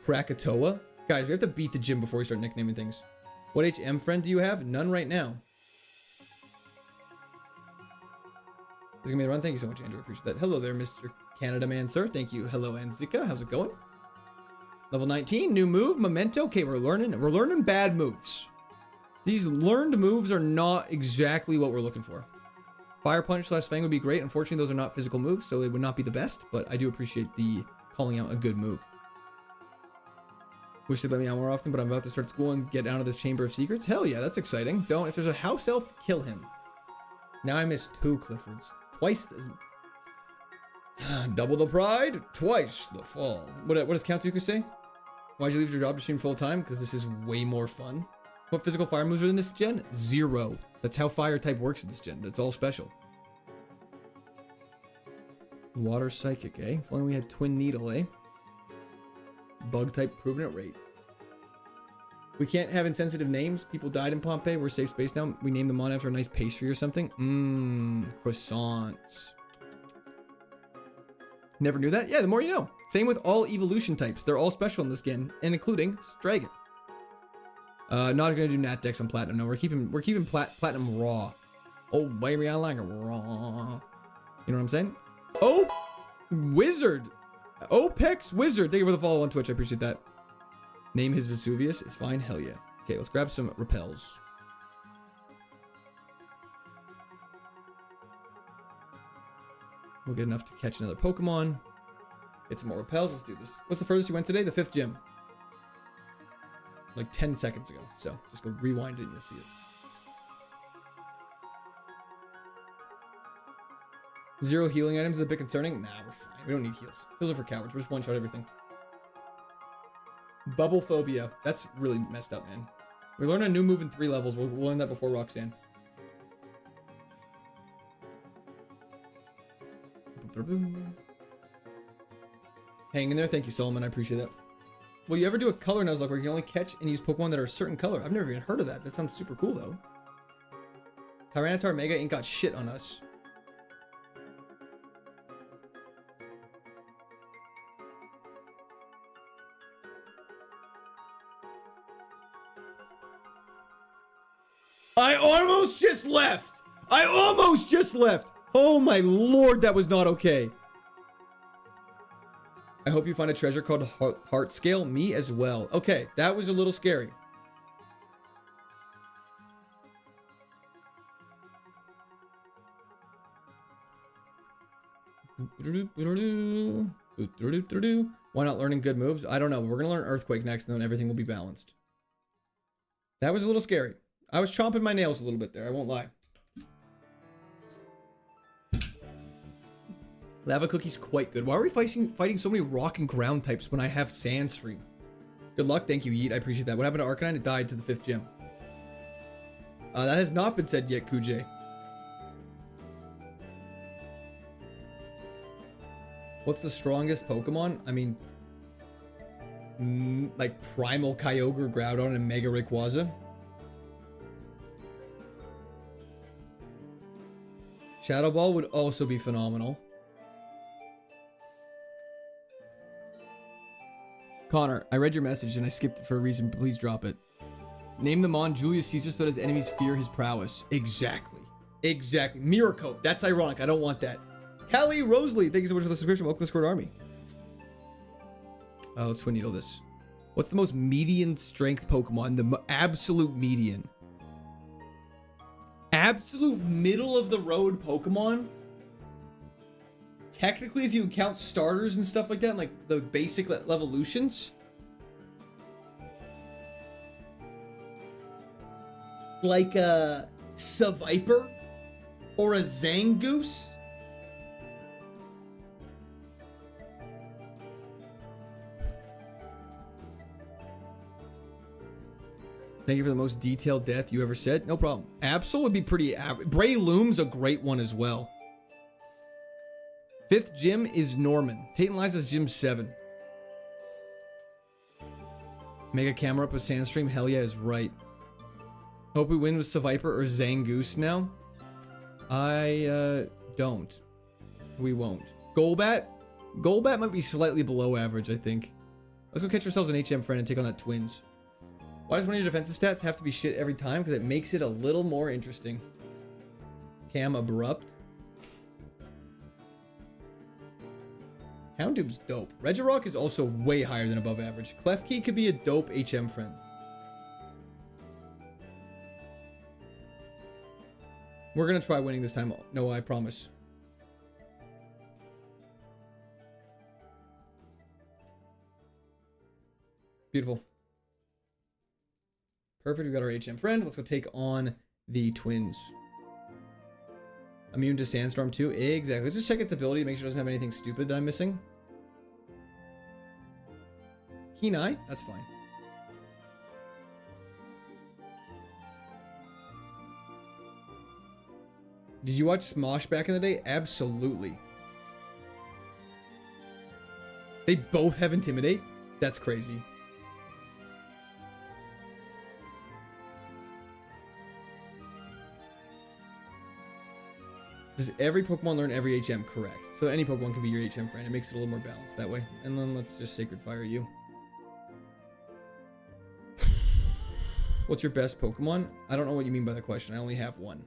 Krakatoa. Guys, we have to beat the gym before we start nicknaming things. What HM friend do you have? None right now. This is gonna be a run. Thank you so much, Andrew. Appreciate that. Hello there, Mr. Canada Man, sir. Thank you. Hello, Anzika. How's it going? Level 19, new move, Memento. Okay, we're learning bad moves. These learned moves are not exactly what we're looking for. Fire Punch / Fang would be great. Unfortunately, those are not physical moves, so they would not be the best, but I do appreciate the calling out a good move. Wish they'd let me out more often, but I'm about to start school and get out of this Chamber of Secrets. Hell yeah, that's exciting. Don't, if there's a house elf, kill him. Now I missed 2 Cliffords. Twice as... Double the pride, twice the fall. What does Count Dooku say? Why'd you leave your job to stream full time? Because this is way more fun. What physical fire moves are in this gen? 0. That's how fire type works in this gen. That's all special. Water psychic, eh? If only we had twin needle, eh? Bug type proven at rate. We can't have insensitive names. People died in Pompeii. We're safe space now. We name them on after a nice pastry or something. Croissants. Never knew that? Yeah, the more you know. Same with all evolution types. They're all special in this gen, and including Dragon. Not gonna do Nat Dex on Platinum. No, we're keeping Platinum raw. Oh baby, I like it raw. You know what I'm saying? Oh, Wizard. Opex Wizard. Thank you for the follow on Twitch. I appreciate that. Name his Vesuvius. It's fine. Hell yeah. Okay, let's grab some repels. We'll get enough to catch another Pokemon. Get some more repels. Let's do this. What's the furthest you went today? The 5th gym. Like 10 seconds ago. So just go rewind it and you'll see it. 0 healing items is a bit concerning. Nah, we're fine. We don't need heals. Heals are for cowards. We're just one-shot everything. Bubble phobia. That's really messed up, man. We learned a new move in 3 levels. We'll learn that before Roxanne. Hang in there. Thank you, Solomon. I appreciate that. Will you ever do a color Nuzlocke where you can only catch and use Pokemon that are a certain color? I've never even heard of that. That sounds super cool, though. Tyranitar Mega ain't got shit on us. I almost just left. I almost just left. Oh my lord, that was not okay. I hope you find a treasure called Heart Scale. Me as well. Okay, that was a little scary. Why not learning good moves? I don't know. We're going to learn Earthquake next, and then everything will be balanced. That was a little scary. I was chomping my nails a little bit there. I won't lie. Lava Cookie's quite good. Why are we fighting so many rock and ground types when I have Sandstream? Good luck. Thank you, Yeet. I appreciate that. What happened to Arcanine? It died to the 5th gym. That has not been said yet, Kujay. What's the strongest Pokemon? I mean, like Primal Kyogre, Groudon, and Mega Rayquaza. Shadow Ball would also be phenomenal. Connor, I read your message and I skipped it for a reason. Please drop it. Name them on Julius Caesar so that his enemies fear his prowess. Exactly. Exactly. Miracope. That's ironic. I don't want that. Callie Rosalie, thank you so much for the subscription. Welcome to the Squared Army. Let's twin needle this. What's the most median strength Pokemon? The absolute median. Absolute middle of the road Pokemon? Technically, if you count starters and stuff like that, like the basic evolutions. Like Seviper. Or a Zangoose? Thank you for the most detailed death you ever said. No problem. Absol would be pretty average. Breloom's a great one as well. 5th gym is Norman. Tate Liza's gym 7. Mega camera up with Sandstream. Hell yeah is right. Hope we win with Seviper or Zangoose now. I don't. We won't. Golbat? Golbat might be slightly below average, I think. Let's go catch ourselves an HM friend and take on that Twins. Why does one of your defensive stats have to be shit every time? Because it makes it a little more interesting. Cam Abrupt. Houndoom's dope. Regirock is also way higher than above average. Klefki could be a dope HM friend. We're going to try winning this time. No, I promise. Beautiful. Perfect. We got our HM friend. Let's go take on the Twins. Immune to Sandstorm too. Exactly. Let's just check its ability. Make sure it doesn't have anything stupid that I'm missing. Keen Eye. That's fine. Did you watch Smosh back in the day? Absolutely. They both have Intimidate? That's crazy. Does every Pokemon learn every HM? Correct. So any Pokemon can be your HM friend. It makes it a little more balanced that way. And then let's just Sacred Fire you. What's your best Pokemon? I don't know what you mean by the question. I only have one.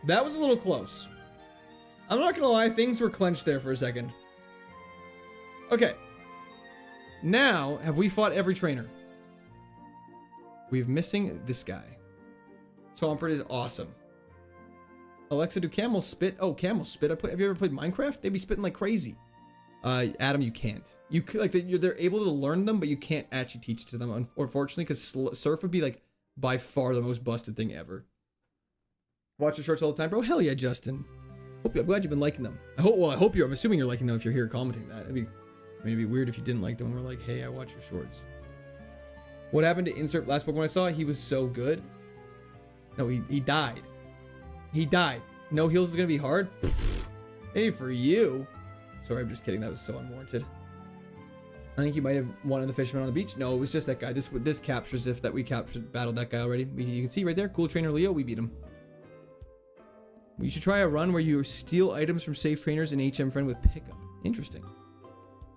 That was a little close. I'm not gonna lie, things were clenched there for a second. Okay. Now, have we fought every trainer? We're missing this guy. Swampert is awesome. Alexa, do camels spit? Oh, camels spit. Have you ever played Minecraft? They'd be spitting like crazy. Adam, you can't. You could, like, they're able to learn them, but you can't actually teach it to them, unfortunately, because Surf would be like by far the most busted thing ever. Watch your shorts all the time, bro. Hell yeah, Justin. I'm glad you've been liking them. I'm assuming you're liking them if you're here commenting that. It'd be weird if you didn't like them and we're like, hey, I watch your shorts. What happened to Insert last Pokemon I saw? He was so good. No, he died. He died. No heals is gonna be hard. Hey, for you. Sorry, I'm just kidding. That was so unwarranted. I think you might have won the Fisherman on the Beach. No, it was just that guy. This captures if that we battled that guy already. You can see right there. Cool Trainer Leo. We beat him. You should try a run where you steal items from safe trainers and HM friend with pickup. Interesting.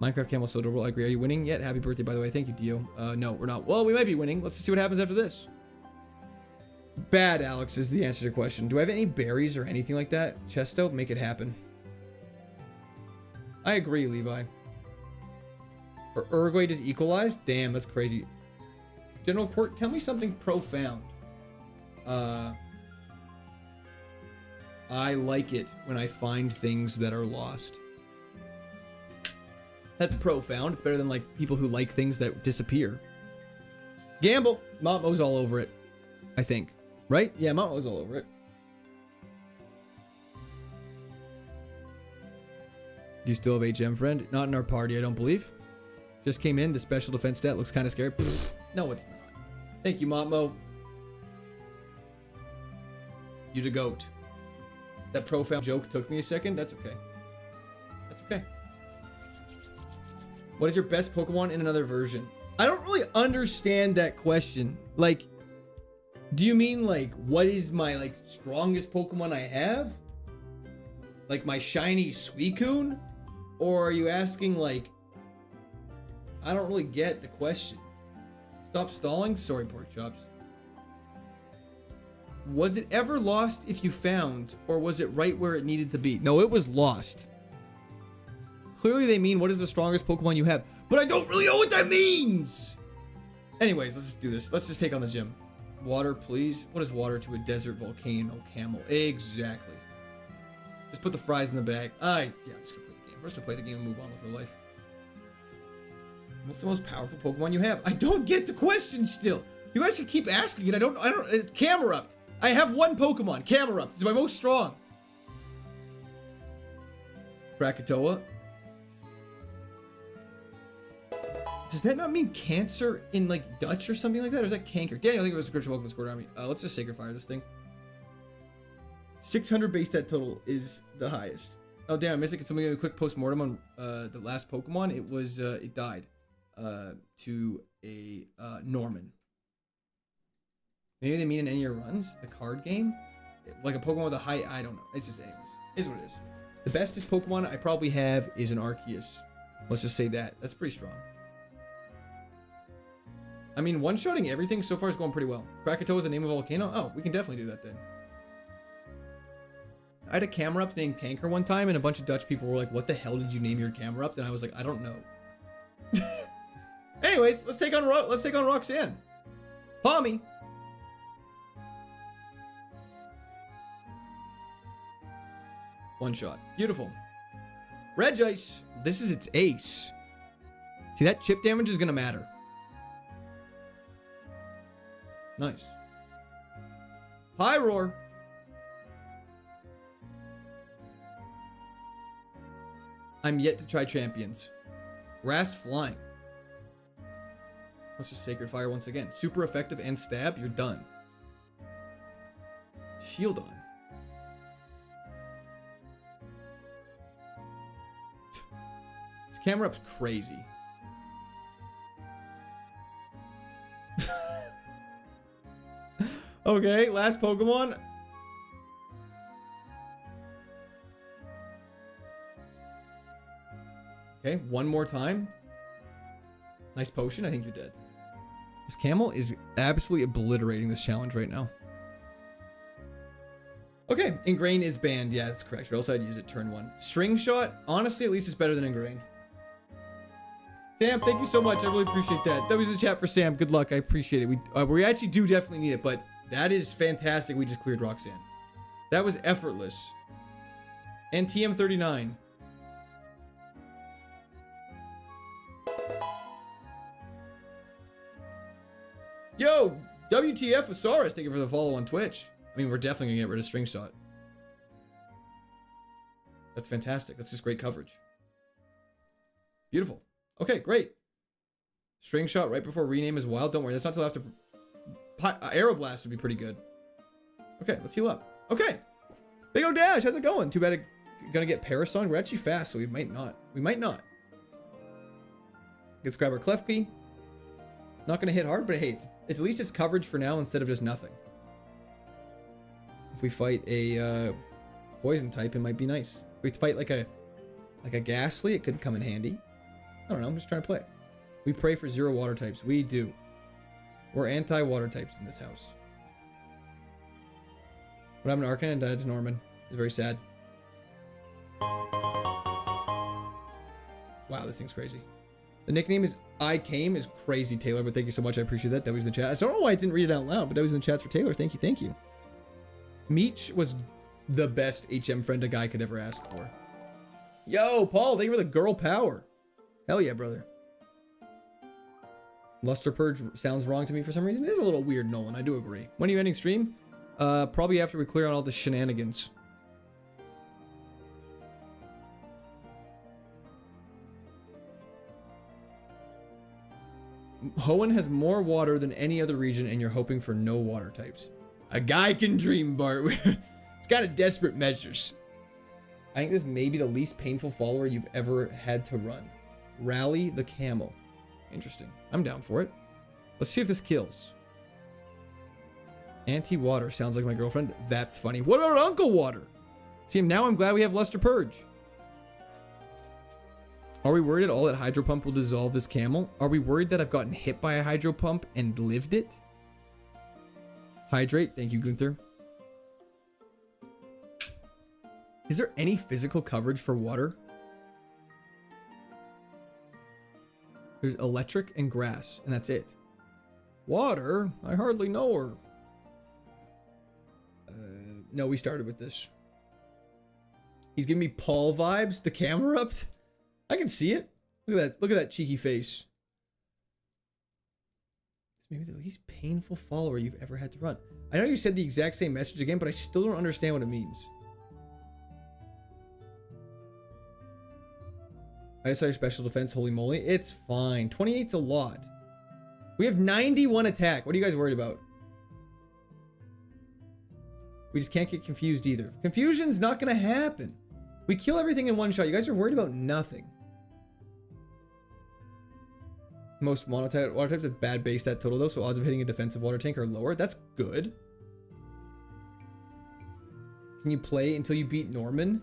Minecraft Camel so adorable. I agree. Are you winning yet? Happy birthday, by the way. Thank you, Dio. No, we're not. Well, we might be winning. Let's see what happens after this. Bad, Alex, is the answer to your question. Do I have any berries or anything like that? Chesto, make it happen. I agree, Levi. Or Uruguay just equalized? Damn, that's crazy. General Court, tell me something profound. I like it when I find things that are lost. That's profound. It's better than like people who like things that disappear. Gamble. Montmo's all over it, I think. Right? Yeah, Montmo's all over it. Do you still have HM friend? Not in our party, I don't believe. Just came in. The special defense stat looks kind of scary. Pfft. No, it's not. Thank you, Montmo. You the goat. That profound joke took me a second. That's okay. That's okay. What is your best Pokemon in another version? I don't really understand that question. Like, do you mean like, what is my like strongest Pokemon I have? Like my shiny Suicune? Or are you asking like, I don't really get the question. Stop stalling? Sorry, pork chops. Was it ever lost if you found, or was it right where it needed to be? No, it was lost. Clearly they mean, what is the strongest Pokemon you have? But I don't really know what that means! Anyways, let's just do this. Let's just take on the gym. Water, please. What is water to a desert volcano camel? Exactly. Just put the fries in the bag. Yeah, I'm just gonna play the game. We're just gonna play the game and move on with our life. What's the most powerful Pokemon you have? I don't get the question still. You guys can keep asking it. I don't. Camerupt. I have one Pokemon. Camerupt. It's my most strong. Krakatoa. Does that not mean cancer in like Dutch or something like that? Or is that canker? Daniel, I think it was description. Welcome to Squad Army. Let's just Sacred Fire this thing. 600 base stat total is the highest. Oh damn, I missed it. Can somebody give a quick post-mortem on the last Pokemon? It was it died to a Norman. Maybe they mean in any of your runs, the card game, like a Pokemon with a high. I don't know. It's just anyways. Is what it is. The bestest Pokemon I probably have is an Arceus. Let's just say that. That's pretty strong. I mean, one-shotting everything so far is going pretty well. Krakatoa is the name of a volcano? Oh, we can definitely do that then. I had a Camerupt named Canker one time, and a bunch of Dutch people were like, what the hell did you name your Camerupt? And I was like, I don't know. Anyways, let's take on Roxanne. Palmy. One shot. Beautiful. Regice. This is its ace. See, that chip damage is going to matter. Nice. Pyroar. I'm yet to try champions. Grass flying. Let's just Sacred Fire once again. Super effective and stab. You're done. Shield on. This Camerup's crazy. Okay, last Pokemon. Okay, one more time. Nice potion. I think you're dead. This camel is absolutely obliterating this challenge right now. Okay, Ingrain is banned. Yeah, that's correct. Or else I'd use it turn 1. String Shot, honestly, at least it's better than Ingrain. Sam, thank you so much. I really appreciate that. That was the chat for Sam. Good luck. I appreciate it. We actually do definitely need it, but that is fantastic. We just cleared Roxanne. That was effortless. And TM39. Yo, WTF Osaurus, thank you for the follow on Twitch. I mean, we're definitely gonna get rid of String Shot. That's fantastic. That's just great coverage. Beautiful. Okay, great. String Shot right before rename is wild. Don't worry, that's not till after. Aeroblast would be pretty good. Okay, let's heal up. Okay. Big O Dash, how's it going? Too bad I'm gonna get Parasong. We're actually fast, so we might not. We might not. Let's grab our Klefki. Not gonna hit hard, but hey, it's at least it's coverage for now instead of just nothing. If we fight a poison type, it might be nice. If we fight like a Ghastly, it could come in handy. I don't know, I'm just trying to play. We pray for 0 water types. We do. We're anti-water types in this house. What happened to Arcanine and died to Norman? It's very sad. Wow, this thing's crazy. The nickname is I Came is crazy, Taylor, but thank you so much. I appreciate that. That was in the chat. I don't know why I didn't read it out loud, but that was in the chats for Taylor. Thank you, thank you. Meech was the best HM friend a guy could ever ask for. Yo, Paul, thank you for the girl power. Hell yeah, brother. Luster Purge sounds wrong to me for some reason. It is a little weird, Nolan. I do agree. When are you ending stream? Probably after we clear on all the shenanigans. Hoenn has more water than any other region, and you're hoping for no water types. A guy can dream, Bart. It's kind of desperate measures. I think this may be the least painful follower you've ever had to run. Rally the Camel. Interesting. I'm down for it. Let's see if this kills. Anti-water sounds like my girlfriend. That's funny. What about Uncle Water? See, now I'm glad we have Luster Purge. Are we worried at all that Hydro Pump will dissolve this camel? Are we worried that I've gotten hit by a Hydro Pump and lived it? Hydrate. Thank you, Gunther. Is there any physical coverage for water? There's electric and grass, and that's it. Water? I hardly know her. No, we started with this. He's giving me Paul vibes. The camera up. I can see it. Look at that. Look at that cheeky face. It's maybe the least painful follower you've ever had to run. I know you said the exact same message again, but I still don't understand what it means. I just saw your special defense. Holy moly. It's fine. 28's a lot. We have 91 attack. What are you guys worried about? We just can't get confused either. Confusion's not going to happen. We kill everything in one shot. You guys are worried about nothing. Most water types have bad base stat total though, so odds of hitting a defensive water tank are lower. That's good. Can you play until you beat Norman?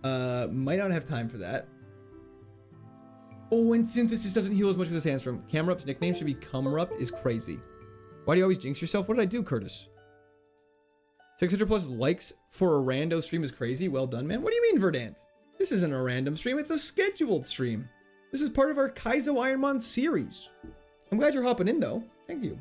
Might not have time for that. Oh, and Synthesis doesn't heal as much as a Sandstorm. Camrup's nickname should be Cumrupt is crazy. Why do you always jinx yourself? What did I do, Curtis? 600 plus likes for a rando stream is crazy. Well done, man. What do you mean, Verdant? This isn't a random stream. It's a scheduled stream. This is part of our KAIZO IRONMON series. I'm glad you're hopping in, though. Thank you.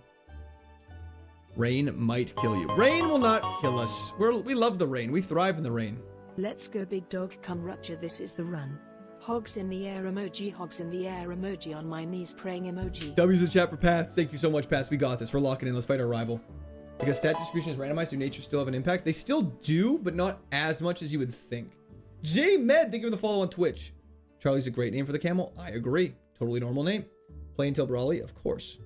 Rain might kill you. Rain will not kill us. We love the rain. We thrive in the rain.
Let's go, big dog. Come rupture. This is the run. Hogs in the air emoji. Hogs in the air emoji. On my knees praying emoji.
W's in the chat for Path. Thank you so much, Path. We got this. We're locking in. Let's fight our rival. Because stat distribution is randomized, do nature still have an impact? They still do, but not as much as you would think. J Med, thank you for the follow on Twitch. Charlie's a great name for the camel. I agree. Totally normal name. Play until Brawley, of course.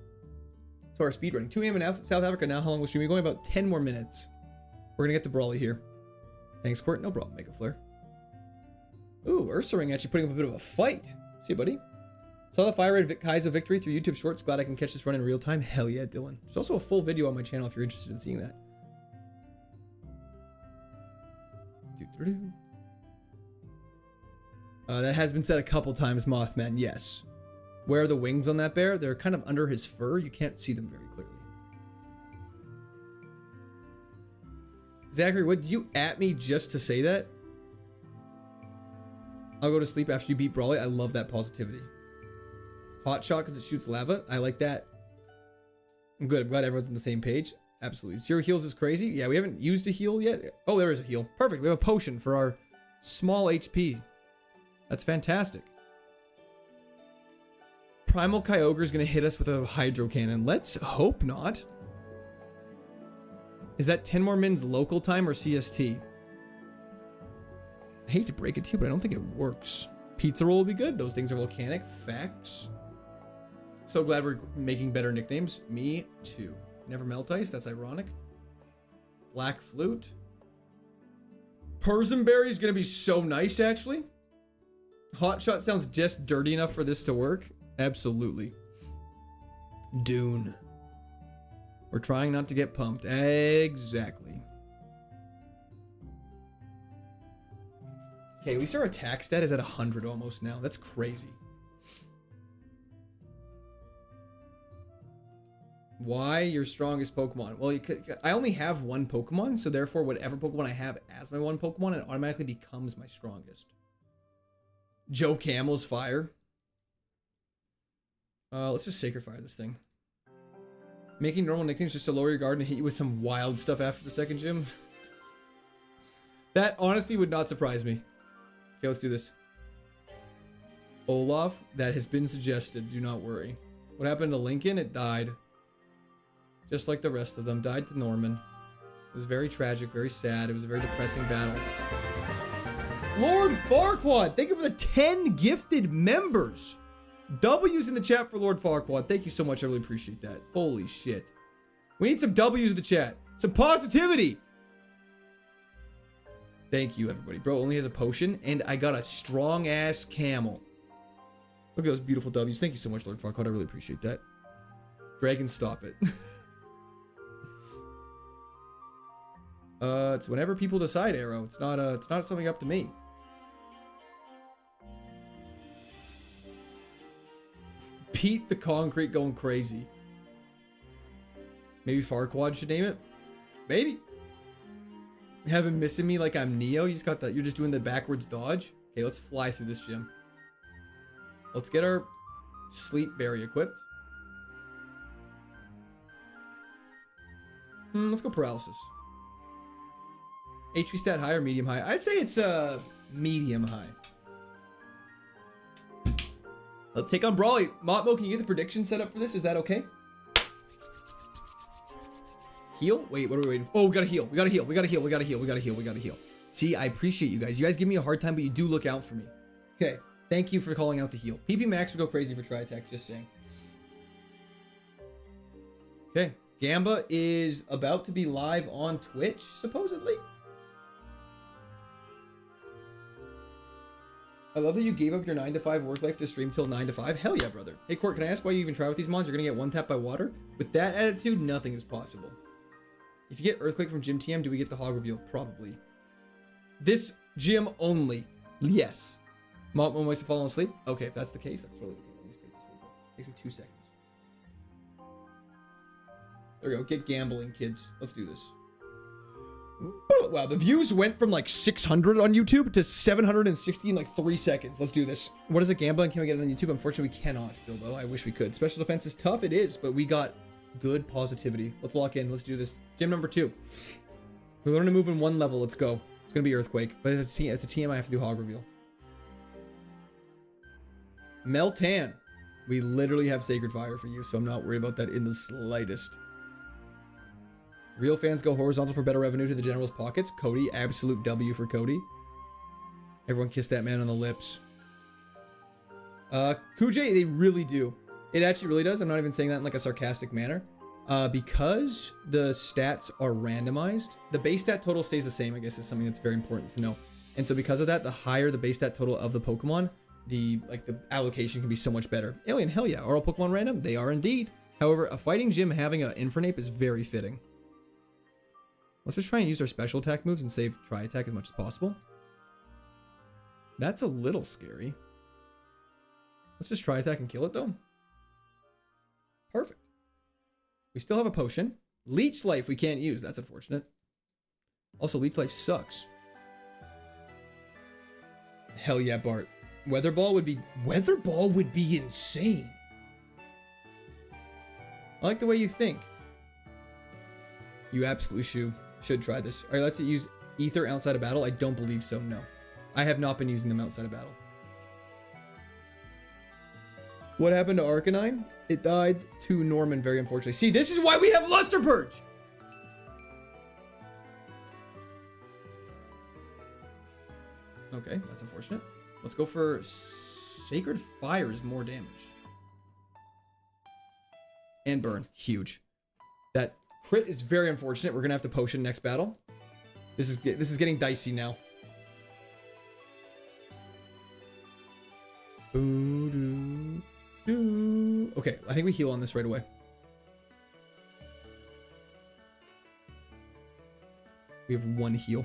So our speed running. 2 a.m. in South Africa now. How long will stream? We're going about 10 more minutes. We're going to get to Brawley here. Thanks, Court. No problem. Mega Flare. Ooh, Ursaring actually putting up a bit of a fight. See you, buddy. Saw the fire red KAIZO victory through YouTube Shorts. Glad I can catch this run in real time. Hell yeah, Dylan. There's also a full video on my channel if you're interested in seeing that. That has been said a couple times, Mothman. Yes. Where are the wings on that bear? They're kind of under his fur. You can't see them very clearly. Zachary, what, did you at me just to say that? I'll go to sleep after you beat Brawley. I love that positivity. Hot shot because it shoots lava. I like that. I'm good. I'm glad everyone's on the same page. Absolutely. 0 heals is crazy. Yeah, we haven't used a heal yet. Oh, there is a heal. Perfect. We have a potion for our small HP. That's fantastic. Primal Kyogre is going to hit us with a Hydro Cannon. Let's hope not. Is that 10 more mins local time or CST? I hate to break it to you, but I don't think it works. Pizza roll will be good. Those things are volcanic. Facts. So glad we're making better nicknames. Me too. Never Melt Ice. That's ironic. Black Flute. Persimberry is going to be so nice, actually. Hot Shot sounds just dirty enough for this to work. Absolutely. Dune. We're trying not to get pumped. Exactly. Okay, at least our attack stat is at 100 almost now. That's crazy. Why your strongest Pokemon? Well, I only have one Pokemon, so therefore whatever Pokemon I have as my one Pokemon, it automatically becomes my strongest. Joe Camel's fire. Let's just Sacred Fire this thing. Making normal nicknames just to lower your guard and hit you with some wild stuff after the second gym. That honestly would not surprise me. Okay, let's do this. Olaf, that has been suggested. Do not worry. What happened to Lincoln? It died. Just like the rest of them. Died to Norman. It was very tragic, very sad. It was a very depressing battle. Lord Farquaad, thank you for the 10 gifted members. W's in the chat for Lord Farquaad. Thank you so much. I really appreciate that. Holy shit. We need some W's in the chat. Some positivity. Thank you, everybody. Bro only has a potion, and I got a strong-ass camel. Look at those beautiful W's. Thank you so much, Lord Farquaad. I really appreciate that. Dragon, stop it. It's whenever people decide, Arrow. It's not something up to me. Pete the Concrete going crazy. Maybe Farquaad should name it. Maybe. You have him missing me like I'm Neo. You just got that. You're just doing the backwards dodge. Okay, let's fly through this gym. Let's get our Sleep Berry equipped. Let's go paralysis. HP stat high or medium high? I'd say it's medium high. Let's take on Brawly. Motmo, can you get the prediction set up for this? Is that okay? Heal? Wait, what are we waiting for? Oh, we gotta heal. We gotta heal. We gotta heal. We gotta heal. We gotta heal. We gotta heal. See, I appreciate you guys. You guys give me a hard time, but you do look out for me. Okay. Thank you for calling out the heal. PP Max would go crazy for Tri Attack, just saying. Okay. Gamba is about to be live on Twitch, supposedly. I love that you gave up your 9 to 5 work life to stream till 9 to 5. Hell yeah, brother. Hey, Court, can I ask why you even try with these mods? You're going to get one tap by water? With that attitude, nothing is possible. If you get Earthquake from Gym TM, do we get the Hog Reveal? Probably. This gym only. Yes. Mom wants to fall asleep? Okay, if that's the case, that's totally okay. Let me scrape this real quick. Takes me 2 seconds. There we go. Get gambling, kids. Let's do this. Wow, the views went from like 600 on YouTube to 760 in like 3 seconds. Let's do this. What is a gambling? Can we get it on YouTube? Unfortunately, we cannot, Bilbo. I wish we could. Special defense is tough. It is, but we got good positivity. Let's lock in. Let's do this. Gym number 2. We learn to move in 1 level. Let's go. It's going to be Earthquake, but it's a TM. I have to do Hog Reveal. Meltan. We literally have Sacred Fire for you, so I'm not worried about that in the slightest. Real fans go horizontal for better revenue to the general's pockets. Cody, absolute W for Cody. Everyone kiss that man on the lips. Kujay, they really do. It actually really does. I'm not even saying that in like a sarcastic manner. Because the stats are randomized, the base stat total stays the same, I guess is something that's very important to know. And so because of that, the higher the base stat total of the Pokemon, the allocation can be so much better. Alien, hell yeah. Are all Pokemon random? They are indeed. However, a fighting gym having an Infernape is very fitting. Let's just try and use our special attack moves and save Tri Attack as much as possible. That's a little scary. Let's just Tri Attack and kill it though. Perfect. We still have a potion. Leech Life we can't use. That's unfortunate. Also, Leech Life sucks. Hell yeah, Bart. Weather Ball would be insane. I like the way you think. You absolutely should try this. All right, let's use Ether outside of battle. I don't believe so, no. I have not been using them outside of battle. What happened to Arcanine? It died to Norman, very unfortunately. See, this is why we have Luster Purge! Okay, that's unfortunate. Let's go for Sacred Fire is more damage. And Burn, huge. That crit is very unfortunate. We're gonna have to potion next battle. This is getting dicey now. Okay, I think we heal on this right away. We have 1 heal.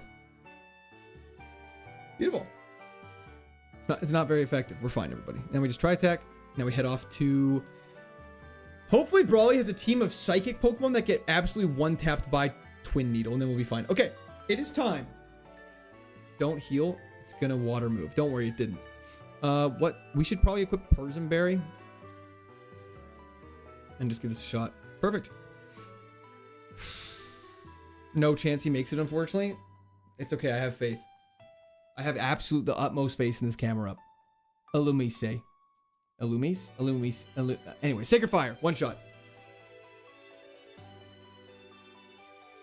Beautiful. It's not very effective. We're fine, everybody. Then we just Tri Attack. Now we head off to... Hopefully Brawly has a team of Psychic Pokemon that get absolutely one-tapped by Twin Needle, and then we'll be fine. Okay, it is time. Don't heal. It's gonna water move. Don't worry, it didn't. What? We should probably equip Berry and just give this a shot. Perfect. No chance he makes it, unfortunately. It's okay, I have faith. I have the utmost faith in this camera up. Illumise. Anyway, Sacred Fire. 1 shot.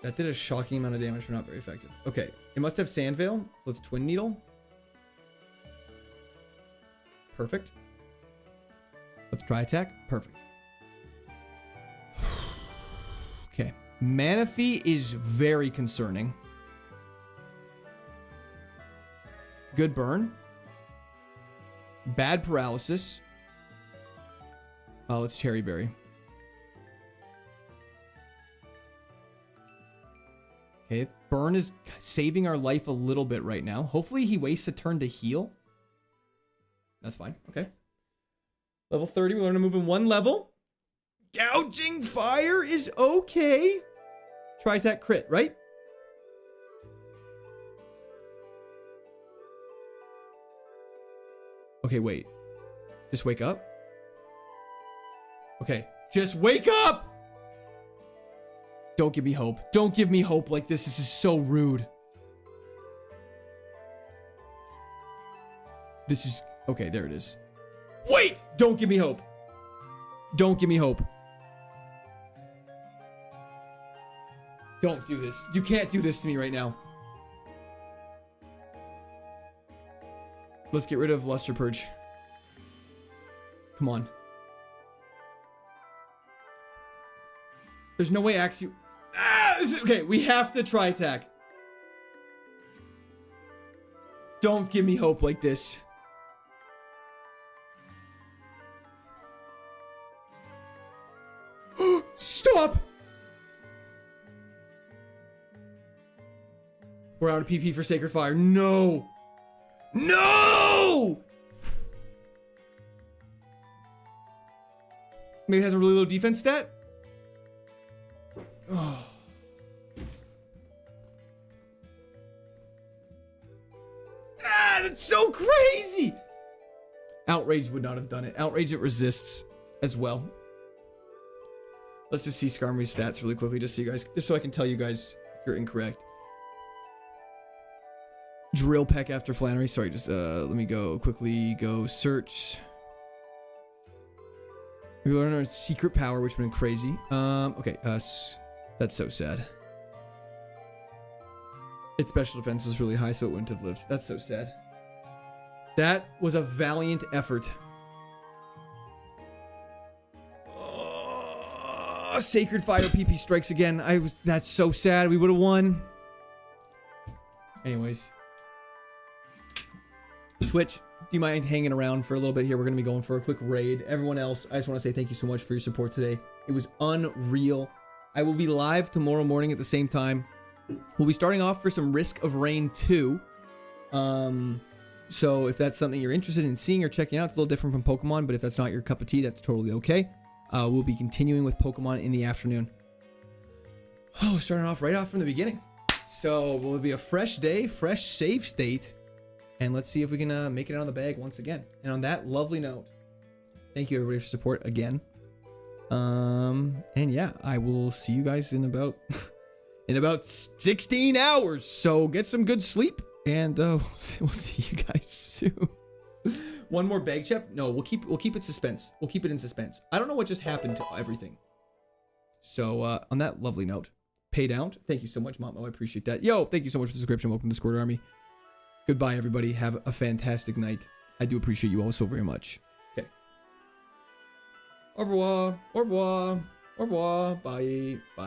That did a shocking amount of damage for not very effective. Okay, it must have Sand Veil. So let's Twin Needle. Perfect. Let's Tri Attack. Perfect. Okay. Manaphy is very concerning. Good burn. Bad paralysis. Oh, it's Cherry Berry. Okay, burn is saving our life a little bit right now. Hopefully he wastes a turn to heal. That's fine. Okay. Level 30, we learn to move in 1 level. Gouging Fire is okay. Tri Attack crit, right? Okay, wait. Just wake up. Okay, just wake up! Don't give me hope. Don't give me hope like this. This is so rude. This is... Okay, there it is. Wait! Don't give me hope. Don't give me hope. Don't do this. You can't do this to me right now. Let's get rid of Luster Purge. Come on. There's no way Axie... Ah! Okay, we have to try attack. Don't give me hope like this. Stop! We're out of PP for Sacred Fire. No! No! Maybe it has a really low defense stat? Oh. Ah, that's so crazy! Outrage would not have done it. Outrage, it resists as well. Let's just see Skarmory's stats really quickly, just so I can tell you guys you're incorrect. Drill Peck after Flannery. Sorry, just let me go search. We learned our secret power, which would have been crazy. Okay, that's so sad. Its special defense was really high, so it wouldn't have lived. That's so sad. That was a valiant effort. Sacred Fire PP strikes again. That's so sad. We would have won. Anyways. Twitch, do you mind hanging around for a little bit here? We're going to be going for a quick raid. Everyone else, I just want to say thank you so much for your support today. It was unreal. I will be live tomorrow morning at the same time. We'll be starting off for some Risk of Rain 2. So if that's something you're interested in seeing or checking out, it's a little different from Pokemon, but if that's not your cup of tea, that's totally okay. We'll be continuing with Pokemon in the afternoon. Oh, starting off right off from the beginning. So it will be a fresh day, fresh save state. And let's see if we can make it out of the bag once again. And on that lovely note, thank you everybody for support again. And yeah, I will see you guys in about in about 16 hours. So get some good sleep, and we'll see you guys soon. One more bag check? No, we'll keep it suspense. We'll keep it in suspense. I don't know what just happened to everything. So on that lovely note, paid out. Thank you so much, Mamo. I appreciate that. Yo, thank you so much for the subscription. Welcome to the Discord Army. Goodbye, everybody. Have a fantastic night. I do appreciate you all so very much. Okay. Au revoir. Au revoir. Au revoir. Bye. Bye.